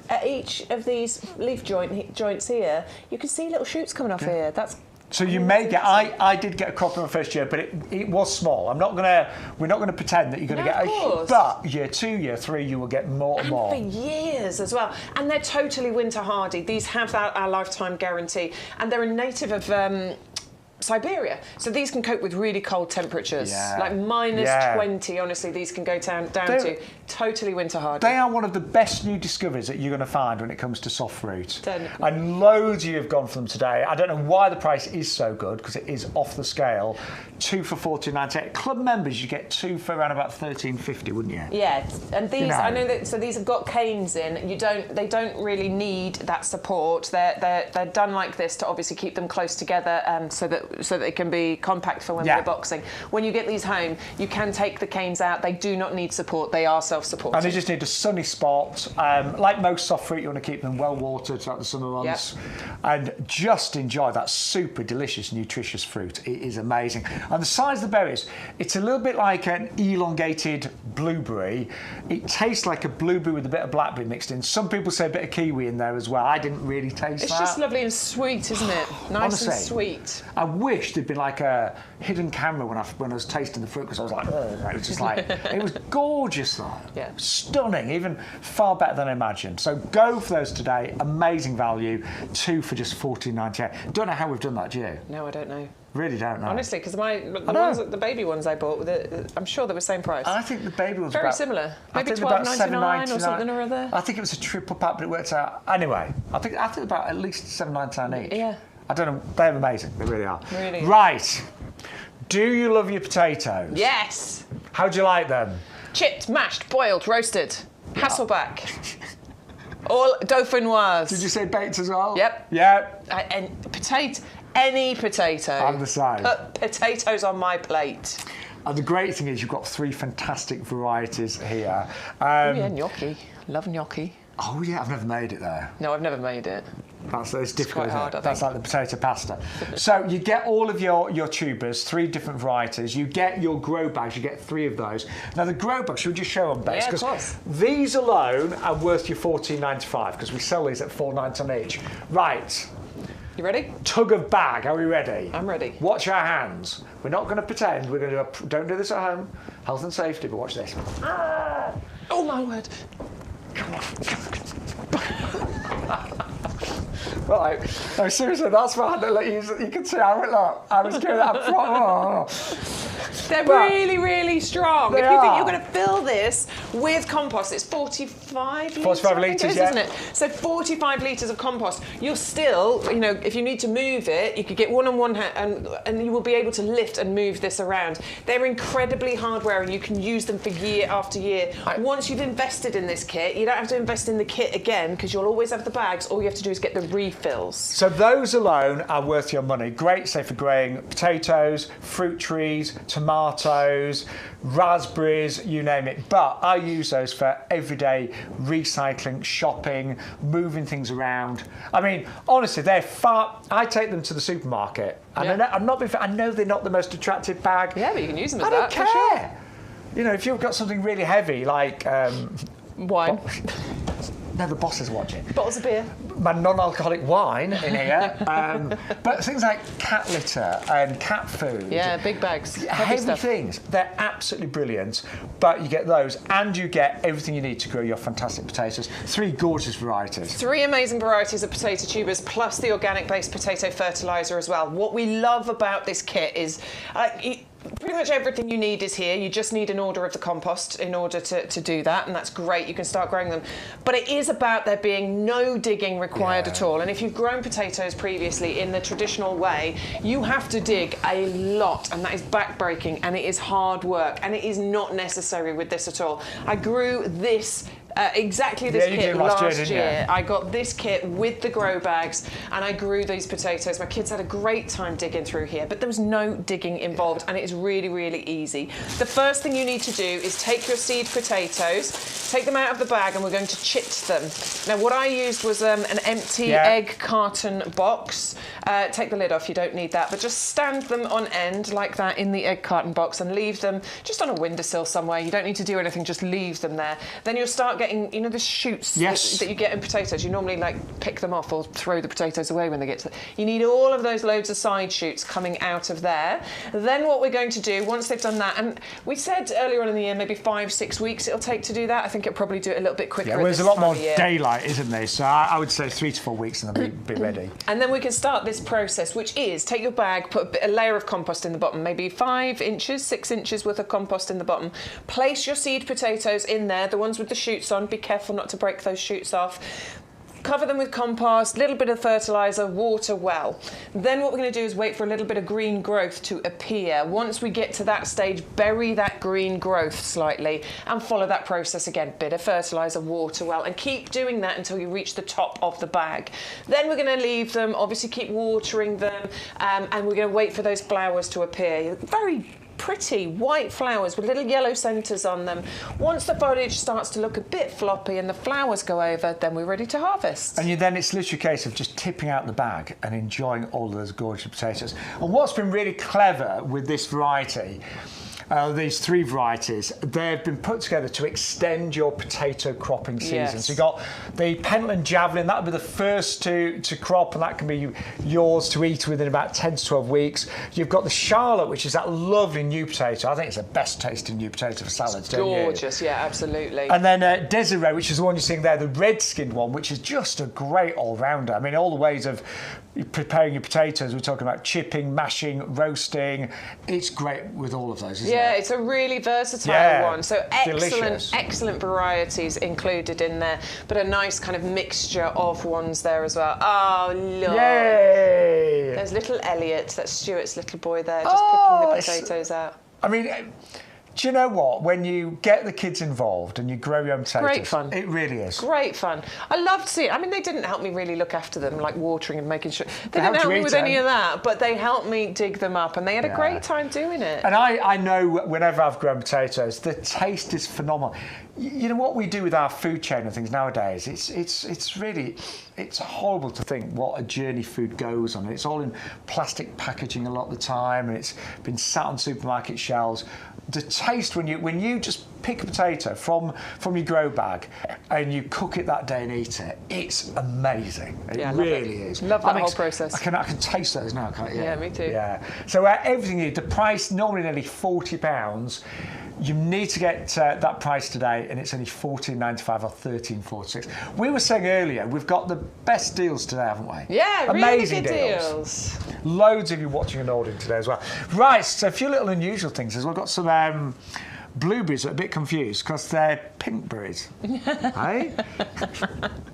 leaf joints here, you can see little shoots coming off here. So you may get. I did get a crop in my first year, but it was small. We're not going to pretend that you're going to get a. But year 2, year 3, you will get more and more. For years as well, and they're totally winter hardy. These have our lifetime guarantee, and they're a native of Siberia, so these can cope with really cold temperatures, like minus 20. Honestly, these can go down to totally winter hardy. They are one of the best new discoveries that you're going to find when it comes to soft fruit. And loads of you have gone for them today. I don't know why the price is so good, because it is off the scale. 2 for $14.98. Club members, you get 2 for around about $13.50, wouldn't you? Yeah, and these I know that. So these have got canes in. They don't really need that support. They're done like this to obviously keep them close together, so that they can be compact for when we're boxing. When you get these home, you can take the canes out. They do not need support. They are self-supporting. And they just need a sunny spot. Like most soft fruit, you want to keep them well watered like the summer ones. And just enjoy that super delicious, nutritious fruit. It is amazing. And the size of the berries, it's a little bit like an elongated blueberry. It tastes like a blueberry with a bit of blackberry mixed in. Some people say a bit of kiwi in there as well. I didn't really taste that. It's just lovely and sweet, isn't it? Nice and sweet. I wish there'd been like a hidden camera when I was tasting the fruit, because I was like, it was just like, it was gorgeous though. Yeah. Stunning, even far better than I imagined. So go for those today. Amazing value. 2 for just $14.98. Don't know how we've done that, do you? No, I don't know. Really don't know. Honestly, because the baby ones I bought, I'm sure they were the same price. I think the baby ones very were similar. Maybe $12.99 or something or other. I think it was a triple pack, but it worked out. Anyway, I think about at least $7.99 each. Yeah. I don't know. They're amazing. They really are. Really. Right. Do you love your potatoes? Yes. How do you like them? Chipped, mashed, boiled, roasted. Hasselback. All dauphinoise. Did you say baked as well? Yep. Yep. And any potato. I'm the same. Put potatoes on my plate. And the great thing is you've got 3 fantastic varieties here. Gnocchi. Love gnocchi. Oh yeah, I've never made it though. No, I've never made it. It's difficult, quite hard, isn't it? That's like the potato pasta. So you get all of your tubers, 3 different varieties. You get your grow bags. You get 3 of those. Now the grow bags, should we just show them, Bex? Yeah, of course. These alone are worth your $14.95, because we sell these at $4.99 each. Right. You ready? Tug of bag. Are we ready? I'm ready. Watch our hands. We're not going to pretend. We're going to don't do this at home. Health and safety. But watch this. Oh my word. Come on. Right. No, seriously, that's fine. You can see how it look. I was going that front. They're really, really strong. If you think you're going to fill this with compost, it's 45 litres. 45 litres, yeah. Isn't it? So 45 litres of compost. You're still, you know, if you need to move it, you could get one on one hand and you will be able to lift and move this around. They're incredibly hard wearing. You can use them for year after year. Once you've invested in this kit, you don't have to invest in the kit again because you'll always have the bags. All you have to do is get the refills. So those alone are worth your money. Great, say, for growing potatoes, fruit trees, tomatoes, raspberries, you name it. But I use those for everyday recycling, shopping, moving things around. I mean, honestly, they're far. I take them to the supermarket, and I know they're not the most attractive bag. Yeah, but you can use them as I that. don't care. Sure. You know, if you've got something really heavy like wine. No, the bosses watch it. Bottles of beer. My non-alcoholic wine in here. But things like cat litter and cat food. Yeah, big bags. Heavy things. They're absolutely brilliant. But you get those and you get everything you need to grow your fantastic potatoes. 3 gorgeous varieties. 3 amazing varieties of potato tubers plus the organic-based potato fertiliser as well. What we love about this kit is pretty much everything you need is here. You just need an order of the compost in order to do that, and that's great. You can start growing them. But it is about there being no digging required at all. And if you've grown potatoes previously in the traditional way, you have to dig a lot, and that is backbreaking, and it is hard work, and it is not necessary with this at all. I grew this exactly this kit last year. I got this kit with the grow bags and I grew these potatoes. My kids had a great time digging through here, but there was no digging involved and it is really, really easy. The first thing you need to do is take your seed potatoes, take them out of the bag and we're going to chit them. Now what I used was an empty egg carton box. Take the lid off, you don't need that, but just stand them on end like that in the egg carton box and leave them just on a windowsill somewhere. You don't need to do anything, just leave them there. Then you'll start getting, you know, the shoots that you get in potatoes. You normally like pick them off or throw the potatoes away when they get to you need all of those loads of side shoots coming out of there. Then what we're going to do, once they've done that, and we said earlier on in the year, maybe 5-6 weeks it'll take to do that. I think it'll probably do it a little bit quicker. Yeah, well, there's a lot more daylight, isn't there? So I would say 3 to 4 weeks and they'll be ready. And then we can start this process, which is take your bag, put a layer of compost in the bottom, maybe 5 inches, 6 inches worth of compost in the bottom. Place your seed potatoes in there, the ones with the shoots on. Be careful not to break those shoots off. Cover them with compost, little bit of fertiliser, water well. Then what we're going to do is wait for a little bit of green growth to appear. Once we get to that stage, bury that green growth slightly and follow that process again. Bit of fertiliser, water well, and keep doing that until you reach the top of the bag. Then we're going to leave them, obviously keep watering them, and we're going to wait for those flowers to appear. Very pretty white flowers with little yellow centres on them. Once the foliage starts to look a bit floppy and the flowers go over, then we're ready to harvest. And then it's literally a case of just tipping out the bag and enjoying all of those gorgeous potatoes. And what's been really clever with this variety, these 3 varieties, they've been put together to extend your potato cropping season. Yes. So you've got the Pentland Javelin, that'll be the first to crop, and that can be yours to eat within about 10 to 12 weeks. You've got the Charlotte, which is that lovely new potato. I think it's the best tasting new potato for salads, don't you? Gorgeous, yeah, absolutely. And then Desiree, which is the one you're seeing there, the red-skinned one, which is just a great all-rounder. I mean, all the ways of preparing your potatoes, we're talking about chipping, mashing, roasting. It's great with all of those, isn't it? Yeah, it's a really versatile one. So delicious. excellent varieties included in there, but a nice kind of mixture of ones there as well. Oh, look. Yay! There's little Elliot, that's Stuart's little boy there, just picking the potatoes out. I mean, do you know what? When you get the kids involved and you grow your own potatoes, great fun. It really is. Great fun. I loved seeing. I mean, they didn't help me really look after them, like watering and making sure. They didn't help me with any of that, but they helped me dig them up, and they had a great time doing it. And I know whenever I've grown potatoes, the taste is phenomenal. You know what we do with our food chain and things nowadays? It's really horrible to think what a journey food goes on. It's all in plastic packaging a lot of the time, and it's been sat on supermarket shelves. The taste when you just pick a potato from your grow bag and you cook it that day and eat it, it's amazing. It really is. Love that whole process. I can taste those now, can't you? Yeah, me too. Yeah. So everything you need, the price normally nearly £40. You need to get that price today, and it's only $14.95 or $13.46. We were saying earlier, we've got the best deals today, haven't we? Yeah, amazing really good deals. Loads of you watching and ordering today as well. Right, so a few little unusual things. We've got some blueberries that are a bit confused because they're pink berries. Hey?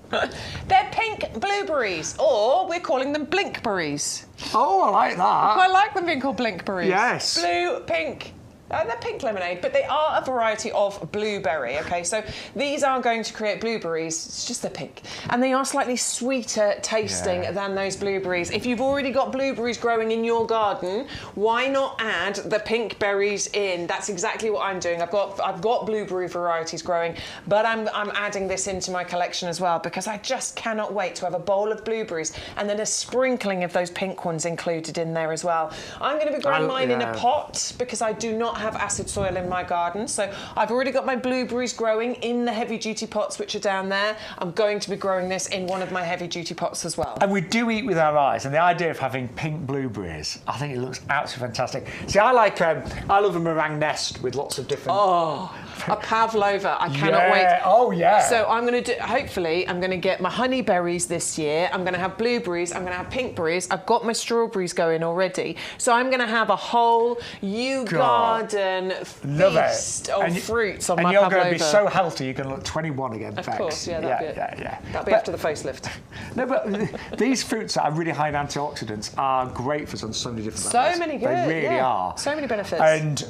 They're pink blueberries, or we're calling them blinkberries. Oh, I like that. I like them being called blinkberries. Yes. Blue, pink. They're pink lemonade, but they are a variety of blueberry, okay? So these are going to create blueberries, it's just they're pink. And they are slightly sweeter tasting than those blueberries. If you've already got blueberries growing in your garden, why not add the pink berries in? That's exactly what I'm doing. I've got blueberry varieties growing, but I'm adding this into my collection as well because I just cannot wait to have a bowl of blueberries and then a sprinkling of those pink ones included in there as well. I'm going to be growing mine in a pot because I do not have acid soil in my garden, so I've already got my blueberries growing in the heavy duty pots which are down there. I'm going to be growing this in one of my heavy duty pots as well. And we do eat with our eyes, and the idea of having pink blueberries, I think it looks absolutely fantastic. See, I love a meringue nest with lots of different... Oh, a pavlova. I cannot wait. Oh, yeah. So I'm going to do, hopefully, I'm going to get my honeyberries this year. I'm going to have blueberries. I'm going to have pink berries. I've got my strawberries going already. So I'm going to have a whole YouGarden feast of fruits on my pavlova. And you're going to be so healthy, you're going to look 21 again. Of course, yeah, that'll be after the facelift. No, but these fruits that are really high in antioxidants are great for so many different So levels. many good. They really are. So many benefits. And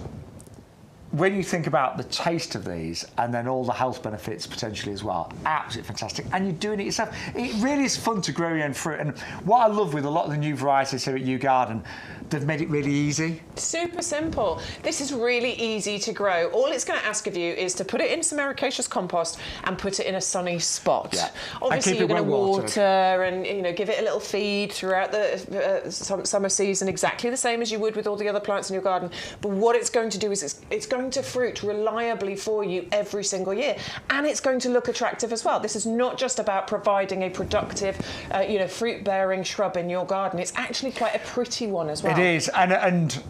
when you think about the taste of these and then all the health benefits potentially as well, absolutely fantastic. And you're doing it yourself. It really is fun to grow your own fruit. And what I love with a lot of the new varieties here at YouGarden, they've made it really easy. Super simple. This is really easy to grow. All it's going to ask of you is to put it in some ericaceous compost and put it in a sunny spot. Yeah. Obviously, you're going to water and give it a little feed throughout the summer season, exactly the same as you would with all the other plants in your garden. But what it's going to do is it's going to fruit reliably for you every single year, and it's going to look attractive as well. This is not just about providing a productive, fruit-bearing shrub in your garden. It's actually quite a pretty one as well. It is, and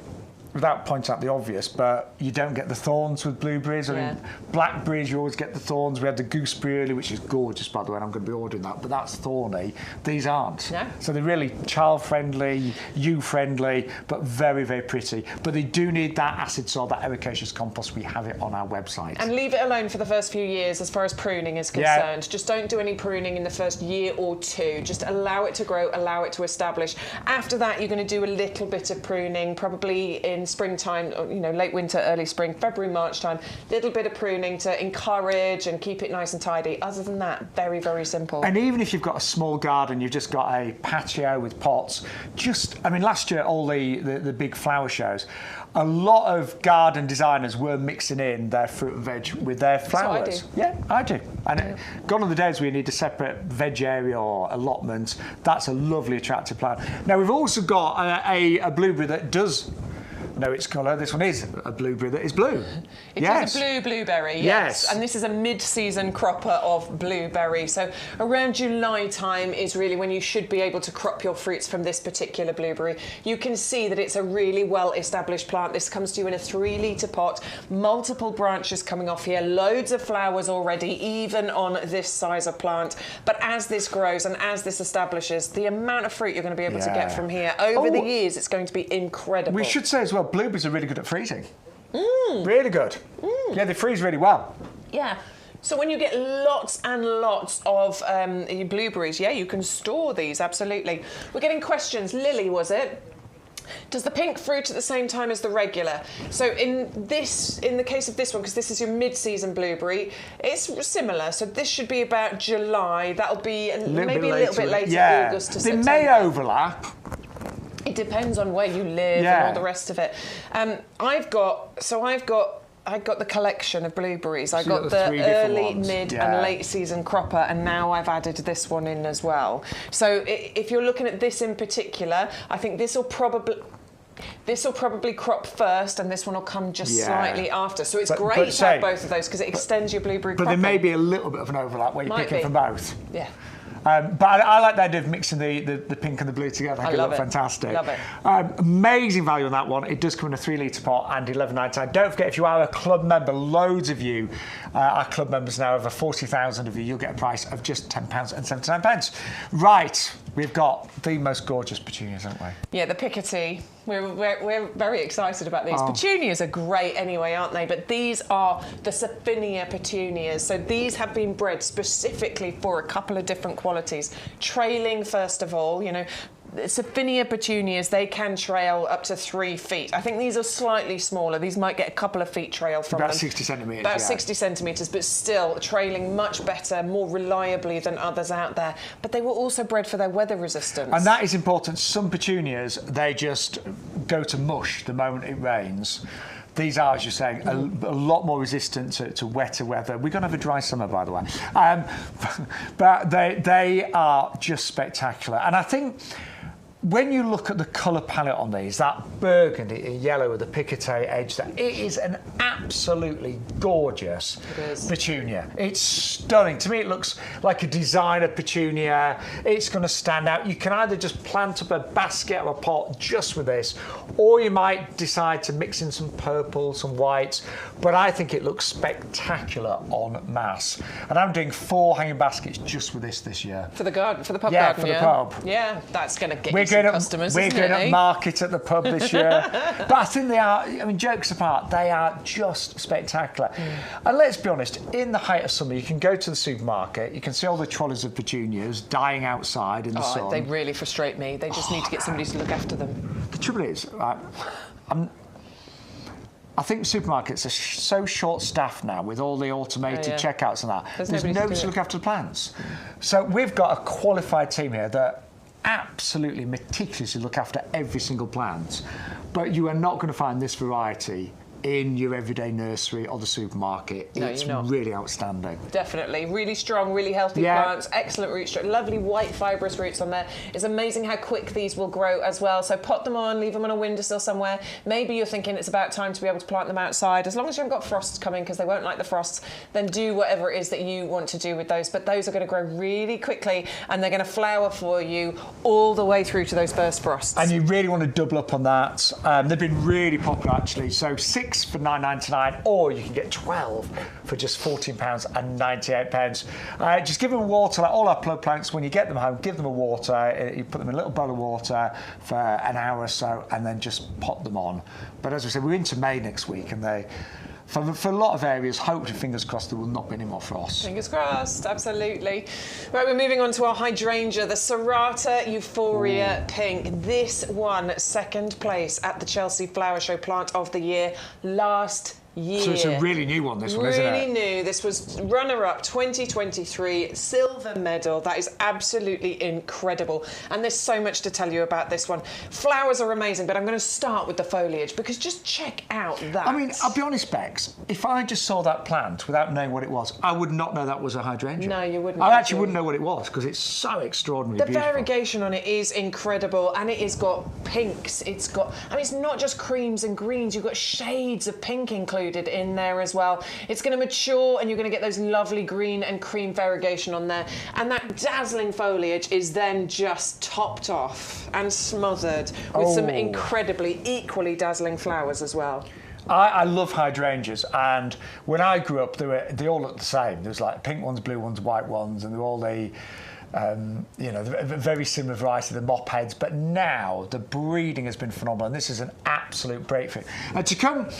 without pointing out the obvious, but you don't get the thorns with blueberries. I mean, blackberries, you always get the thorns. We had the gooseberry earlier, which is gorgeous, by the way, and I'm going to be ordering that, but that's thorny. These aren't. No. So they're really child-friendly, you-friendly, but very, very pretty. But they do need that acid soil, that ericaceous compost. We have it on our website. And leave it alone for the first few years as far as pruning is concerned. Just don't do any pruning in the first year or two. Just allow it to grow, allow it to establish. After that, you're going to do a little bit of pruning, probably in springtime, or, late winter, early spring, February, March time. Little bit of pruning to encourage and keep it nice and tidy. Other than that, very, very simple. And even if you've got a small garden, you've just got a patio with pots, last year, all the big flower shows, a lot of garden designers were mixing in their fruit and veg with their flowers. That's what I do. Yeah, I do. And gone are the days where you need a separate veg area or allotment. That's a lovely, attractive plant. Now, we've also got a blueberry that does know its colour. This one is a blueberry that is blue. It is a blue blueberry, yes. And this is a mid-season cropper of blueberry. So around July time is really when you should be able to crop your fruits from this particular blueberry. You can see that it's a really well-established plant. This comes to you in a 3-litre pot, multiple branches coming off here, loads of flowers already, even on this size of plant. But as this grows and as this establishes, the amount of fruit you're going to be able to get from here over the years, it's going to be incredible. We should say as well, blueberries are really good at freezing. Really good. Yeah, they freeze really well. Yeah. So when you get lots and lots of blueberries, you can store these, absolutely. We're getting questions. Lily, was it? Does the pink fruit at the same time as the regular? So in the case of this one, because this is your mid-season blueberry, it's similar. So this should be about July. That'll be maybe a little bit later, August to September. They may overlap. It depends on where you live and all the rest of it. I've got the collection of blueberries. I got the early, mid and late season cropper, and now I've added this one in as well. So if you're looking at this in particular, I think this will probably crop first, and this one will come just slightly after. So it's great to have both of those because it extends your blueberry cropping. But there may be a little bit of an overlap where you're picking from both. Yeah. But I like the idea of mixing the pink and the blue together. I think it looks fantastic. Love it. Amazing value on that one. It does come in a 3 litre pot and £11.99. Don't forget, if you are a club member, loads of you are club members now, over 40,000 of you, you'll get a price of just £10.79. Right, we've got the most gorgeous petunias, haven't we? Yeah, the Piketty. We're very excited about these. Petunias are great anyway, aren't they? But these are the Sainia petunias. So these have been bred specifically for a couple of different qualities. Trailing, first of all, you know, Sainia petunias, they can trail up to 3 feet. I think these are slightly smaller. These might get a couple of feet trail from about them. 60 centimetres. About 60 centimetres, but still trailing much better, more reliably than others out there. But they were also bred for their weather resistance. And that is important. Some petunias, they just go to mush the moment it rains. These are, as you're saying, a lot more resistant to wetter weather. We're going to have a dry summer, by the way. But they are just spectacular. And I think when you look at the colour palette on these, that burgundy and yellow with the Piketty edge, it is an absolutely gorgeous petunia. It's stunning. To me, it looks like a designer petunia. It's going to stand out. You can either just plant up a basket or a pot just with this, or you might decide to mix in some purple, some whites. But I think it looks spectacular en masse. And I'm doing 4 hanging baskets just with this year. For the garden, for the pub yeah, garden, for the pub. Yeah, that's going to get you some customers, we're isn't going it, to market at the pub this year. But I think they are, I mean, jokes apart, they are just spectacular. And let's be honest, in the height of summer, you can go to the supermarket, you can see all the trolleys of petunias dying outside in the sun. They really frustrate me. They just need to get somebody to look after them. The trouble is, I think supermarkets are so short-staffed now with all the automated checkouts and that. There's nobody to look after the plants. So we've got a qualified team here that absolutely meticulously look after every single plant. But you are not going to find this variety in your everyday nursery or the supermarket. No, it's you're not. really outstanding. Definitely. Really strong, really healthy plants, excellent root structure, lovely white fibrous roots on there. It's amazing how quick these will grow as well. So pot them on, leave them on a windowsill somewhere. Maybe you're thinking it's about time to be able to plant them outside. As long as you haven't got frosts coming, because they won't like the frosts, then do whatever it is that you want to do with those. But those are going to grow really quickly and they're going to flower for you all the way through to those first frosts. And you really want to double up on that. They've been really popular actually. So 6 for £9.99, or you can get 12 for just £14.98. Just give them water, like all our plug plants. When you get them home, give them a water. You put them in a little bowl of water for an hour or so, and then just pop them on. But as I said, we're into May next week, and for a lot of areas, hopefully, fingers crossed, there will not be any more frost. Fingers crossed, absolutely. Right, we're moving on to our hydrangea, the Serrata Euphoria Pink. This won 2nd place at the Chelsea Flower Show Plant of the Year last year. So it's a really new one, this one, isn't it? Really new. This was runner-up 2023, silver medal. That is absolutely incredible. And there's so much to tell you about this one. Flowers are amazing, but I'm going to start with the foliage because just check out that. I mean, I'll be honest, Bex, if I just saw that plant without knowing what it was, I would not know that was a hydrangea. No, you wouldn't. I actually wouldn't know what it was because it's so extraordinarily beautiful. The variegation on it is incredible, and it has got pinks. It's got, I mean, it's not just creams and greens. You've got shades of pink included in there as well. It's going to mature and you're going to get those lovely green and cream variegation on there, and that dazzling foliage is then just topped off and smothered with some incredibly equally dazzling flowers as well. I love hydrangeas, and when I grew up, they all looked the same. There was like pink ones, blue ones, white ones, and they're all the very similar variety, the mop heads. But now the breeding has been phenomenal, and this is an absolute breakthrough. And to come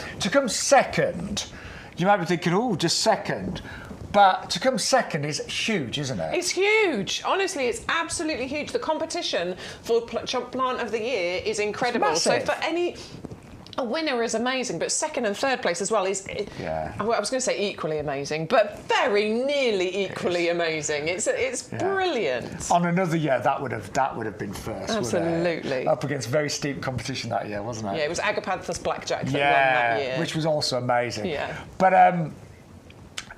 second, you might be thinking, oh, just second. But to come second is huge, isn't it? It's huge. Honestly, it's absolutely huge. The competition for Plant of the Year is incredible. So for a winner is amazing, but 2nd and 3rd place as well is, I was going to say equally amazing, but very nearly equally amazing. It's brilliant. On another year, that would have been first. Absolutely. Up against very steep competition that year, wasn't it? Yeah, it was Agapanthus Blackjack that won that year. Which was also amazing. Yeah. But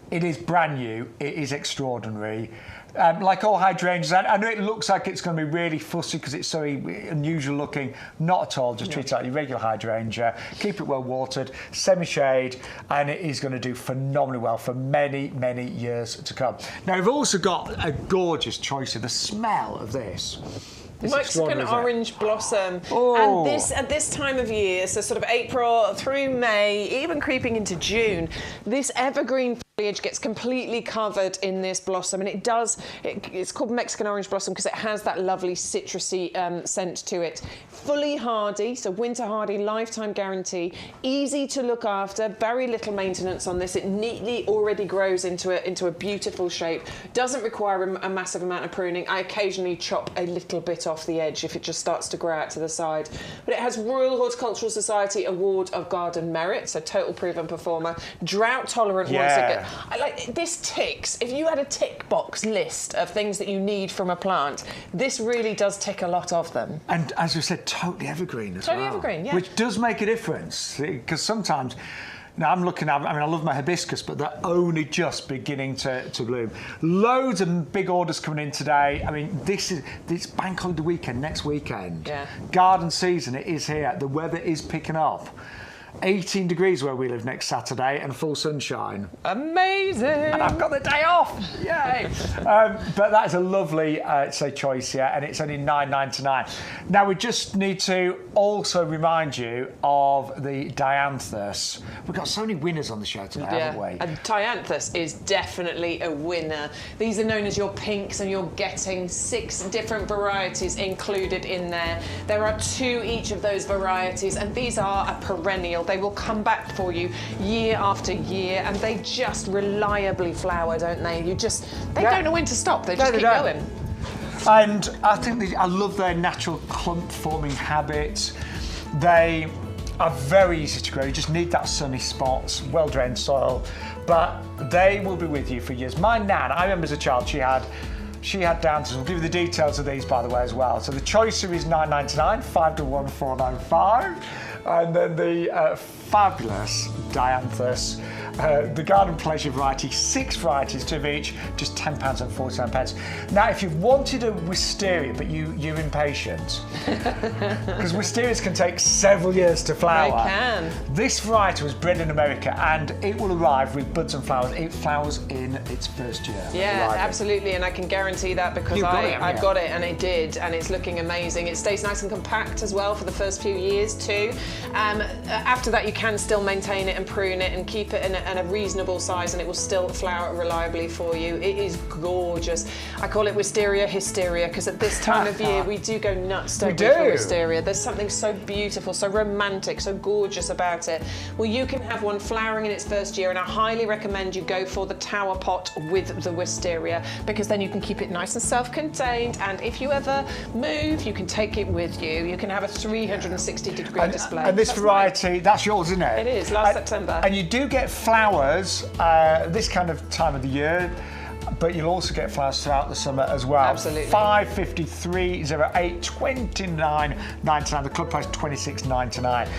It is brand new. It is extraordinary. Like all hydrangeas, I know it looks like it's going to be really fussy because it's so unusual looking. Not at all. Just treat it like your regular hydrangea. Keep it well watered, semi-shade, and it is going to do phenomenally well for many, many years to come. Now, we've also got a gorgeous choice of the smell of this. Mexican orange blossom, and at this time of year, so sort of April through May, even creeping into June, this evergreen foliage gets completely covered in this blossom, and it's called Mexican orange blossom because it has that lovely citrusy scent to it. Fully hardy, so winter hardy, lifetime guarantee, easy to look after, very little maintenance on this. It neatly already grows into a beautiful shape, doesn't require a massive amount of pruning. I occasionally chop a little bit off the edge if it just starts to grow out to the side. But it has Royal Horticultural Society Award of Garden Merit, so total proven performer, drought tolerant once again. I like this ticks. If you had a tick box list of things that you need from a plant, this really does tick a lot of them. And as we said, totally evergreen as well. Totally evergreen, yeah. Which does make a difference because sometimes. Now I'm looking at, I love my hibiscus, but they're only just beginning to bloom. Loads of big orders coming in today. I mean, this bank holiday weekend, next weekend. Yeah. Garden season, it is here. The weather is picking up. 18 degrees where we live next Saturday and full sunshine. Amazing! And I've got the day off! Yay! But that is a lovely, choice here, and it's only $9.99. Now we just need to also remind you of the Dianthus. We've got so many winners on the show today, haven't we? And Dianthus is definitely a winner. These are known as your pinks, and you're getting 6 different varieties included in there. There are 2 each of those varieties, and these are a perennial. They will come back for you year after year, and they just reliably flower, don't they? They don't know when to stop. They just keep going. And I think I love their natural clump-forming habit. They are very easy to grow. You just need that sunny spots, well-drained soil, but they will be with you for years. My nan, I remember as a child, she had Dianthus. We'll give you the details of these, by the way, as well. So the choicer is $9.99, 5 to 1, $4.95. And then the fabulous Dianthus, the Garden Pleasure variety, 6 varieties, 2 of each, just £10.49. Now, if you've wanted a Wisteria, but you're impatient, because Wisterias can take several years to flower. They can. This variety was bred in America, and it will arrive with buds and flowers. It flowers in its first year. Yeah, absolutely, and I can guarantee that because I've got it, and it did, and it's looking amazing. It stays nice and compact as well for the first few years too. After that, you can still maintain it and prune it and keep it in a reasonable size, and it will still flower reliably for you. It is gorgeous. I call it Wisteria hysteria because at this time of year we do go nuts, don't we, for Wisteria. There's something so beautiful, so romantic, so gorgeous about it. Well, you can have one flowering in its first year, and I highly recommend you go for the tower pot with the Wisteria because then you can keep it nice and self-contained, and if you ever move, you can take it with you. You can have a 360-degree display. And this variety, that's yours, isn't it? It is, last September. And you do get flowers this kind of time of the year, but you'll also get flowers throughout the summer as well. Absolutely. 553 08 29.99. The club price $26.99.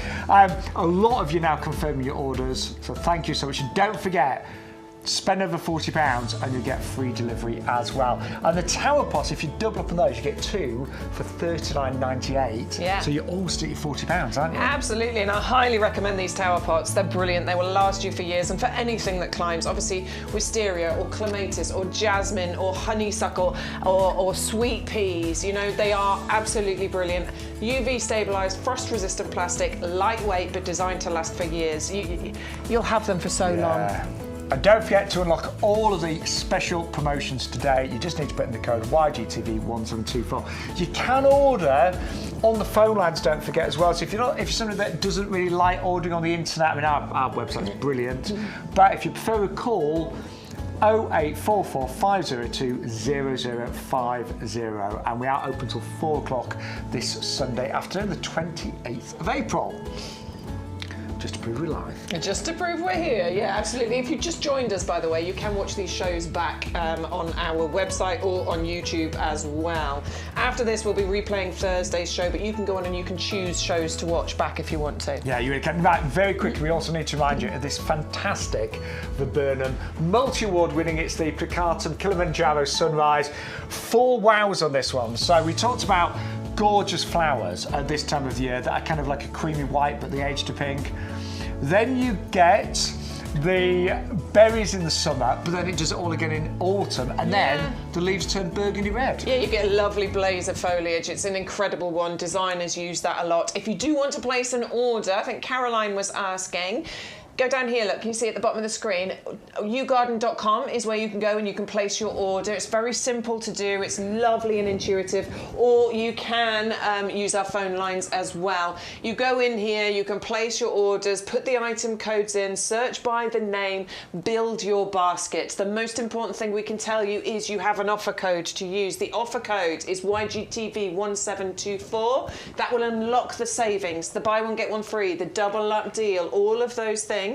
A lot of you now confirming your orders, so thank you so much. And don't forget, spend over £40 and you get free delivery as well. And the tower pots, if you double up on those, you get 2 for $39.98. Yeah. So you're almost at your £40, aren't you? Absolutely, and I highly recommend these tower pots. They're brilliant. They will last you for years, and for anything that climbs, obviously Wisteria or clematis or jasmine or honeysuckle or sweet peas, you know, they are absolutely brilliant. UV stabilized, frost resistant plastic, lightweight but designed to last for years. You'll have them for so long. And don't forget to unlock all of the special promotions today. You just need to put in the code YGTV1724. You can order on the phone lines, don't forget as well. So if you're somebody that doesn't really like ordering on the internet, I mean, our website is brilliant. But if you prefer a call, 0844 502 0050, and we are open till 4 o'clock this Sunday afternoon, the 28th of April. just to prove we're live. Just to prove we're here, yeah, absolutely. If you just joined us, by the way, you can watch these shows back on our website or on YouTube as well. After this, we'll be replaying Thursday's show, but you can go on and you can choose shows to watch back if you want to. Yeah, you really can. Right, very quickly, we also need to remind you of this fantastic Viburnum, multi-award winning. It's the Plicatum Kilimanjaro Sunrise. 4 wows on this one. So we talked about gorgeous flowers at this time of year that are kind of like a creamy white, but they age to pink. Then you get the berries in the summer, but then it does it all again in autumn, and then the leaves turn burgundy red. Yeah, you get a lovely blaze of foliage. It's an incredible one. Designers use that a lot. If you do want to place an order, I think Caroline was asking, go down here, look, you see at the bottom of the screen, YouGarden.com is where you can go and you can place your order. It's very simple to do, it's lovely and intuitive, or you can use our phone lines as well. You go in here, you can place your orders, put the item codes in, search by the name, build your basket. The most important thing we can tell you is you have an offer code to use. The offer code is YGTV1724. That will unlock the savings, the buy one get one free, the double up deal, all of those things.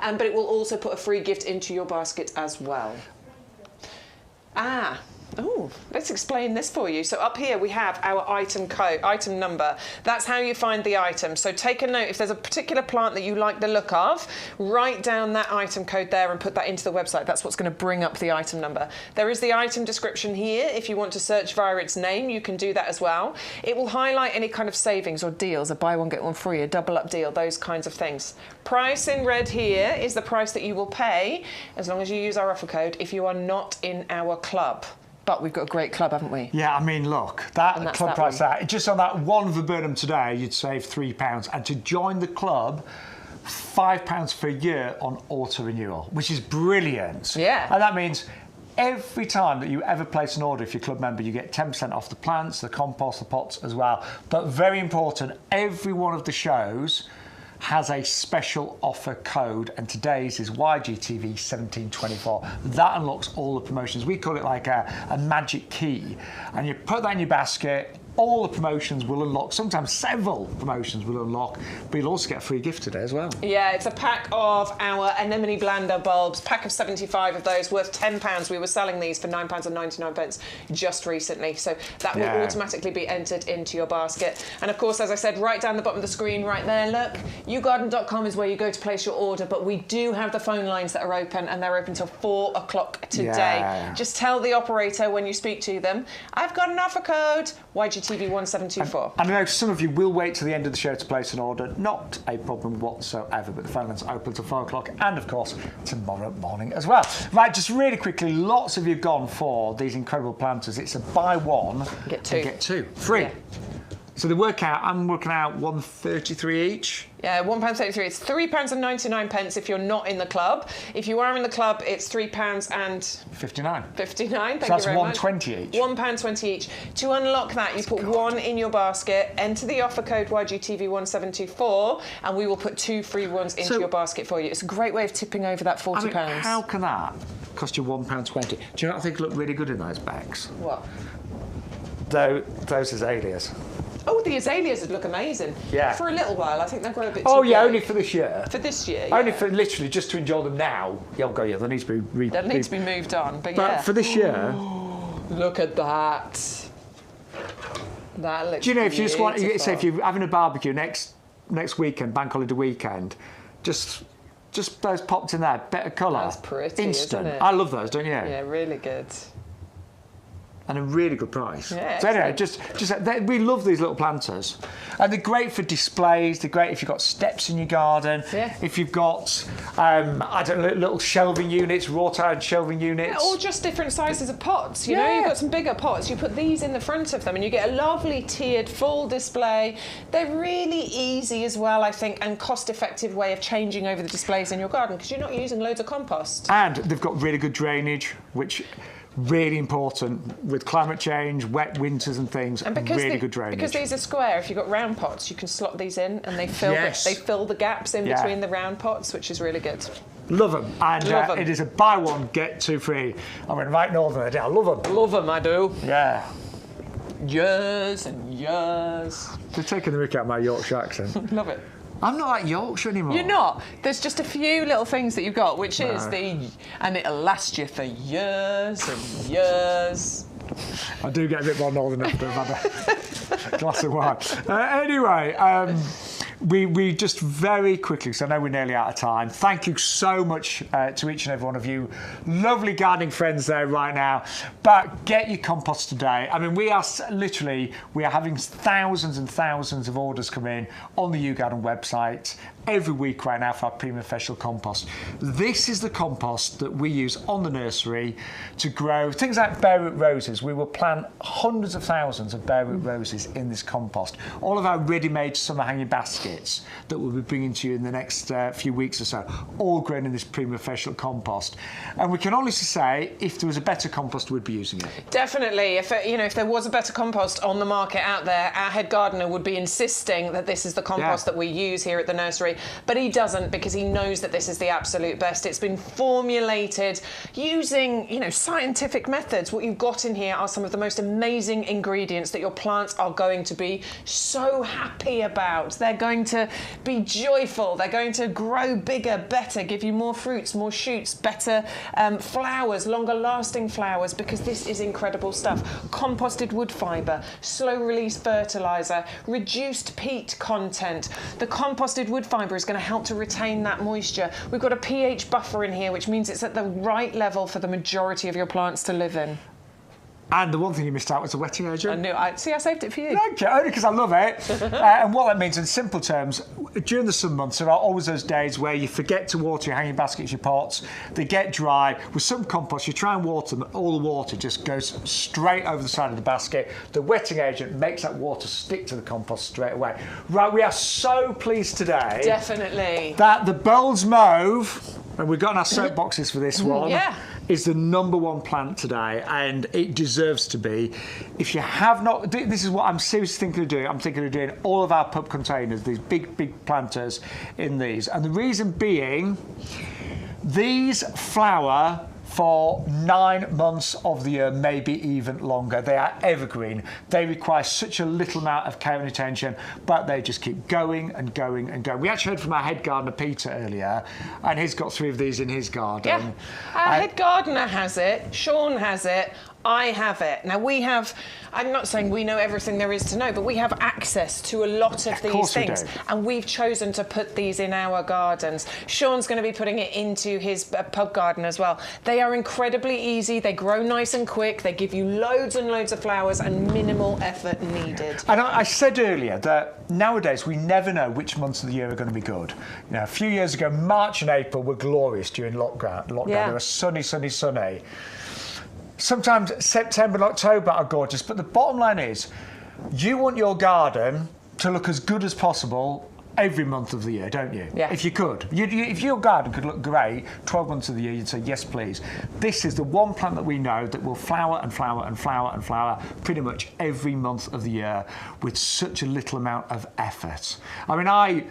But it will also put a free gift into your basket as well. Oh, let's explain this for you. So up here we have our item code, item number. That's how you find the item. So take a note, if there's a particular plant that you like the look of, write down that item code there and put that into the website. That's what's going to bring up the item number. There is the item description here. If you want to search via its name, you can do that as well. It will highlight any kind of savings or deals, a buy one, get one free, a double up deal, those kinds of things. Price in red here is the price that you will pay as long as you use our offer code if you are not in our club. But we've got a great club, haven't we? Yeah, I mean, look, that club price, just on that one Viburnum today, you'd save £3. And to join the club, £5 for a year on auto renewal, which is brilliant. Yeah. And that means every time that you ever place an order, if you're a club member, you get 10% off the plants, the compost, the pots as well. But very important, every one of the shows has a special offer code, and today's is YGTV1724. That unlocks all the promotions. We call it like a magic key, and you put that in your basket. All the promotions will unlock, sometimes several promotions will unlock, but you'll also get a free gift today as well. Yeah, it's a pack of our anemone blanda bulbs, pack of 75 of those, worth £10. We were selling these for £9.99 just recently, so that will automatically be entered into your basket. And of course, as I said, right down the bottom of the screen, right there, look, YouGarden.com is where you go to place your order, but we do have the phone lines that are open, and they're open till 4 o'clock today. Yeah. Just tell the operator when you speak to them, I've got an offer code, YGTV1724. I know some of you will wait till the end of the show to place an order. Not a problem whatsoever, but the phone lines are open till 4 o'clock and, of course, tomorrow morning as well. Right, just really quickly, lots of you have gone for these incredible planters. It's a buy one, get two. And get two. Free. Yeah. So the I'm working out £1.33 each. Yeah, £1.33. It's £3.99 if you're not in the club. If you are in the club, it's £3.59. Thank you very much. So that's £1.20 each. £1.20 each. To unlock that, you put one in your basket, enter the offer code YGTV1724, and we will put 2 free ones into your basket for you. It's a great way of tipping over that £40. I mean, how can that cost you £1.20? Do you know what I think look really good in those bags? What? Those azaleas. Oh, the azaleas would look amazing. Yeah. For a little while, I think they'll grow a bit too yeah, big. only for this year. For this year, yeah. Only for literally just to enjoy them now. Yeah, they need to be They'll need to be moved on, but for this year. Look at that. That looks Do you know, if you just want, beautiful. say if you're having a barbecue next weekend, bank holiday weekend, just those popped in there, bit of colour. That's pretty, instant. isn't it? I love those, don't you? Yeah, really good. And a really good price. Yeah, so anyway, we love these little planters, and they're great for displays. They're great if you've got steps in your garden. Yeah. If you've got, little shelving units, wrought iron shelving units. Yeah, or just different sizes of pots. You know, you've got some bigger pots. You put these in the front of them, and you get a lovely tiered full display. They're really easy as well, I think, and cost-effective way of changing over the displays in your garden because you're not using loads of compost. And they've got really good drainage, which. Really important with climate change, wet winters and things. And really good drainage. Because these are square, if you've got round pots, you can slot these in, and they fill the gaps in between the round pots, which is really good. Love them, and it is a buy one get two free. I'm in right northern today. I love them. Love them, I do. Yeah. Years and years. They're taking the mick out of my Yorkshire accent. Love it. I'm not like Yorkshire anymore. You're not. There's just a few little things that you've got, which is and it'll last you for years and years. I do get a bit more northern after I've had a glass of wine. Anyway, we just very quickly, because I know we're nearly out of time, thank you so much to each and every one of you lovely gardening friends there right now. But get your compost today. I mean, we are having thousands and thousands of orders come in on the YouGarden website every week right now for our premium official compost. This is the compost that we use on the nursery to grow things like bare root roses. We will plant hundreds of thousands of bare root roses in this compost. All of our ready-made summer hanging baskets that we'll be bringing to you in the next few weeks or so, all grown in this premium official compost. And we can honestly say, if there was a better compost, we'd be using it. Definitely. If there was a better compost on the market out there, our head gardener would be insisting that this is the compost that we use here at the nursery. But he doesn't, because he knows that this is the absolute best. It's been formulated using, scientific methods. What you've got in here are some of the most amazing ingredients that your plants are going to be so happy about. They're going to be joyful. They're going to grow bigger, better, give you more fruits, more shoots, better flowers, longer lasting flowers, because this is incredible stuff. Composted wood fibre, slow release fertiliser, reduced peat content. The composted wood fibre is going to help to retain that moisture. We've got a pH buffer in here, which means it's at the right level for the majority of your plants to live in. And the one thing you missed out was the wetting agent. I saved it for you. Okay, only because I love it. And what that means in simple terms, during the summer months, there are always those days where you forget to water your hanging baskets, your pots. They get dry. With some compost, you try and water them, all the water just goes straight over the side of the basket. The wetting agent makes that water stick to the compost straight away. Right, we are so pleased today. Definitely. That the Bowles Mauve, and we've got our soapboxes for this one, is the #1 plant today, and it deserves to be. If you have not, this is what I'm seriously thinking of doing. I'm thinking of doing all of our pub containers, these big planters in these. And the reason being, these flower for 9 months of the year, maybe even longer. They are evergreen. They require such a little amount of care and attention, but they just keep going and going and going. We actually heard from our head gardener, Peter, earlier, and he's got 3 of these in his garden. Yeah, our head gardener has it, Sean has it, I have it. Now I'm not saying we know everything there is to know, but we have access to a lot of these things, and we've chosen to put these in our gardens. Sean's going to be putting it into his pub garden as well. They are incredibly easy, they grow nice and quick, they give you loads and loads of flowers and minimal effort needed. And I said earlier that nowadays we never know which months of the year are going to be good. A few years ago, March and April were glorious during lockdown. They were sunny. Sometimes September and October are gorgeous, but the bottom line is you want your garden to look as good as possible every month of the year, don't you? Yeah. If you could. If your garden could look great 12 months of the year, you'd say, yes, please. This is the one plant that we know that will flower and flower and flower and flower pretty much every month of the year with such a little amount of effort. I mean,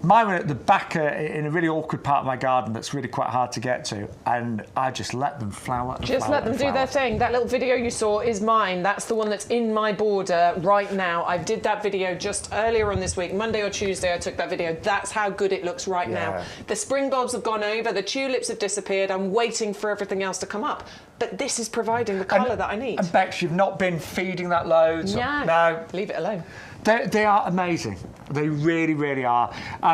mine went at the back in a really awkward part of my garden that's really quite hard to get to, and I just let them flower and just let them do their thing. That little video you saw is mine. That's the one that's in my border right now. I did that video just earlier on this week, Monday or Tuesday I took that video. That's how good it looks right now. The spring bulbs have gone over, the tulips have disappeared. I'm waiting for everything else to come up. But this is providing the colour that I need. And Bex, you've not been feeding that loads? No. Leave it alone. They are amazing. They really, really are.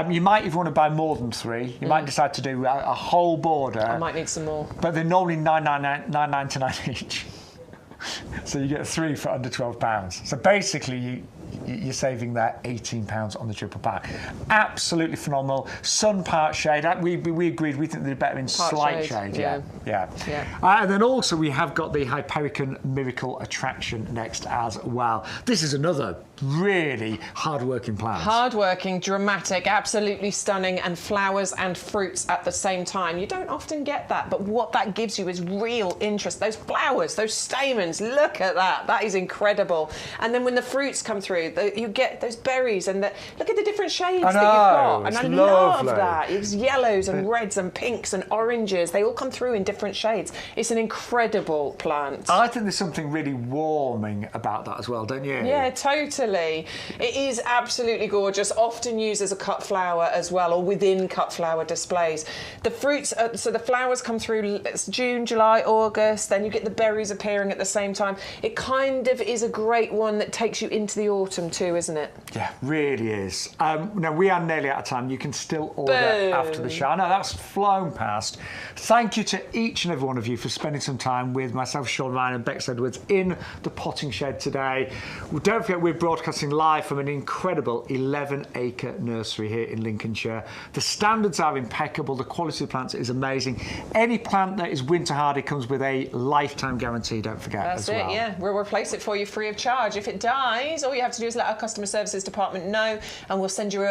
You might even want to buy more than 3. You might decide to do a whole border. I might need some more. But they're normally $9.99 each. So you get 3 for under £12. So basically, you're saving that £18 on the triple pack. Absolutely phenomenal. Sun, part, shade. We agreed. We think they're better in part slight shade. Yeah. And then also we have got the Hypericum Miracle Attraction next as well. This is another really hard-working plant. Hard-working, dramatic, absolutely stunning, and flowers and fruits at the same time. You don't often get that, but what that gives you is real interest. Those flowers, those stamens, look at that. That is incredible. And then when the fruits come through, through, you get those berries and look at the different shades I that you've got. And I love lovely. that. It's yellows and reds and pinks and oranges. They all come through in different shades. It's an incredible plant. I think there's something really warming about that as well, don't you? Yeah, totally. It is absolutely gorgeous, often used as a cut flower as well, or within cut flower displays. The fruits, so the flowers come through June, July, August, then you get the berries appearing at the same time. It kind of is a great one that takes you into the autumn too, isn't it? Yeah, really is. Now, we are nearly out of time. You can still order after the show. I know that's flown past. Thank you to each and every one of you for spending some time with myself, Sean Ryan and Bex Edwards in the potting shed today. Well, don't forget, we're broadcasting live from an incredible 11-acre nursery here in Lincolnshire. The standards are impeccable. The quality of the plants is amazing. Any plant that is winter hardy comes with a lifetime guarantee, don't forget. That's it, yeah. We'll replace it for you free of charge. If it dies, all you have to do is let our customer services department know, and we'll send you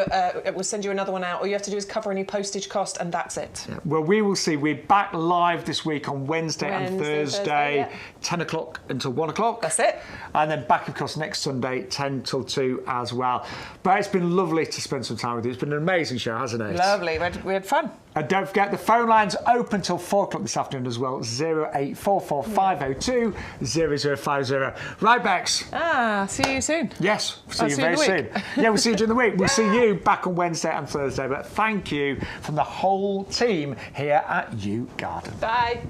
another one out. All you have to do is cover any postage cost, and that's it. Yeah. Well, we will see. We're back live this week on Wednesday and Thursday, 10 o'clock until 1 o'clock. That's it. And then back, of course, next Sunday, 10 till 2 as well. But it's been lovely to spend some time with you. It's been an amazing show, hasn't it? Lovely. We had fun. And don't forget, the phone line's open till 4 o'clock this afternoon as well, 0844 502 0050. Right, Bex? See you soon. Yes, see you very soon. Yeah, we'll see you during the week. We'll see you back on Wednesday and Thursday. But thank you from the whole team here at YouGarden. Bye.